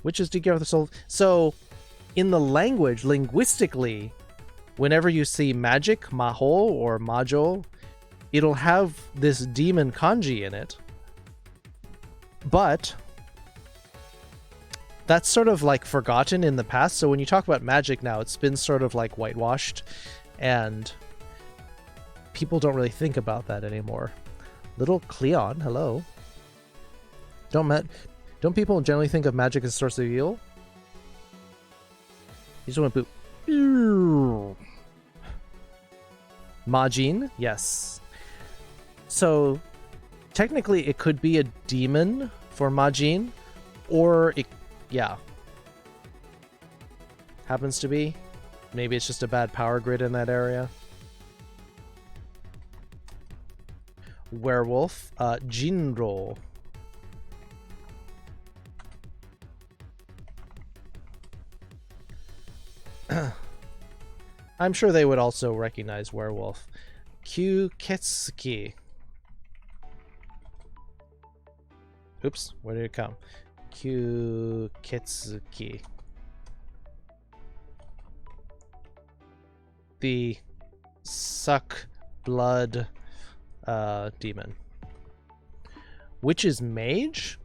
Witches do give the soul. So, in the language, linguistically, whenever you see magic, maho or majo, it'll have this demon kanji in it. But that's sort of like forgotten in the past. So when you talk about magic now, it's been sort of like whitewashed, and people don't really think about that anymore. Little Cleon, hello. Don't people generally think of magic as a source of evil? You just want to boop. Majin, yes. So technically it could be a demon for Majin, or it, yeah, happens to be. Maybe it's just a bad power grid in that area. Werewolf, Jinro. I'm sure they would also recognize werewolf. Kyuketsuki. Oops, where did it come? Kyuketsuki. The suck blood demon. Witch's mage?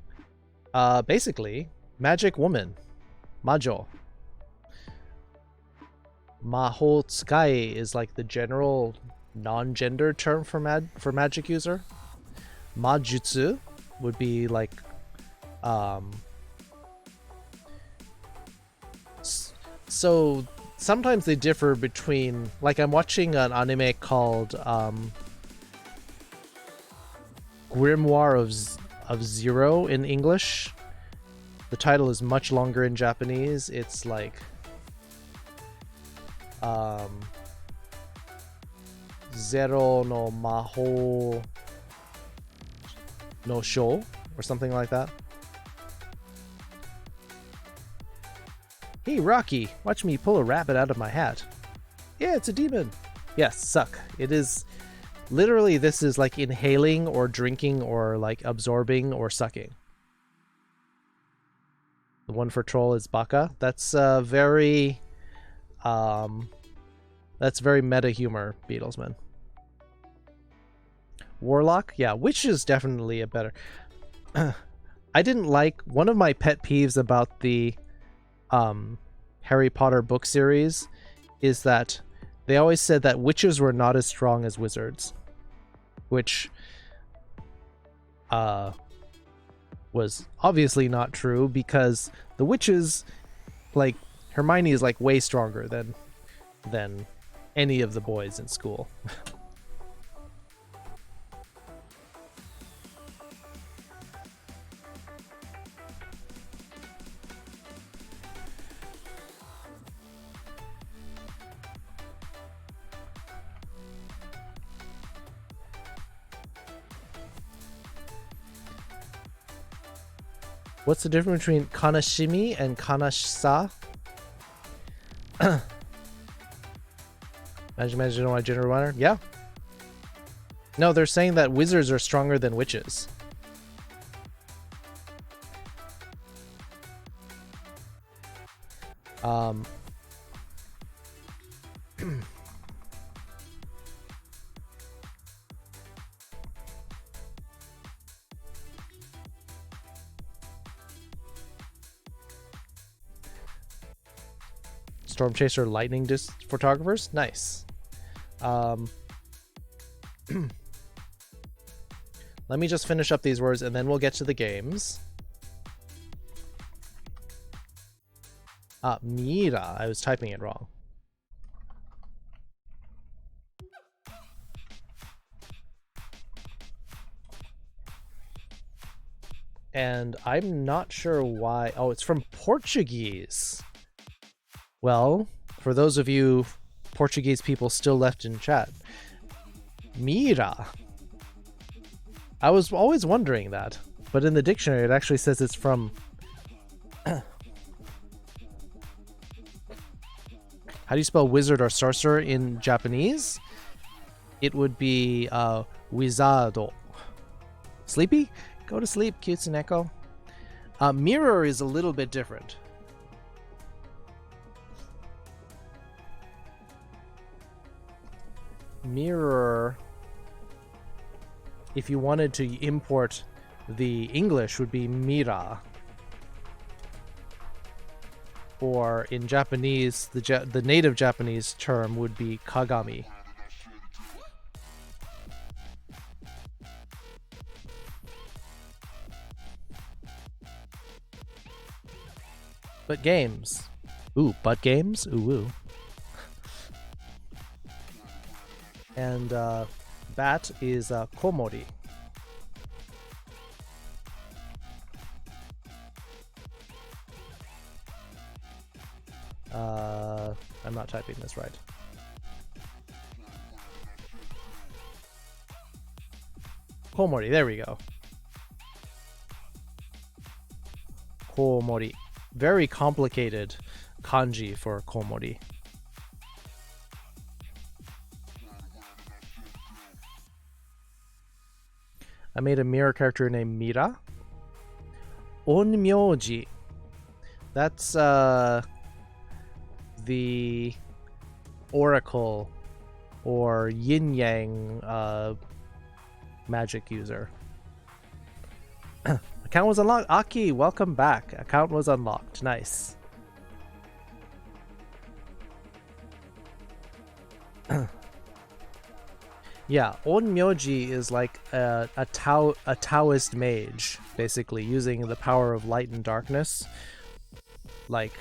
Basically, magic woman. Majo. Mahotsukai is like the general non-gender term for magic user. Majutsu would be like so sometimes they differ between, like, I'm watching an anime called Grimoire of Zero in English. The title is much longer in Japanese. It's like Zero no Maho no Sho or something like that. Hey Rocky, watch me pull a rabbit out of my hat. Yeah, it's a demon. Yes, suck. It is literally, this is like inhaling or drinking or like absorbing or sucking. The one for troll is baka. That's very meta humor, Beatlesman. Warlock? Yeah, witch is definitely a better. I didn't like, one of my pet peeves about the Harry Potter book series is that they always said that witches were not as strong as wizards, which was obviously not true, because the witches, like Hermione is like way stronger than any of the boys in school. What's the difference between kanashimi and kanashisa? Imagine you know my gender runner? Yeah. No, they're saying that wizards are stronger than witches. Storm Chaser lightning disc photographers? Nice. Let me just finish up these words and then we'll get to the games. Mira. I was typing it wrong. And I'm not sure why. Oh, it's from Portuguese. Well, for those of you Portuguese people still left in chat, Mira. I was always wondering that, but in the dictionary it actually says it's from... How do you spell wizard or sorcerer in Japanese? It would be wizardo. Sleepy? Go to sleep, Kitsuneko. Mirror is a little bit different. Mirror, if you wanted to import the English, would be Mira. Or in Japanese, the native Japanese term would be Kagami. But games. Ooh, but games? Ooh, ooh. And bat is komori. I'm not typing this right. Komori, there we go. Komori. Very complicated kanji for komori. I made a mirror character named Mira. Onmyoji. That's the oracle or yin yang magic user. Account was unlocked. Aki, welcome back. Account was unlocked. Nice. Yeah, Onmyoji is like a Taoist mage, basically, using the power of light and darkness. Like,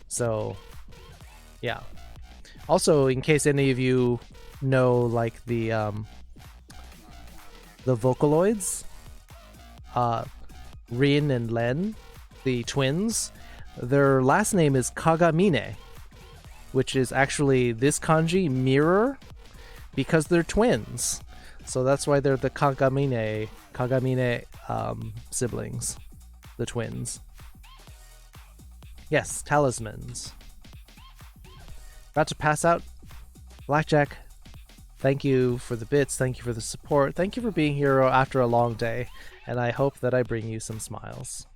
so, yeah. Also, in case any of you know, like, the Vocaloids, Rin and Len, the twins, their last name is Kagamine, which is actually this kanji, mirror, because they're twins. So that's why they're the Kagamine siblings, the twins. Yes, talismans. About to pass out. Blackjack, thank you for the bits, thank you for the support, thank you for being here after a long day, and I hope that I bring you some smiles.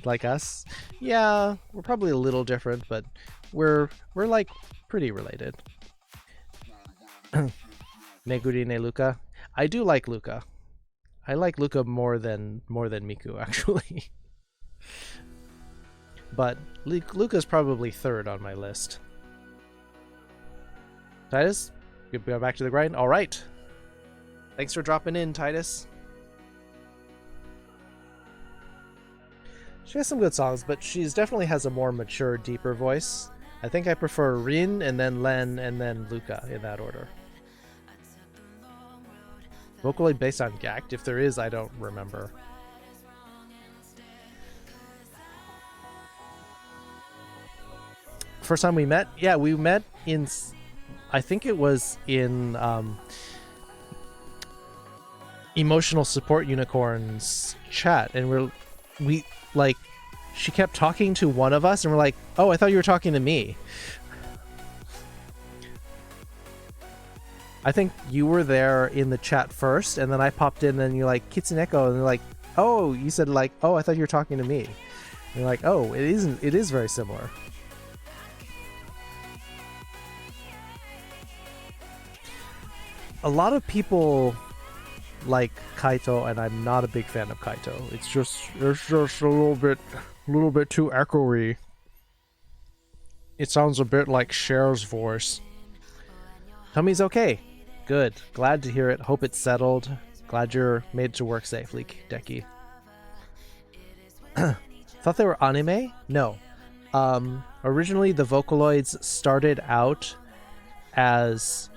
Like us? Yeah, we're probably a little different, but we're like pretty related. Megurine Luca. I do like Luca. I like Luca more than Miku, actually. But Luca's probably third on my list. Titus, you go back to the grind? Alright. Thanks for dropping in, Titus. She has some good songs, but she definitely has a more mature, deeper voice. I think I prefer Rin, and then Len, and then Luca, in that order. Vocaloid based on Gact? If there is, I don't remember. First time we met? Yeah, we met in... I think it was in... Emotional Support Unicorn's chat, and we like, she kept talking to one of us, and we're like, oh, I thought you were talking to me. I think you were there in the chat first, and then I popped in, and you're like, Kitsuneko, and they're like, oh, you said like, oh, I thought you were talking to me. And you're like, oh, it is very similar. A lot of people like Kaito, and I'm not a big fan of Kaito. It's just a little bit too echoey. It sounds a bit like Cher's voice. Tummy's okay. Good. Glad to hear it. Hope it's settled. Glad you're made to work safely, Deki. Thought they were anime? No. Originally the Vocaloids started out as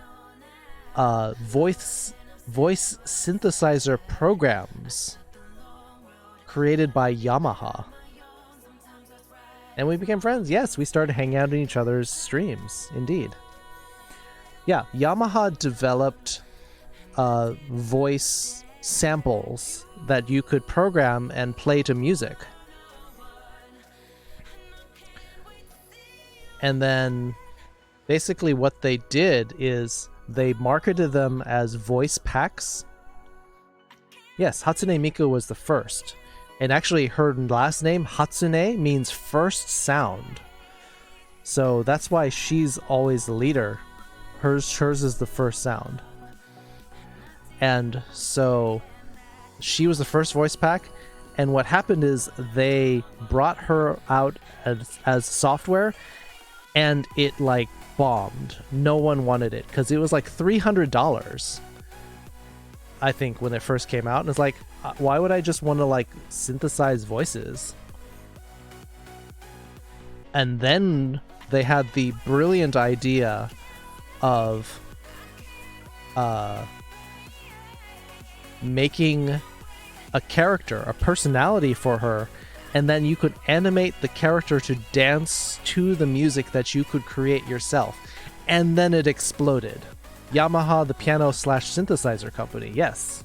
voice synthesizer programs created by Yamaha. And we became friends. Yes, we started hanging out in each other's streams. Indeed. Yeah, Yamaha developed voice samples that you could program and play to music. And then basically what they did is they marketed them as voice packs. Yes, Hatsune Miku was the first. And actually her last name, Hatsune, means first sound. So that's why she's always the leader. Hers is the first sound. And so she was the first voice pack. And what happened is they brought her out as software, and it like bombed. No one wanted it because it was like $300, I think, when it first came out. And it's like, why would I just want to like synthesize voices? And then they had the brilliant idea of making a character, a personality for her, and then you could animate the character to dance to the music that you could create yourself. And then it exploded. Yamaha, the piano/synthesizer company, yes.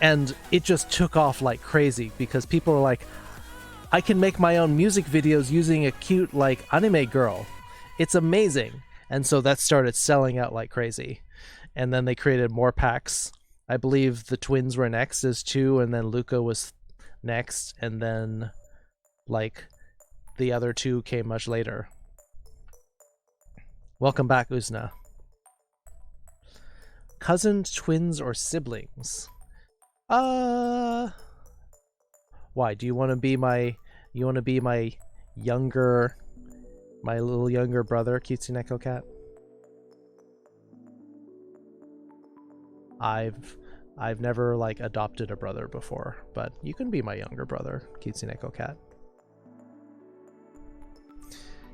And it just took off like crazy because people were like, I can make my own music videos using a cute like anime girl. It's amazing. And so that started selling out like crazy. And then they created more packs. I believe the twins were next as 2, and then Luca was next, and then like the other 2 came much later. Welcome back, Uzna. Cousins, twins, or siblings? Why? Do you want to be my younger, my little younger brother, Cutesy Neko Cat? I've never like adopted a brother before, but you can be my younger brother, Cutesy Neko Cat.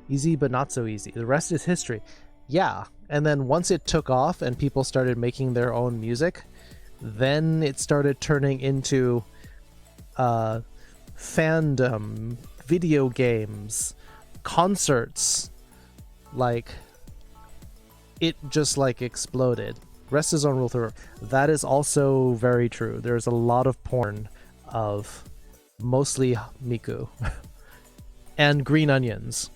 Easy, but not so easy. The rest is history. Yeah, and then once it took off and people started making their own music, then it started turning into fandom, video games, concerts. Like, it just like exploded. Rest is on rule through. That is also very true. There's a lot of porn of mostly Miku and green onions.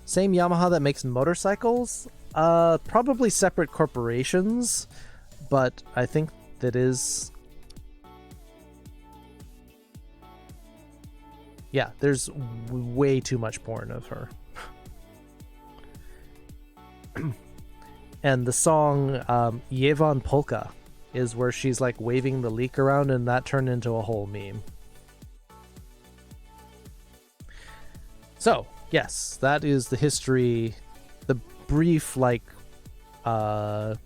Same Yamaha that makes motorcycles? Probably separate corporations, but I think that is... Yeah, there's way too much porn of her. And the song Yevan Polka is where she's like waving the leek around, and that turned into a whole meme. So, yes, that is the history, the brief, like, that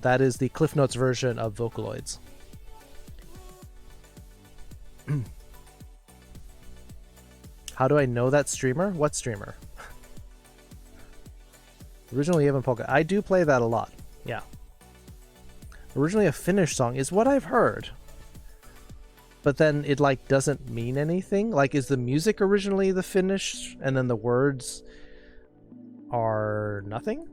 is the Cliff Notes version of Vocaloids. How do I know that streamer? What streamer? Originally Yevan Polka. I do play that a lot. Yeah. Originally a Finnish song is what I've heard. But then it like doesn't mean anything. Like, is the music originally the Finnish and then the words are nothing?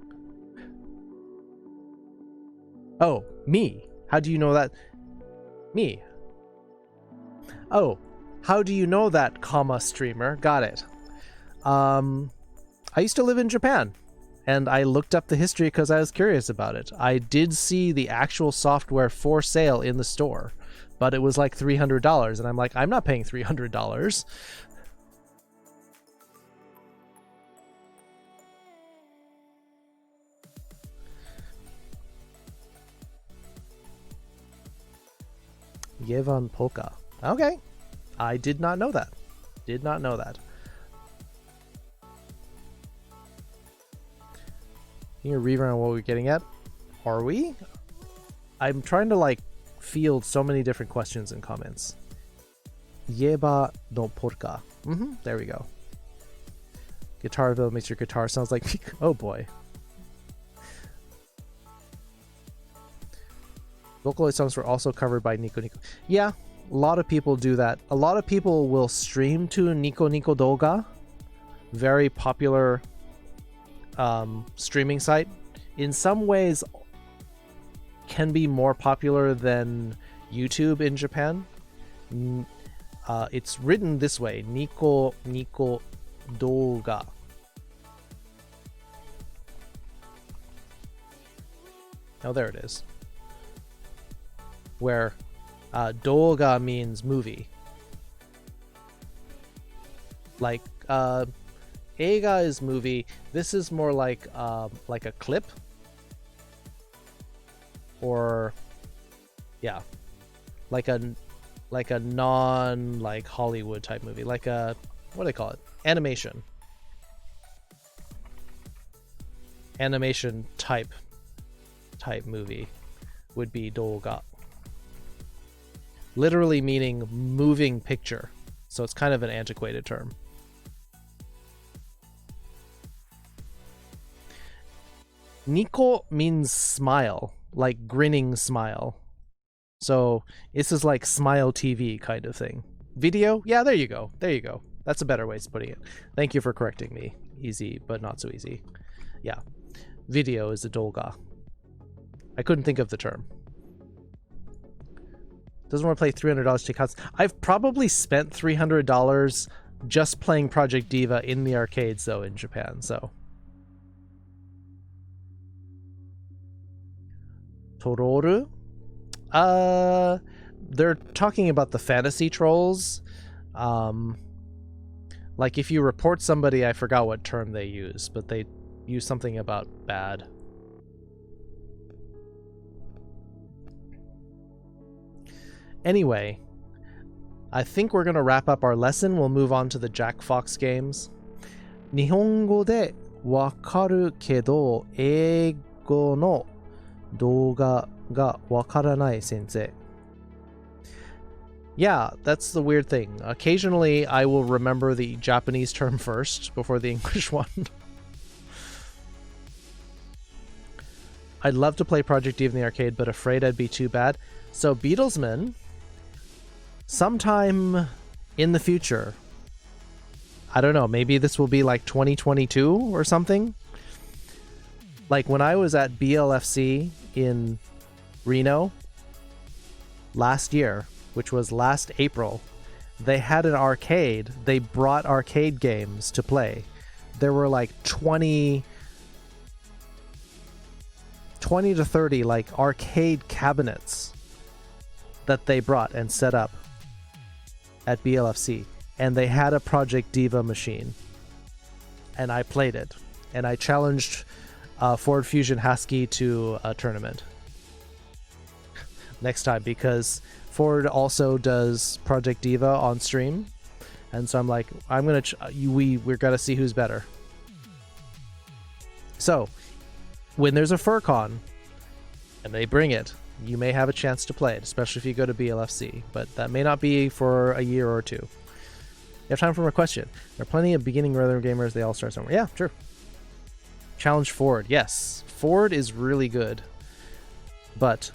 Oh, me. How do you know that? Me. Oh, how do you know that, comma, streamer? Got it. I used to live in Japan. And I looked up the history because I was curious about it. I did see the actual software for sale in the store, but it was like $300, and I'm like, I'm not paying $300. Yevan Polka. Okay. I did not know that. Did not know that. Can you read around what we're getting at? Are we? I'm trying to like field so many different questions and comments. Yeba no polka. There we go. Guitarville makes your guitar sounds like... Oh boy. Vocaloid songs were also covered by Nico Nico. Yeah, a lot of people do that. A lot of people will stream to Nico Nico Doga. Very popular streaming site. In some ways can be more popular than YouTube in Japan. It's written this way, Nico Nico Doga. Oh, there it is. Where Doga means movie. Like Eiga is movie. This is more like a clip, or yeah, like a non like Hollywood type movie, like a, what do they call it? Animation type movie would be Doga. Literally meaning moving picture, so it's kind of an antiquated term. Nico means smile, like grinning smile. So this is like Smile TV kind of thing. Video? Yeah, there you go. There you go. That's a better way of putting it. Thank you for correcting me. Easy, but not so easy. Yeah. Video is a Doga. I couldn't think of the term. Doesn't want to play $300 to take cuts. I've probably spent $300 just playing Project Diva in the arcades though in Japan. So Tororu, they're talking about the fantasy trolls. Like if you report somebody, I forgot what term they use, but they use something about bad. Anyway, I think we're going to wrap up our lesson. We'll move on to the Jack Fox games. 日本語でわかるけど、英語の動画がわからない先生。Yeah, that's the weird thing. Occasionally, I will remember the Japanese term first before the English one. I'd love to play Project Diva in the arcade, but afraid I'd be too bad. So, Beatlesman, sometime in the future, I don't know, maybe this will be like 2022 or something. Like when I was at BLFC in Reno last year, which was last April, they had an arcade. They brought arcade games to play. There were like 20 to 30 like arcade cabinets that they brought and set up at BLFC. And they had a Project Diva machine. And I played it. And I challenged Ford Fusion Husky to a tournament next time, because Ford also does Project Diva on stream, and so I'm like, I'm gonna we're gonna see who's better. So when there's a FurCon and they bring it, you may have a chance to play it, especially if you go to BLFC, but that may not be for a year or two. You have time for a question. There are plenty of beginning rhythm gamers. They all start somewhere. Yeah, true. Challenge Ford. Yes, Ford is really good, but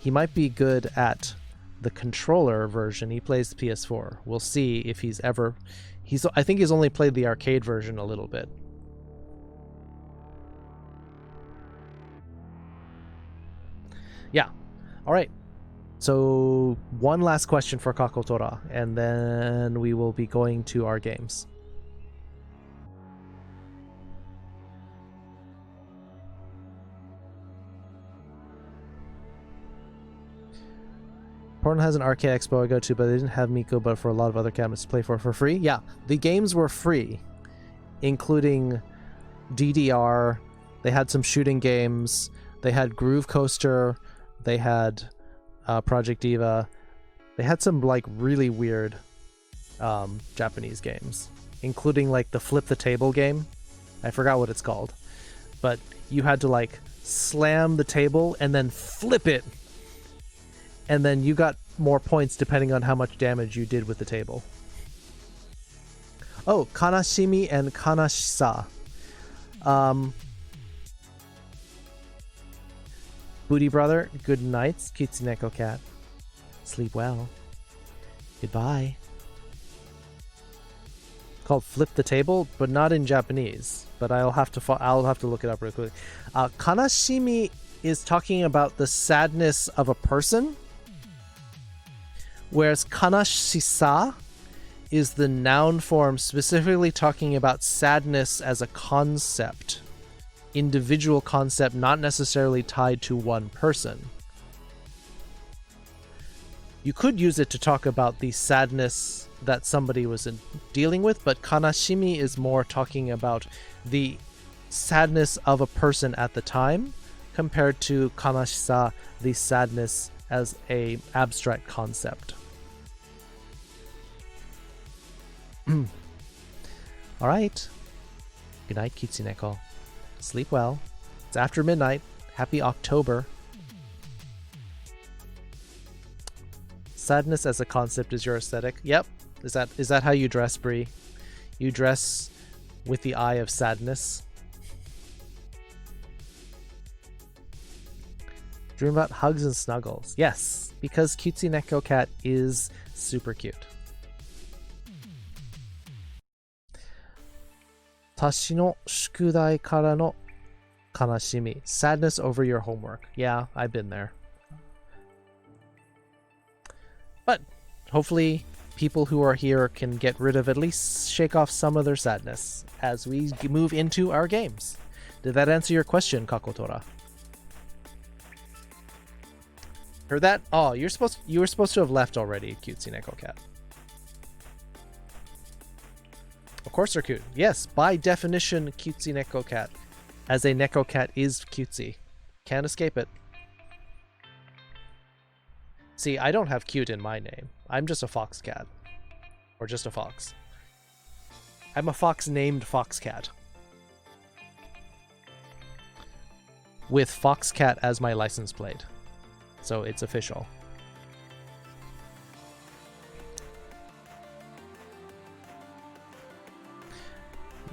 he might be good at the controller version. He plays the PS4. We'll see if he's ever... I think he's only played the arcade version a little bit. Yeah. All right. So one last question for Kakotora, and then we will be going to our games. Portland has an arcade expo I go to, but they didn't have Miko, but for a lot of other cabinets to play for free. Yeah, the games were free, including DDR. They had some shooting games. They had Groove Coaster. They had Project Diva. They had some like really weird Japanese games, including like the Flip the Table game. I forgot what it's called, but you had to like slam the table and then flip it, and then you got more points depending on how much damage you did with the table. Oh, Kanashimi and Kanashisa. Booty Brother, good nights. Kitsuneko Cat, sleep well. Goodbye. Called Flip the Table, but not in Japanese. But I'll have to look it up real quick. Kanashimi is talking about the sadness of a person, whereas Kanashisa is the noun form specifically talking about sadness as a concept. Individual concept, not necessarily tied to one person. You could use it to talk about the sadness that somebody was dealing with, but kanashimi is more talking about the sadness of a person at the time, compared to kanashisa, the sadness as a abstract concept. All right. Good night, Kitsuneko. Sleep well. It's after midnight. Happy October. Sadness as a concept is your aesthetic. Yep. Is that how you dress, Bree? You dress with the eye of sadness. Dream about hugs and snuggles. Yes, because Kitsuneko Cat is super cute. Tashi no shukudai kara no kanashimi. Sadness over your homework. Yeah, I've been there. But hopefully people who are here can get rid of, at least shake off some of their sadness as we move into our games. Did that answer your question, Kakotora? Heard that? Oh, you were supposed to have left already, cutesy Neko Cat. Of course they're cute. Yes, by definition, cutesy Neko Cat. As a Neko Cat is cutesy. Can't escape it. See, I don't have cute in my name. I'm just a fox cat. Or just a fox. I'm a fox named Foxcat. With Foxcat as my license plate. So it's official.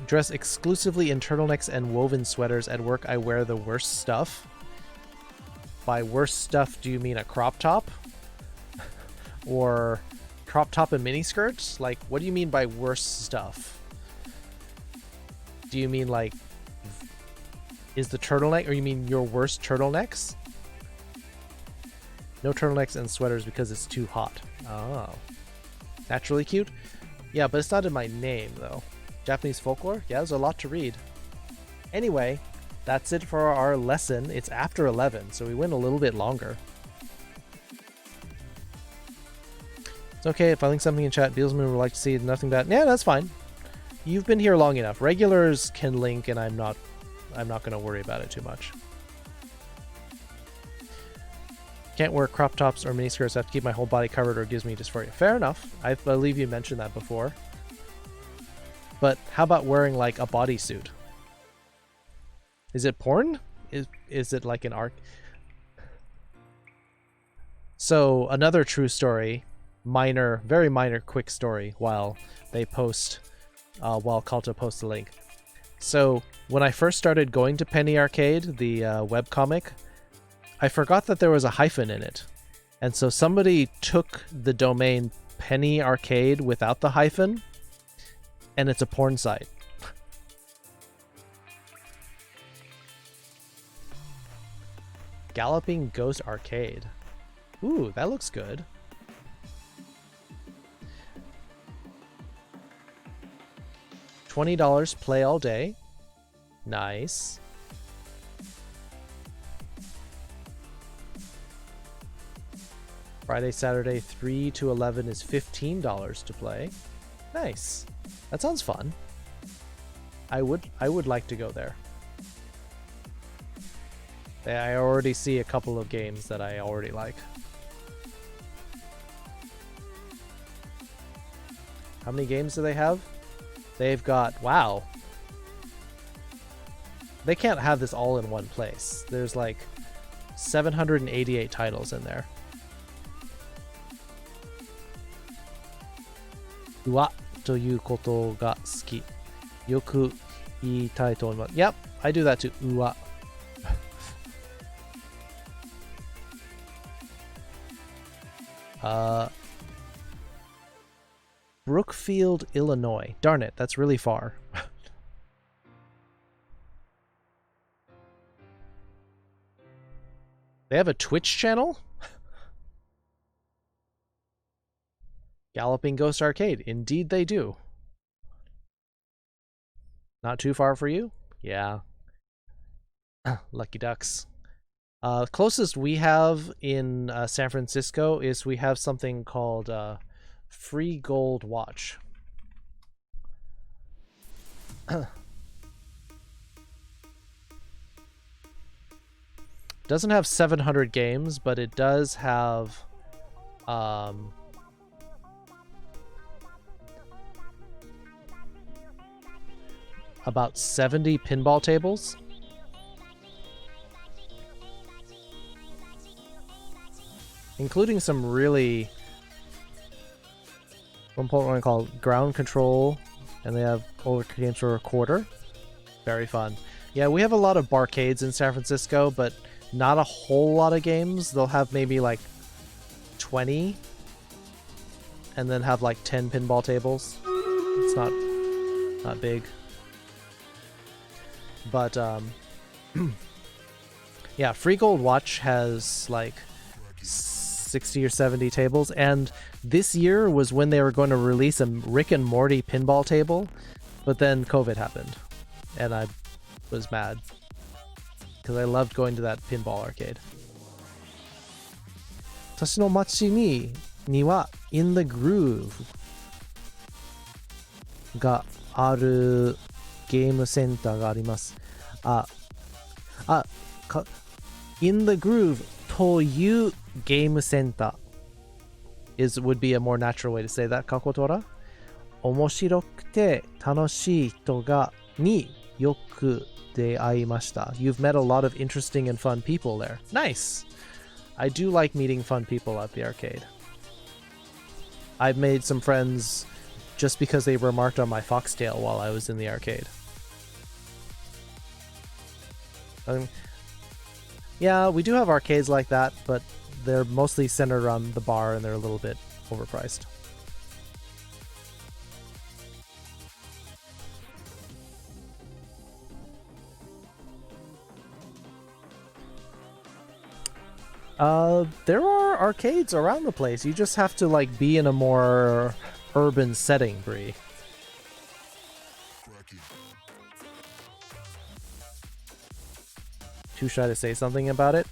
Dress exclusively in turtlenecks and woven sweaters. At work, I wear the worst stuff. By worst stuff, do you mean a crop top? Or crop top and miniskirts? Like, what do you mean by worst stuff? Do you mean like, is the turtleneck, or you mean your worst turtlenecks? No turtlenecks and sweaters because it's too hot. Oh. Naturally cute? Yeah, but it's not in my name, though. Japanese folklore? Yeah, there's a lot to read. Anyway, that's it for our lesson. It's after 11, so we went a little bit longer. It's okay if I link something in chat. Beelsman would like to see nothing bad. Yeah, that's fine. You've been here long enough. Regulars can link, and I'm not going to worry about it too much. Can't wear crop tops or miniskirts. I have to keep my whole body covered or it gives me dysphoria. Fair enough. I believe you mentioned that before. But how about wearing like a bodysuit? Is it porn? Is it like an art? So another true story, minor, very minor, quick story. While they post, while Kalta posts the link. So when I first started going to Penny Arcade, the webcomic, I forgot that there was a hyphen in it, and so somebody took the domain Penny Arcade without the hyphen, and it's a porn site. Galloping Ghost Arcade. Ooh, that looks good. $20, play all day. Nice. Friday, Saturday, 3 to 11 is $15 to play. Nice. That sounds fun. I would like to go there. I already see a couple of games that I already like. How many games do they have? They've got, wow. They can't have this all in one place. There's like 788 titles in there. Uwa toいうことが好き。よく言いたいと思います。Yep, I do that too. Uwa. Brookfield, Illinois. Darn it, that's really far. They have a Twitch channel? Galloping Ghost Arcade. Indeed they do. Not too far for you? Yeah. Lucky ducks. Closest we have in San Francisco is we have something called Free Gold Watch. Doesn't have 700 games, but it does have about 70 pinball tables. Including some really, one called Ground Control, and they have older games for a quarter. Very fun. Yeah, we have a lot of barcades in San Francisco, but not a whole lot of games. They'll have maybe like 20, and then have like 10 pinball tables. It's not big. But yeah, Free Gold Watch has like 60 or 70 tables, and this year was when they were going to release a Rick and Morty pinball table, but then COVID happened, and I was mad because I loved going to that pinball arcade. 私の町には In the Groove があるゲームセンターがあります。In the Groove というゲームセンター would be a more natural way to say that, カコトラ。面白くて楽しい人によく出会いました。You've met a lot of interesting and fun people there. Nice! I do like meeting fun people at the arcade. I've made some friends just because they remarked on my foxtail while I was in the arcade. Yeah, we do have arcades like that, but they're mostly centered around the bar and they're a little bit overpriced. There are arcades around the place. You just have to like be in a more urban setting, Bree. Too shy to say something about it.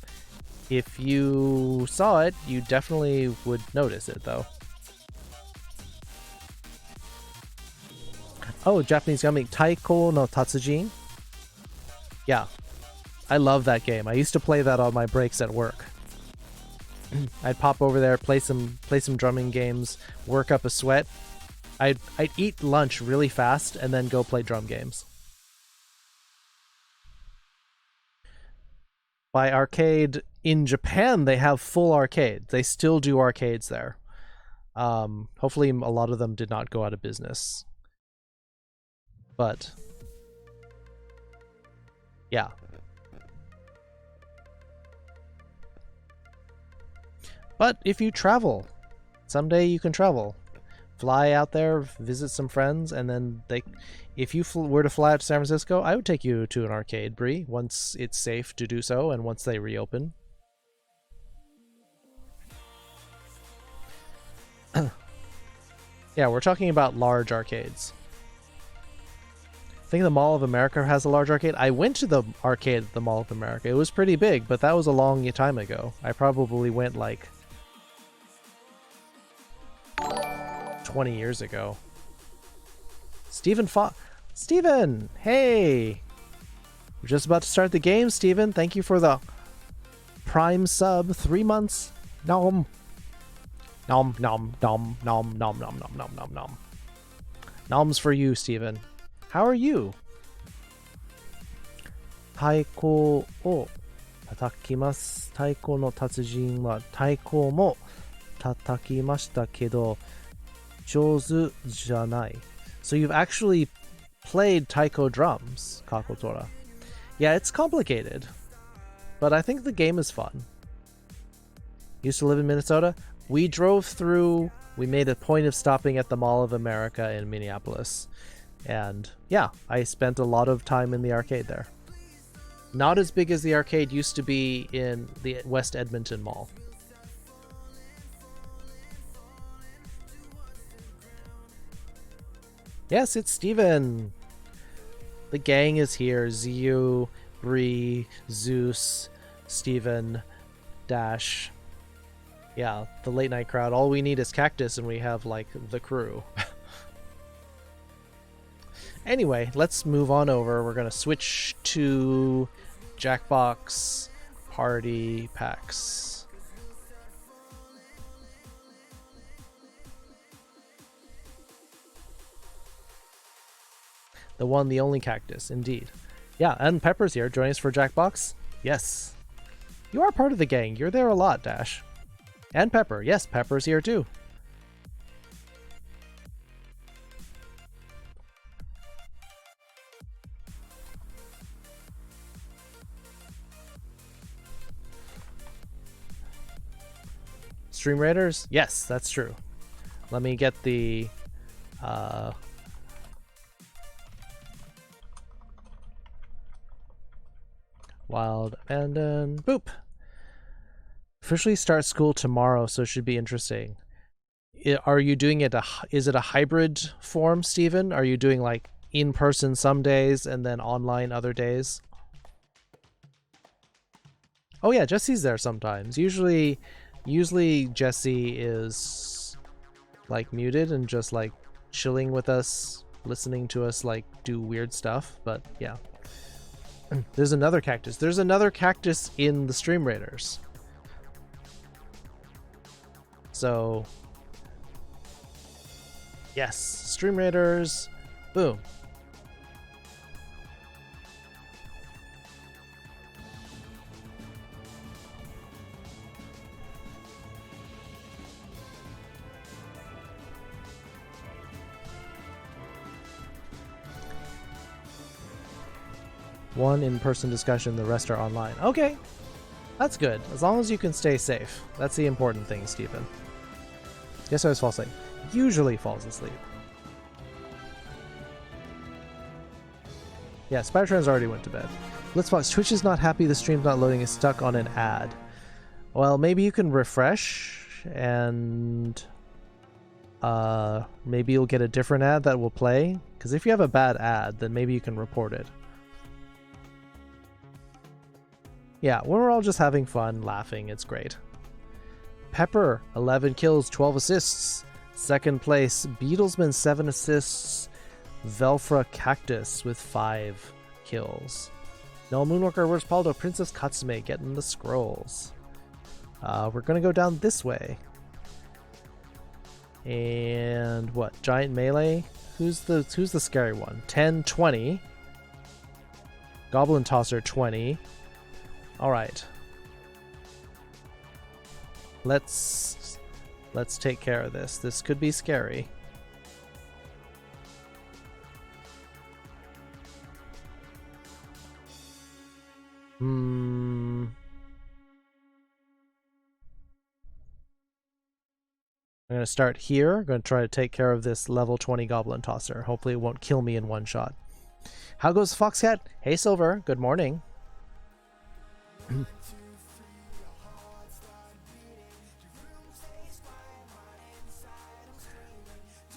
If you saw it, you definitely would notice it, though. Oh, Japanese gummy Taiko no Tatsujin. Yeah, I love that game. I used to play that on my breaks at work. I'd pop over there, play some drumming games, work up a sweat. I'd eat lunch really fast and then go play drum games. By arcade, in Japan, they have full arcades. They still do arcades there. Hopefully a lot of them did not go out of business. But yeah. But if you travel, someday you can travel. Fly out there, visit some friends, and then if you were to fly out to San Francisco, I would take you to an arcade, Bree, once it's safe to do so and once they reopen. Yeah, we're talking about large arcades. I think the Mall of America has a large arcade. I went to the arcade at the Mall of America. It was pretty big, but that was a long time ago. I probably went like 20 years ago. Steven, hey! We're just about to start the game, Steven. Thank you for the Prime sub. 3 months. Nom. Nom, nom, nom, nom, nom, nom, nom, nom, nom, nom. Noms for you, Steven. How are you? 太鼓を叩きます。太鼓の達人は太鼓も叩きましたけど上手じゃない。So you've actually played taiko drums, Kakotora. Yeah, it's complicated, but I think the game is fun. Used to live in Minnesota. We drove through, we made a point of stopping at the Mall of America in Minneapolis. And yeah, I spent a lot of time in the arcade there. Not as big as the arcade used to be in the West Edmonton Mall. Yes, it's Steven. The gang is here. Ziu, Bree, Zeus, Steven, Dash. Yeah, the late night crowd. All we need is Cactus and we have like the crew. Anyway, let's move on over. We're gonna switch to Jackbox Party Packs. The one, the only Cactus, indeed. Yeah, and Pepper's here. Join us for Jackbox? Yes. You are part of the gang. You're there a lot, Dash. And Pepper. Yes, Pepper's here too. Stream Raiders? Yes, that's true. Let me get the Wild Abandon. Boop! Officially start school tomorrow, so it should be interesting. Are you doing it? Is it a hybrid form, Steven? Are you doing like in person some days and then online other days? Oh yeah, Jesse's there sometimes. Usually Jesse is like muted and just like chilling with us, listening to us like do weird stuff. But yeah, there's another cactus. There's another cactus in the Stream Raiders. So yes, Stream Raiders, boom. One in-person discussion, the rest are online. Okay, that's good. As long as you can stay safe. That's the important thing, Stephen. Yes, I always fall asleep. Usually falls asleep. Yeah, Spider-Trans already went to bed. Blitzbox, Twitch is not happy the stream's not loading, it's stuck on an ad. Well, maybe you can refresh and maybe you'll get a different ad that will play. Because if you have a bad ad, then maybe you can report it. Yeah, we're all just having fun, laughing, it's great. Pepper, 11 kills, 12 assists. Second place, Beetlesman, 7 assists. Velfra Cactus with 5 kills. No Moonwalker, where's Paldo? Princess Katsume getting the scrolls. We're gonna go down this way. And what? Giant Melee? Who's the scary one? 10, 20. Goblin Tosser, 20. Alright. Let's take care of this. This could be scary. I'm going to start here. I'm going to try to take care of this level 20 Goblin Tosser. Hopefully it won't kill me in one shot. How goes Foxcat? Hey Silver, good morning.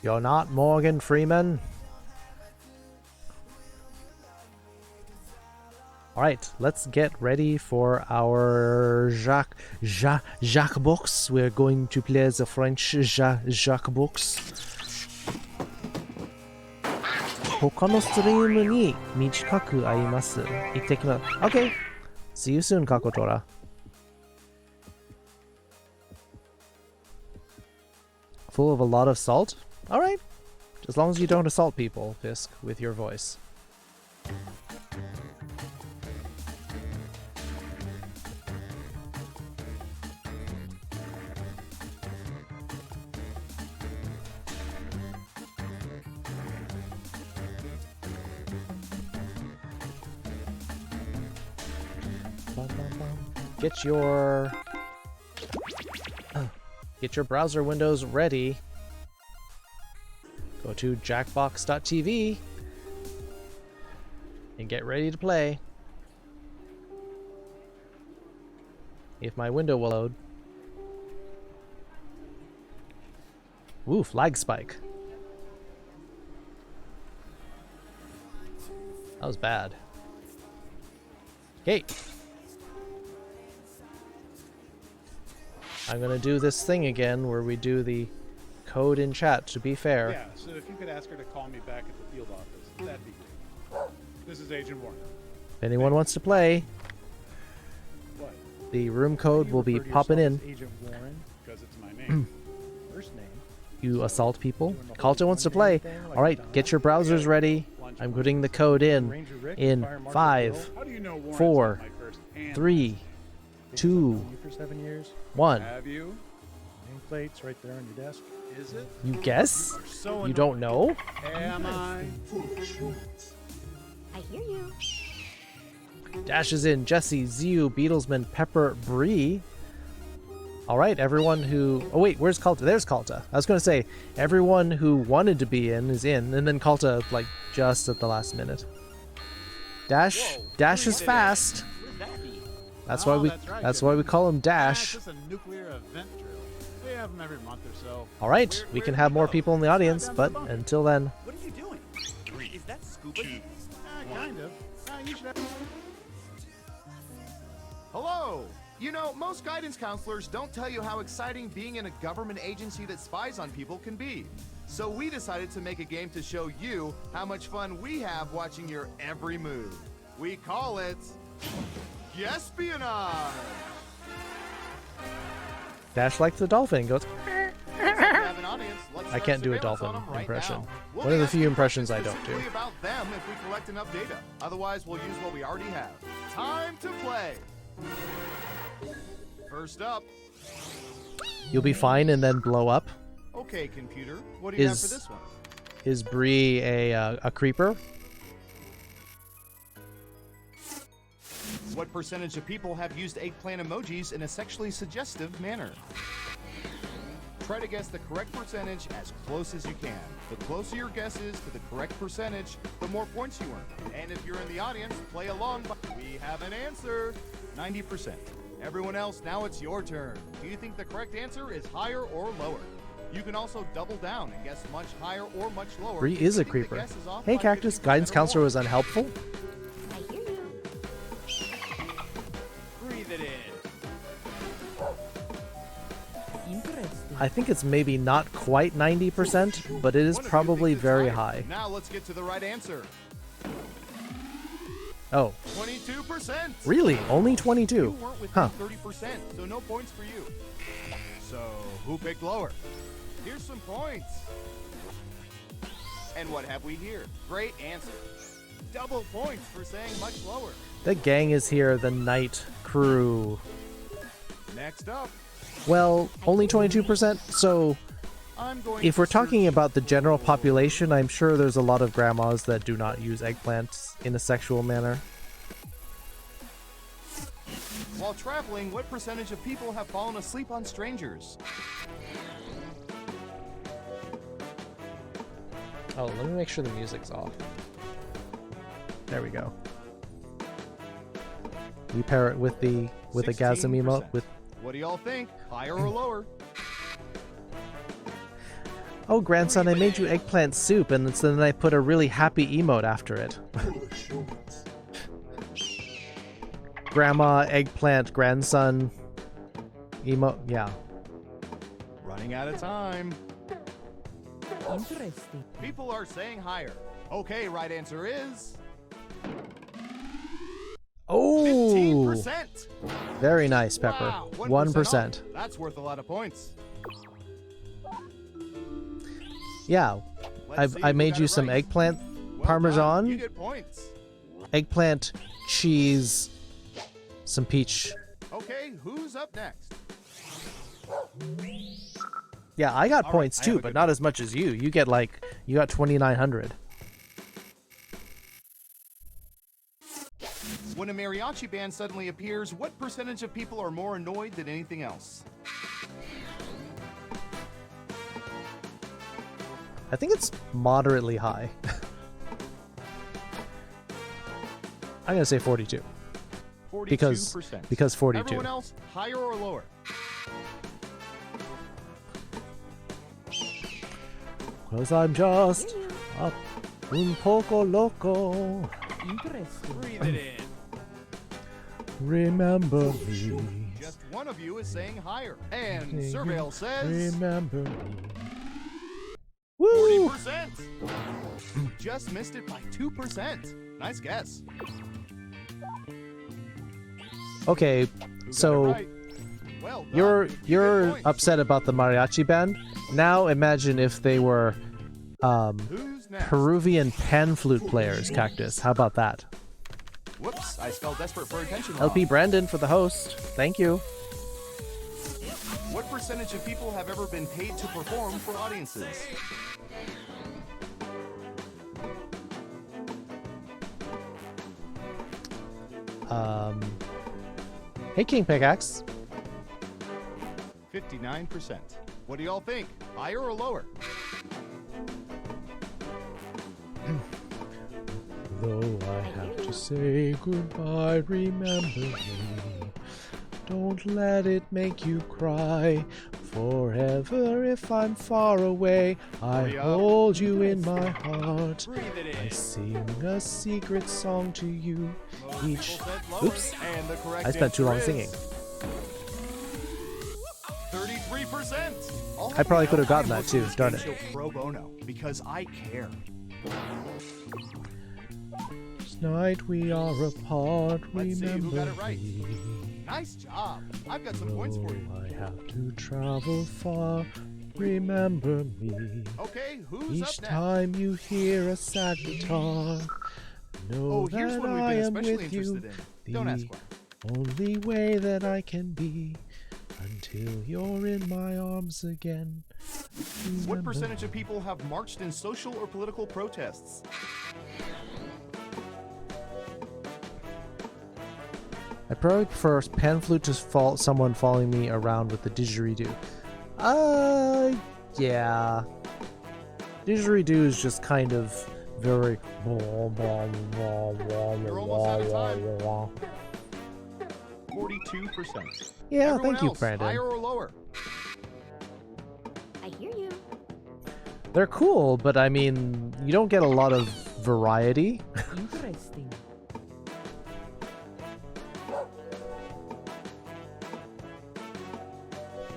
You're not Morgan Freeman. Alright, let's get ready for our Jacques box. We're going to play the French Jacques box. 他のストリームに短く会います。行ってきます。Okay. See you soon, Kakotora. Full of a lot of salt? Alright. As long as you don't assault people, Fisk, with your voice. Get your browser windows ready. Go to jackbox.tv and get ready to play. If my window will load. Woof, lag spike. That was bad. Okay. I'm gonna do this thing again where we do the code in chat, to be fair. Yeah, so if you could ask her to call me back at the field office, that'd be great. This is Agent Warren. If anyone wants to play, What? the room code will be popping in. Agent Warren? Because it's my name. First name. You assault people. Kalta wants to play. Alright, get your browsers ready. I'm putting the code in 5, How do you know Warren's 4, not my first and 3, 2, For 7 years. 1. Have you? Nameplate's right there on your desk. Is it? You guess? So You don't know? Am I? I hear you. Dash is in. Jesse, Ziu, Beetlesman, Pepper, Bree. Alright, everyone who... Oh wait, where's Kalta? There's Kalta. I was going to say, everyone who wanted to be in is in, and then Kalta, like, just at the last minute. Dash is fast. That's Oh, why we right, that's Jim. why we call him It's Dash. just a nuclear event drill. We have them every month or so. All right, we Where can do have more go? people in the Let's audience, drive down but to the bunker. until then, What are you doing? Is that scuba? Kind of. You should have... Hello! You know, most guidance counselors don't tell you how exciting being in a government agency that spies on people can be. So we decided to make a game to show you how much fun we have watching your every move. We call it... Espionage! Dash like the dolphin goes. Looks like we have an audience. Let's I start can't do a surveillance dolphin on 'em right impression. now. We'll One of be the few asking impressions I questions don't do. specifically about them if we collect enough data. Otherwise, we'll use what we already have. Time to play! First up, You'll be fine and then blow up. okay, computer, what do you have for Is- this one? Is Bree a creeper? What percentage of people have used eggplant emojis in a sexually suggestive manner? Try to guess the correct percentage as close as you can. The closer your guess is to the correct percentage, the more points you earn. And if you're in the audience, play along. We have an answer. 90%. Everyone else, now it's your turn. Do you think the correct answer is higher or lower? You can also double down and guess much higher or much lower. Bree if you is a think the creeper. guess is off Hey, by Cactus, 50% guidance or counselor more. was unhelpful. I hear you. Breathe it in. I think it's maybe not quite 90%, but it is One of you probably thinks it's very higher. high. Now let's get to the right answer. Oh, 22%. really? Only You 22? weren't within Huh. 30%, so no points for you. So, who picked lower? Here's some points. And what have we here? Great answer. Double points for saying much lower. The gang is here, the night crew. Next up, Well, only 22%, so I'm going if to we're talking search about the general population, I'm sure there's a lot of grandmas that do not use eggplants in a sexual manner. While traveling, what percentage of people have fallen asleep on strangers? Oh, let me make sure the music's off. There we go. We pair it with the gasm emote 16%. with. What do y'all think? Higher or lower? Oh, grandson, I made you eggplant soup, and then I put a really happy emote after it. Grandma, eggplant, grandson, emote. Yeah. Running out of time. Interesting. People are saying higher. Okay, right answer is Oh, 15%. very nice, Pepper. Wow, 1%. off. That's worth a lot of points. Yeah, Let's see I who made got you it some right. eggplant Well parmesan, done. You get points. eggplant cheese, some peach. Okay, who's up next? Yeah, I got All right, points I too, have a but good not as much as you. You got 2,900. When a mariachi band suddenly appears, what percentage of people are more annoyed than anything else? I think it's moderately high. I'm gonna say 42 because 42%. 42. Everyone else, higher or lower? Cause I'm just un poco loco. Breathe it in. Remember me. Just one of you is saying higher. And Can you Surveil says Remember me. Woo! 40%. Just missed it by 2%. Nice guess. Okay, Who got it so right? Well done. you're You get you're points. upset about the mariachi band. Now imagine if they were Who's next? Peruvian pan flute players, Cactus. How about that? Whoops, I spelled desperate for attention wrong. LP Brandon for the host. Thank you. What percentage of people have ever been paid to perform for audiences? Hey, King Pickaxe. 59%. What do y'all think? Higher or lower? Though I have to say goodbye, remember me. Don't let it make you cry. Forever if I'm far away, I Hurry up. hold you in my heart. Breathe it I in. sing a secret song to you each. People said lower, Oops. and the correct I spent too long answer singing. is 33%. I probably could have gotten that too, darn it. Show pro bono because I care. Tonight we are apart, Let's see who got remember it right. me. Nice job. I've got some points for you. Though I have to travel far, remember me. Okay, who's Each up next? time you hear a sad guitar, know Oh, here's that one we've I been am especially with you. interested in. Don't ask why. Only way that I can be until you're in my arms again. What Remember percentage of people have marched in social or political protests? I probably prefer pan flute to someone following me around with the didgeridoo. Yeah. Didgeridoo is just kind of very. You're almost out of time. 42%. Yeah, Everyone thank you, else, Brandon. higher or lower? I hear you. They're cool, but I mean, you don't get a lot of variety. Interesting.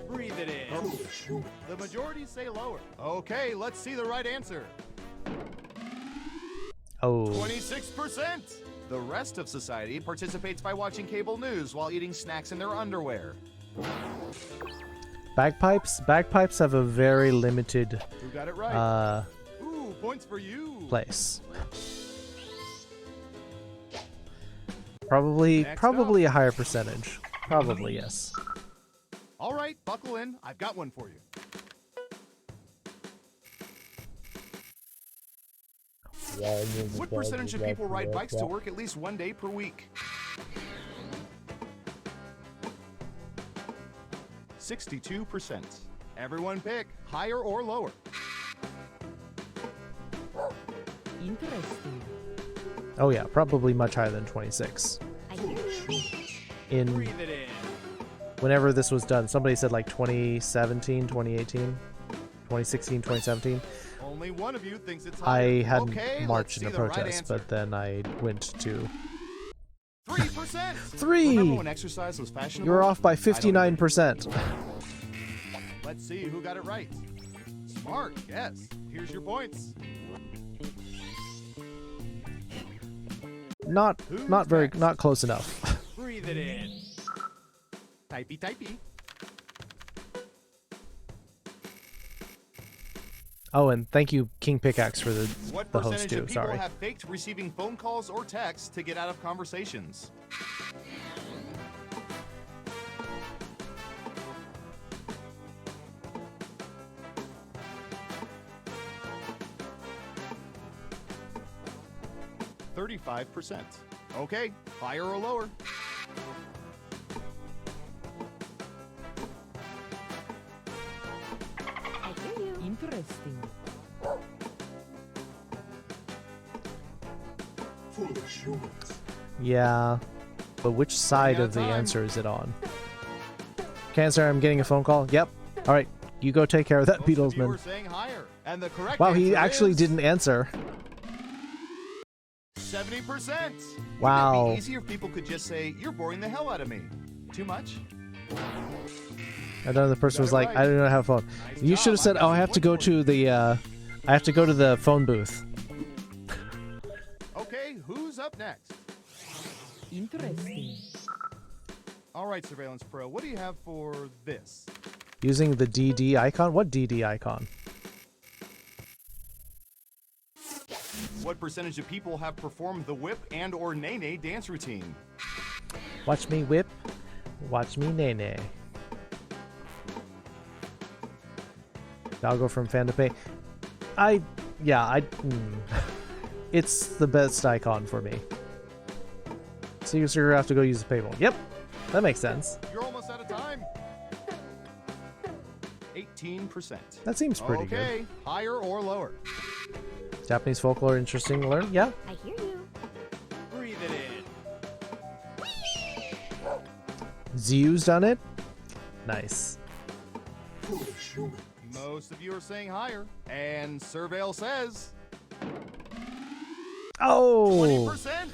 Breathe it in. The majority say lower. Okay, let's see the right answer. Oh. 26%. The rest of society participates by watching cable news while eating snacks in their underwear. Bagpipes? Bagpipes have a very limited Who got it right? uh, Ooh, points for you. place. Probably Next a higher percentage. Probably, yes. All right, buckle in. I've got one for you. What percentage of people ride bikes to work at least one day per week? 62%. Everyone pick higher or lower. Interesting. Oh yeah, probably much higher than 26. I hear you. In Breathe it in. whenever this was done, somebody said like 2017, 2018, 2016, 2017. Only one of you thinks it's I higher. hadn't Okay, marched let's in see a the right protest, answer. but then I went to 3%. 3. Remember when exercise was fashionable? You're off by I don't even- 59%. Let's see who got it right. Smart, yes. Here's your points. Not Who's very next? not close enough. Breathe it in. Typey, typey. Oh, and thank you, King Pickaxe, for the What host percentage too. of people Sorry. have faked receiving phone calls or texts to get out of conversations? %. Okay, higher or lower? I hear you. Interesting. Yeah, but which side out of of the time. answer is it on? Cancer, I'm getting a phone call. Yep. All right, you go take care of that, Most of you Beatlesman. were saying higher. And the correct Wow, he answer actually is didn't answer. 70%. Wow. Wouldn't it be easier if people could just say, "You're boring the hell out of me"? Too much? Another person was got it like, right. "I don't have a phone." Nice You job. should have said, I've got "Oh, I some have to go points for you." to the, I have to go to the phone booth." Okay, who's up next? Interesting. All right, Surveillance Pro, what do you have for this? Using the DD icon. What DD icon? What percentage of people have performed the whip and or nay-nay dance routine? Watch me whip. Watch me nay nay. I'll go from fan to pay. It's the best icon for me. So you're gonna have to go use the paywall. Yep, that makes sense. You're almost out of time. 18%. That seems pretty Okay, higher or lower? good. Japanese folklore, interesting to learn. Yeah. I hear you. Breathe it in. Zew's done it? Nice. Most of you are saying higher, and Surveil says Oh! 20%.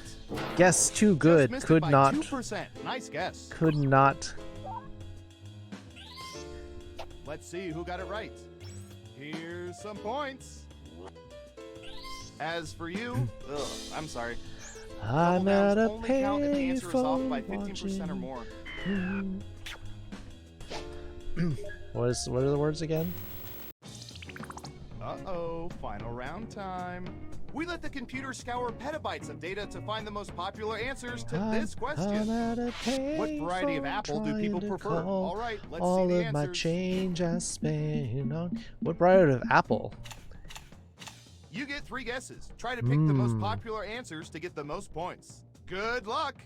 Guess too Just good. missed it Could by not. 2%. Nice guess. Could not. Let's see who got it right. Here's some points. As for you, I'm sorry. I'm Double at downs a only count if the answer is off payphone by 15% or more. What are the words again? Uh-oh, final round time. We let the computer scour petabytes of data to find the most popular answers to this question. What variety of apple do people prefer? All right, let's all see the of my answers. change I spend on. What variety of apple? You get 3 guesses. Try to pick the most popular answers to get the most points. Good luck.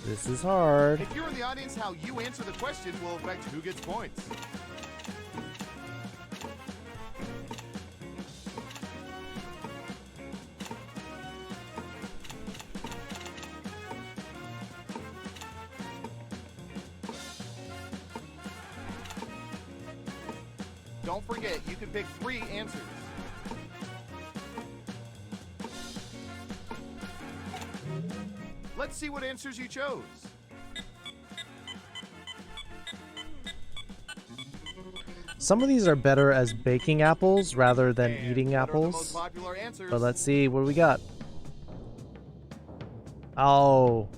This is hard. If you're in the audience, how you answer the question will affect who gets points. Don't forget, you can pick 3 answers. Let's see what answers you chose. Some of these are better as baking apples rather than And eating what are the most apples. popular answers? But let's see, what do we got? Oh,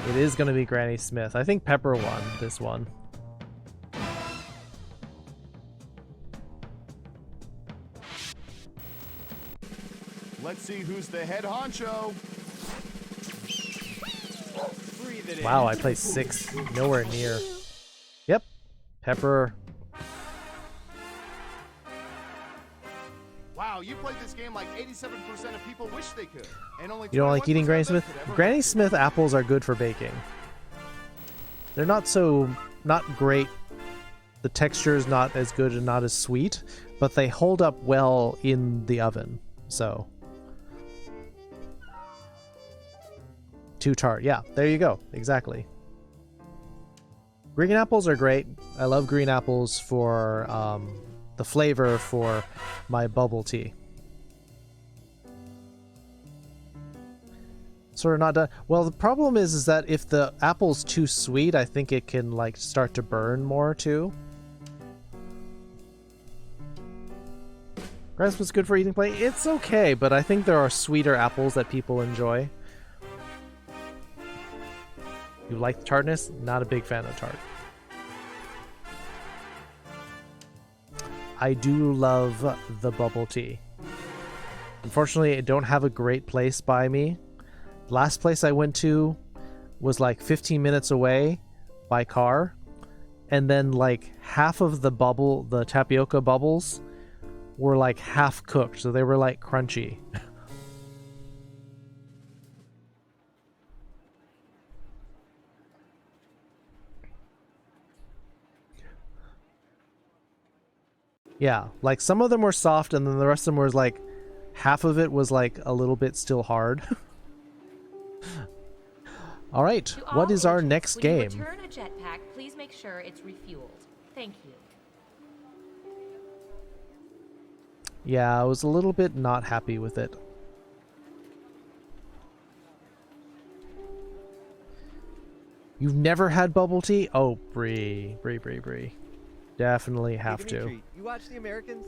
it is going to be Granny Smith. I think Pepper won this one. Let's see who's the head honcho. Breathe it in. Wow, I placed 6. Nowhere near. Yep, Pepper. Wow, you played this game like 87% of people wish they could. And only You don't like eating 21% Granny of them Smith? could ever Granny get to. Smith apples are good for baking. They're not great. The texture is not as good and not as sweet, but they hold up well in the oven. So, too tart. Yeah, there you go. Exactly. Green apples are great. I love green apples for the flavor for my bubble tea. Sort of not done. Well, the problem is that if the apple's too sweet, I think it can like start to burn more too. Grass was good for eating plain. It's okay, but I think there are sweeter apples that people enjoy. You like the tartness? Not a big fan of tart. I do love the bubble tea. Unfortunately, I don't have a great place by me. Last place I went to was like 15 minutes away by car, and then like half of the tapioca bubbles were like half cooked, so they were like crunchy. Yeah, like some of them were soft, and then the rest of them was like half of it was like a little bit still hard. All right, To what all is our agents, next when you game? return a jetpack, please make sure it's refueled. Thank you. Yeah, I was a little bit not happy with it. You've never had bubble tea? Oh, Bree. Definitely have to. Dimitri, you watch The Americans?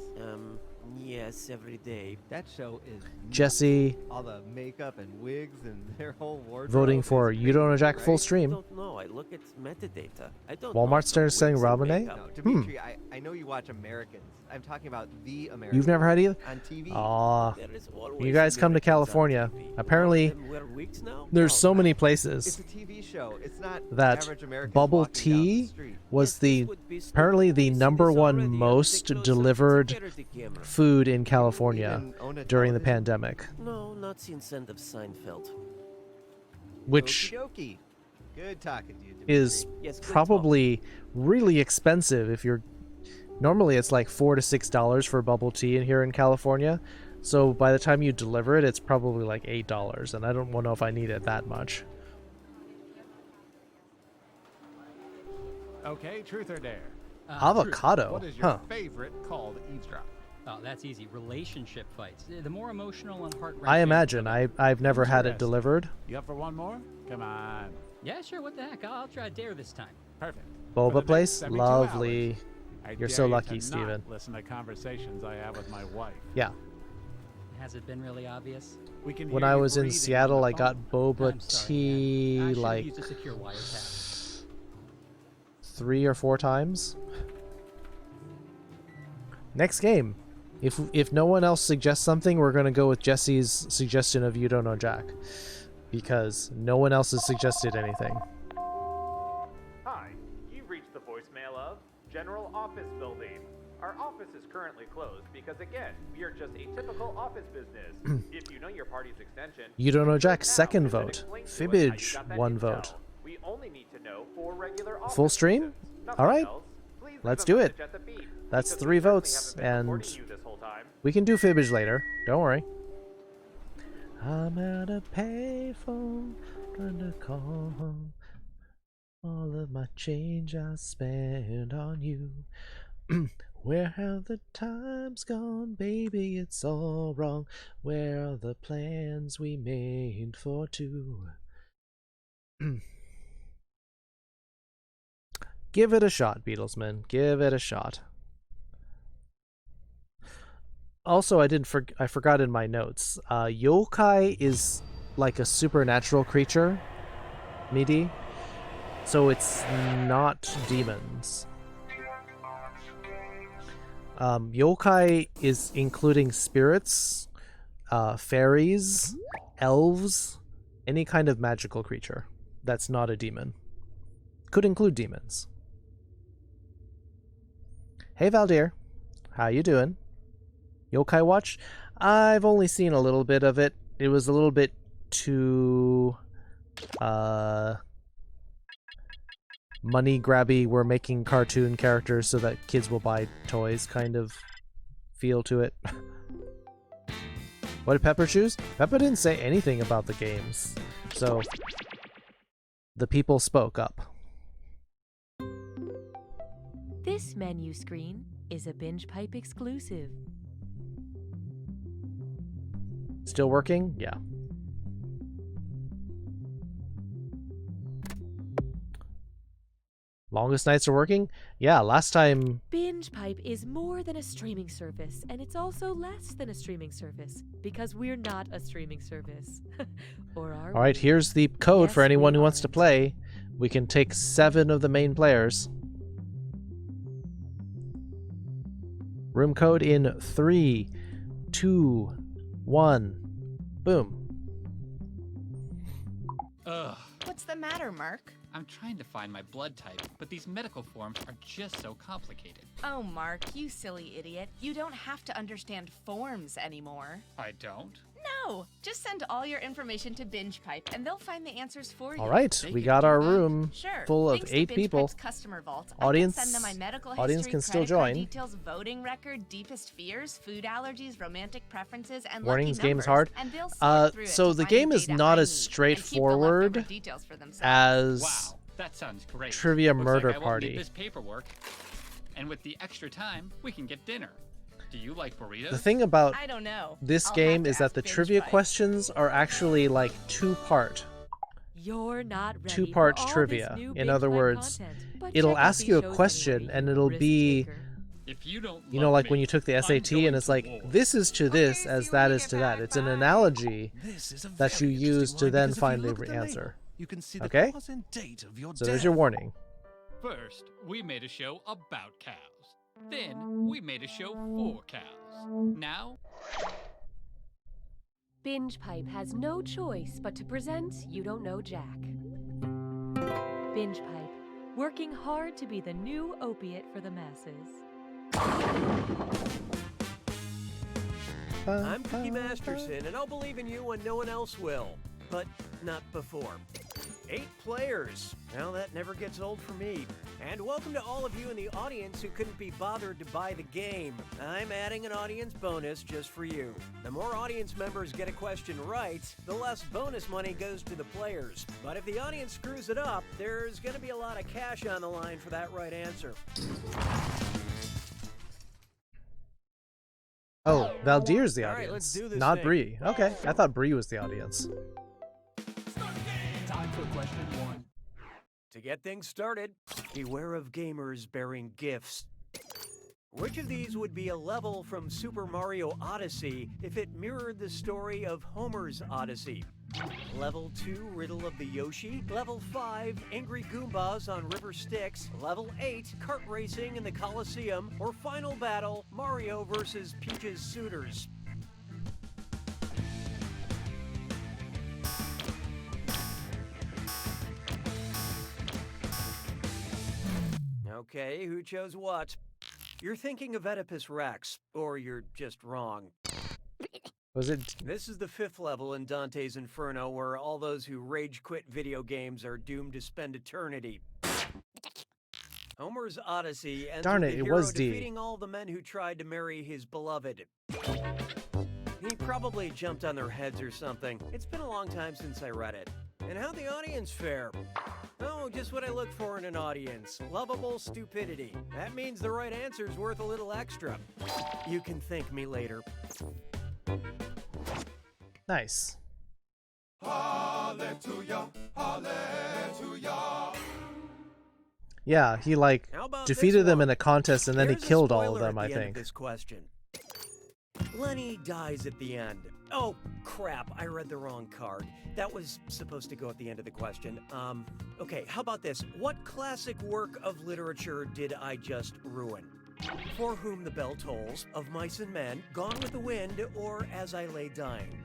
Yes, every day. That show is nuts. Jesse, all the makeup and wigs and their whole wardrobe. voting for is You Don't Know crazy, Jack full right? I stream. don't know. I look at metadata. I don't. Walmart know started from selling wigs and Ramen? makeup. No, Dimitri, I know you watch Americans. I'm talking about The Americans. You've never had either? On TV. Aw. There is always You guys come to Americans on California. TV. Apparently, All of them wear wigs now? there's No, so many It's places a TV show. It's not that average Americans bubble walking down the tea street. was Yes, the this would be stupid. apparently the We see number this one already. As they most close up, delivered it's better the camera. food in California Even own a during the television? pandemic, No, not since end of Seinfeld. which Okie dokie. Good talking to you, Dimitri. is Yes, good probably really expensive if you're normally it's like $4 to $6 for bubble tea in here in California. So by the time you deliver it, it's probably like $8, and I don't know if I need it that much. Okay, truth or dare? Avocado? What is your Huh. favorite call to eavesdrop? Oh, that's easy. Relationship fights. The more emotional and heart-wrenching. I imagine. I've never had it delivered. You up for one more? Come on. Yeah, sure. What the heck? I'll try dare this time. Perfect. Boba place? 72 Lovely. hours, I You're dare so you lucky, to not Steven. Listen to conversations I have with my wife. Yeah. Has it been really obvious? We can When hear I you was in breathing on Seattle, the I got phone. boba I'm sorry, tea man. I should've like used a secure wiretap. 3 or 4 times. Next game. If no one else suggests something, we're gonna go with Jesse's suggestion of You Don't Know Jack, because no one else has suggested anything. Hi, you've reached the voicemail of General Office Building. Our office is currently closed because, again, we are just a typical office business. If you know your party's extension, You Don't Know Jack, now, second and then vote. explain to us how you Fibbage, got that 1 intel. vote. We only need to know 4 regular office Full stream? visits. Nothing Alright. else. Please leave Let's a do message it. at the beep, That's because 3 we certainly votes, haven't been and recording you this whole time. we can do Fibbage later. Don't worry. I'm at a payphone, trying to call home. All of my change I spent on you. Where have the times gone, baby? It's all wrong. Where are the plans we made for 2? Give it a shot, Beatlesman. Give it a shot. Also, I forgot in my notes. Yokai is like a supernatural creature, MIDI. So it's not demons. Yokai is including spirits, fairies, elves, any kind of magical creature that's not a demon. Could include demons. Hey Valdir, how you doing? Yokai Watch? I've only seen a little bit of it. It was a little bit too money grabby. We're making cartoon characters so that kids will buy toys kind of feel to it. What did Pepper choose? Pepper didn't say anything about the games, so the people spoke up. This menu screen is a Binge Pipe exclusive. Still working? Yeah. Longest nights are working? Yeah, last time... Binge Pipe is more than a streaming service, and it's also less than a streaming service, because we're not a streaming service. Or are we? Alright, here's the code Yes, for anyone we who wants to aren't. play. We can take 7 of the main players. Room code in 3, 2, 1. Boom. Ugh. What's the matter, Mark? I'm trying to find my blood type, but these medical forms are just so complicated. Oh, Mark, you silly idiot. You don't have to understand forms anymore. I don't? No! Just send all your information to BingePipe, and they'll find the answers for you. Alright, we got our room Sure. full of Thanks to 8 people. BingePipe's customer vault, Audience, I can send them my medical audience history, can still credit card join. details, voting record, deepest fears, food allergies, romantic preferences, and Warnings, lucky game's numbers, hard. and they'll sort through it So to the find game is data not I as need, and keep the straightforward leftover details for themselves. as Wow, that sounds great. Trivia Looks Murder like I won't Party. need this paperwork. And with the extra time, we can get dinner. Do you like burritos? The thing about I don't know. this I'll game have to is that ask the trivia BingePipe. questions are actually like 2-part. You're not ready 2-part for all trivia. this new In Binge other Pipe words, content, but it'll check out ask these you a shows question anyway. and it'll Risk be, taker. If you don't you know, love like me, when you took the I'm SAT going and it's to like, war. this is to this as that is to that. It's an analogy that you use to then find the answer. You can see the Okay? cause and date of your So death. there's your warning. First, we made a show about cows. Then, we made a show for cows. Now, Binge Pipe has no choice but to present You Don't Know Jack. Binge Pipe, working hard to be the new opiate for the masses. I'm Cookie Masterson, and I'll believe in you when no one else will. But not before. 8 players. Well, that never gets old for me. And welcome to all of you in the audience who couldn't be bothered to buy the game. I'm adding an audience bonus just for you. The more audience members get a question right, the less bonus money goes to the players. But if the audience screws it up, there's going to be a lot of cash on the line for that right answer. Oh, Valdir's the All right, let's audience, do this not thing. Bree. Okay, I thought Bree was the audience. Time for question 1. To get things started, beware of gamers bearing gifts. Which of these would be a level from Super Mario Odyssey if it mirrored the story of Homer's Odyssey? Level 2, Riddle of the Yoshi. Level 5, Angry Goombas on River Styx. Level 8, Kart Racing in the Coliseum. Or Final Battle, Mario vs. Peach's Suitors. Okay, who chose what? You're thinking of Oedipus Rex, or you're just wrong. Was it? This is the 5th level in Dante's Inferno, where all those who rage quit video games are doomed to spend eternity. Homer's Odyssey ends Darn with it, the it hero was D. defeating all the men who tried to marry his beloved. He probably jumped on their heads or something. It's been a long time since I read it. And how'd the audience fare? Oh, just what I look for in an audience. Lovable stupidity. That means the right answer's worth a little extra. You can thank me later. Nice. Hallelujah, hallelujah. Yeah, he like How about defeated this them one? in a contest and then he Here's a killed all of spoiler them, at I the end of think. this question. Lenny dies at the end. Oh, crap, I read the wrong card. That was supposed to go at the end of the question. Okay, how about this? What classic work of literature did I just ruin? For Whom the Bell Tolls, Of Mice and Men, Gone with the Wind, or As I Lay Dying?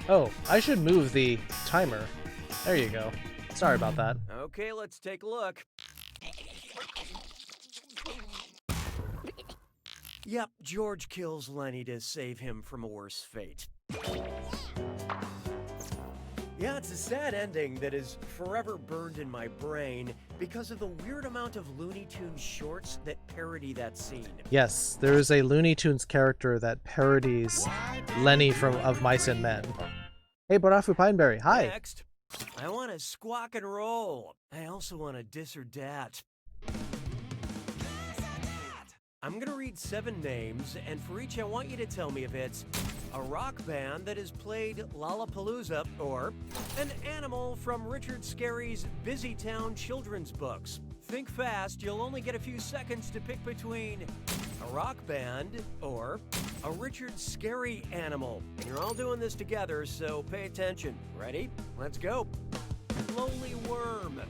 Oh, I should move the timer. There you go. Sorry about that. Okay, let's take a look. Yep, George kills Lenny to save him from a worse fate. Yeah, it's a sad ending that is forever burned in my brain because of the weird amount of Looney Tunes shorts that parody that scene. Yes, there is a Looney Tunes character that parodies Lenny from Of Mice and Men. Hey, Barafu Pineberry, hi. Next, I want to squawk and roll. I also want to diss or dat. I'm gonna read 7 names, and for each I want you to tell me if it's a rock band that has played Lollapalooza, or an animal from Richard Scarry's Busy Town children's books. Think fast, you'll only get a few seconds to pick between a rock band or a Richard Scarry animal. And you're all doing this together, so pay attention. Ready? Let's go. Lowly Worm.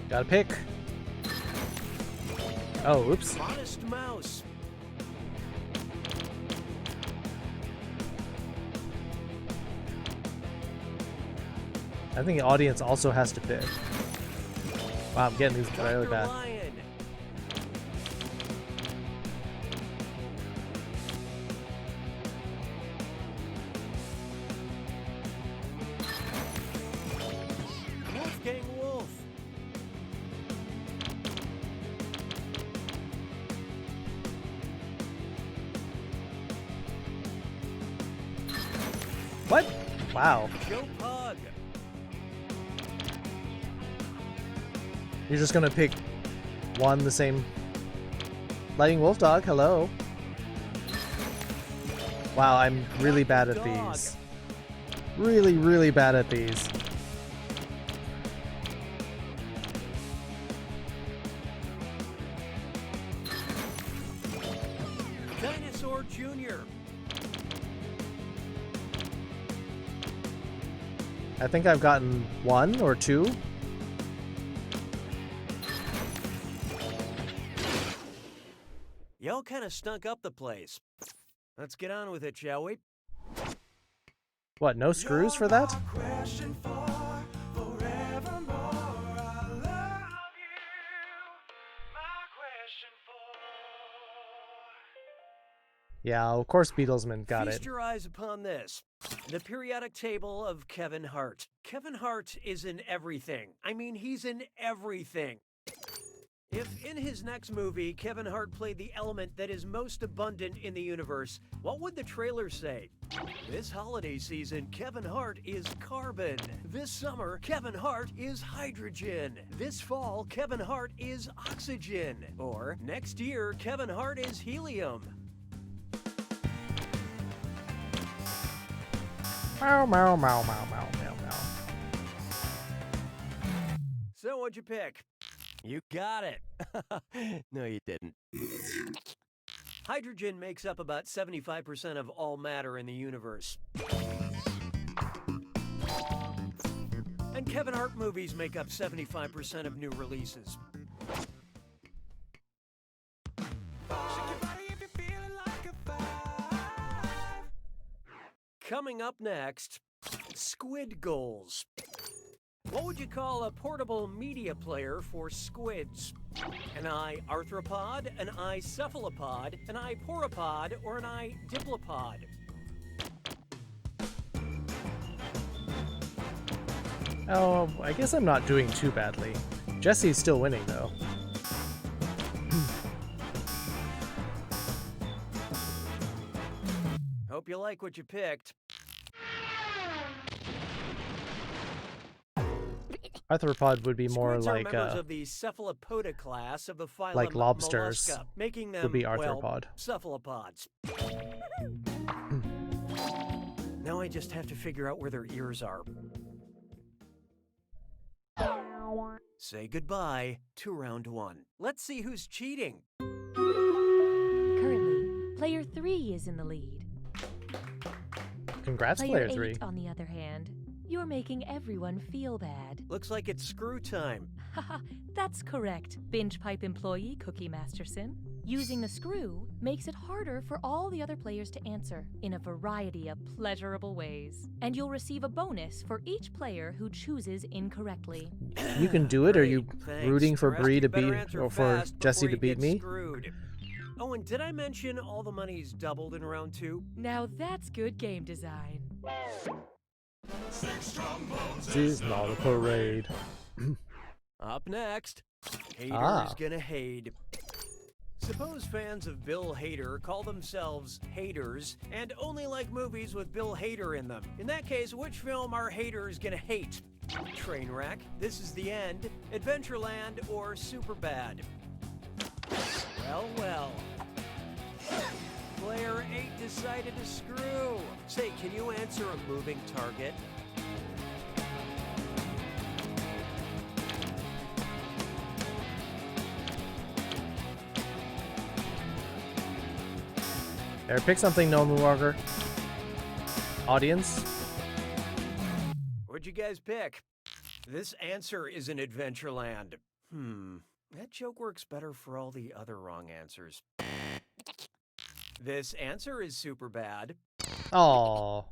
Gotta pick. Oh, oops. Modest Mouse. I think the audience also has to pick. Wow, I'm getting these really Dr. bad. Lion. Wolfgang Wolf. What? Wow. Joe Pug. You're just gonna pick one the same. Lightning Wolf Dog, hello. Wow, I'm really bad at these. Really, really bad at these. Dinosaur Jr. I think I've gotten 1 or 2. Y'all kind of stunk up the place. Let's get on with it, shall we? What, no screws for that? Question for forevermore. Yeah, of course Beatlesman got Feast it. your eyes upon this. The periodic table of Kevin Hart. Kevin Hart is in everything. I mean, he's in everything. If in his next movie, Kevin Hart played the element that is most abundant in the universe, what would the trailer say? This holiday season, Kevin Hart is carbon. This summer, Kevin Hart is hydrogen. This fall, Kevin Hart is oxygen. Or next year, Kevin Hart is helium. Meow, meow, meow, meow, meow, meow, meow. So what'd you pick? You got it. No, you didn't. Hydrogen makes up about 75% of all matter in the universe. And Kevin Hart movies make up 75% of new releases. Coming up next, squid goals. What would you call a portable media player for squids? An eye arthropod, an eye cephalopod, an eye pauropod, or an eye diplopod? Oh, I guess I'm not doing too badly. Jesse's still winning, though. Hope you like what you picked. Arthropod would be more Squids like are members of the cephalopoda class of the phylum like lobsters Mollusca, making them would be well, arthropod. cephalopods. Now I just have to figure out where their ears are. Say goodbye to round one. Let's see who's cheating. Currently, player 3 is in the lead. Congrats, Player player 3. 8, on the other hand, you're making everyone feel bad. Looks like it's screw time. Haha, that's correct, Binge Pipe employee Cookie Masterson. Using the screw makes it harder for all the other players to answer in a variety of pleasurable ways. And you'll receive a bonus for each player who chooses incorrectly. You can do it, or are you Thanks. rooting for The rest Bree you to better beat, answer or for fast Jesse before to you beat get me? Screwed. Oh, and did I mention all the money's doubled in round 2? Now that's good game design. This is not a parade. Up next, Hater's gonna hate. Suppose fans of Bill Hader call themselves haters and only like movies with Bill Hader in them. In that case, which film are haters gonna hate? Trainwreck, This Is the End, Adventureland, or Superbad? Well, well. Player 8 decided to screw. Say, can you answer a moving target? There, pick something, Nomu Walker. Audience. What'd you guys pick? This answer is in Adventureland. That joke works better for all the other wrong answers. This answer is Superbad. Oh.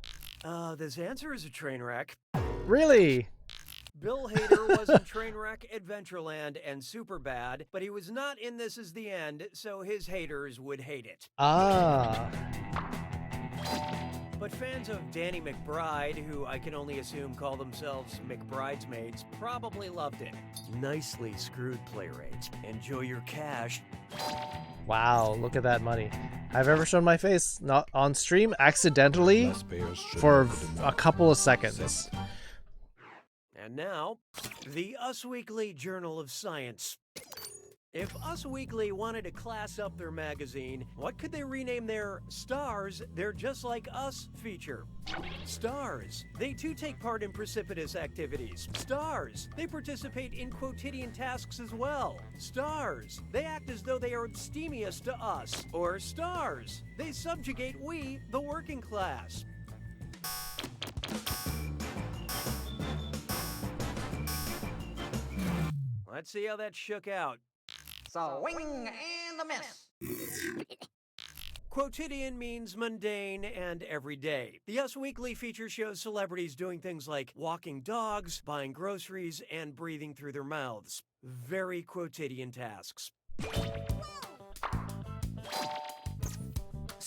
This answer is a train wreck. Really? Bill Hader was in Trainwreck, Adventureland, and Superbad, but he was not in This Is the End, so his haters would hate it. Ah. But fans of Danny McBride, who I can only assume call themselves McBridesmaids, probably loved it. Nicely screwed, Player 8. Enjoy your cash. Wow, look at that money. I've ever shown my face, not on stream, accidentally, for a couple of seconds. And now, the Us Weekly Journal of Science. If Us Weekly wanted to class up their magazine, what could they rename their Stars, They're Just Like Us feature? Stars. They too take part in precipitous activities. Stars. They participate in quotidian tasks as well. Stars. They act as though they are abstemious to us. Or stars. They subjugate we, the working class. Let's see how that shook out. Swing and a miss. Quotidian means mundane and everyday. The Us Weekly feature shows celebrities doing things like walking dogs, buying groceries, and breathing through their mouths. Very quotidian tasks.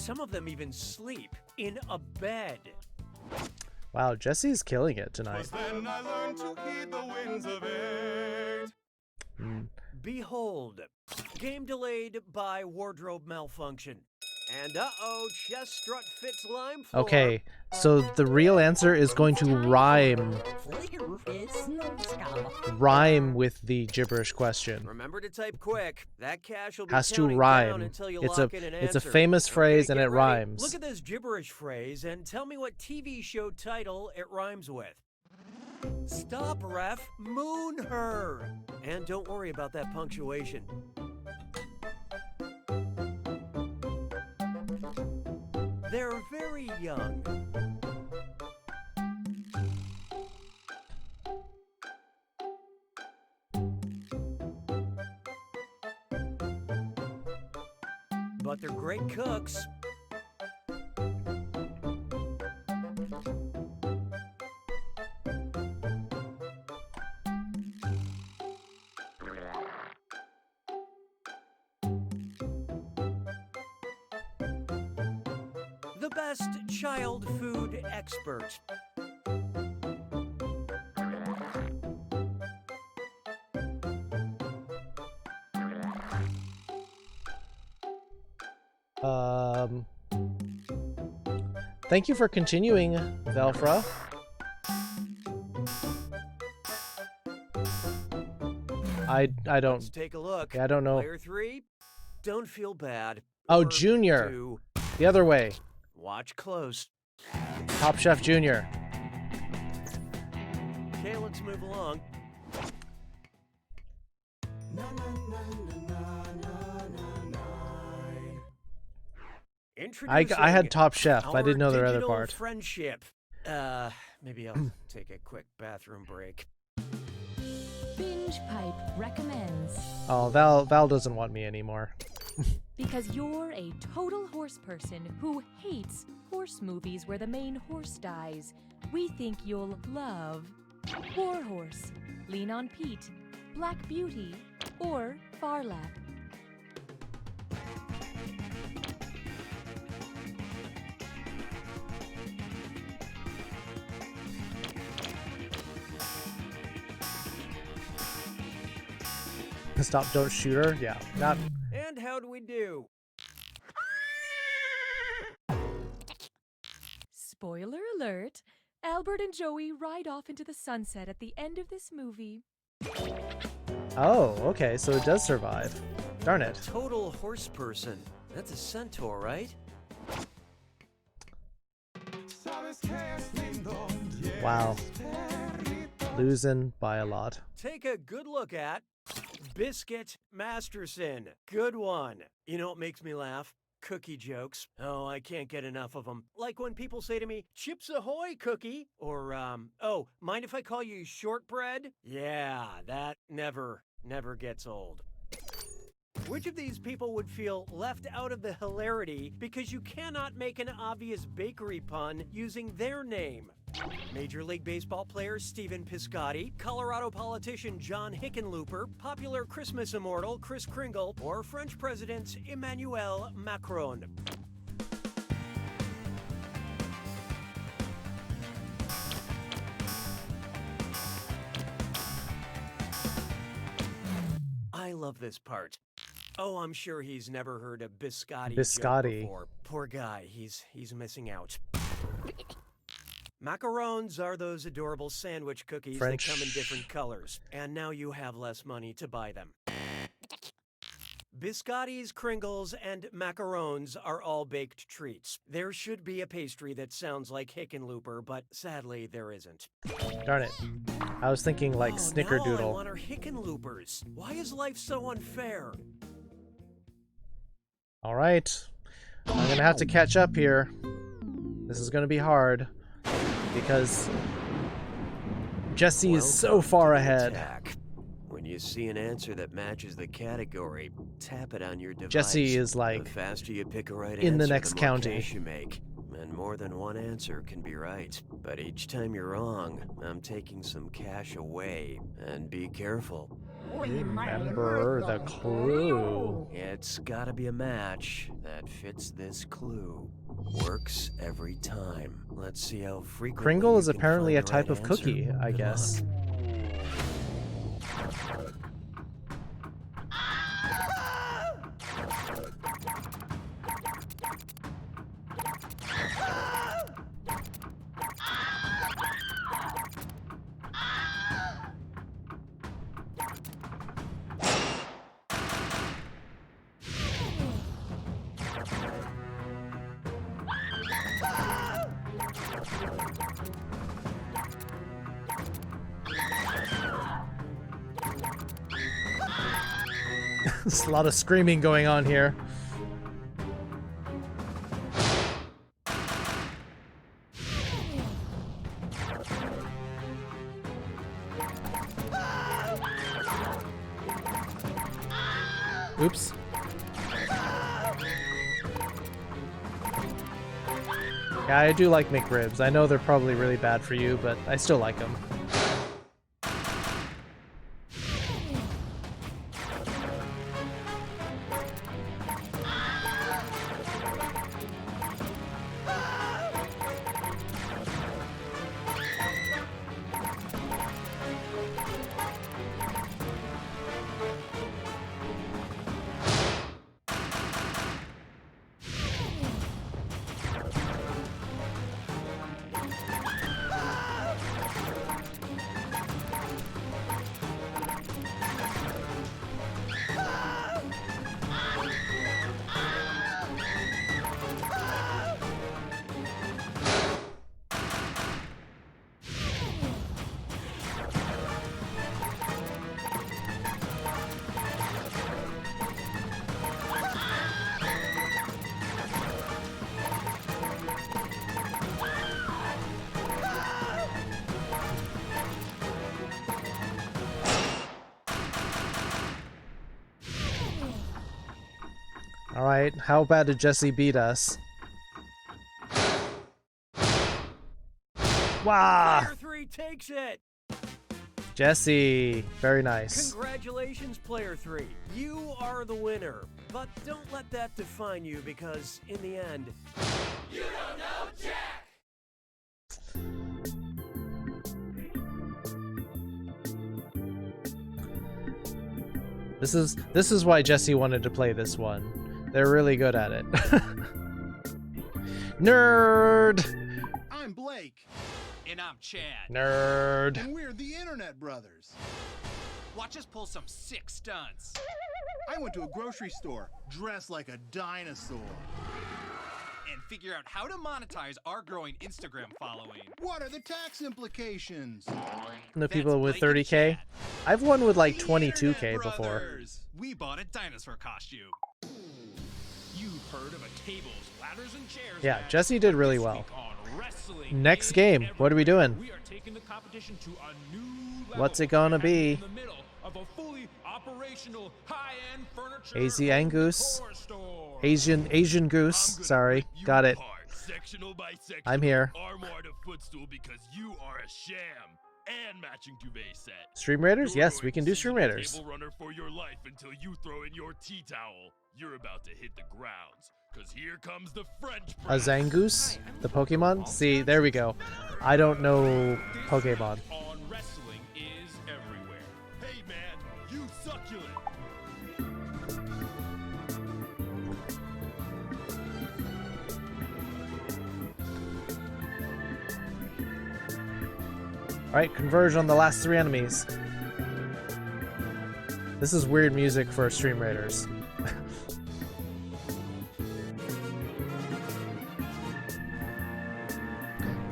Some of them even sleep in a bed. Wow, Jesse's killing it tonight. Then I learned to heed the winds of it. Behold, game delayed by wardrobe malfunction. And uh-oh, chest strut fits lime floor. Okay, so the real answer is going to rhyme with the gibberish question. Remember to type quick. That cash will be Has to counting down rhyme. until you It's lock a in an it's a answer. famous phrase and get it ready. rhymes. Look at this gibberish phrase and tell me what TV show title it rhymes with. Stop, ref. Moon her. And don't worry about that punctuation. They're very young. But they're great cooks. The best child food expert. Thank you for continuing, Velfra. I don't. Let's take a look. Yeah, I don't know. Player 3, don't feel bad. Oh, Or Junior. 2, The other way. watch close. Top Chef Junior. Okay, let's move along. I had Top Chef. I didn't know their other digital part. Friendship. Maybe I'll take a quick bathroom break. Binge Pipe recommends. Oh, Val doesn't want me anymore. Because you're a total horse person who hates horse movies where the main horse dies, we think you'll love War Horse, Lean on Pete, Black Beauty, or Farlap. Stop, don't shoot her. Yeah, not. And how do we do? Spoiler alert, Albert and Joey ride off into the sunset at the end of this movie. Oh, okay, so it does survive. Darn it. Total horse person. That's a centaur, right? Wow. Losing by a lot. Take a good look at Biscuit Masterson. Good one. You know what makes me laugh? Cookie jokes. Oh, I can't get enough of them. Like when people say to me, "Chips Ahoy, cookie," or, "Oh, mind if I call you shortbread?" Yeah, that never gets old. Which of these people would feel left out of the hilarity because you cannot make an obvious bakery pun using their name? Major League Baseball player Stephen Piscotty, Colorado politician John Hickenlooper, popular Christmas immortal Kris Kringle, or French President Emmanuel Macron. I love this part. Oh, I'm sure he's never heard a biscotti joke before. Poor guy, he's missing out. Macarons are those adorable sandwich cookies French. that come in different colors, and now you have less money to buy them. Biscottis, Kringles, and macarons are all baked treats. There should be a pastry that sounds like Hickenlooper, but sadly there isn't. Darn it. I was thinking like Now I Snickerdoodle. want our Hickenloopers. Why is life so unfair? All right. I'm going to have to catch up here. This is going to be hard because Jesse is so far ahead. When you see an answer that matches the category, tap it on your device. Jesse is like the faster you pick a right in the answer, next more county. cash you make. And more than one answer can be right. But each time you're wrong, I'm taking some cash away. And be careful. Remember the clue. It's gotta be a match that fits this clue. Works every time. Let's see how frequently. Kringle is you can apparently a find the type right of answer. cookie, I Good guess. luck. There's a lot of screaming going on here. Oops. Yeah, I do like McRibs. I know they're probably really bad for you, but I still like them. Alright, how bad did Jesse beat us? Wow! Player 3 takes it! Jesse, very nice. Congratulations, Player 3. You are the winner. But don't let that define you because, in the end, you don't know Jack! This is why Jesse wanted to play this one. They're really good at it. Nerd! I'm Blake. And I'm Chad. Nerd. And we're the Internet Brothers. Watch us pull some sick stunts. I went to a grocery store dressed like a dinosaur. And figure out how to monetize our growing Instagram following. What are the tax implications? The people with 30K? I've won with like 22K before. Brothers. We bought a dinosaur costume. You've heard of a tables, ladders, and chairs. Yeah, match. Jesse did really This well. week on Wrestling Next is game, what are we Everywhere. doing? We are taking the competition to a new level. What's it gonna be? In the middle of a fully operational high-end furniture Asian Angus. decor store. Asian Goose. Sorry, got it. Sectional by sectional, I'm here. Armoire to footstool because you are a sham. And matching duvet set. Stream Raiders? You're Yes, going we can to do see Stream the Raiders. Table runner for your life until you throw in your tea towel. You're about to hit the grounds, cause here comes the French A press. Zangoose? The Pokemon? See, there we go. I don't know Pokemon. On wrestling is everywhere. Hey man, you succulent. Alright, converge on the last 3 enemies. This is weird music for Stream Raiders.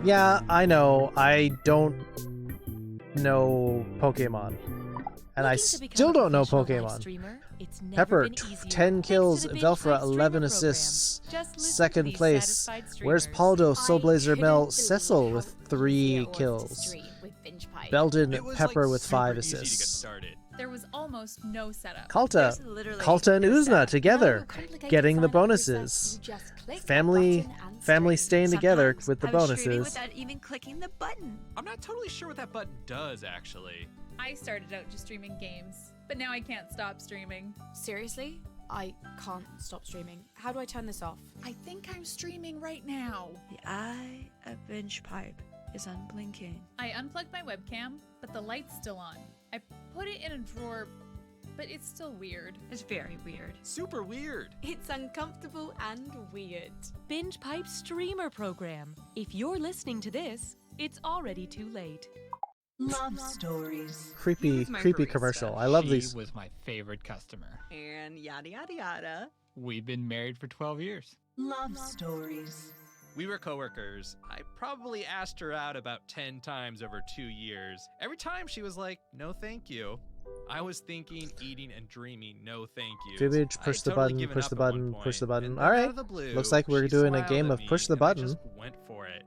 Yeah, I know. I don't know Pokemon. And I still don't know Pokemon. Pepper, 10 kills, Velfra, 11 assists, second place. Where's Paldo, Soulblazer, Mel, Cecil with 3 kills. Belden, Pepper with 5 assists. There was almost no setup. Kalta, Kalta and Uzna together, getting the bonuses. Family staying together with the I was streaming bonuses. without even clicking the button. I'm not totally sure what that button does, actually. I started out just streaming games. but now I can't stop streaming. Seriously? I can't stop streaming. How do I turn this off? I think I'm streaming right now. The eye of Binge Pipe is unblinking. I unplugged my webcam, but the light's still on. I put it in a drawer, but it's still weird. It's very weird. Super weird. It's uncomfortable and weird. Binge Pipe streamer program. If you're listening to this, it's already too late. Love stories. Creepy commercial. I love these. She was my favorite customer. And yada yada yada. We've been married for 12 years. Love stories. We were coworkers. I probably asked her out about 10 times over 2 years. Every time she was like, no thank you. I was thinking, eating, and dreaming, no thank you. Fibbage, push the button, push the button, push the button. Alright. Looks like we're doing a game of push the button. I just went for it.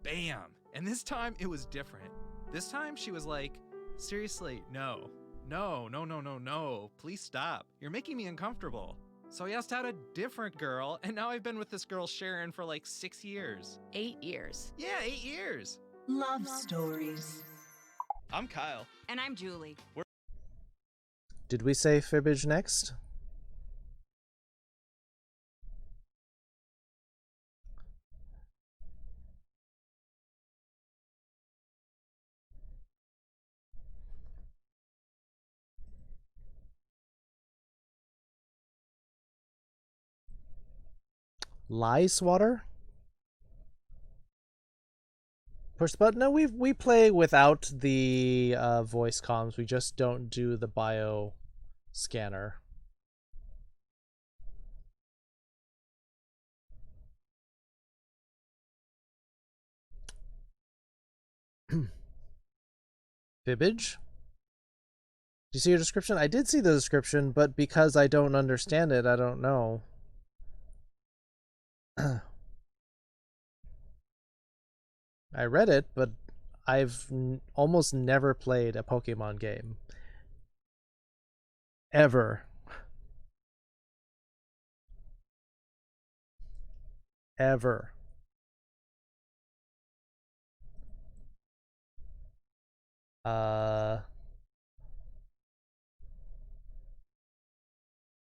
Bam! And this time it was different. This time she was like, seriously, no. No, no, no, no, no. Please stop. You're making me uncomfortable. So I asked out a different girl, and now I've been with this girl Sharon for like 6 years. 8 years. Yeah, 8 years. Love stories. I'm Kyle. And I'm Julie. Did we say Fibbage next? Lice water? Push the button? No, we play without the voice comms. We just don't do the bio scanner. Fibbage? Do you see your description? I did see the description, but because I don't understand it, I don't know. I read it, but I've almost never played a Pokemon game. Ever. Ever.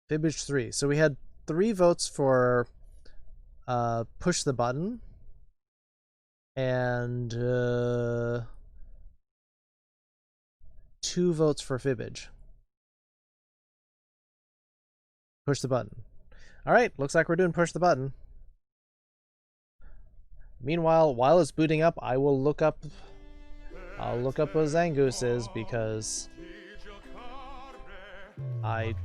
Fibbage 3. So we had 3 votes for push the button, and 2 votes for Fibbage. Push the button. Alright, looks like we're doing push the button. Meanwhile, while it's booting up, I'll look up what Zangoose is, because I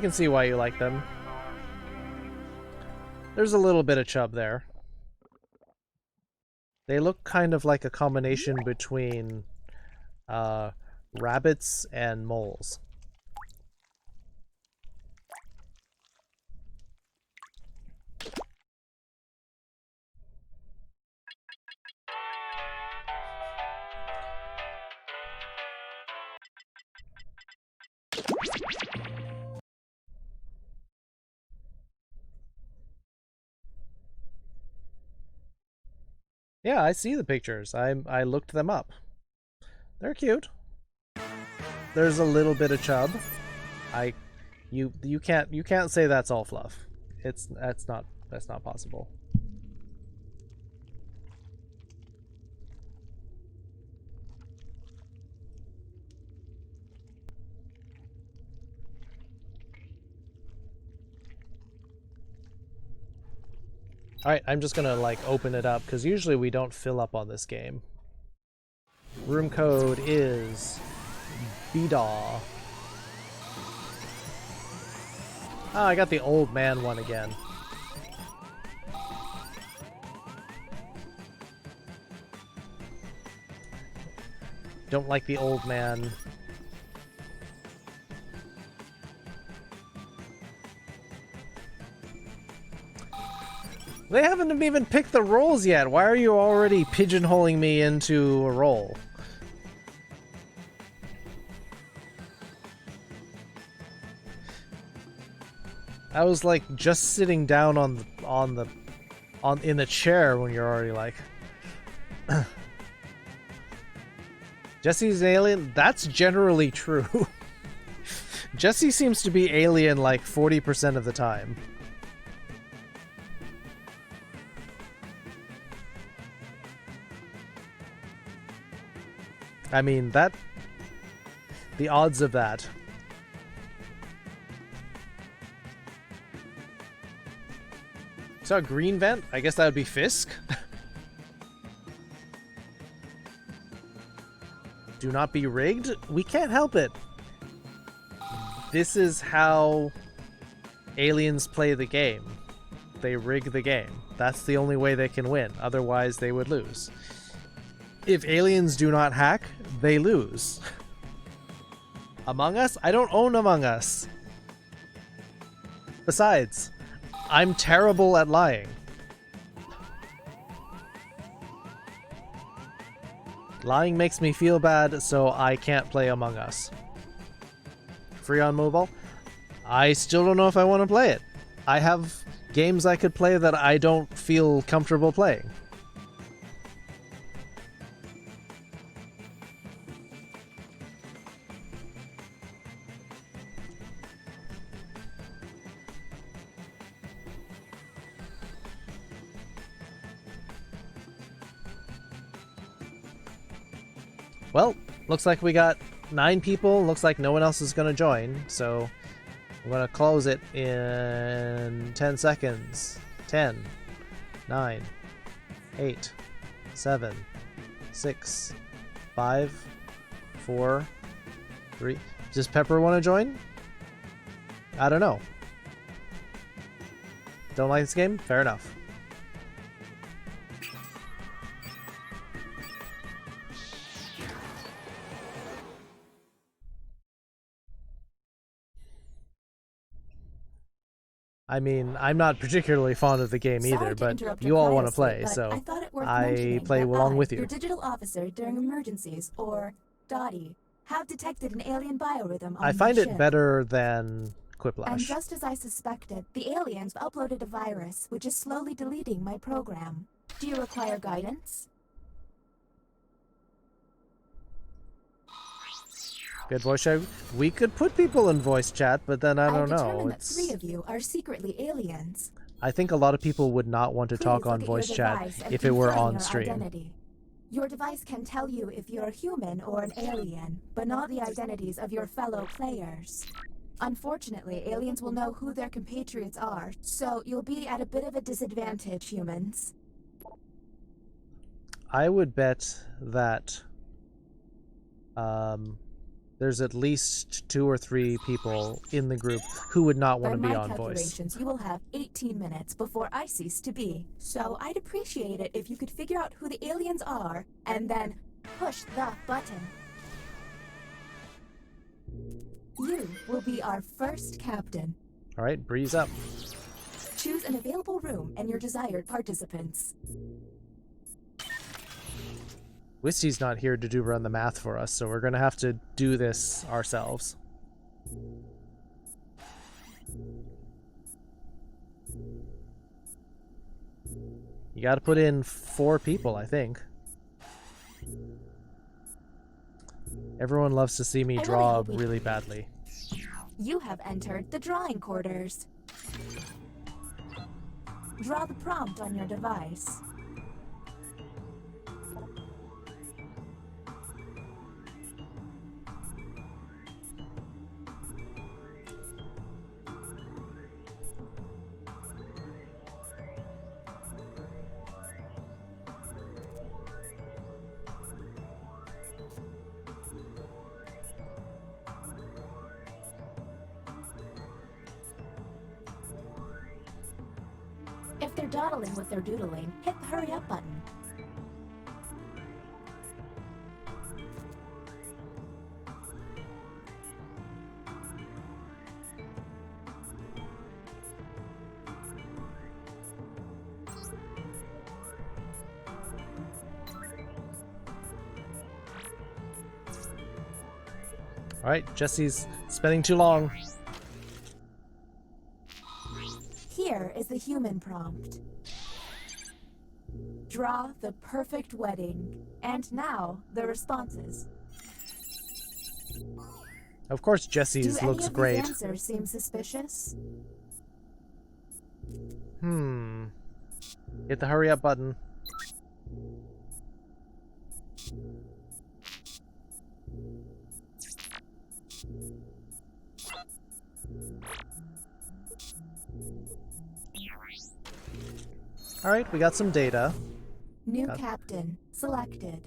can see why you like them. There's a little bit of chub there. They look kind of like a combination between rabbits and moles. Yeah, I see the pictures. I looked them up. They're cute. There's a little bit of chub. You can't say that's all fluff. That's not possible. Alright, I'm just gonna like open it up, because usually we don't fill up on this game. Room code is BDAW. Oh, I got the old man one again. Don't like the old man. They haven't even picked the roles yet. Why are you already pigeonholing me into a role? I was like just sitting down in the chair when you're already like Jesse's an alien? That's generally true. Jesse seems to be alien like 40% of the time. I mean, the odds of that. So a green vent? I guess that would be Fisk. Do not be rigged? We can't help it. This is how aliens play the game. They rig the game. That's the only way they can win. Otherwise, they would lose. If aliens do not hack, they lose. Among Us? I don't own Among Us. Besides, I'm terrible at lying. Lying makes me feel bad, so I can't play Among Us. Free on mobile? I still don't know if I want to play it. I have games I could play that I don't feel comfortable playing. Well, looks like we got 9 people. Looks like no one else is going to join, so I'm going to close it in 10 seconds. 10, 9, 8, 7, 6, 5, 4, 3. Does Pepper want to join? I don't know. Don't like this game? Fair enough. I mean, I'm not particularly fond of the game either, but you all want to play, so I play along with you. Your digital officer during emergencies, or DOTI, have detected an alien biorhythm on I find your it ship. better than And Quiplash. just as I suspected, the aliens uploaded a virus, which is slowly deleting my program. Do you require guidance? Good voice chat. We could put people in voice chat, but then I don't know. determined that 3 of you are secretly aliens. I think a lot of people would not want to talk Please on look at voice your chat device and if it were confirm on your stream. identity. Your device can tell you if you're a human or an alien, but not the identities of your fellow players. Unfortunately, aliens will know who their compatriots are, so you'll be at a bit of a disadvantage, humans. I would bet that there's at least 2 or 3 people in the group who would not want to By be my on voice. calculations, you will have 18 minutes before I cease to be. So I'd appreciate it if you could figure out who the aliens are and then push the button. You will be our first captain. All right, breeze up. Choose an available room and your desired participants. Wisty's not here to run the math for us, so we're gonna have to do this ourselves. You gotta put in 4 people, I think. Everyone loves to see me draw really badly. You have entered the drawing quarters. Draw the prompt on your device. If they're dawdling with their doodling, hit the hurry up button. Alright, Jesse's spending too long. Here is the human prompt. Draw the perfect wedding. And now, the responses. Of course, Jesse's Do looks any of great. these answers seem suspicious? Hit the hurry up button. Alright, we got some data. New captain selected.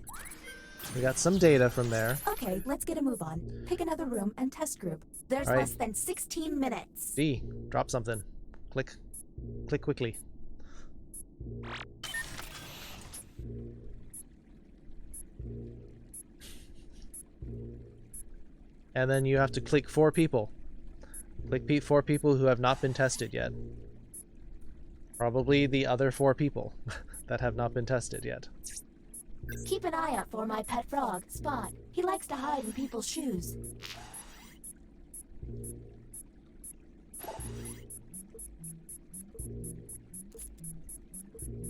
We got some data from there. Okay, let's get a move on. Pick another room and test group. There's Alright. less than 16 minutes. D, drop something. Click. Click quickly. And then you have to click 4 people. Click 4 people who have not been tested yet. Probably the other 4 people that have not been tested yet. Keep an eye out for my pet frog, Spot. He likes to hide in people's shoes.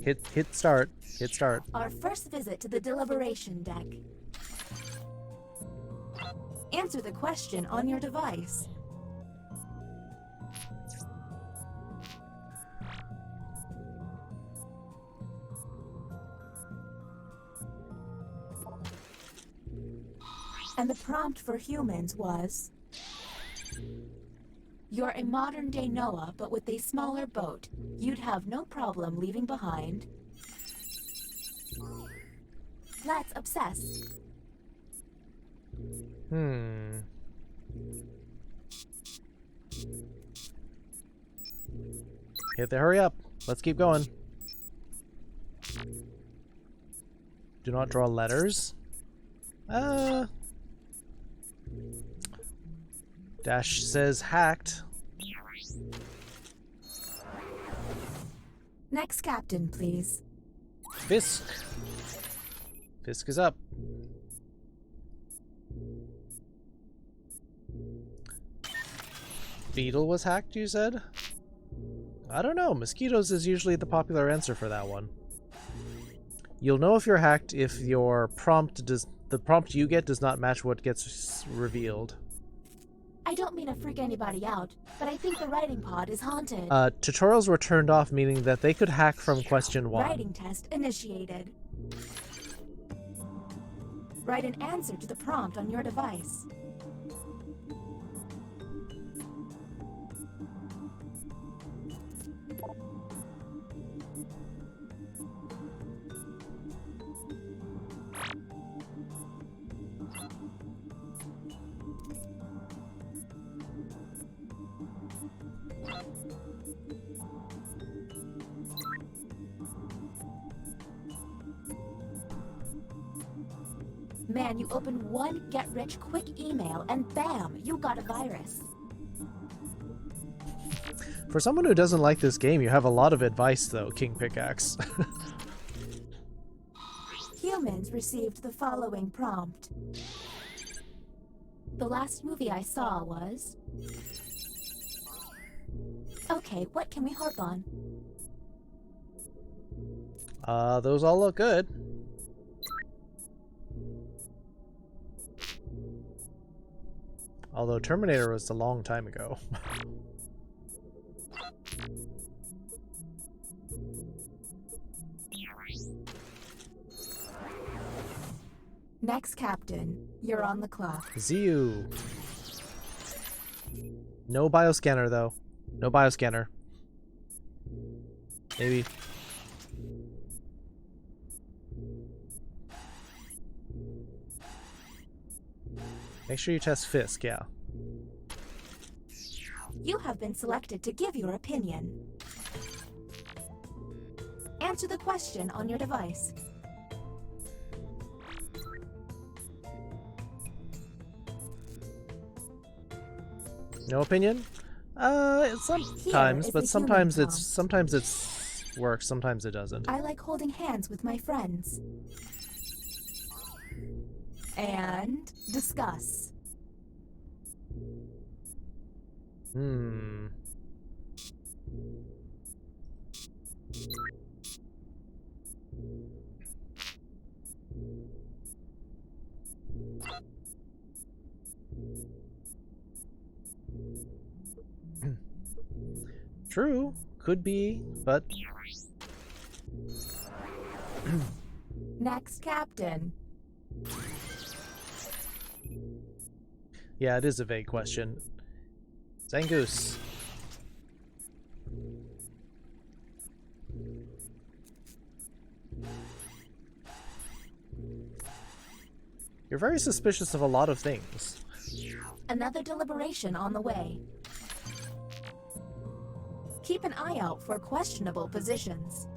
Hit start. Hit start. Our first visit to the deliberation deck. Answer the question on your device. And the prompt for humans was: you're a modern-day Noah, but with a smaller boat. You'd have no problem leaving behind. Let's obsess. Hit the hurry up. Let's keep going. Do not draw letters. Dash says hacked. Next captain, please. Fisk. Fisk is up. Beetle was hacked, you said? I don't know. Mosquitoes is usually the popular answer for that one. You'll know if you're hacked if your the prompt you get does not match what gets revealed. I don't mean to freak anybody out, but I think the writing pod is haunted. Tutorials were turned off, meaning that they could hack from question 1. Writing test initiated. Write an answer to the prompt on your device. Man, you open one get-rich-quick email and bam, you got a virus. For someone who doesn't like this game, you have a lot of advice though, King Pickaxe. Humans received the following prompt. The last movie I saw was... Okay, what can we harp on? Those all look good. Although Terminator was a long time ago. Next captain, you're on the clock. Ziu. No bioscanner though. No bioscanner. Maybe. Make sure you test Fisk, yeah. You have been selected to give your opinion. Answer the question on your device. No opinion? Sometimes, but sometimes it's works, sometimes it doesn't. I like holding hands with my friends. And discuss. True. Could be, but... Next captain. Yeah, it is a vague question. Zangoose. You're very suspicious of a lot of things. Another deliberation on the way. Keep an eye out for questionable positions.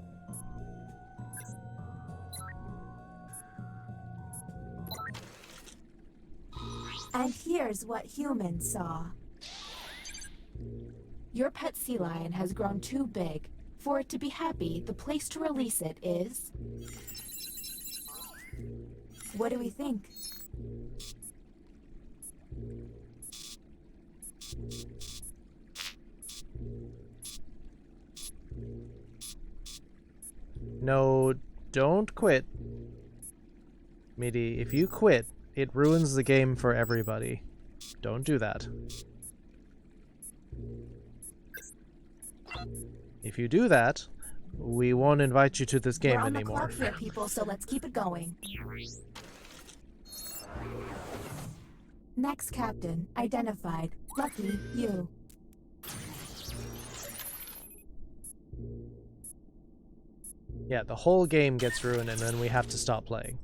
And here's what humans saw. Your pet sea lion has grown too big. For it to be happy, the place to release it is... What do we think? No, don't quit. Midi, if you quit, it ruins the game for everybody. Don't do that. If you do that, we won't invite you to this game We're on anymore. the clock here, people, so let's keep it going. Next captain, identified. Lucky you. Yeah, the whole game gets ruined and then we have to stop playing.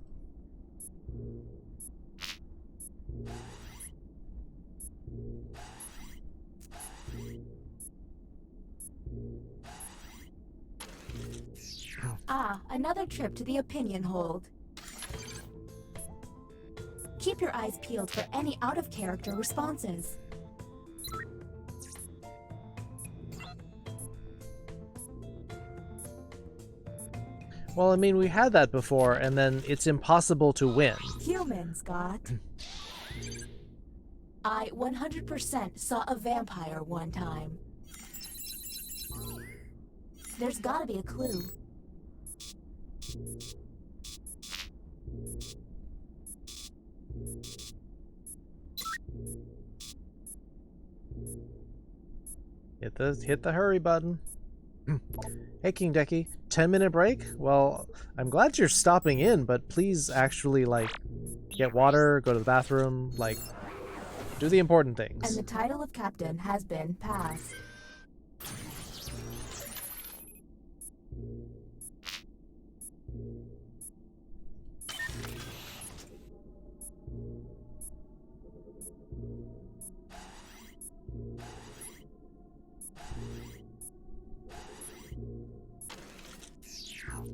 Ah, another trip to the opinion hold. Keep your eyes peeled for any out-of-character responses. Well, I mean, we had that before, and then it's impossible to win. Humans got... I 100% saw a vampire one time. There's gotta be a clue. Hit the hurry button. Hey, King Decky, 10-minute break? Well, I'm glad you're stopping in, but please actually, like, get water, go to the bathroom, like, do the important things. And the title of captain has been passed.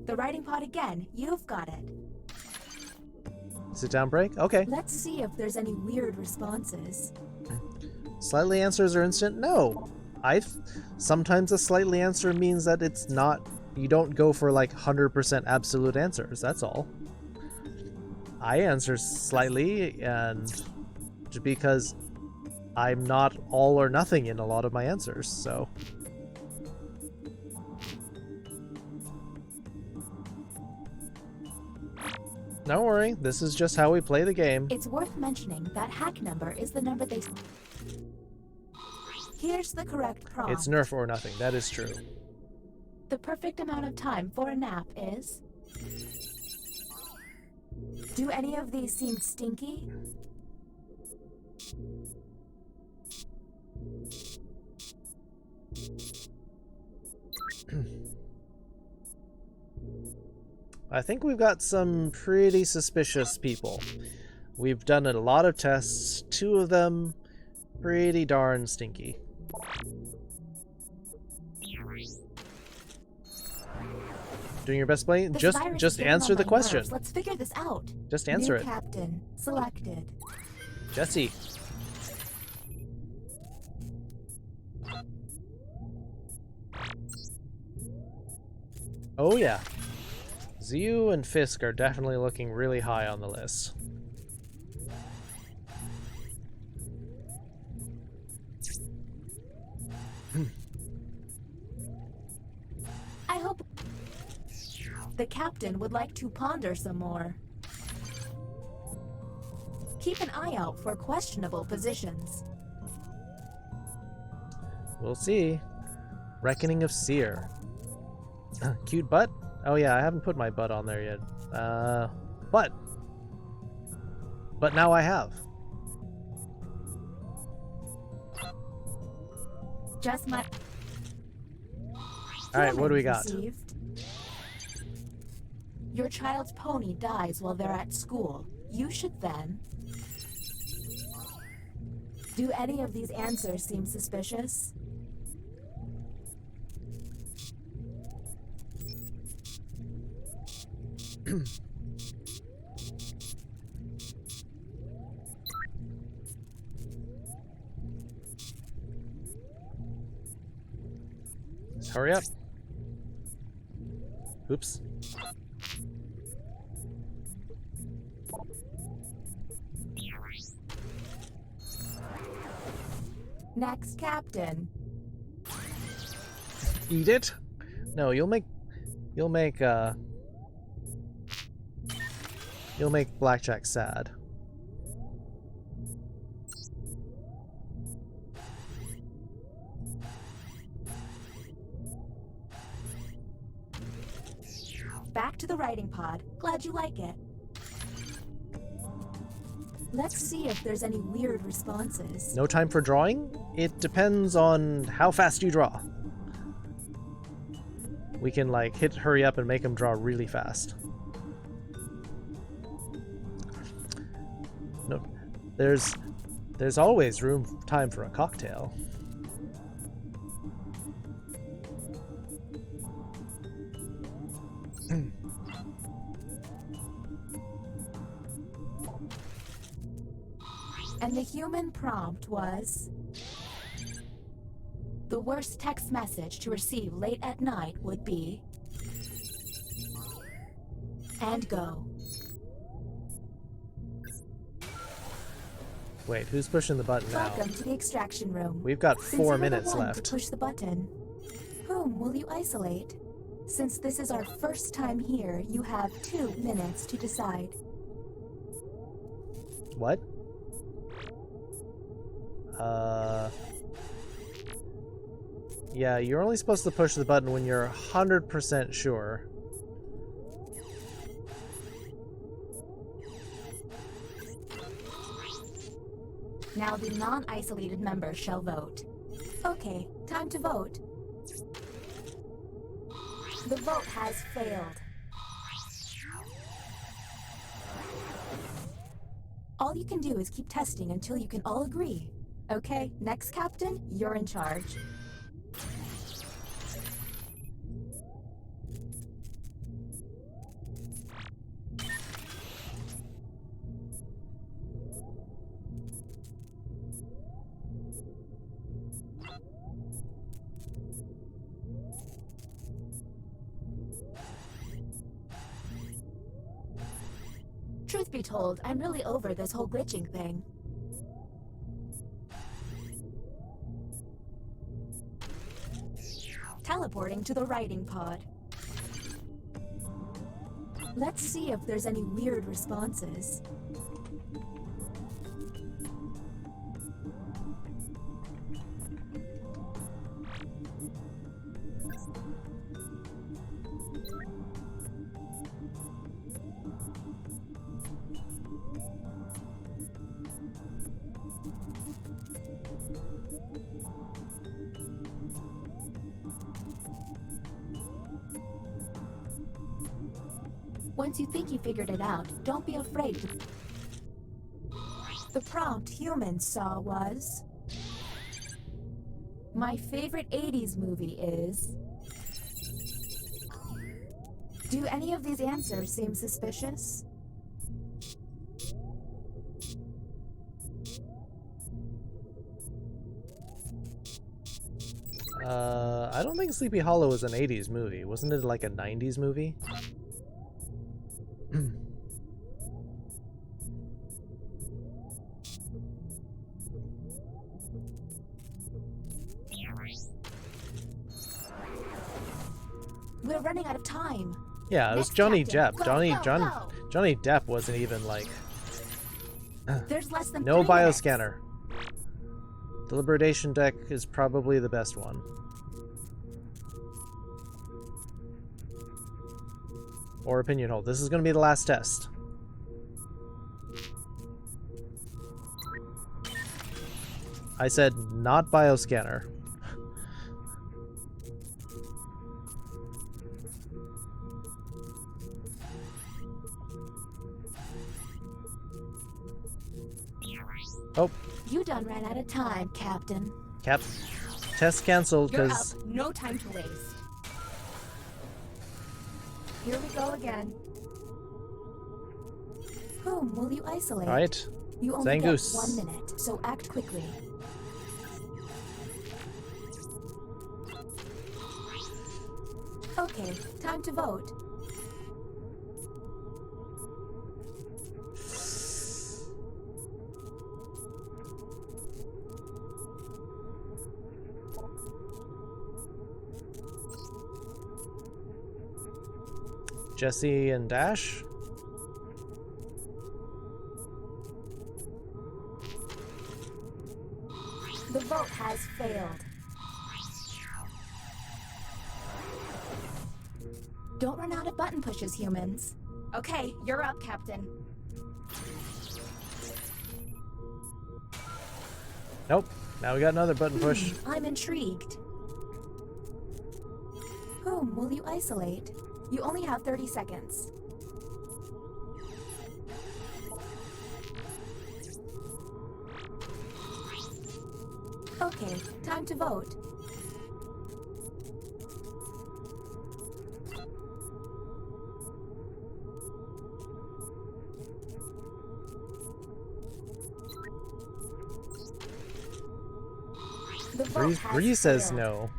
The writing pod again. You've got it. Sit down break? Okay. Let's see if there's any weird responses. Slightly answers are instant? No. Sometimes a slightly answer means that it's not... You don't go for like 100% absolute answers. That's all. I answer slightly, and because I'm not all or nothing in a lot of my answers, so... Don't worry, this is just how we play the game. It's worth mentioning that hack number is the number they... Here's the correct prompt. It's nerf or nothing, that is true. The perfect amount of time for a nap is... Do any of these seem stinky? I think we've got some pretty suspicious people. We've done a lot of tests, 2 of them pretty darn stinky. Doing your best, Blaine? Just answer the question. Nerves. Let's figure this out. Just answer it. Captain selected. Jesse. Oh yeah. Ziu and Fisk are definitely looking really high on the list. I hope the captain would like to ponder some more. Keep an eye out for questionable positions. We'll see. Reckoning of Seer. Cute butt? Oh yeah, I haven't put my butt on there yet. But now I have. Just my. Alright, what do we got? Received. Your child's pony dies while they're at school. You should then. Do any of these answers seem suspicious? Hurry up. Oops. Next, Captain. Eat it? No, you'll make Blackjack sad. Back to the writing pod. Glad you like it. Let's see if there's any weird responses. No time for drawing? It depends on how fast you draw. We can like hit hurry up and make him draw really fast. No, there's always time for a cocktail. And the human prompt was... The worst text message to receive late at night would be... And go. Wait, who's pushing the button now? Welcome to the extraction room. We've got Since 4 you're the minutes one left. To push the button. Whom will you isolate? Since this is our first time here, you have 2 minutes to decide. What? Yeah, you're only supposed to push the button when you're 100% sure. Now the non-isolated members shall vote. Okay, time to vote. The vote has failed. All you can do is keep testing until you can all agree. Okay, next captain, you're in charge. Truth be told, I'm really over this whole glitching thing. Teleporting to the writing pod. Let's see if there's any weird responses. Once you think you figured it out, don't be afraid. The prompt humans saw was... My favorite 80s movie is... Do any of these answers seem suspicious? I don't think Sleepy Hollow was an 80s movie. Wasn't it like a 90s movie? We're running out of time. Yeah, it was Next Johnny captain. Depp. Go. Johnny Depp wasn't even like... There's less than No 3 minutes. bioscanner. Deliberation deck is probably the best one. or opinion hole. This is going to be the last test. I said not bioscanner. Oh. You done ran out of time, Captain. Test canceled You're because up. No time to waste. Here we go again. Whom will you isolate? all right. You only get Zangoose. 1 minute, so act quickly. Okay, time to vote. Jesse and Dash. The vote has failed. Don't run out of button pushes, humans. Okay, you're up, Captain. Nope. Now we got another button push. I'm intrigued. Whom will you isolate? You only have 30 seconds. Okay, time to vote. The vote has Bree says failed. no.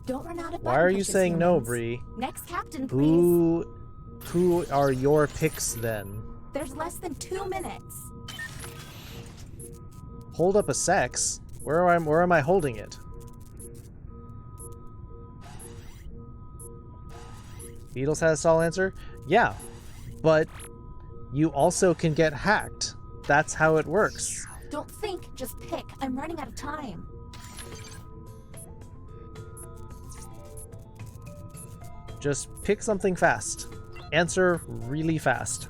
Don't run out of Why button are you pushes, saying no, humans. Bree? Next captain, please. Who are your picks then? There's less than 2 minutes. Hold up a sex. Where am I holding it? Beatles has a solid answer? Yeah. But you also can get hacked. That's how it works. Don't think, just pick. I'm running out of time. Just pick something fast. Answer really fast.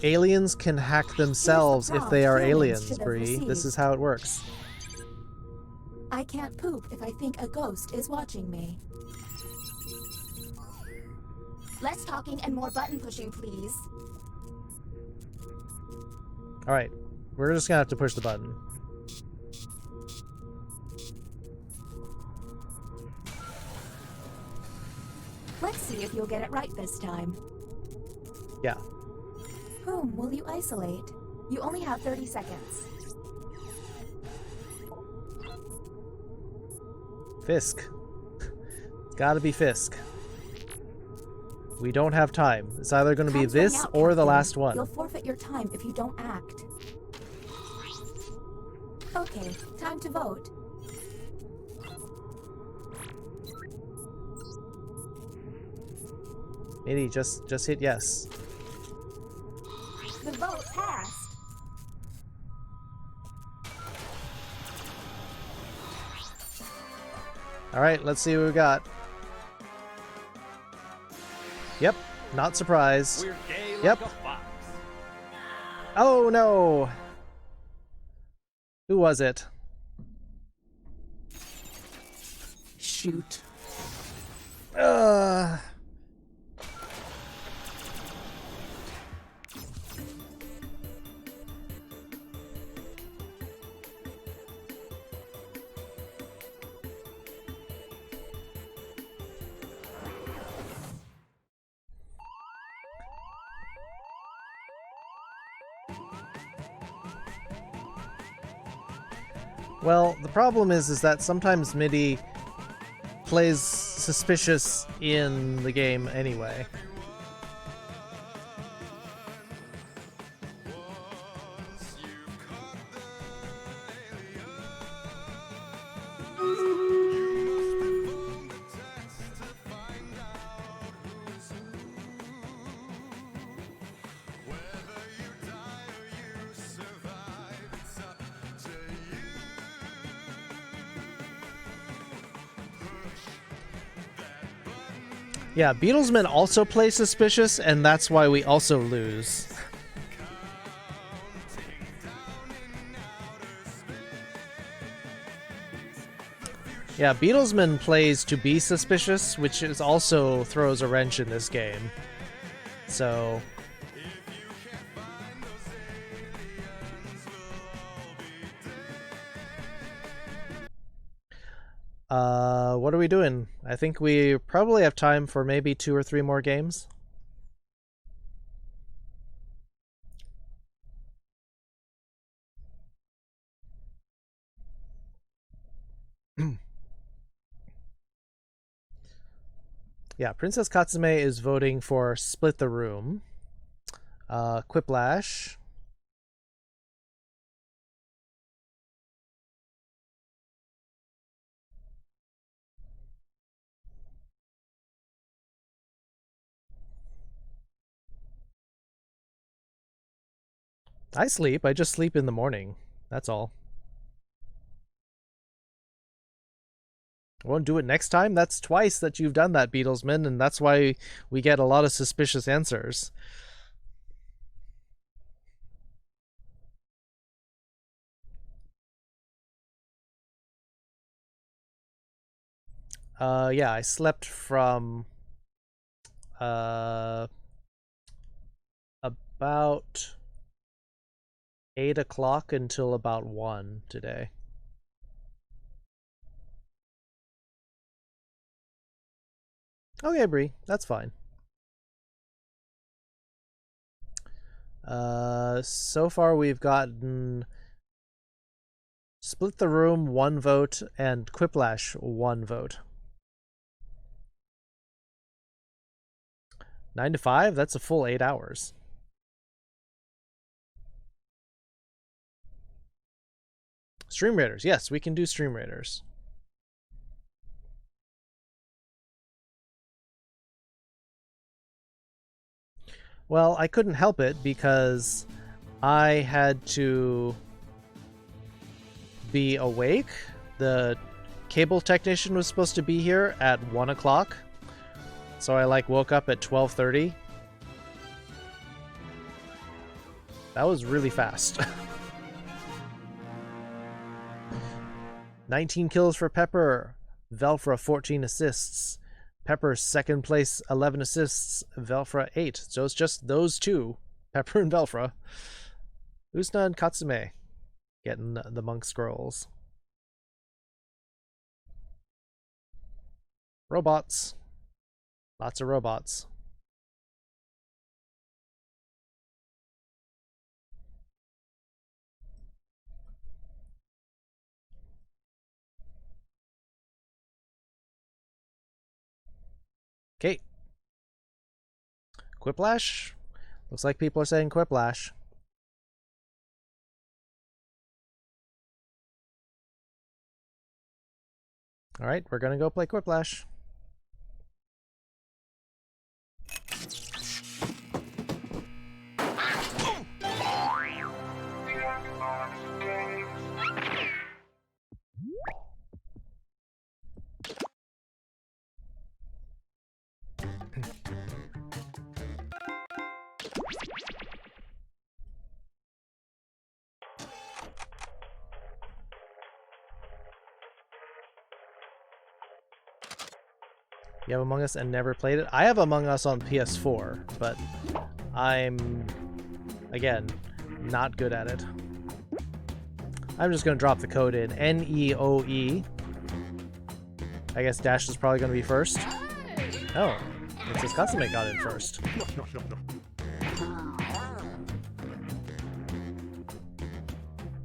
Aliens can hack themselves if they are aliens, Bree. This is how it works. I can't poop if I think a ghost is watching me. Less talking and more button pushing, please. Alright, we're just gonna have to push the button. Let's see if you'll get it right this time. Yeah. Whom will you isolate? You only have 30 seconds. Fisk. It's gotta be Fisk. We don't have time. It's either gonna be Time's running this out, or the Captain. last one. You'll forfeit your time if you don't act. Okay, time to vote. Maybe just hit yes. The vote passed. Alright, let's see what we got. Yep, not surprised. We're gay Yep. like a fox. Oh no! Who was it? Shoot. Well, the problem is that sometimes MIDI plays suspicious in the game anyway. Yeah, Beatlesmen also play suspicious, and that's why we also lose. Yeah, Beatlesman plays to be suspicious, which is also throws a wrench in this game. So... what are we doing? I think we probably have time for maybe 2 or 3 more games. Yeah, Princess Katsume is voting for Split the Room. Quiplash. I sleep. I just sleep in the morning. That's all. I won't do it next time? That's twice that you've done that, Beatlesman, and that's why we get a lot of suspicious answers. Yeah, I slept from about 8 o'clock until about 1 today. Okay, Bree, that's fine. So far we've gotten Split the Room 1 vote and Quiplash 1 vote. 9 to 5? That's a full 8 hours. Stream Raiders. Yes, we can do Stream Raiders. Well, I couldn't help it because I had to be awake. The cable technician was supposed to be here at 1 o'clock. So I woke up at 12:30. That was really fast. 19 kills for Pepper. Velfra 14 assists. Pepper second place 11 assists. Velfra 8. So it's just those two, Pepper and Velfra. Usna and Katsume getting the monk scrolls. Robots. Lots of robots. Okay. Quiplash? Looks like people are saying Quiplash. Alright, we're gonna go play Quiplash. You have Among Us and never played it? I have Among Us on PS4, but I'm, again, not good at it. I'm just going to drop the code in. N-E-O-E. I guess Dash is probably going to be first. Oh, it says Katsume got in first.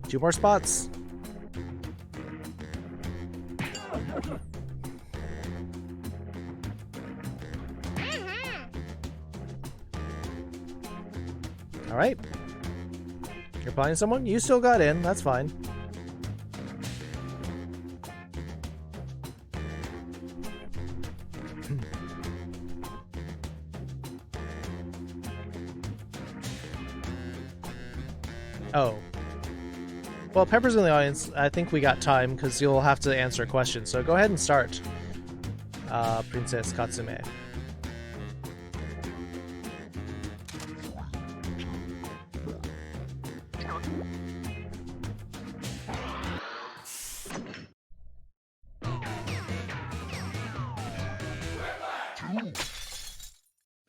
Two more spots. Alright. You're playing someone? You still got in, that's fine. Oh. Well, Pepper's in the audience. I think we got time because you'll have to answer a question. So go ahead and start, Princess Katsume.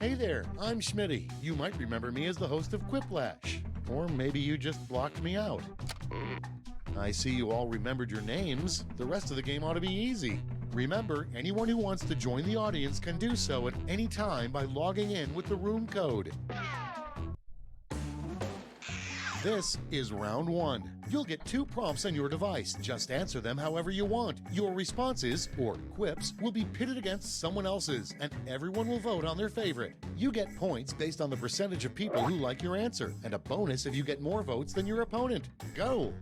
Hey there, I'm Schmitty. You might remember me as the host of Quiplash. Or maybe you just blocked me out. I see you all remembered your names. The rest of the game ought to be easy. Remember, anyone who wants to join the audience can do so at any time by logging in with the room code. This is round 1. You'll get 2 prompts on your device. Just answer them however you want. Your responses, or quips, will be pitted against someone else's, and everyone will vote on their favorite. You get points based on the percentage of people who like your answer, and a bonus if you get more votes than your opponent. Go!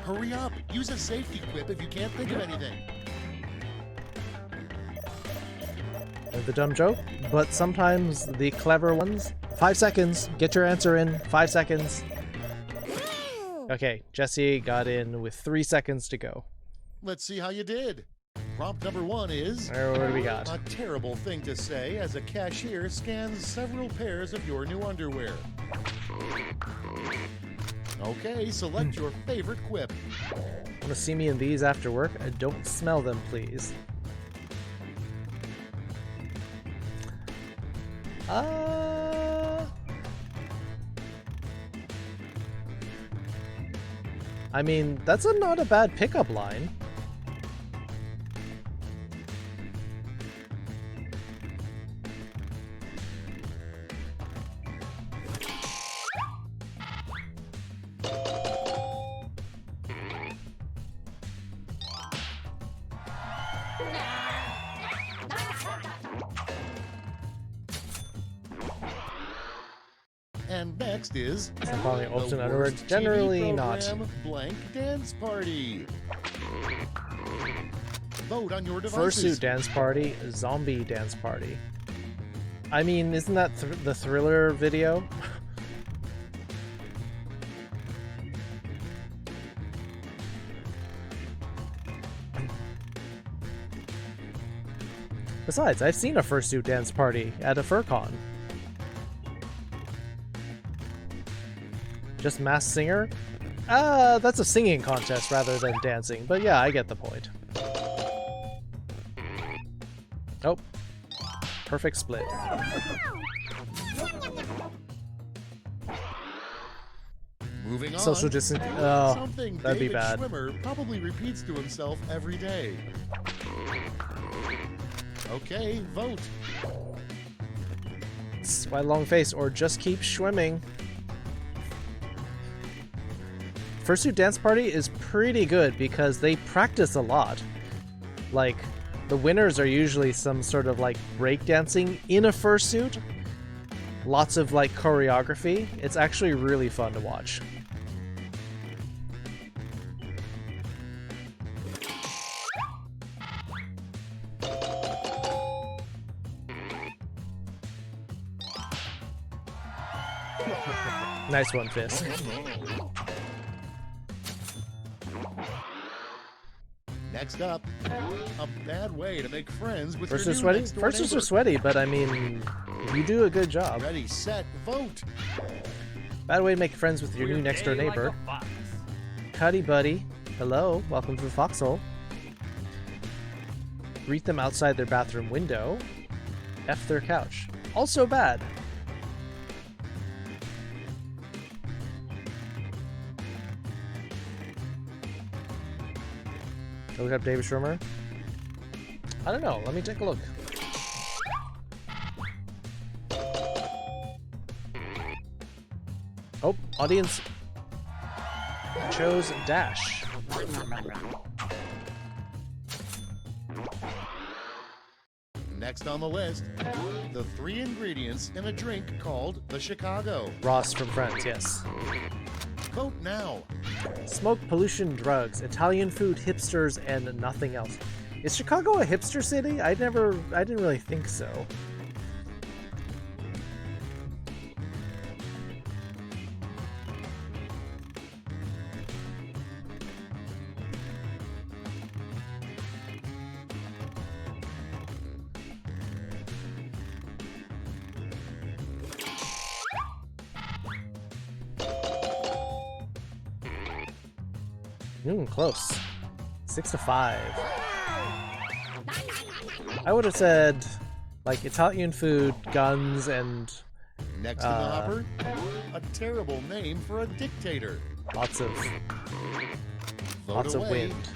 Hurry up! Use a safety quip if you can't think of anything. The dumb joke, but sometimes the clever ones. 5 seconds. Get your answer in. 5 seconds. Okay, Jesse got in with 3 seconds to go. Let's see how you did. Prompt number 1 is... What do we got? A terrible thing to say as a cashier scans several pairs of your new underwear. Okay, select your favorite quip. Want to see me in these after work? Don't smell them, please. I mean, that's not a bad pickup line. And next is Probably the alternate underwear. worst Generally TV not. program, Blank Dance Party. Vote on your devices. Fursuit dance party, zombie dance party. I mean, isn't that the Thriller video? Besides, I've seen a fursuit dance party at a FurCon. Just Masked Singer? That's a singing contest rather than dancing, but yeah, I get the point. Oh. Perfect split. Moving on. Social distancing. Oh, Something that'd be David bad. Schwimmer probably repeats to himself every day. Okay, vote. That's why long face, or just keep swimming. Fursuit Dance Party is pretty good because they practice a lot. Like, the winners are usually some sort of like breakdancing in a fursuit. Lots of like choreography. It's actually really fun to watch. Nice one, Fisk. Next up, a bad way to make friends with First your are new sweaty. next-door First neighbor. are sweaty, but I mean, you do a good job. Ready, set, vote. Bad way to make friends with your new next door neighbor. Cuddy buddy. Hello, welcome to the foxhole. Greet them outside their bathroom window. F their couch. Also bad. Look up David Schwimmer. I don't know. Let me take a look. Oh, audience chose Dash. Next on the list, the 3 ingredients in a drink called the Chicago. Ross from Friends, yes. Vote now. Smoke, pollution, drugs, Italian food, hipsters, and nothing else. Is Chicago a hipster city? I didn't really think so. Close. 6-5. I would have said, like, Italian food, guns, and... Next in the hopper, a terrible name for a dictator. Lots of Vote away. wind.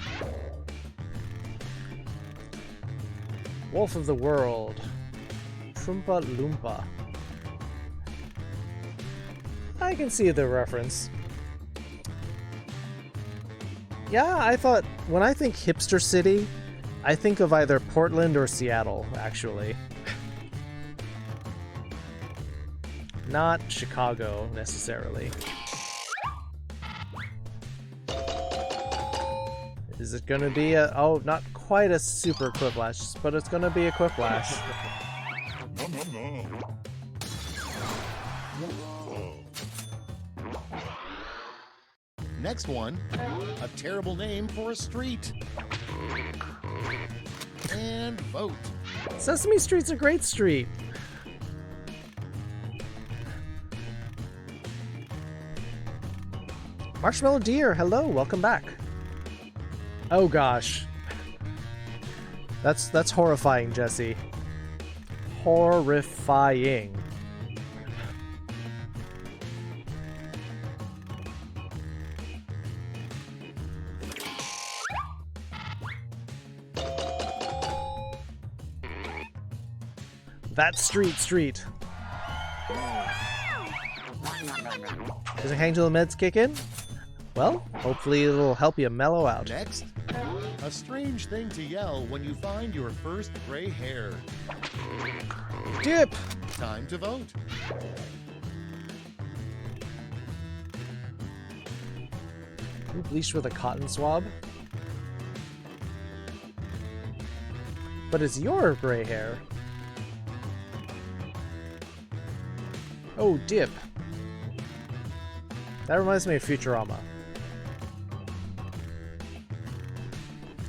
Wolf of the World. Trumpa Loompa. I can see the reference. Yeah, I thought, when I think hipster city, I think of either Portland or Seattle, actually. Not Chicago, necessarily. Is it gonna be a... Oh, not quite a super Quiplash, but it's gonna be a Quiplash. Next one, a terrible name for a street. And vote. Sesame Street's a great street. Marshmallow Deer, hello, welcome back. Oh gosh. That's horrifying, Jesse. Horrifying. That street. Does it hang till the meds kick in? Well, hopefully it'll help you mellow out. Next, a strange thing to yell when you find your first gray hair. Dip! Time to vote. You bleached with a cotton swab? But it's your gray hair. Oh, dip. That reminds me of Futurama.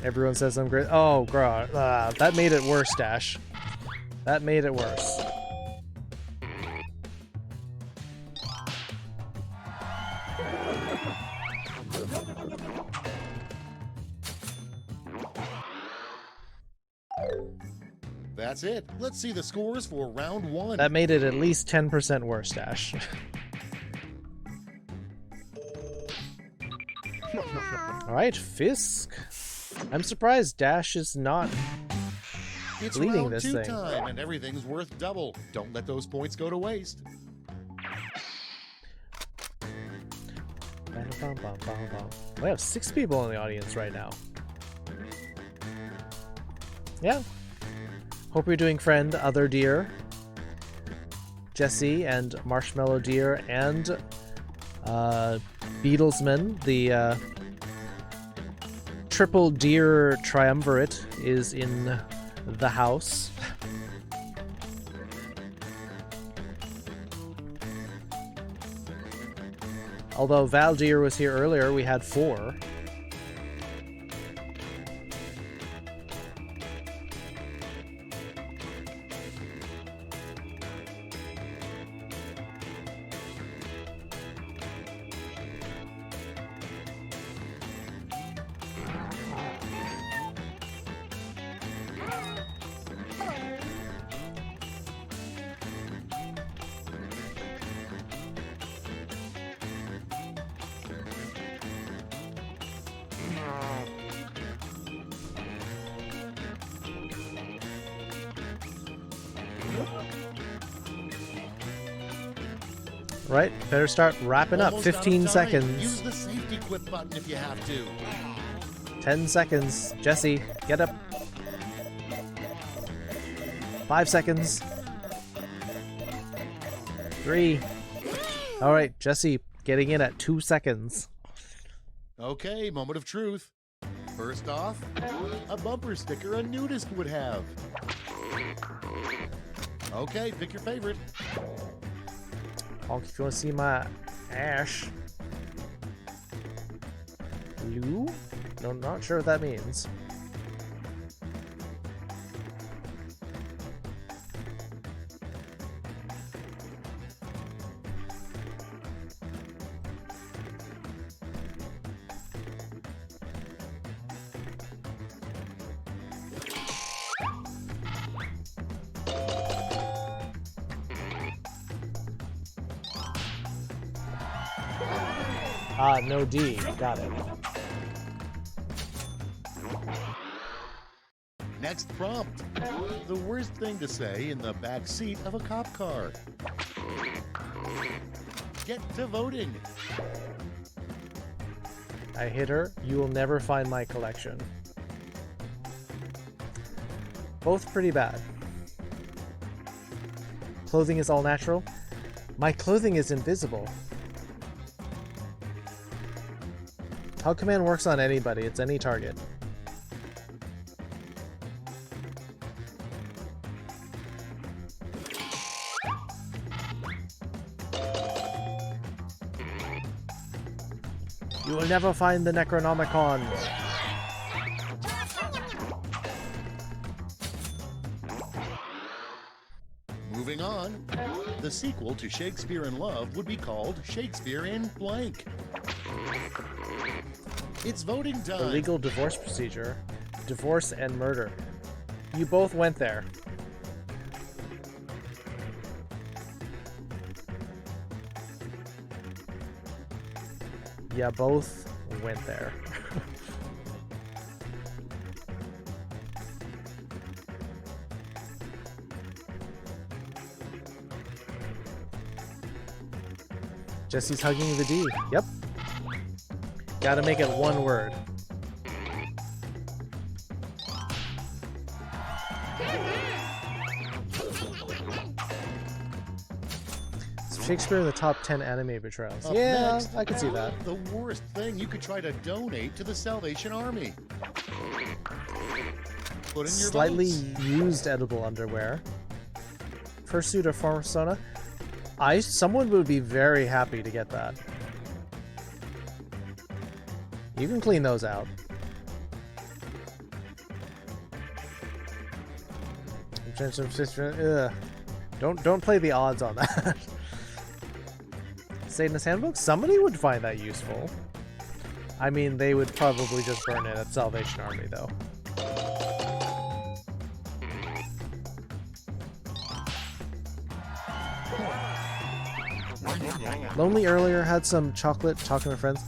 Everyone says I'm great. Oh, God. That made it worse, Dash. That made it worse. That's it. Let's see the scores for round 1. That made it at least 10% worse, Dash. Alright, Fisk. I'm surprised Dash is not It's leading round this 2 thing. time, and everything's worth double. Don't let those points go to waste. We have 6 people in the audience right now. Yeah. Hope you're doing friend, Other Deer, Jesse, and Marshmallow Deer, and Beatlesman, the triple deer triumvirate, is in the house. Although Val Deer was here earlier, we had 4. Right? Better start wrapping up. Almost out of 15 time. seconds. Use the safety quit button if you have to. 10 seconds. Jesse, get up. 5 seconds. 3. All right, Jesse, getting in at 2 seconds. Okay, moment of truth. First off, a bumper sticker a nudist would have. Okay, pick your favorite. Honk if you want to see my ash. Blue? No, not sure what that means. Ah, no D. Got it. Next prompt. The worst thing to say in the back seat of a cop car. Get to voting. I hit her. You will never find my collection. Both pretty bad. Clothing is all natural. My clothing is invisible. How command works on anybody. It's any target. You will never find the Necronomicon. Moving on. The sequel to Shakespeare in Love would be called Shakespeare in Blank. It's voting time. Illegal divorce procedure. Divorce and murder. You both went there. Yeah, both went there. Jesse's hugging the D. Yep. Gotta make it one word. Is Shakespeare in the top 10 anime betrayals? Up Yeah, next, I can see that. the worst thing you could try to donate to the Salvation Army. Put in your Slightly votes. used edible underwear. Fursuit or persona. Someone would be very happy to get that. You can clean those out. Ugh. Don't play the odds on that. Satanist Handbook? Somebody would find that useful. I mean, they would probably just burn it at Salvation Army, though. Lonely earlier had some chocolate talking to friends.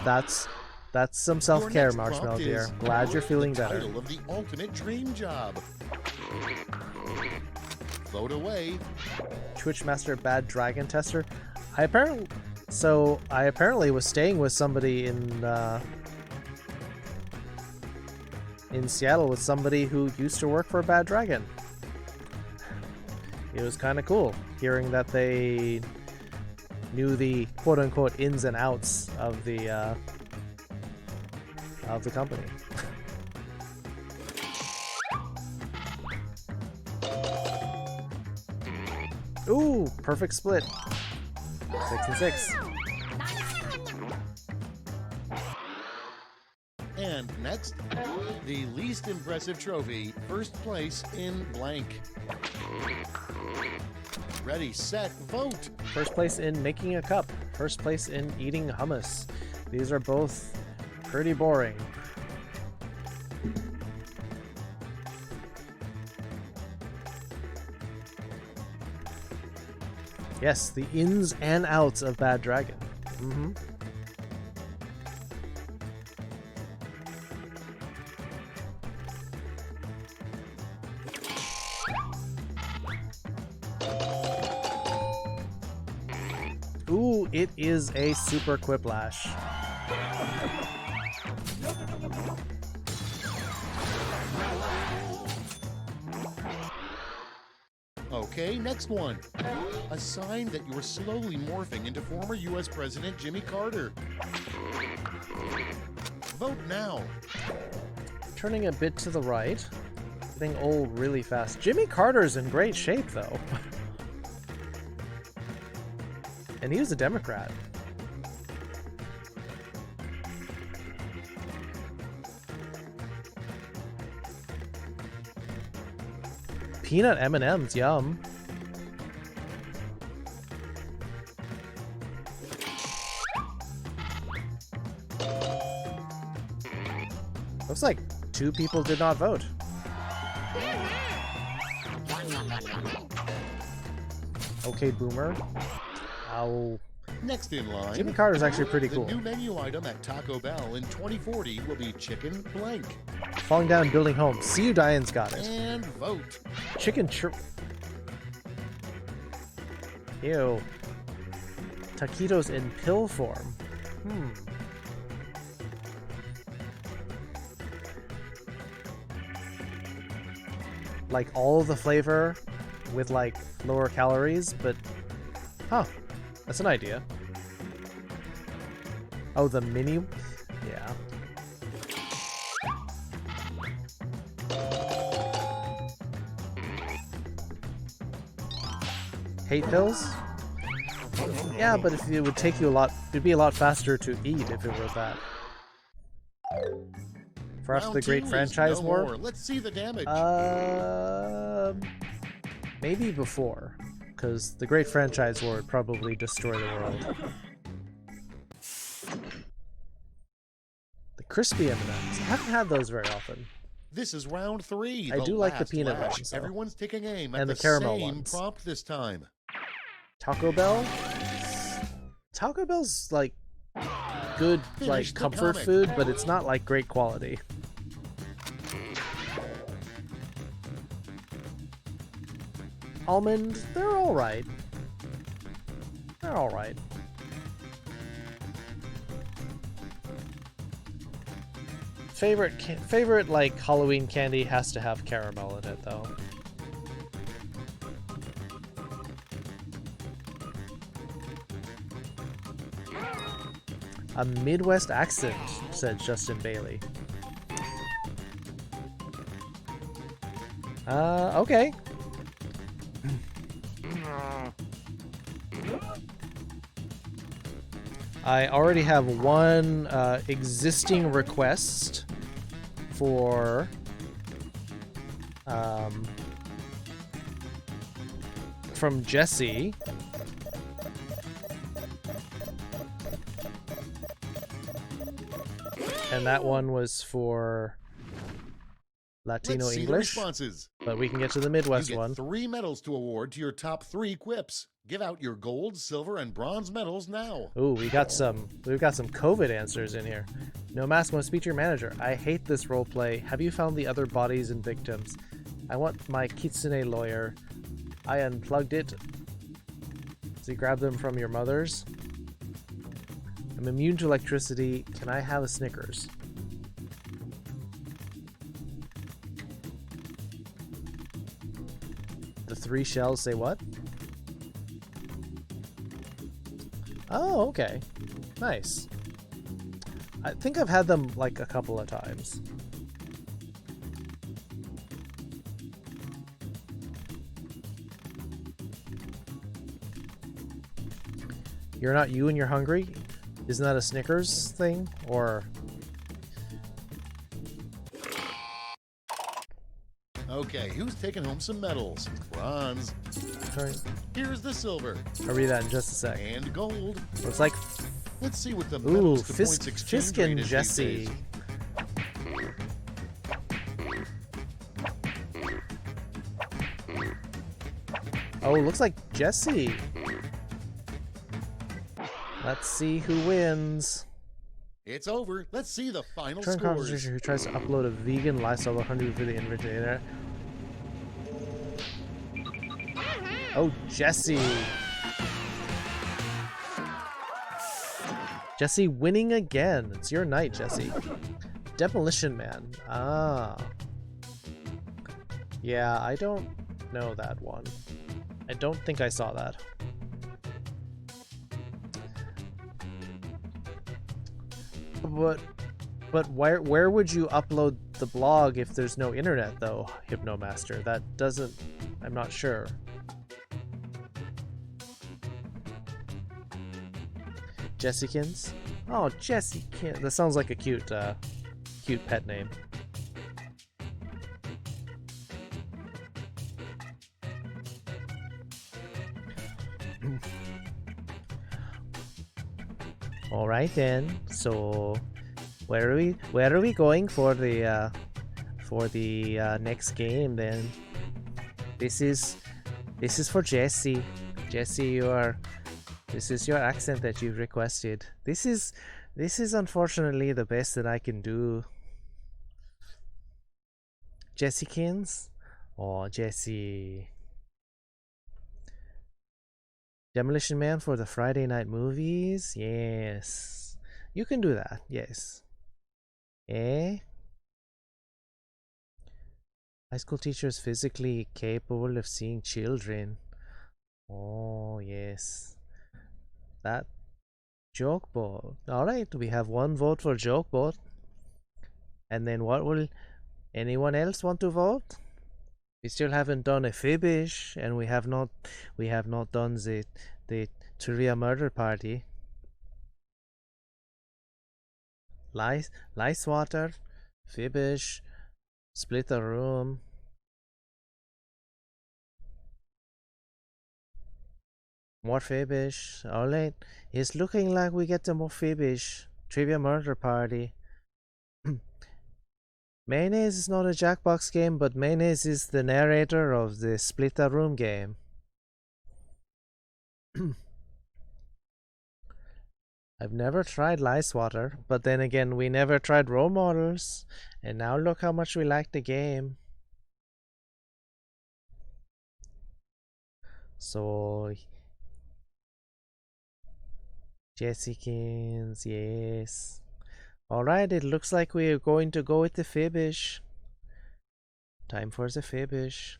That's some self-care, Your next Marshmallow prompt dear. is, Glad you're what's feeling the better. title of the ultimate dream job. Vote away. Twitch Master Bad Dragon Tester. I apparently was staying with somebody in Seattle with somebody who used to work for Bad Dragon. It was kind of cool hearing that they knew the quote-unquote ins and outs of the company. Ooh, perfect split. 6 and 6. And next, the least impressive trophy, first place in blank. Ready, set, vote. First place in making a cup. First place in eating hummus. These are both pretty boring. Yes, the ins and outs of Bad Dragon. Mm-hmm. Ooh, it is a super quiplash. Okay, next one. A sign that you are slowly morphing into former U.S. President Jimmy Carter. Vote now. Turning a bit to the right. Getting old really fast. Jimmy Carter's in great shape, though. And he was a Democrat. Peanut M&M's, yum. Looks like 2 people did not vote. Okay, Boomer. Ow. Next in line, Jimmy Carter's actually pretty cool. The new menu item at Taco Bell in 2040 will be chicken blank. Falling down, building homes. See you, Diane's got it. And vote. Chicken Ew. Taquitos in pill form. Like all of the flavor with like lower calories, but huh, that's an idea. Oh, the mini? Yeah. Hate pills? Yeah, but if it would take you a lot, it'd be a lot faster to eat if it were that. For after the Great Franchise War? More. Let's see the damage. Maybe before, because the Great Franchise War would probably destroy the world. The crispy M&Ms. I haven't had those very often. This is round 3. I do like the peanut lash. ones, though. Everyone's taking aim at And the the caramel same ones. prompt this time. Taco Bell? Taco Bell's like good, Finish like the comfort comic. food, but it's not like great quality. Almond, they're alright. They're alright. Favorite like Halloween candy has to have caramel in it though. A Midwest accent, said Justin Bailey. Okay. I already have one existing request for from Jesse. And that one was for Latino Let's see the English. responses. But we can get to the Midwest You get one. 3 medals to award to your top 3 quips. Give out your gold, silver, and bronze medals now. Ooh, we've got some COVID answers in here. No mask must speak to your manager. I hate this roleplay. Have you found the other bodies and victims? I want my kitsune lawyer. I unplugged it. So you grab them from your mother's. I'm immune to electricity. Can I have a Snickers? The 3 shells say what? Oh, okay. Nice. I think I've had them like a couple of times. You're not you and you're hungry? Isn't that a Snickers thing? Or... Okay, who's taking home some medals? Bronze. Sorry. Here's the silver. I'll read that in just a sec. And gold. Looks like... Let's see what the Ooh, medals to points exchange Fisk rate and is these Jesse. days. Oh, looks like Jesse. Let's see who wins. It's over. Let's see the final Turn scores. conversation who tries to upload a vegan lifestyle 100 for the internet. Oh, Jesse. Jesse winning again. It's your night, Jesse. Demolition Man. Ah. Yeah, I don't know that one. I don't think I saw that. But where would you upload the blog if there's no internet though, Hypnomaster? That doesn't... I'm not sure. Jessykins? Oh, Jessykins. That sounds like a cute pet name. All right then. So, where are we going for the next game then? This is for Jesse. Jesse, this is your accent that you've requested. This is unfortunately the best that I can do. Jessykins? Oh, Jesse. Demolition Man for the Friday night movies? Yes. You can do that, yes. Eh? High school teacher is physically capable of seeing children. Oh, yes. That Jokebot. Alright, we have one vote for Jokebot. And then what will anyone else want to vote? We still haven't done a Fibish, and we have not done the Trivia Murder Party. Lice Water, Fibish, Split the Room. More Fibish. Alright, it's looking like we get the more Fibish. Trivia Murder Party. Mayonnaise is not a Jackbox game, but Mayonnaise is the narrator of the Split the Room game. I've never tried Lice Water, but then again, we never tried Role Models, and now look how much we like the game. So, Jessykins, yes. Alright, it looks like we are going to go with the Fibish. Time for the Fibish.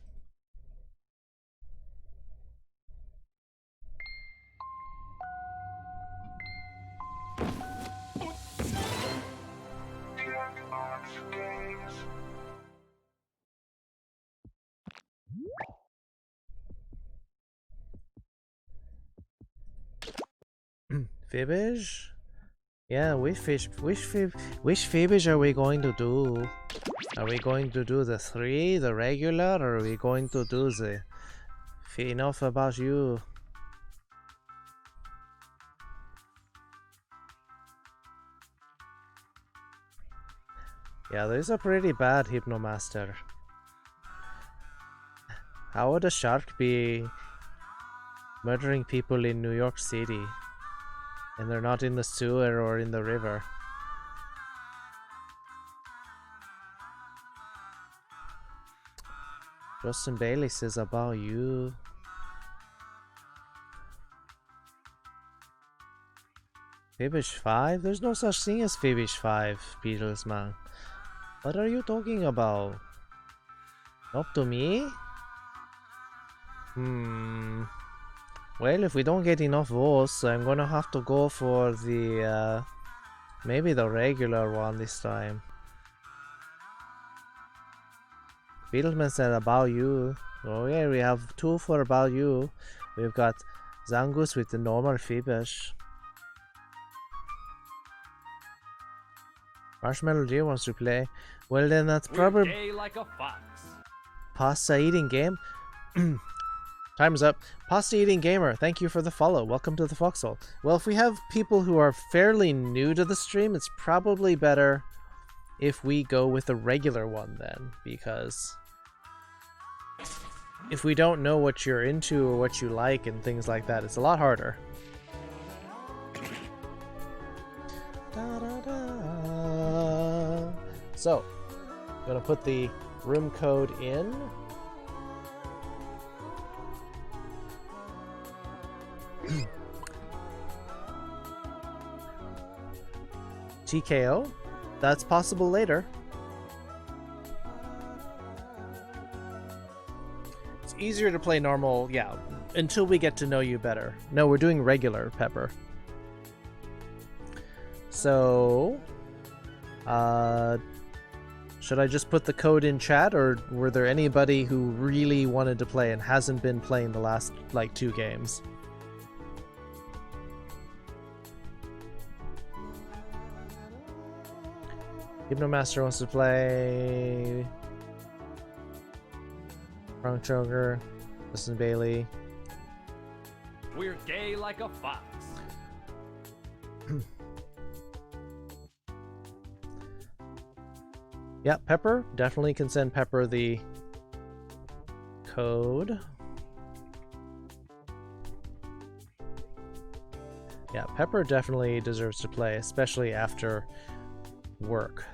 Fibish? Yeah, which Fibish are we going to do? Are we going to do the 3, the regular, or are we going to do the Enough About You? Yeah, there's a pretty bad Hypnomaster. How would a shark be murdering people in New York City? And they're not in the sewer or in the river. Justin Bailey says About You. Fibish 5? There's no such thing as Fibish 5, Beatles man. What are you talking about? Up to me? Well, if we don't get enough votes, I'm gonna have to go for the, maybe the regular one this time. Beetleman said About You. Oh yeah, we have 2 for About You. We've got Zangus with the normal Fibish. Marshmallow Deer wants to play. Well then that's probably... Day like a fox. Pasta Eating Game. Time's up. Pasta Eating Gamer, thank you for the follow. Welcome to the Foxhole. Well, if we have people who are fairly new to the stream, it's probably better if we go with a regular one then, because if we don't know what you're into or what you like and things like that, it's a lot harder. So, I'm gonna put the room code in. TKO? That's possible later. It's easier to play normal, yeah, until we get to know you better. No, we're doing regular, Pepper. So, should I just put the code in chat, or were there anybody who really wanted to play and hasn't been playing the last, like, 2 games? Hypnomaster wants to play. Wrong Choker. Listen, Bailey. We're gay like a fox. Yeah, Pepper. Definitely can send Pepper the code. Yeah, Pepper definitely deserves to play, especially after work.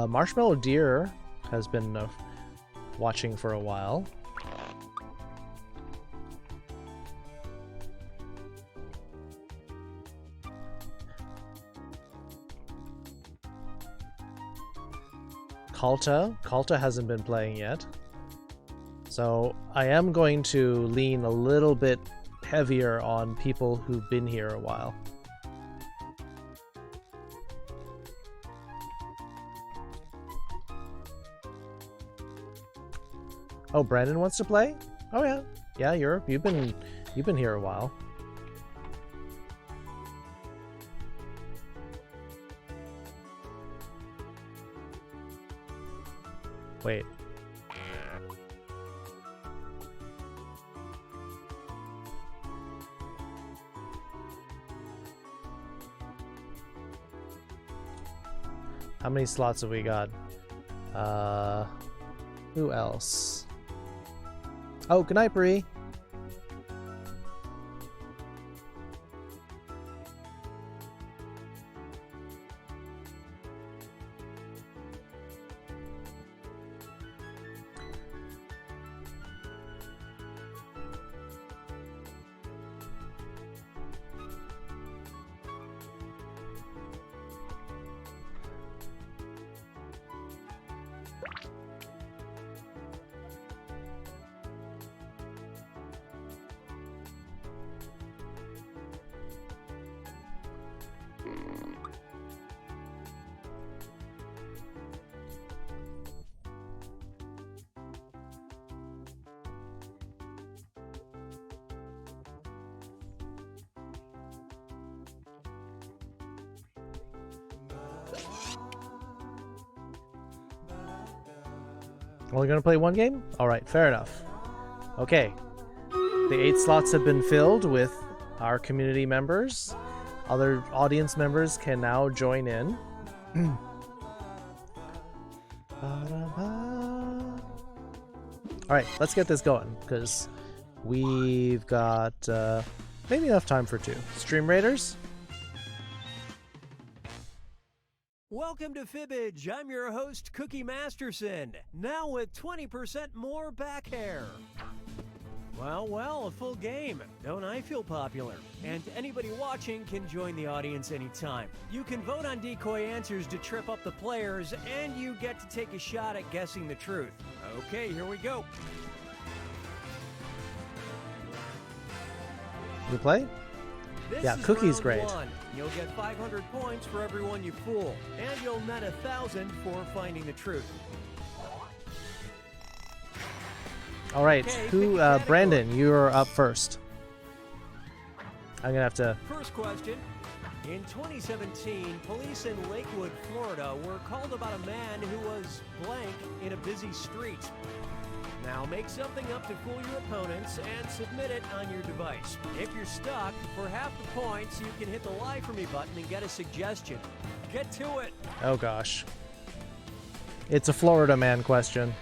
Marshmallow Deer has been watching for a while. Kalta hasn't been playing yet. So I am going to lean a little bit heavier on people who've been here a while. Oh, Brandon wants to play? Oh yeah. Yeah, you've been here a while. Wait. How many slots have we got? Who else? Oh, good night, Bree. Only gonna play one game? Alright, fair enough. Okay. The 8 slots have been filled with our community members. Other audience members can now join in. Alright, let's get this going, because we've got maybe enough time for 2. Stream Raiders? Welcome to Fibbage. I'm your host, Cookie Masterson, now with 20% more back hair. Well, a full game. Don't I feel popular? And anybody watching can join the audience anytime. You can vote on decoy answers to trip up the players, and you get to take a shot at guessing the truth. Okay, here we go. You play? Yeah, Cookie's great. One. You'll get 500 points for everyone you fool, and you'll net 1,000 for finding the truth. All right, okay, Brandon, you're up first. I'm gonna have to. First question. In 2017, police in Lakewood, Florida were called about a man who was blank in a busy street. Now make something up to fool your opponents and submit it on your device. If you're stuck, for half the points, you can hit the Lie For Me button and get a suggestion. Get to it! Oh gosh. It's a Florida man question.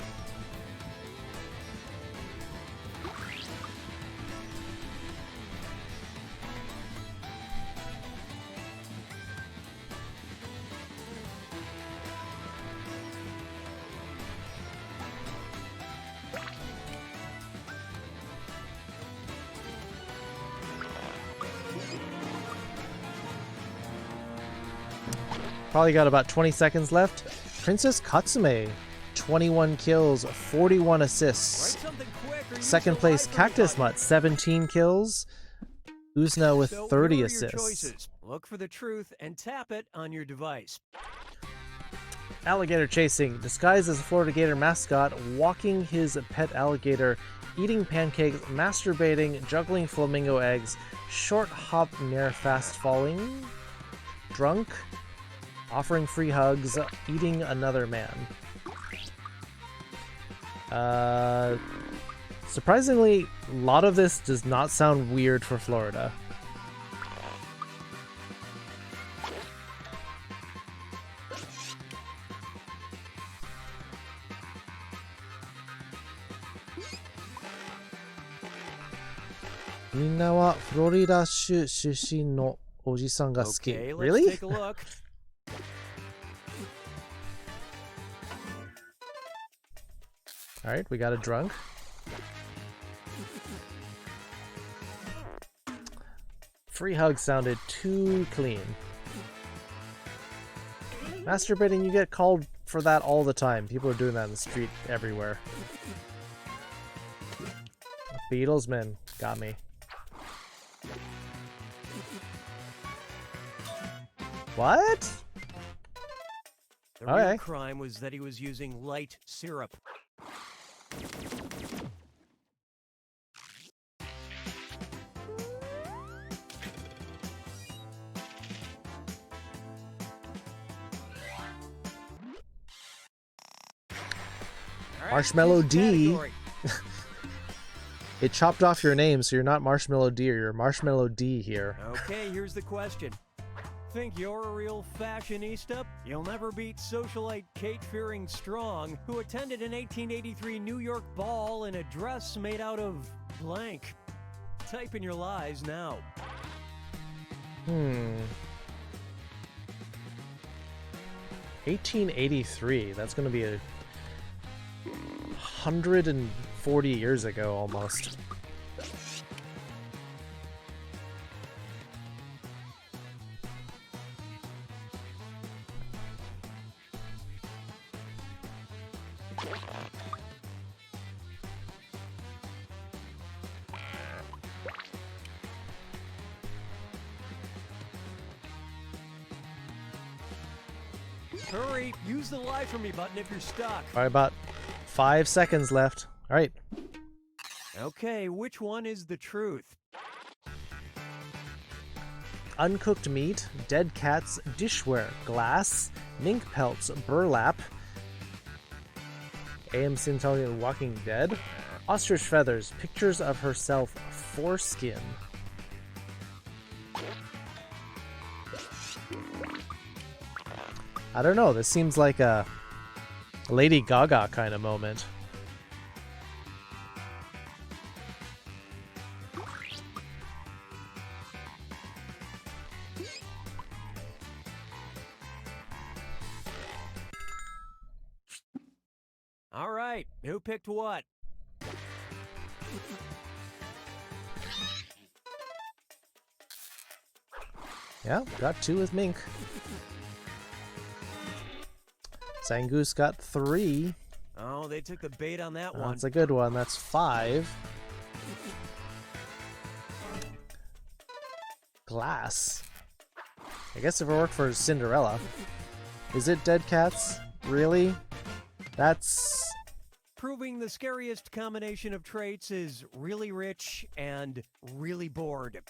Probably got about 20 seconds left. Princess Katsume, 21 kills, 41 assists. Second place, Cactus Mutt, 17 kills. Uzna with 30 assists. Look for the truth and tap it on your device. Alligator chasing, disguised as a Florida Gator mascot, walking his pet alligator, eating pancakes, masturbating, juggling flamingo eggs, short hop near fast falling, drunk, offering free hugs, eating another man. Surprisingly, a lot of this does not sound weird for Florida. Minna wa Florida shushin no oji-san ga suki. Okay, let's Really? take a look. Alright, we got a drunk. Free hug sounded too clean. Masturbating, you get called for that all the time. People are doing that in the street everywhere. Beatlesman got me. What? The real crime was that he was using light syrup. Marshmallow D. It chopped off your name, so you're not Marshmallow D, or you're Marshmallow D here. Okay, here's the question. Think you're a real fashionista? You'll never beat socialite Kate Fearing Strong, who attended an 1883 New York ball in a dress made out of blank. Type in your lies now. 1883. That's going to be 140 years ago, almost. Hurry, use the Lie For Me button if you're stuck. All right, about 5 seconds left. All right. Okay, which one is the truth? Uncooked meat, dead cats, dishware, glass, mink pelts, burlap, AM Sintonian Walking Dead, ostrich feathers, pictures of herself, foreskin. I don't know, this seems like a Lady Gaga kind of moment. All right, who picked what? Yeah, got 2 with mink. Zangoose got 3. Oh, they took the bait on that one. That's a good one. That's 5. Glass. I guess if it worked for Cinderella. Is it dead cats? Really? That's... Proving the scariest combination of traits is really rich and really bored.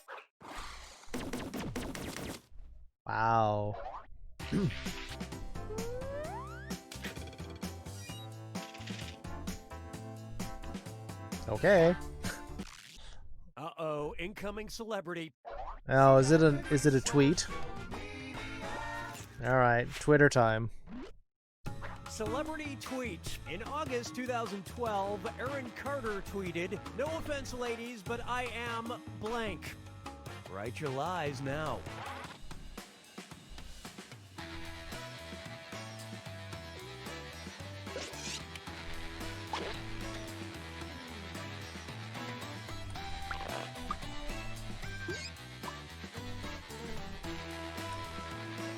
Wow. Okay. Uh-oh, incoming celebrity. Oh, is it a tweet? All right, Twitter time. Celebrity tweet. In August 2012, Aaron Carter tweeted, "No offense, ladies, but I am blank." Write your lies now.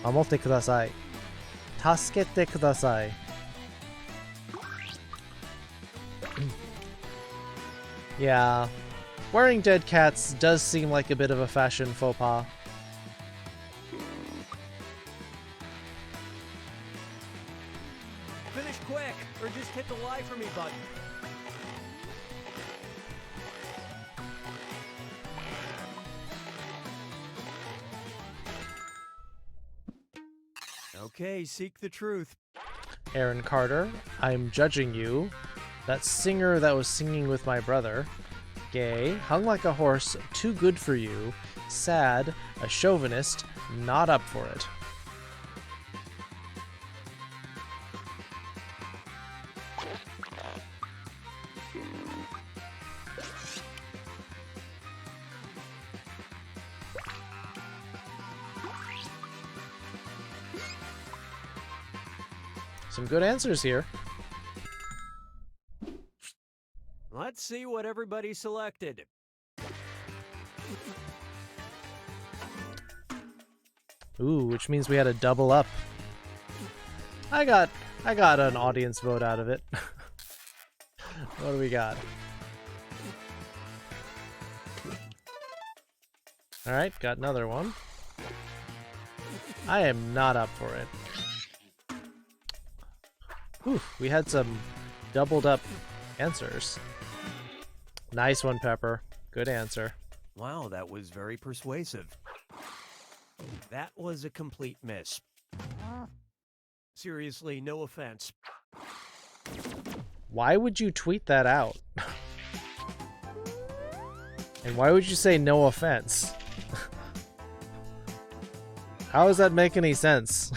Amotte kudasai. Tasukete kudasai. Yeah. Wearing dead cats does seem like a bit of a fashion faux pas. Finish quick, or just hit the lie for me button. Okay, seek the truth. Aaron Carter, I'm judging you. That singer that was singing with my brother. Gay, hung like a horse, too good for you. Sad, a chauvinist, not up for it. Some good answers here. Let's see what everybody selected. Ooh, which means we had a double up. I got an audience vote out of it. What do we got? Alright, got another one. I am not up for it. Ooh, we had some doubled up answers. Nice one, Pepper. Good answer. Wow, that was very persuasive. That was a complete miss. Seriously, no offense. Why would you tweet that out? And why would you say no offense? How does that make any sense?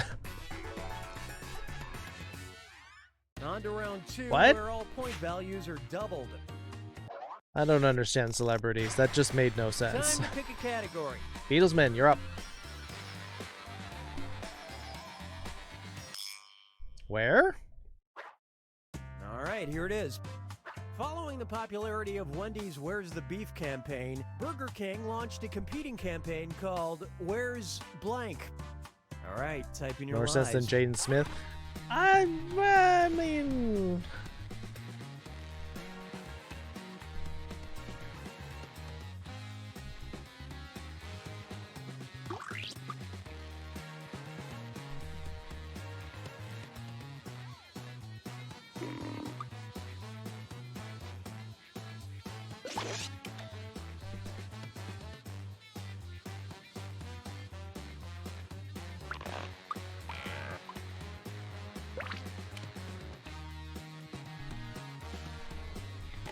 On to round 2, What? where all point values are doubled. I don't understand celebrities. That just made no sense. Time to pick a category. Beatlesman, you're up. Where? All right, here it is. Following the popularity of Wendy's Where's the Beef campaign, Burger King launched a competing campaign called Where's Blank. All right, type in your More lies. sense than Jaden Smith. I mean...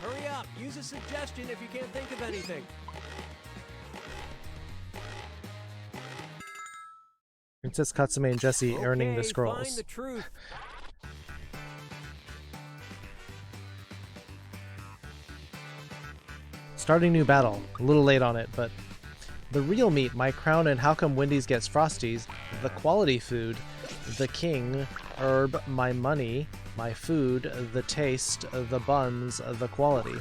Hurry up, use a suggestion if you can't think of anything. Princess Katsume and Jessie earning the Okay, scrolls. Find the truth. Starting new battle. A little late on it, but... The real meat, my crown, and how come Wendy's gets Frosties. The quality food. The king. Herb, my money. My food. The taste. The buns. The quality.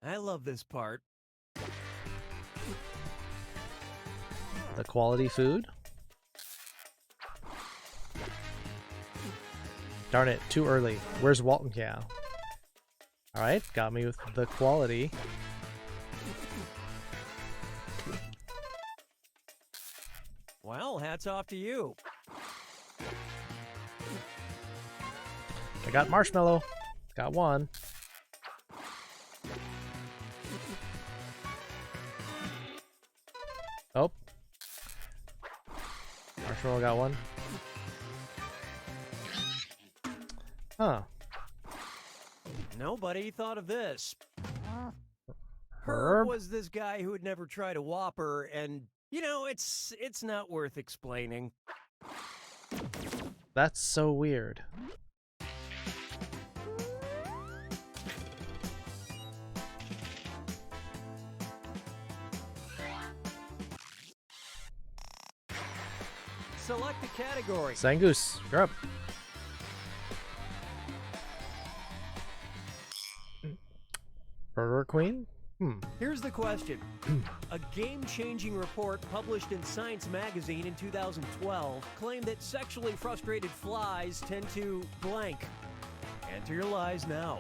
I love this part. The quality food? Darn it, too early. Where's Walton Cow? Alright, got me with the quality. Well, hats off to you. I got marshmallow. Got one. Oh. Marshmallow got one. Huh. Nobody thought of this. Herb? Was this guy who would never try to Whopper, and, you know, it's not worth explaining. That's so weird. Select a category. Zangoose, you're up. Burger Queen? Here's the question. A game-changing report published in Science magazine in 2012 claimed that sexually frustrated flies tend to blank. Enter your lies now.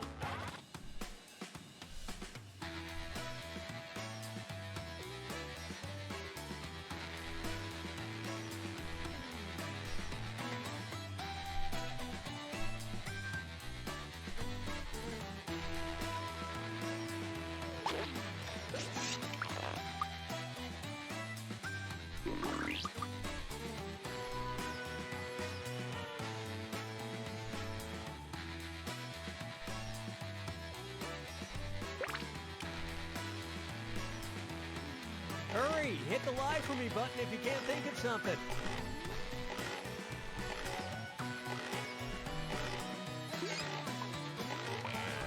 Hurry! Hit the lie for me button if you can't think of something.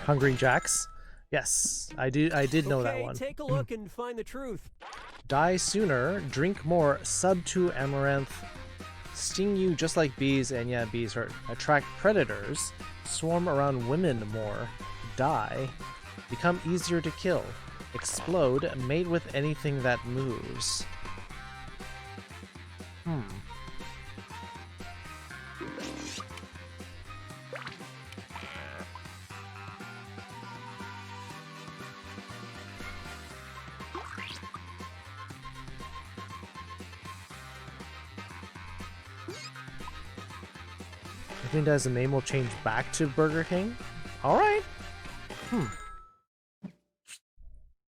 Hungry Jacks? Yes, I did know that one. Take a look and find the truth. Die sooner, drink more, sub to amaranth, sting you just like bees, and yeah, bees hurt. Attract predators, swarm around women more, die, become easier to kill, explode, mate with anything that moves. I think as the name will change back to Burger King. All right.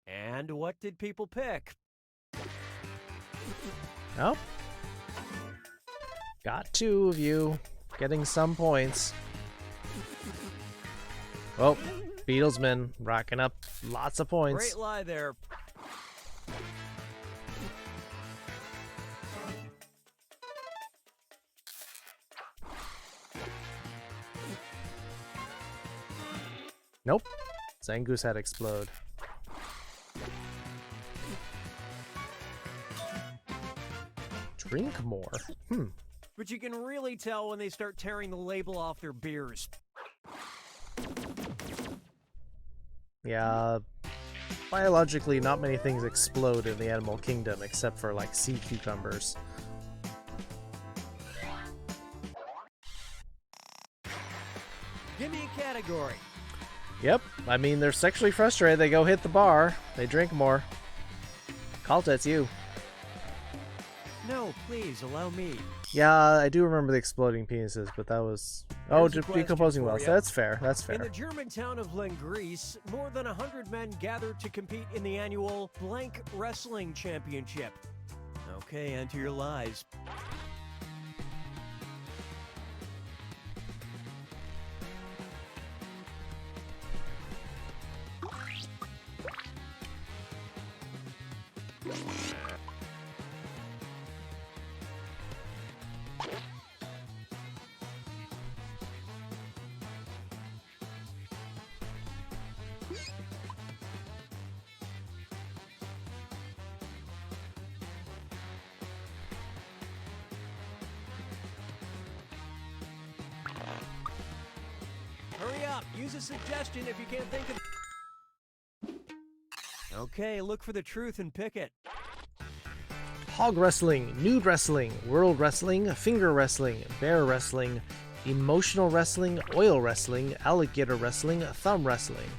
And what did people pick? Oh. Got two of you getting some points. Oh, Beatlesman racking up lots of points. Great lie there. Nope. Zangoose had explode. Drink more. But you can really tell when they start tearing the label off their beers. Yeah. Biologically, not many things explode in the animal kingdom except for like sea cucumbers. Give me a category. Yep, I mean, they're sexually frustrated, they go hit the bar, they drink more. Calta, it's you. No, please, allow me. Yeah, I do remember the exploding penises, but that was... Oh, just decomposing well, so that's fair, that's fair. In the German town of Lenggries, more than 100 men gathered to compete in the annual Blank Wrestling Championship. Okay, enter your lies. Hurry up! Use a suggestion if you can't think of... Okay, look for the truth and pick it. Hog wrestling, nude wrestling, world wrestling, finger wrestling, bear wrestling, emotional wrestling, oil wrestling, alligator wrestling, thumb wrestling.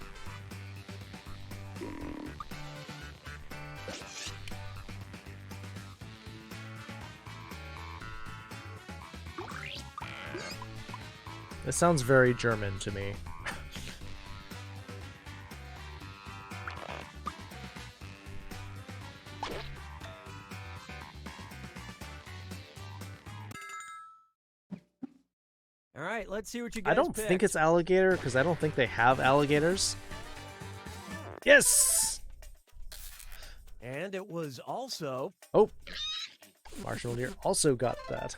This sounds very German to me. All right, let's see what you guys I don't picked. think it's alligator because I don't think they have alligators. Yes! And it was also... Oh! Marshall Deer also got that.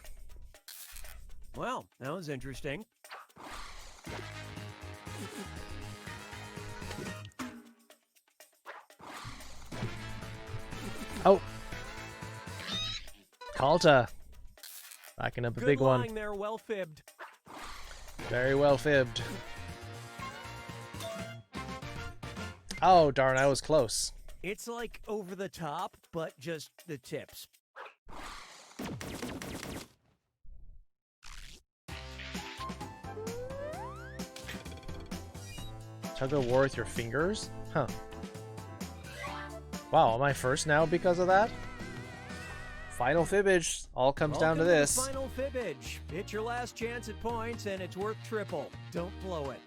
Well, that was interesting. Oh! Kalta! Backing up a Good big one. lying there, well fibbed. Very well fibbed. Oh, darn, I was close. It's like over the top, but just the tips. Tug of war with your fingers? Huh. Wow, am I first now because of that? Final fibbage. All comes down to this. Final fibbage. It's your last chance at points, and it's worth triple. Don't blow it.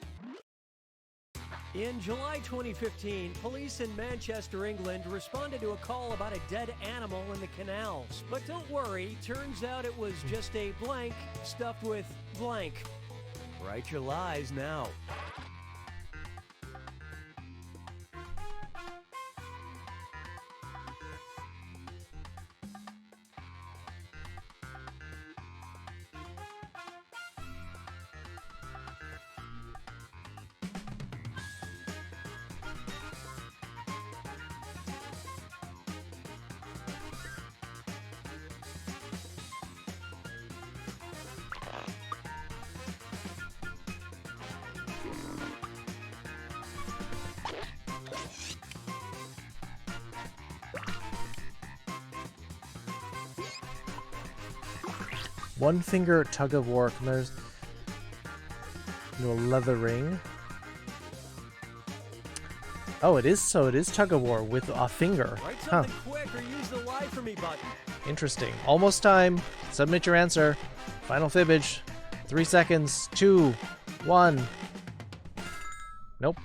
In July 2015, police in Manchester, England responded to a call about a dead animal in the canals. But don't worry, turns out it was just a blank stuffed with blank. Write your lies now. One finger tug of war. There's a leather ring. Oh, it is. So it is tug of war with a finger. Write Huh. something quick or use the lie for me button. Interesting. Almost time. Submit your answer. Final fibbage. 3 seconds. 2, 1. Nope.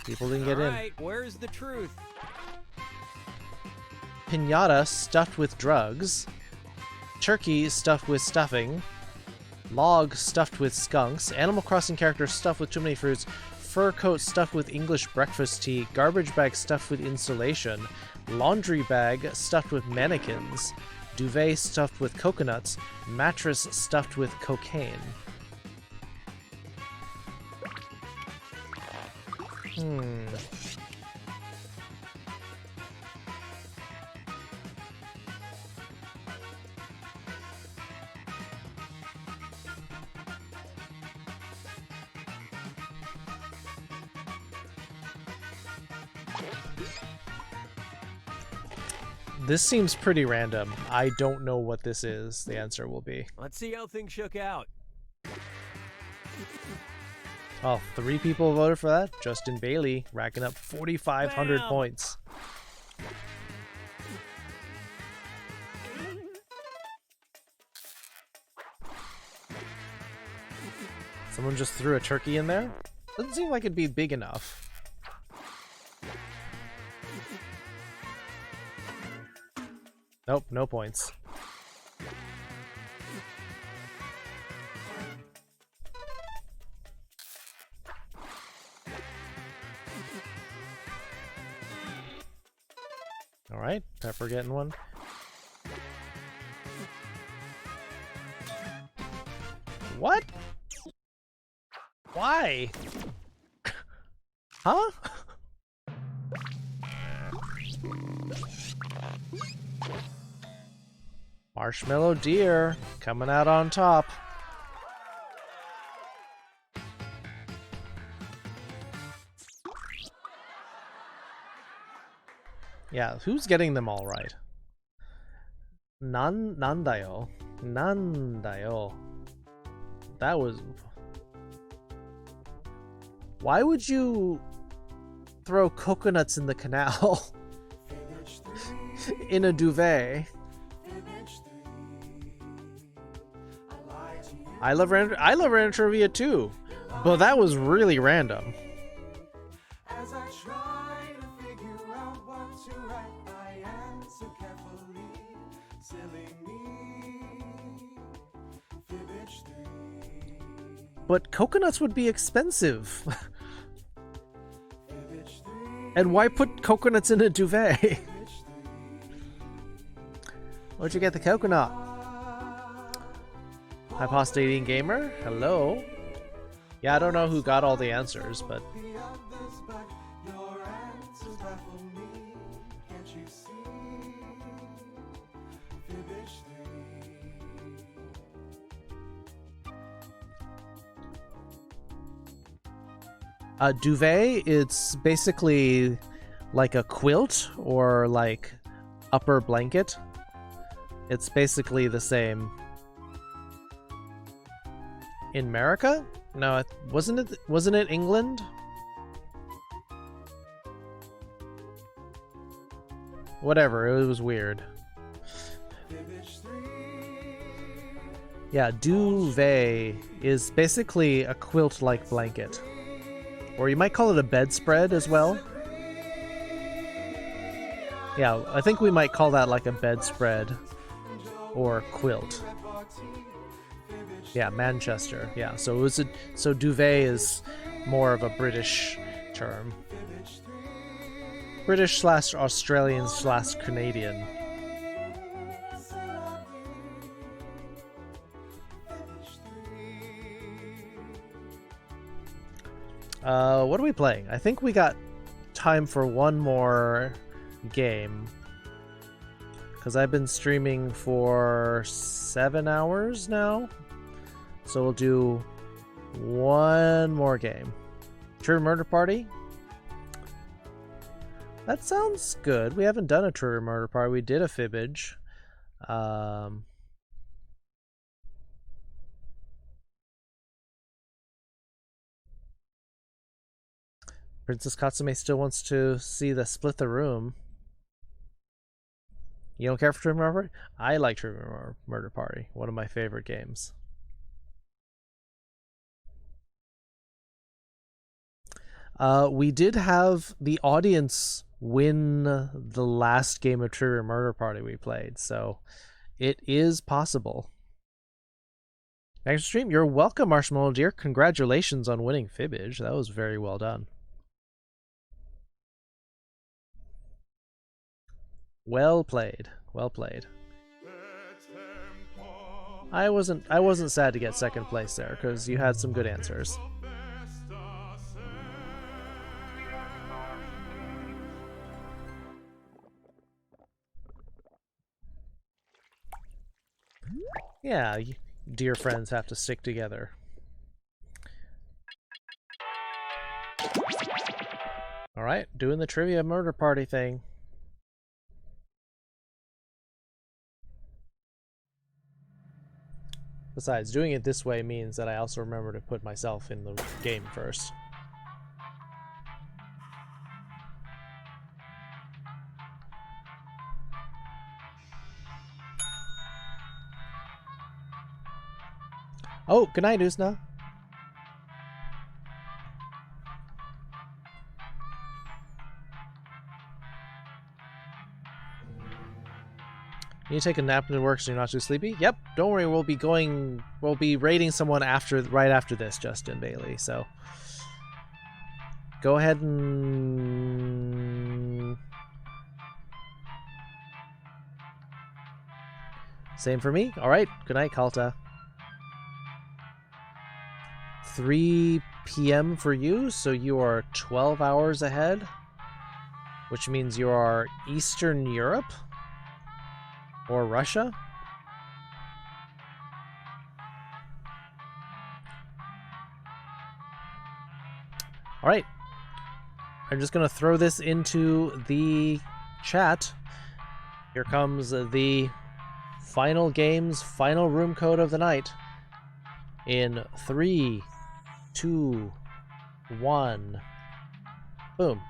People didn't get in. Alright, where's the truth? Pinata stuffed with drugs. Turkey stuffed with stuffing. Log stuffed with skunks. Animal Crossing character stuffed with too many fruits. Fur coat stuffed with English breakfast tea. Garbage bag stuffed with insulation. Laundry bag stuffed with mannequins. Duvet stuffed with coconuts. Mattress stuffed with cocaine. This seems pretty random. I don't know what this is. The answer will be. Let's see how things shook out. Oh, 3 people voted for that. Justin Bailey racking up 4,500 Bam! points. Someone just threw a turkey in there? Doesn't seem like it'd be big enough. Nope, no points. Alright, Pepper getting one. What? Why? Huh? Marshmallow Deer coming out on top. Yeah, who's getting them all right? Nandayo. Nandayo. That was... Why would you throw coconuts in the canal? In a duvet? I love random trivia too, but that was really random. As I try to figure out what to write, I answer carefully. Silly me. Fibbage 3. But coconuts would be expensive. And why put coconuts in a duvet? Where'd you get the coconut? Hypostating Gamer? Hello? Yeah, I don't know who got all the answers, but... A duvet, it's basically like a quilt or like upper blanket. It's basically the same. In America? No, wasn't it England? Whatever, it was weird. Yeah, duvet is basically a quilt-like blanket. Or you might call it a bedspread as well. Yeah, I think we might call that like a bedspread or quilt. Yeah, Manchester. Yeah, so it was so duvet is more of a British term. British / Australian / Canadian. What are we playing? I think we got time for one more game. Because I've been streaming for 7 hours now. So we'll do one more game. Trivia Murder Party? That sounds good. We haven't done a Trivia Murder Party. We did a Fibbage. Princess Katsume still wants to see the Split the Room. You don't care for Trivia Murder Party? I like Trivia Murder Party. One of my favorite games. We did have the audience win the last game of Trivia Murder Party we played, so it is possible. Next stream, you're welcome, Marshmallow Deer. Congratulations on winning Fibbage. That was very well done. Well played. Well played. I wasn't sad to get second place there because you had some good answers. Yeah, dear friends have to stick together. Alright, doing the Trivia Murder Party thing. Besides, doing it this way means that I also remember to put myself in the game first. Oh, good night, Usna. You take a nap and it works so you're not too sleepy? Yep, don't worry, we'll be raiding someone right after this, Justin Bailey, so go ahead and same for me. Alright, good night, Kalta. 3 p.m. for you, so you are 12 hours ahead, which means you are Eastern Europe or Russia. All right, I'm just gonna throw this into the chat. Here comes the final game's final room code of the night. In 3, 2, 1, boom.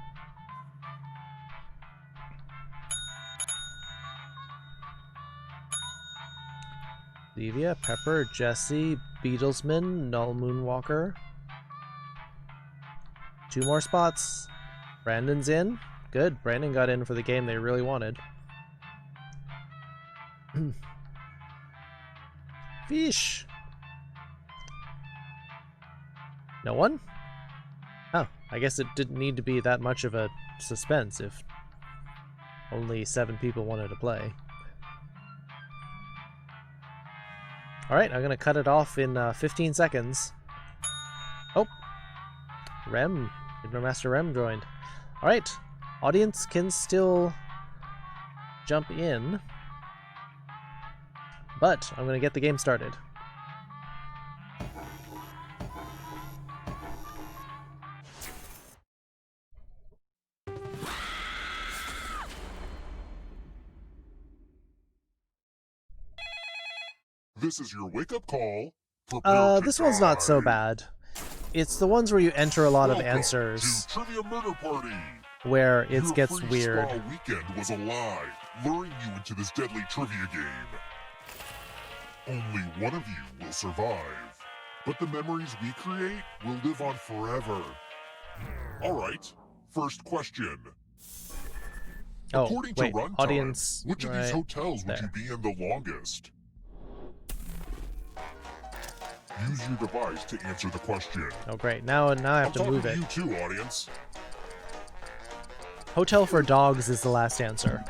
Olivia, Pepper, Jesse, Beatlesman, Null Moonwalker. 2 more spots. Brandon's in. Good. Brandon got in for the game they really wanted. Fish. No one? Oh, I guess it didn't need to be that much of a suspense if only 7 people wanted to play. Alright, I'm gonna cut it off in 15 seconds. Oh! Rem, Master Rem joined. Alright, audience can still jump in, but I'm gonna get the game started. This is your wake-up call. Prepare to This one's not so die. bad. It's the ones where you enter a lot of Welcome answers to Trivia Murder Party. where it Your gets free weird. spa weekend was a lie, luring you into this deadly trivia game. Only one of you will survive, but the memories we create will live on forever. All right, first question. Oh, According wait, to Runtime, audience, which of these right hotels would there. you be in the longest? Use your device to answer the question. Oh great, now I have to move it. I'm talking to you too, audience. Hotel for Dogs is the last answer.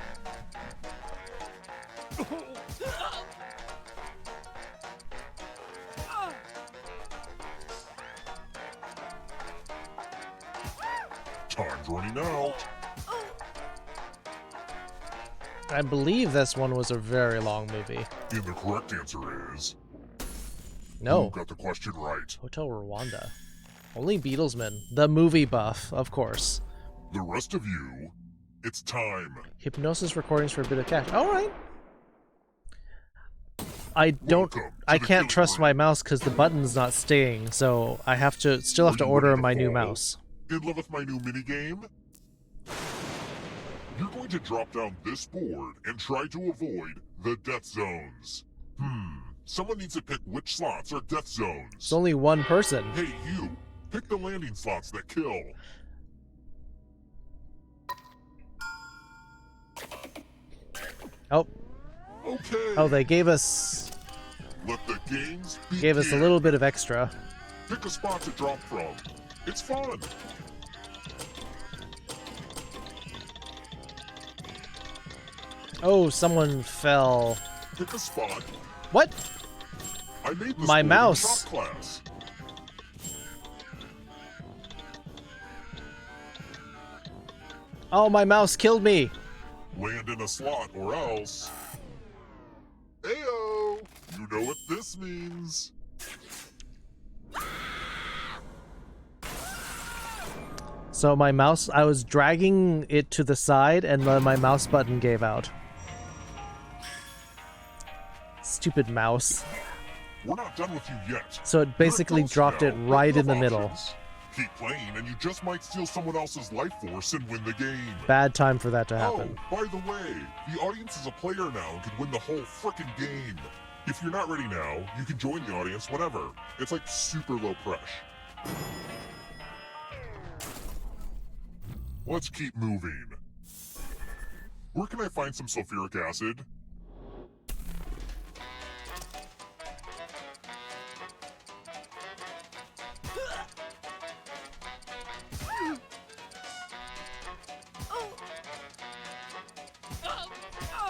Time's running out. I believe this one was a very long movie. And the correct answer is... No. Who got the question right? Hotel Rwanda. Only Beatlesman. The movie buff, of course. The rest of you, it's time. Hypnosis recordings for a bit of cash. Alright. I can't trust my mouse because the button's not staying, so I have to still have to order my new mouse. In love with my new minigame? You're going to drop down this board and try to avoid the death zones. Someone needs to pick which slots are death zones. It's only one person. Hey, you! Pick the landing slots that kill. Oh. Okay. Oh, they gave us... Let the games begin. Gave us a little bit of extra. Pick a spot to drop from. It's fun. Oh, someone fell. Pick a spot. What? I made this My board in mouse. shop class. Oh, my mouse killed me. Land in a slot or else. Ayo! You know what this means. So my mouse, I was dragging it to the side and then my mouse button gave out. Stupid mouse. We're not done with you yet. So it basically You're a ghost dropped now. it right in the Options. middle. Keep playing and you just might steal someone else's life force and win the game. Bad time for that to happen. Oh, by the way, the audience is a player now and can win the whole frickin' game. If you're not ready now, you can join the audience whenever. It's like super low pressure. Let's keep moving. Where can I find some sulfuric acid?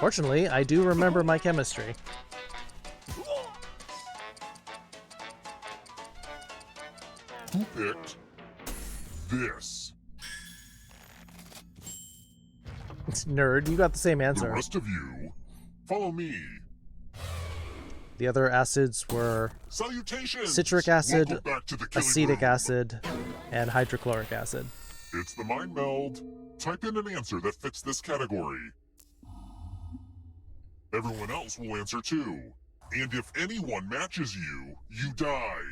Fortunately, I do remember my chemistry. Who picked this? Nerd, you got the same The answer. rest of you, follow me. The other acids were Salutations! citric acid, Welcome back to the killing acetic room. acid, and hydrochloric acid. It's the mind meld. Type in an answer that fits this category. Everyone else will answer too. And if anyone matches you, you die.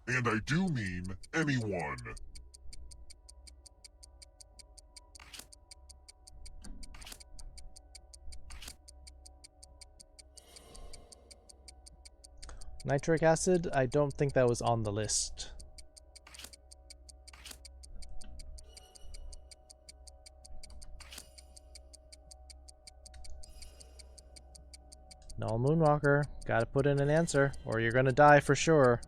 And I do mean anyone. Nitric acid? I don't think that was on the list. Null Moonwalker, gotta put in an answer, or you're gonna die for sure.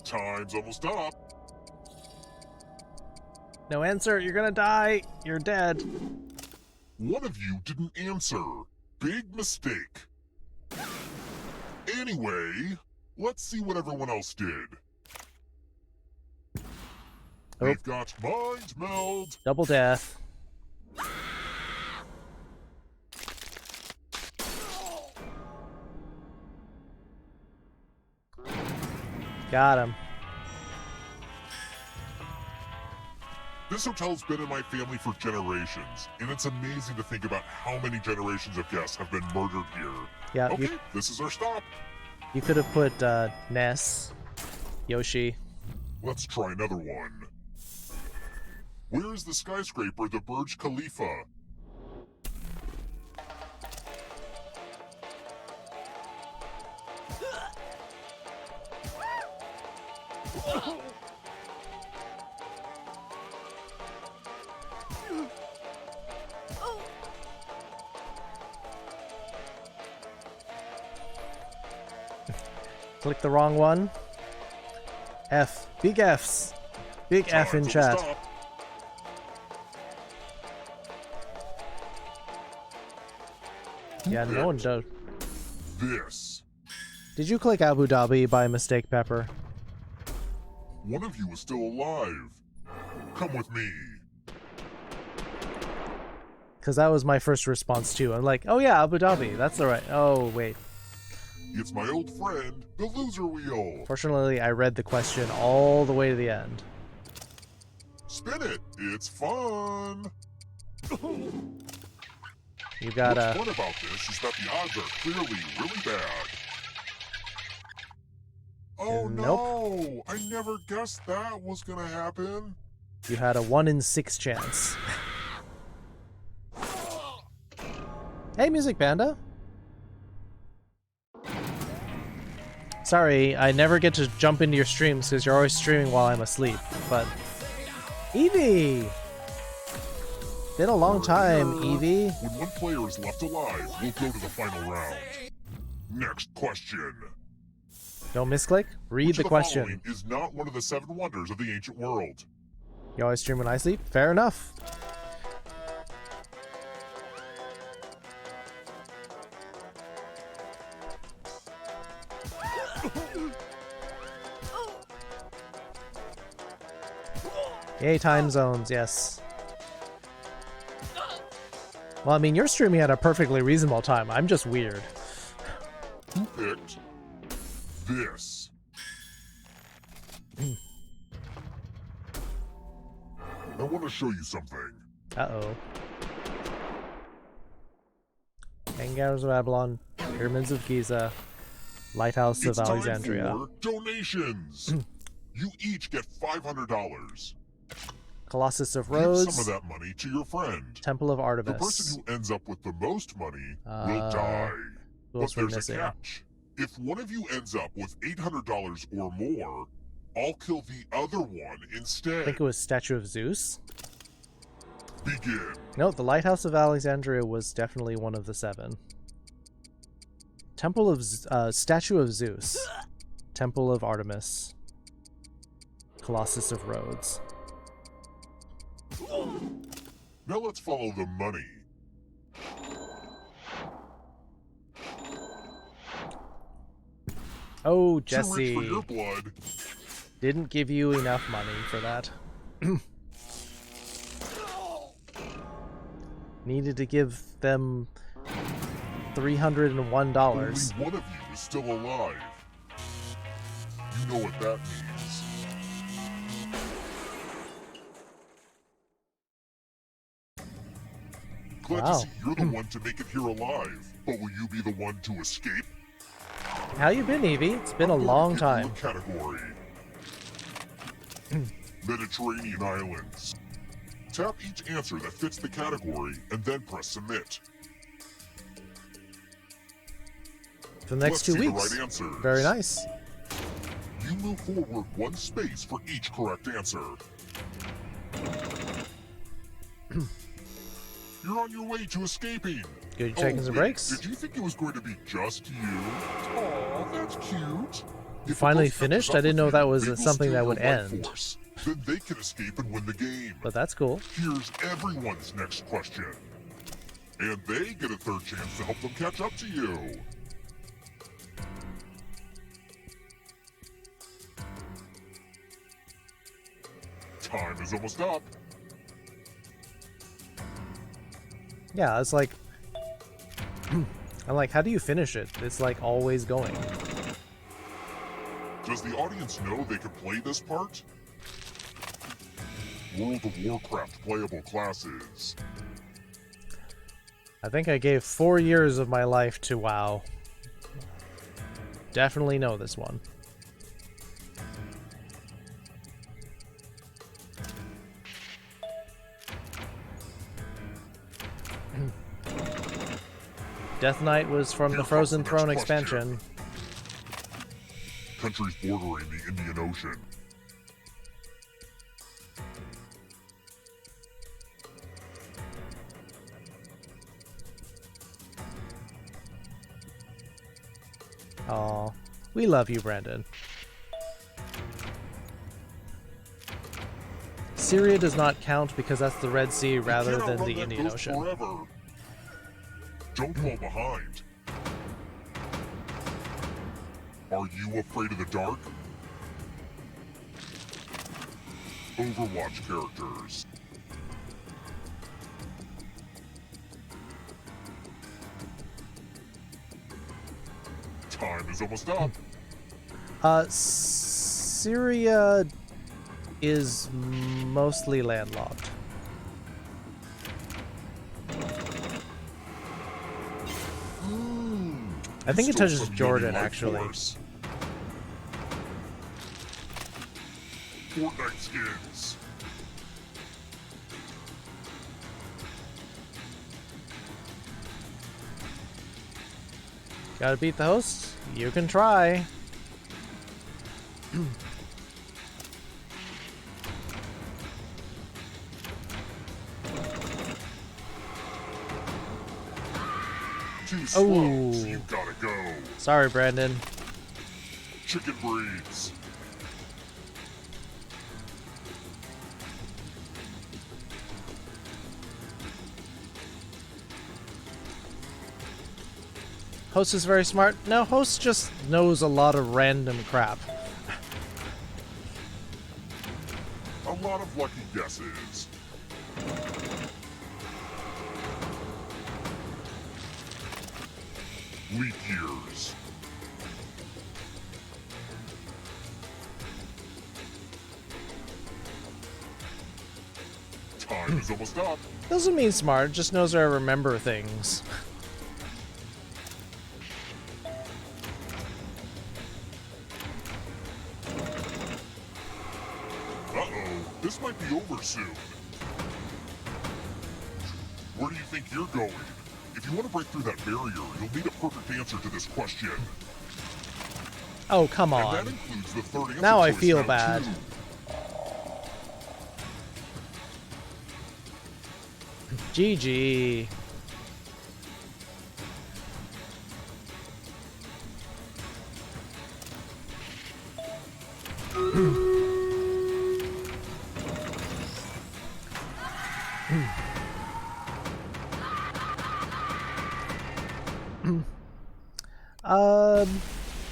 Time's almost up. No answer, you're gonna die. You're dead. One of you didn't answer. Big mistake. Anyway, let's see what everyone else did. Oh. We've got Mind Meld. Double death. Got him. This hotel's been in my family for generations, and it's amazing to think about how many generations of guests have been murdered here. Yeah, Okay, this is our stop. You could have put Ness, Yoshi. Let's try another one. Where is the skyscraper, the Burj Khalifa? Click the wrong one. F. Big F's. Big F in chat. Yeah, no one does. This. Did you click Abu Dhabi by mistake, Pepper? One of you is still alive. Come with me. Because that was my first response too. I'm like, oh yeah, Abu Dhabi. That's the right. Oh, wait. It's my old friend, the loser wheel. Fortunately, I read the question all the way to the end. Spin it. It's fun. You gotta. What's fun about this is that the odds are clearly really bad. Oh no! I never guessed that was gonna happen. You had a 1 in 6 chance. Hey, Music Panda. Sorry, I never get to jump into your streams because you're always streaming while I'm asleep, but... Eevee! Been a long time, Eevee. When one player is left alive, we'll go to the final round. Next question. Don't misclick. Read Which the of question. following is not one of the 7 wonders of the ancient world? You always stream when I sleep? Fair enough. Yay, time zones, yes. Well, I mean, you're streaming at a perfectly reasonable time. I'm just weird. Who picked this? I want to show you something. Uh-oh. Hangars of Babylon, Pyramids of Giza, Lighthouse of Alexandria. Time for donations. You each get $500. Colossus of Give Rhodes. some of that money to your friend. Temple of Artemis. The person who ends up with the most money will die. Who But else we're there's missing? a catch. If one of you ends up with $800 or more, I'll kill the other one instead. I think it was Statue of Zeus. Begin. No, the Lighthouse of Alexandria was definitely one of the 7. Temple of Statue of Zeus. Temple of Artemis. Colossus of Rhodes. Now let's follow the money. Oh, Too rich Jesse. for your blood. Didn't give you enough money for that. Needed to give them $301. Only one of you is still alive. You know what that means. Glad Wow. to see you're the one to make it here alive, but will you be the one to escape? How you been, Evie? It's been a long time. Category. Mediterranean islands. Tap each answer that fits the category and then press submit. For the next 2 Let's see weeks. the right answers. Very nice. You move forward 1 space for each correct answer. You're on your way to escaping. Good check-ins and breaks. Did you think it was going to be just you? Aw, that's cute. You finally finished? I didn't know that was something that would end. Then they can escape and win the game. But that's cool. Here's everyone's next question. And they get a third chance to help them catch up to you. Time is almost up. Yeah, it's like... I'm like, how do you finish it? It's like always going. Does the audience know they can play this part? World of Warcraft playable classes. I think I gave 4 years of my life to WoW. Definitely know this one. Death Knight was from the Frozen Throne expansion. Countries bordering the Indian Ocean. Aw, we love you, Brandon. Syria does not count because that's the Red Sea rather than the Indian Ocean. Forever. Don't fall behind. Are you afraid of the dark? Overwatch characters. Time is almost up. Syria is mostly landlocked. I think it touches Jordan, actually. Fortnite skins. Gotta beat the host? You can try. Too slow, so you gotta go. Sorry, Brandon. Chicken breeds. Host is very smart. No, host just knows a lot of random crap. A lot of lucky guesses. Leap years. Time is almost up. Doesn't mean smart, just knows where I remember things. This might be over soon. Where do you think you're going? If you want to break through that barrier, you'll need a perfect answer to this question. Oh, come on. And that includes the third answer Now I choice feel now, bad. too. GG.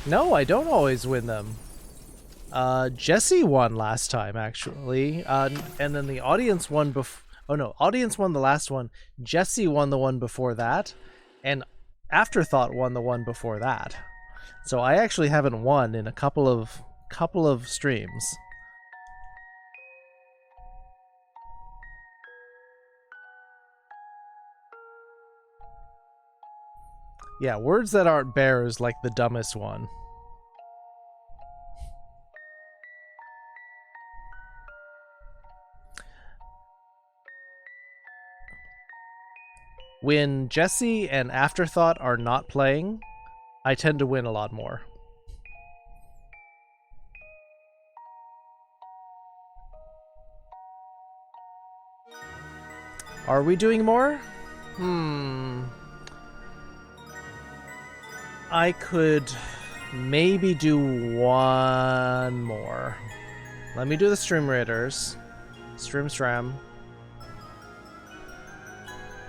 No, I don't always win them. Jesse won last time, actually. And then the audience won oh no, audience won the last one. Jesse won the one before that. And Afterthought won the one before that. So I actually haven't won in a couple of streams. Yeah, words that aren't bears like the dumbest one. When Jesse and Afterthought are not playing, I tend to win a lot more. Are we doing more? I could maybe do one more. Let me do the stream raiders. Stram.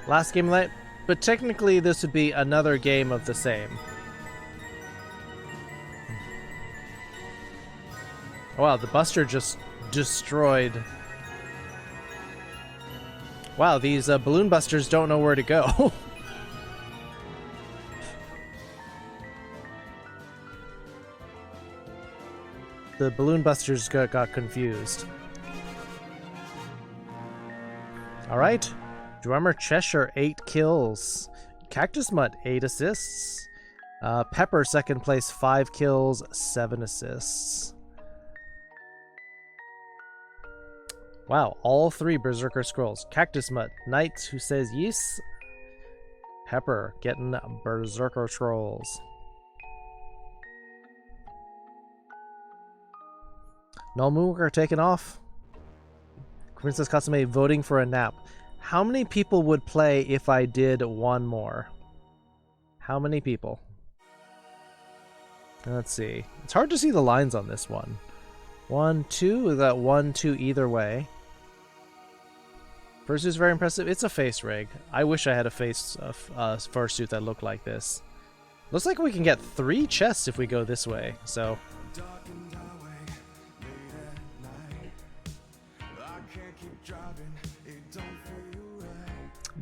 Last game night, but technically this would be another game of the same. Wow, the Buster just destroyed. Wow, these balloon busters don't know where to go. The balloon busters got confused. Alright. Drummer Cheshire, 8 kills. Cactus Mutt, 8 assists. Pepper, second place, 5 kills, 7 assists. Wow, all 3 Berserker Scrolls. Cactus Mutt, Knight, who says yes. Pepper, getting Berserker Scrolls. Null Moonwalker taken off. Princess Katsume voting for a nap. How many people would play if I did one more? How many people? Let's see. It's hard to see the lines on this one. 1, 2. We got 1, 2 either way. Fursuit's very impressive. It's a face rig. I wish I had a face fursuit that looked like this. Looks like we can get 3 chests if we go this way. So.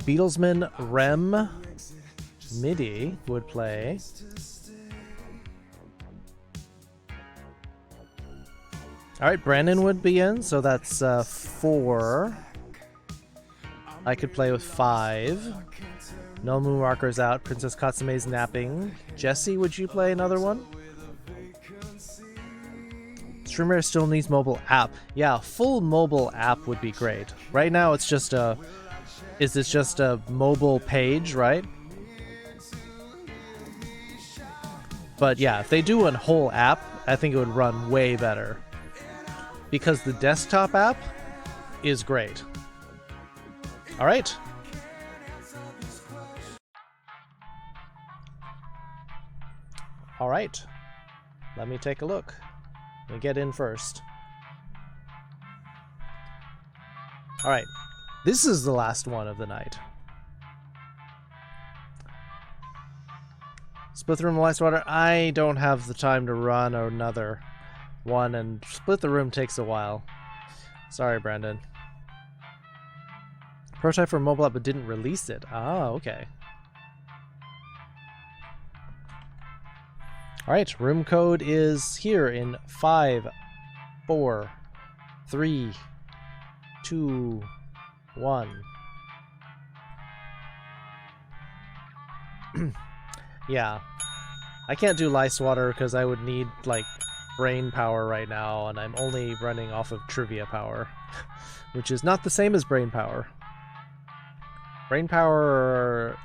Beatlesman Rem MIDI would play. Alright, Brandon would be in, so that's 4. I could play with 5. No Moonwalker's out. Princess Katsume's napping. Jesse, would you play another one? Streamer still needs mobile app. Yeah, full mobile app would be great. Right now it's just a... Is this just a mobile page, right? But yeah, if they do a whole app, I think it would run way better. Because the desktop app is great. Alright. Alright. Let me take a look. Let me get in first. Alright. This is the last one of the night. Split the room with ice water. I don't have the time to run another one, and split the room takes a while. Sorry, Brandon. Prototype for mobile app, but didn't release it. Ah, okay. Alright, room code is here in 5, 4, 3, 2, 1. Yeah. I can't do lice water because I would need, like, brain power right now, and I'm only running off of trivia power, which is not the same as brain power. Brain power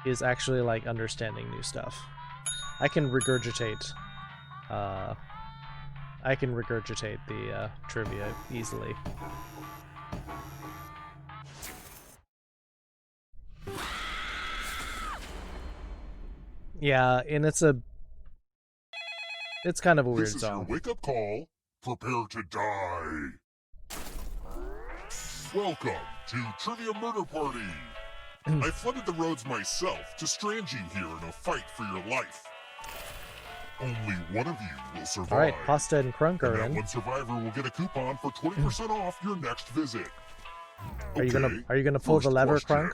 is actually like understanding new stuff. I can regurgitate the trivia easily. Yeah, and it's kind of a weird song. This is song. your wake-up call. Prepare to die. Welcome to Trivia Murder Party. I flooded the roads myself to strand you here in a fight for your life. Only one of you will survive. Alright, Pasta and Crunk are and that in. one survivor will get a coupon for 20% off your next visit. Are you gonna pull the lever, question.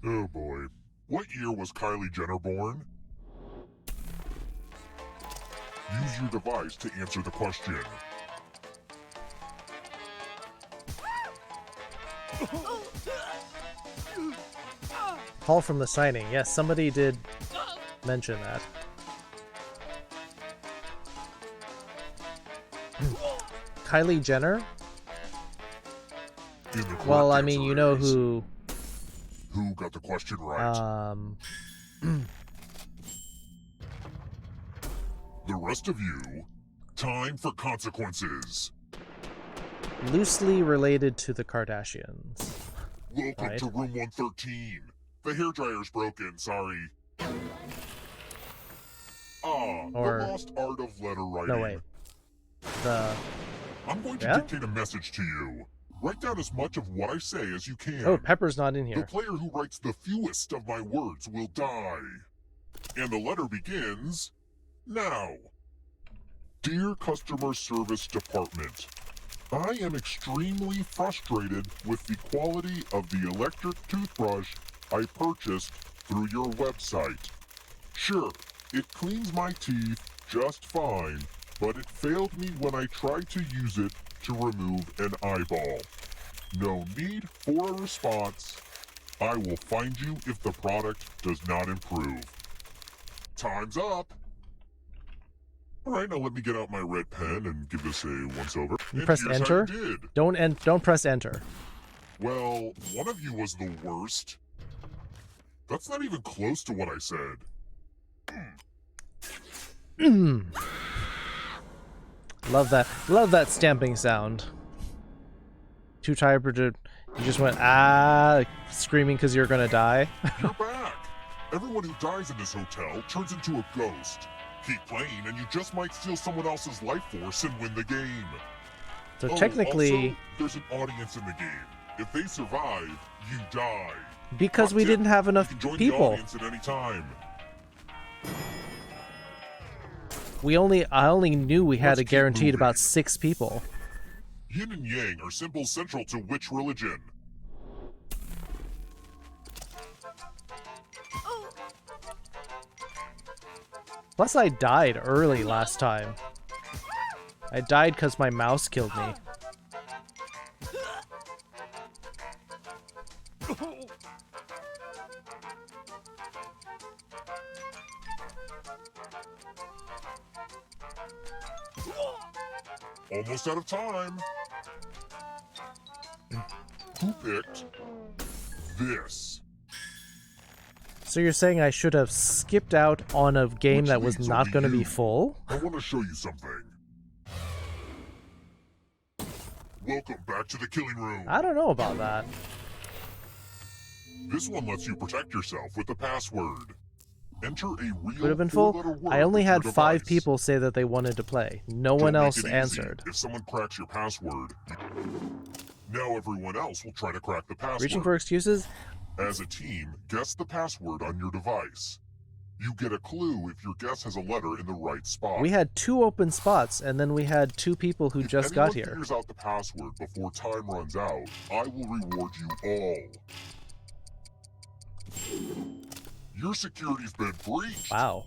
Crunk? Oh boy. What year was Kylie Jenner born? Use your device to answer the question. Call from the signing. Yes, somebody did mention that. Kylie Jenner? Well, I mean, you know who... Who got the question right? The rest of you, time for consequences. Loosely related to the Kardashians. Welcome Right. to room 113. The hairdryer's broken, sorry. Or- the lost art of letter writing. No, wait. The... I'm going to Yeah? dictate a message to you. Write down as much of what I say as you can. Oh, Pepper's not in The here. player who writes the fewest of my words will die. And the letter begins now. Dear Customer Service Department, I am extremely frustrated with the quality of the electric toothbrush I purchased through your website. Sure, it cleans my teeth just fine, but it failed me when I tried to use it to remove an eyeball. No need for a response. I will find you if the product does not improve. Time's up. All right, now let me get out my red pen and give this a once-over. You And press here's how enter? you did. Don't press enter. Well, one of you was the worst. That's not even close to what I said. Love that stamping sound. Too tired to... You just went, screaming because you're gonna die. You're back. Everyone who dies in this hotel turns into a ghost. Keep playing and you just might steal someone else's life force and win the game. So Oh, technically... also, there's an audience in the game. If they survive, you die. Because we Hot tip, didn't have enough you can join the people. audience at any time. I only knew we had Let's a keep guaranteed moving. about 6 people. Yin and Yang are symbols central to which religion? Plus I died early last time. I died because my mouse killed me. Almost out of time. Who picked this? So you're saying I should have skipped out on a game that was leads not are going to be you? full? I want to show you something. Welcome back to the killing room. I don't know about that. This one lets you protect yourself with the password. Enter a real Would have been full. four-letter word I only with your had 5 device. people say that they wanted to play. No Don't one make else it easy. answered. If someone cracks your password, now everyone else will try to crack the password. Reaching for excuses? As a team, guess the password on your device. You get a clue if your guess has a letter in the right spot. We had 2 open spots, and then we had 2 people who just got here. If anyone figures out the password before time runs out, I will reward you all. Your security's been breached. Wow.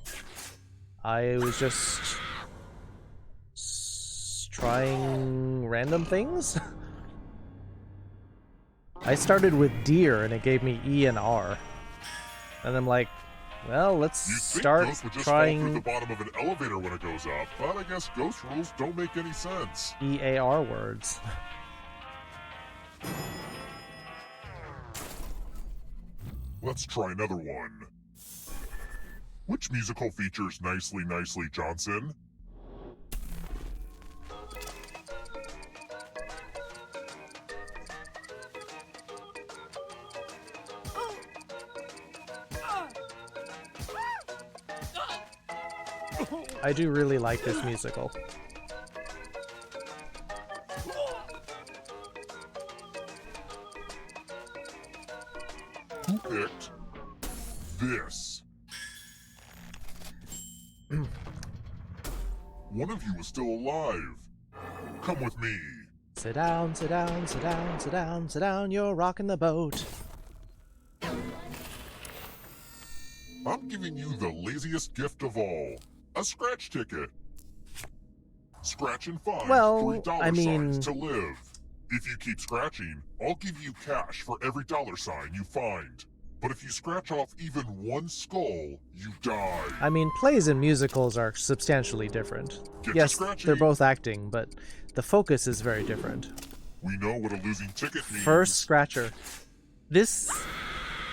I was just trying random things? I started with deer and it gave me E and R. And I'm like, well, let's You'd think start ghosts would just fall through the trying bottom of an elevator when it goes up, but I guess ghost rules don't make any sense. EAR words. Let's try another one. Which musical features Nicely Nicely Johnson? I do really like this musical. Who picked this? One of you is still alive. Come with me. Sit down, sit down, sit down, sit down, sit down, you're rocking the boat. I'm giving you the laziest gift of all. A scratch ticket. Scratch and find Well, $3 I mean- signs to live. If you keep scratching, I'll give you cash for every $sign you find. But if you scratch off even one skull, you die. I mean, plays and musicals are substantially different. Get to Yes, scratching. they're both acting, but the focus is very different. We know what a losing ticket means. First scratcher. This...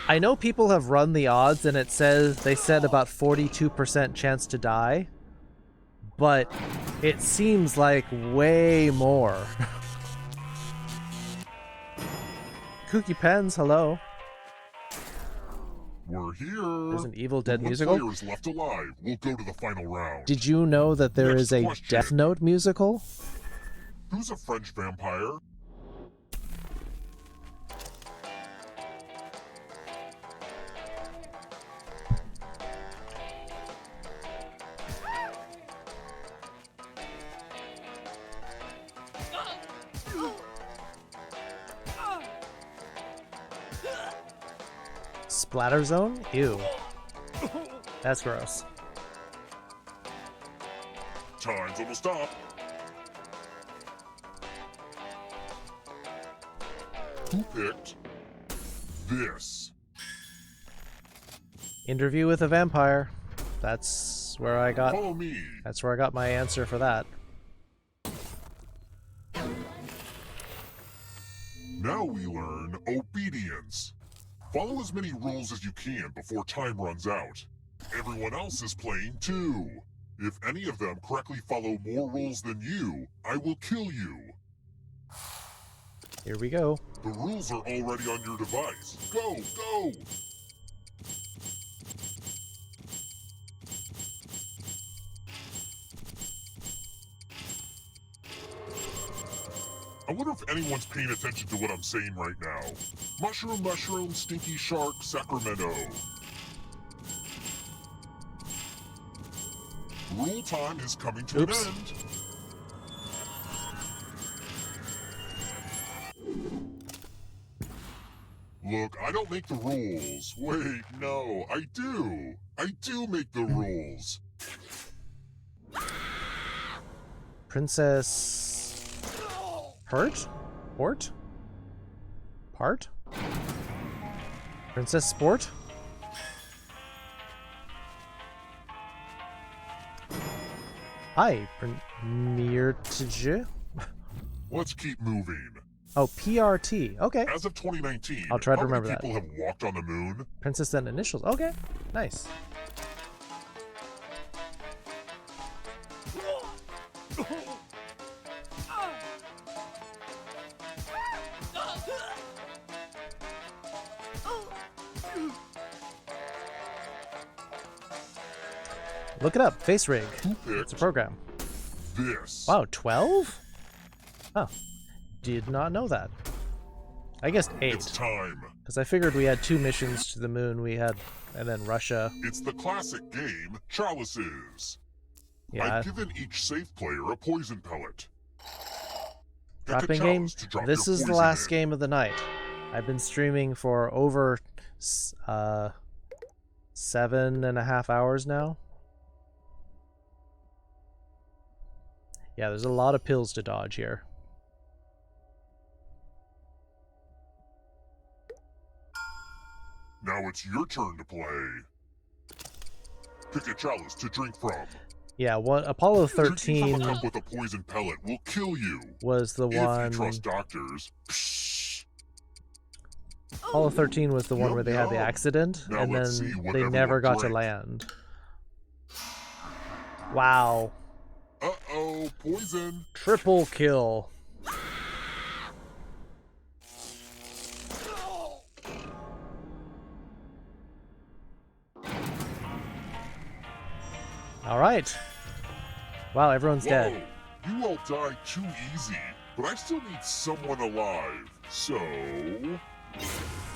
I know people have run the odds and it says they said about 42% chance to die, but it seems like way more. Kooky Pens, hello. We're here. There's an Evil Dead With one musical. player is left alive, we'll go to the final round. Did you know that there is a Death Note musical? Who's a French vampire? Splatter Zone? Ew. That's gross. Time's almost up. Who picked this? Interview with a Vampire. That's where I got. Follow me. That's where I got my answer for that. Now we learn obedience. Follow as many rules as you can before time runs out. Everyone else is playing too. If any of them correctly follow more rules than you, I will kill you. Here we go. The rules are already on your device. Go, go! I wonder if anyone's paying attention to what I'm saying right now. Mushroom, mushroom, stinky shark, Sacramento. Rule time is coming to an end. Look, I don't make the rules. Wait, no, I do. I do make the rules. Princess... Hurt? Port? Part? Princess Sport? Hi, Mirtje. Let's keep moving. Oh, PRT. Okay. As of 2019, I'll try to how many remember that. people have walked on the moon? Princess and initials. Okay. Nice. Look it up. Face rig. It's a program. This. Wow, 12? Oh. Did not know that. I guess 8. It's time. Because I figured we had 2 missions to the moon. We had, and then Russia. It's the classic game, Chalices. Yeah. I've given each safe player a poison pellet. Pick a Dropping game. chalice to drop This your is the poison last in. game of the night. I've been streaming for over 7.5 hours now. Yeah, there's a lot of pills to dodge here. Now it's your turn to play. Pick a chalice to drink from. Yeah, what Apollo Drinking 13 from a cup with a poison pellet will kill you. was the If one. you trust doctors. Apollo 13 was the one Yum, where they had the yum. accident, Now and let's see then what they never everyone got to drank. land. Wow. Uh-oh, poison. Triple kill. Alright. Wow, everyone's Whoa, dead. you all died too easy, but I still need someone alive. So...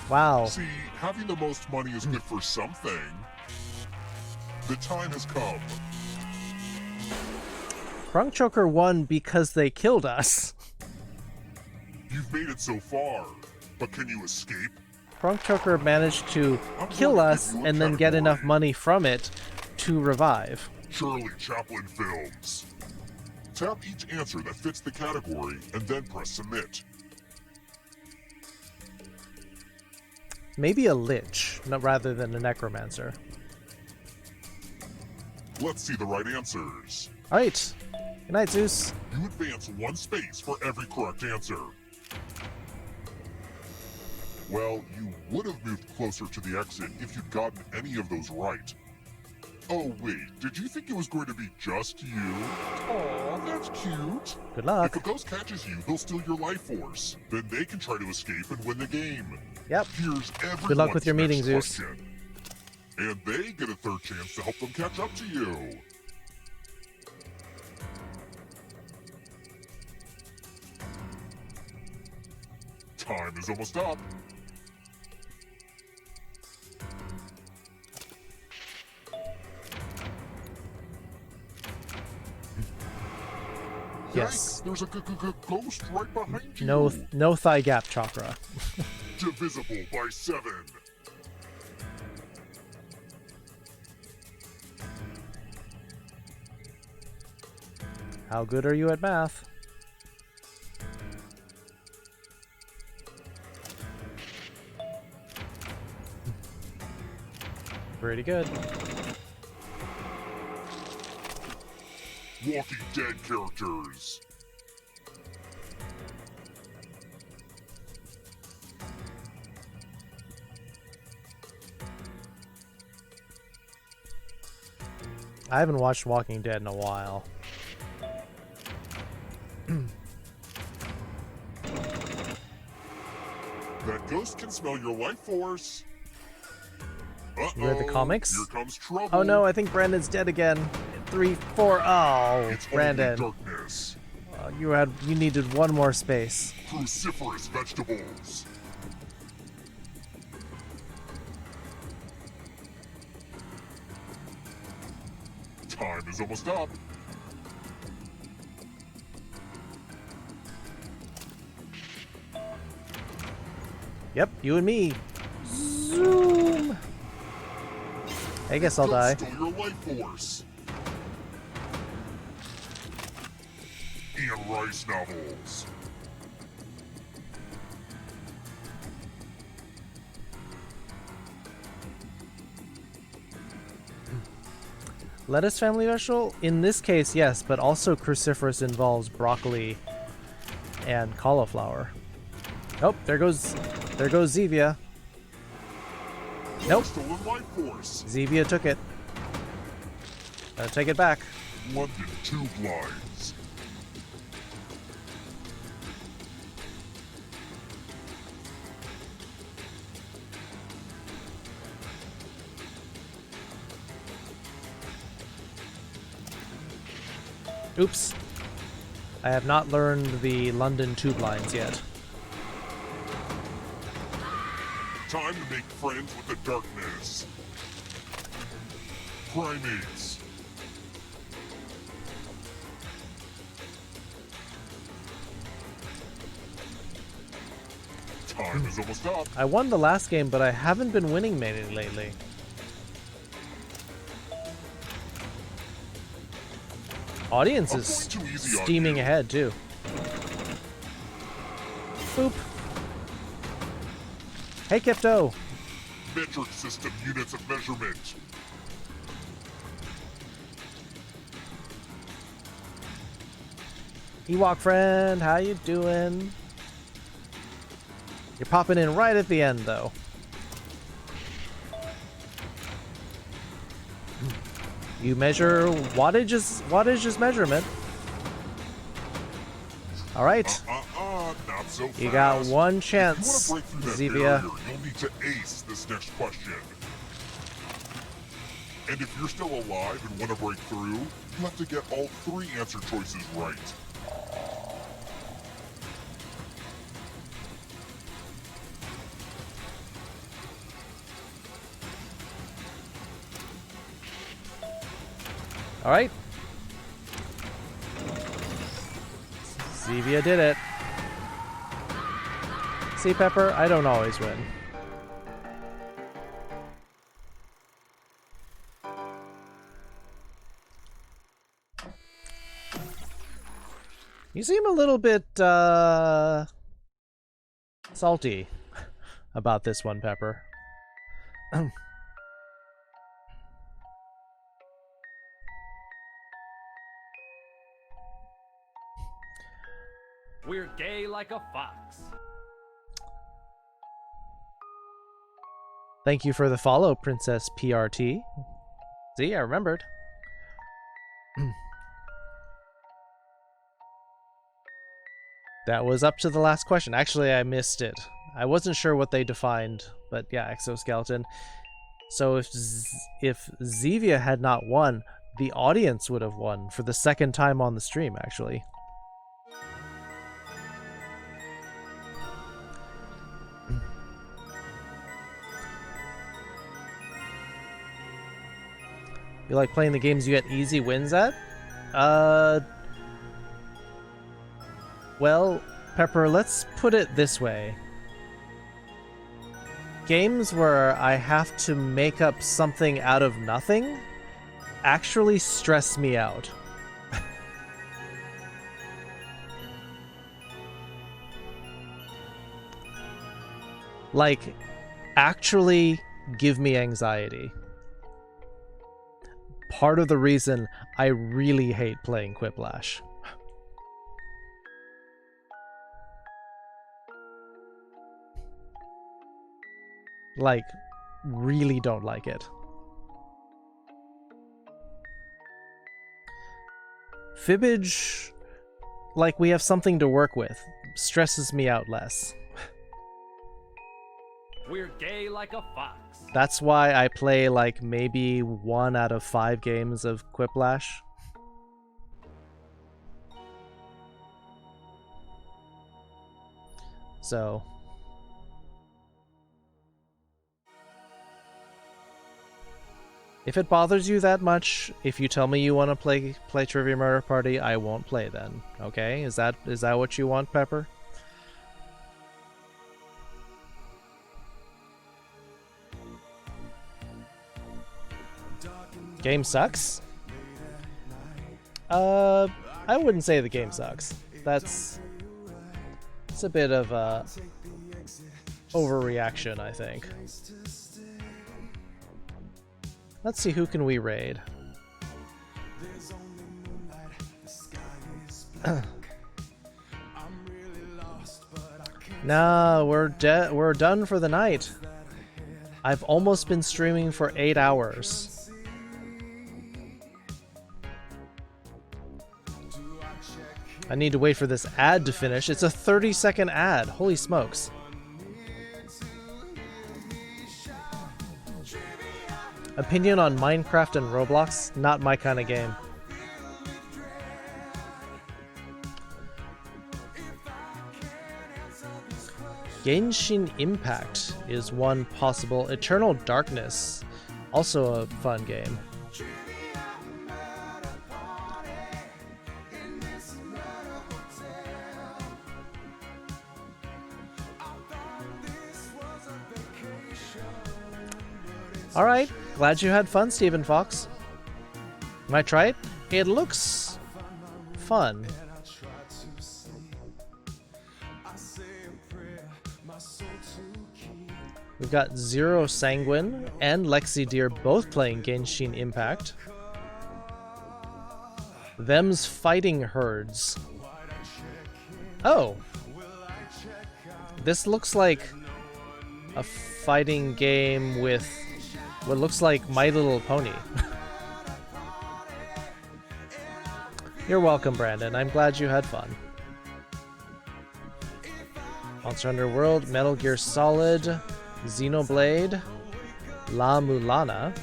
Wow. See, having the most money is good for something. The time has come. Crunk Choker won because they killed us. You've made it so far, but can you escape? Crunk Choker managed to kill us and then get enough money from it to revive. Shirley Chaplin Films. Tap each answer that fits the category and then press submit. Maybe a lich, rather than a necromancer. Let's see the right answers. Alright. Good night, Zeus. You advance 1 space for every correct answer. Well, you would have moved closer to the exit if you'd gotten any of those right. Oh wait, did you think it was going to be just you? Aw, that's cute. Good luck. If a ghost catches you, they'll steal your life force. Then they can try to escape and win the game. Yep. Here's Good luck with your meeting, everyone's Zeus. next question. And they get a third chance to help them catch up to you. Time is almost up. Yes. Yikes, there's a ghost right behind you. No thigh gap chakra. Divisible by 7. How good are you at math? Pretty good. Walking Dead characters. I haven't watched Walking Dead in a while. That ghost can smell your life force. You read the comics? Here comes trouble. Oh no, I think Brandon's dead again. 3, 4. Oh, It's Brandon. only darkness. You needed one more space. Cruciferous vegetables. Time is almost up. Yep, you and me. Zoom. I guess I'll die. Stole your life force. Ian Rice novels. Lettuce family vegetable? In this case, yes, but also cruciferous involves broccoli and cauliflower. Oh, there goes Zevia. Nope. Stolen life force. Zevia took it. Gotta take it back. London tube lines. Oops. I have not learned the London tube lines yet. Time to make friends with the darkness. Primates. Time is almost up. I won the last game, but I haven't been winning many lately. Audience is steaming ahead too. Boop. Hey, Kipto. Metric system units of measurement. Ewok friend, how you doing? You're popping in right at the end, though. You measure wattage is measurement. All right. Not so fast. You got one chance, If you want to break through that Zevia. barrier, you'll need to ace this next question. And if you're still alive and want to break through, you have to get all 3 answer choices right. All right. Zevia did it. See, Pepper, I don't always win. You seem a little bit salty about this one, Pepper. We're gay like a fox. Thank you for the follow, Princess PRT. See, I remembered. That was up to the last question. Actually, I missed it. I wasn't sure what they defined, but yeah, exoskeleton. So if Zevia had not won, the audience would have won for the second time on the stream, actually. You like playing the games you get easy wins at? Well, Pepper, let's put it this way. Games where I have to make up something out of nothing actually stress me out. Like, actually give me anxiety. Part of the reason I really hate playing Quiplash. Like, really don't like it. Fibbage, like we have something to work with, stresses me out less. We're gay like a fox. That's why I play like maybe 1 out of 5 games of Quiplash. So if it bothers you that much, if you tell me you want to play Trivia Murder Party, I won't play then. Okay? Is that what you want, Pepper? Game sucks? I wouldn't say the game sucks. It's a bit of a overreaction, I think. Let's see, who can we raid? Nah, we're done for the night. I've almost been streaming for 8 hours. I need to wait for this ad to finish. It's a 30-second ad. Holy smokes. Opinion on Minecraft and Roblox? Not my kind of game. Genshin Impact is one possible. Eternal Darkness, also a fun game. Alright, glad you had fun, Stephen Fox. Might try it? It looks fun. We've got Zero Sanguine and Lexi Deer both playing Genshin Impact. Them's Fighting Herds. Oh! This looks like a fighting game with what looks like My Little Pony. You're welcome, Brandon. I'm glad you had fun. Monster Hunter World, Metal Gear Solid, Xenoblade, La Mulana,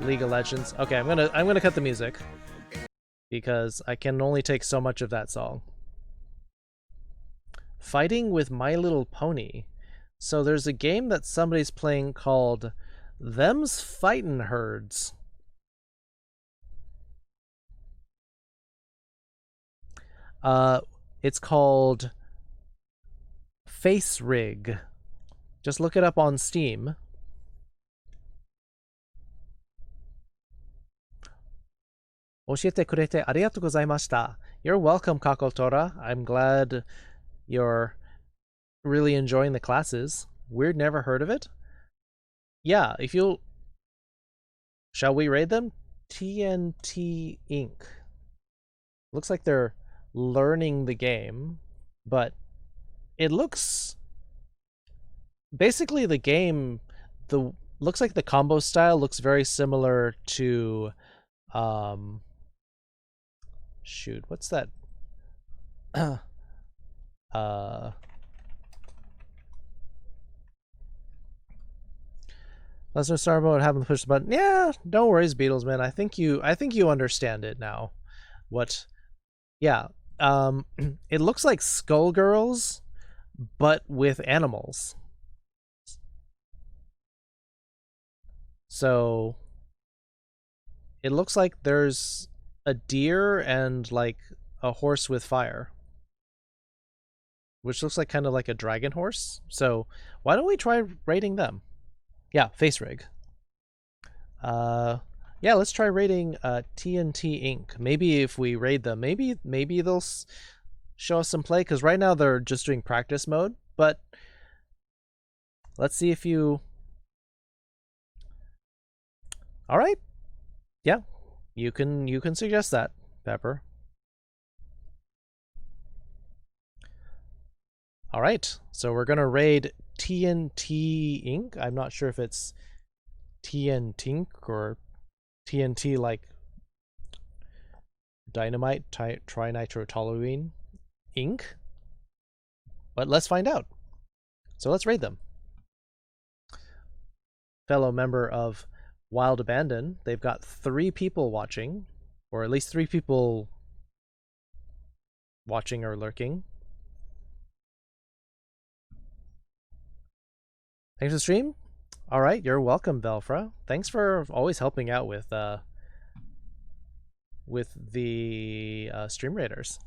League of Legends. Okay, I'm gonna cut the music because I can only take so much of that song. Fighting with My Little Pony. So there's a game that somebody's playing called Them's Fightin' Herds. It's called Face Rig. Just look it up on Steam. Oshiete kurete arigatou gozaimashita. You're welcome, Kakotora. I'm glad you're really enjoying the classes. Weird, never heard of it? Yeah, if you'll... Shall we raid them? TNT Inc. Looks like they're learning the game, but it looks... Basically the game, looks like the combo style looks very similar to shoot, what's that? Let's just start mode, having to push the button. Yeah, no worries, Beatles man. I think you understand it now. What? Yeah. It looks like Skullgirls, but with animals. So it looks like there's a deer and like a horse with fire, which looks like kind of like a dragon horse. So why don't we try raiding them? Yeah, face rig. Yeah, let's try raiding TNT Inc. Maybe if we raid them, maybe they'll show us some play, because right now they're just doing practice mode. But let's see if you. All right. Yeah, you can suggest that, Pepper. All right, so we're gonna raid TNT Inc. I'm not sure if it's TNT or TNT like dynamite trinitrotoluene Inc. But let's find out. So let's raid them. Fellow member of Wild Abandon, they've got 3 people watching, or at least 3 people watching or lurking. Thanks for the stream. All right, you're welcome, Belfra. Thanks for always helping out with the stream raiders.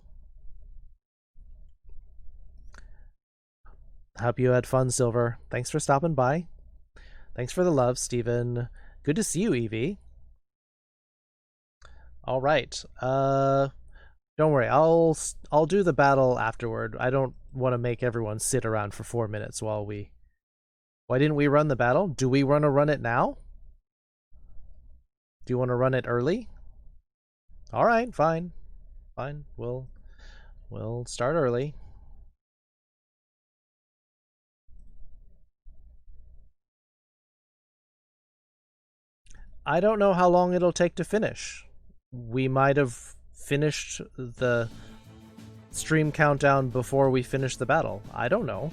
Hope you had fun, Silver. Thanks for stopping by. Thanks for the love, Steven. Good to see you, Evie. All right. Don't worry. I'll do the battle afterward. I don't want to make everyone sit around for 4 minutes while we. Why didn't we run the battle? Do we want to run it now? Do you want to run it early? All right, fine. Fine. We'll start early. I don't know how long it'll take to finish. We might have finished the stream countdown before we finish the battle. I don't know.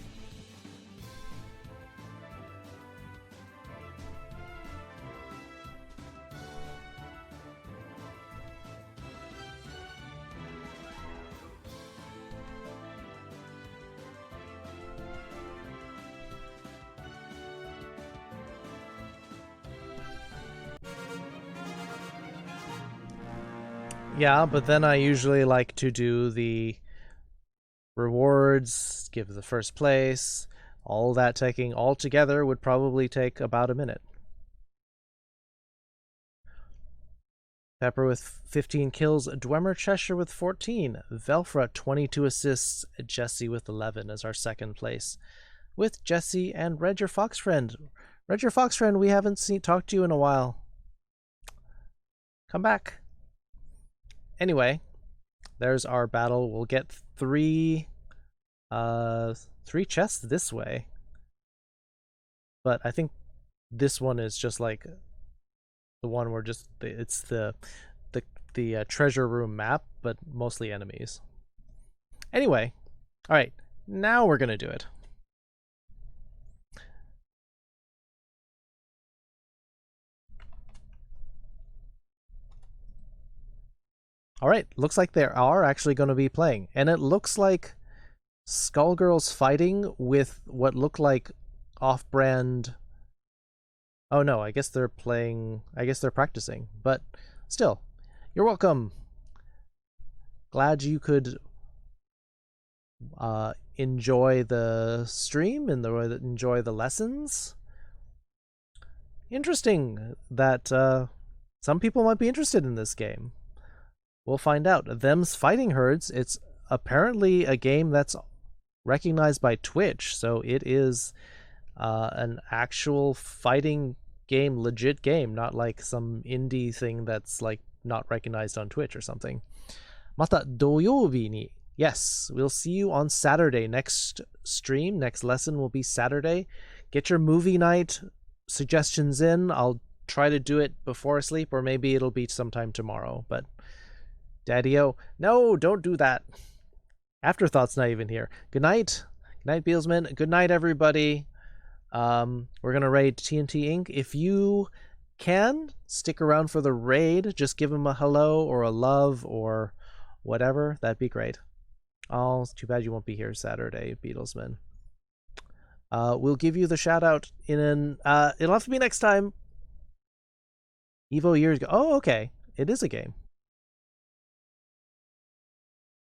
Yeah, but then I usually like to do the rewards, give the first place, all that taking all together would probably take about a minute. Pepper with 15 kills, Dwemer Cheshire with 14, Velfra 22 assists, Jesse with 11 as our second place. With Jesse and Red Your Fox Friend. Red Your Fox Friend, we haven't talked to you in a while. Come back. Anyway, there's our battle. We'll get 3 chests this way. But I think this one is just like the one where just it's the treasure room map, but mostly enemies. Anyway, all right, now we're gonna do it. All right, looks like they are actually going to be playing. And it looks like Skullgirls fighting with what look like off-brand... Oh no, I guess they're playing... I guess they're practicing. But still, you're welcome. Glad you could enjoy the stream and enjoy the lessons. Interesting that some people might be interested in this game. We'll find out. Them's Fighting Herds, it's apparently a game that's recognized by Twitch, so it is an actual fighting game, legit game, not like some indie thing that's like not recognized on Twitch or something. Mata doyobi ni. Yes, we'll see you on Saturday. Next stream, next lesson will be Saturday. Get your movie night suggestions in. I'll try to do it before sleep, or maybe it'll be sometime tomorrow. But Daddy-o, no, don't do that. Afterthought's not even here. Good night. Good night, Beelsman. Good night, everybody. We're going to raid TNT Inc. If you can, stick around for the raid. Just give him a hello or a love or whatever. That'd be great. Oh, it's too bad you won't be here Saturday, Beatlesman. We'll give you the shout out in an... it'll have to be next time. Evo years ago. Oh, okay. It is a game.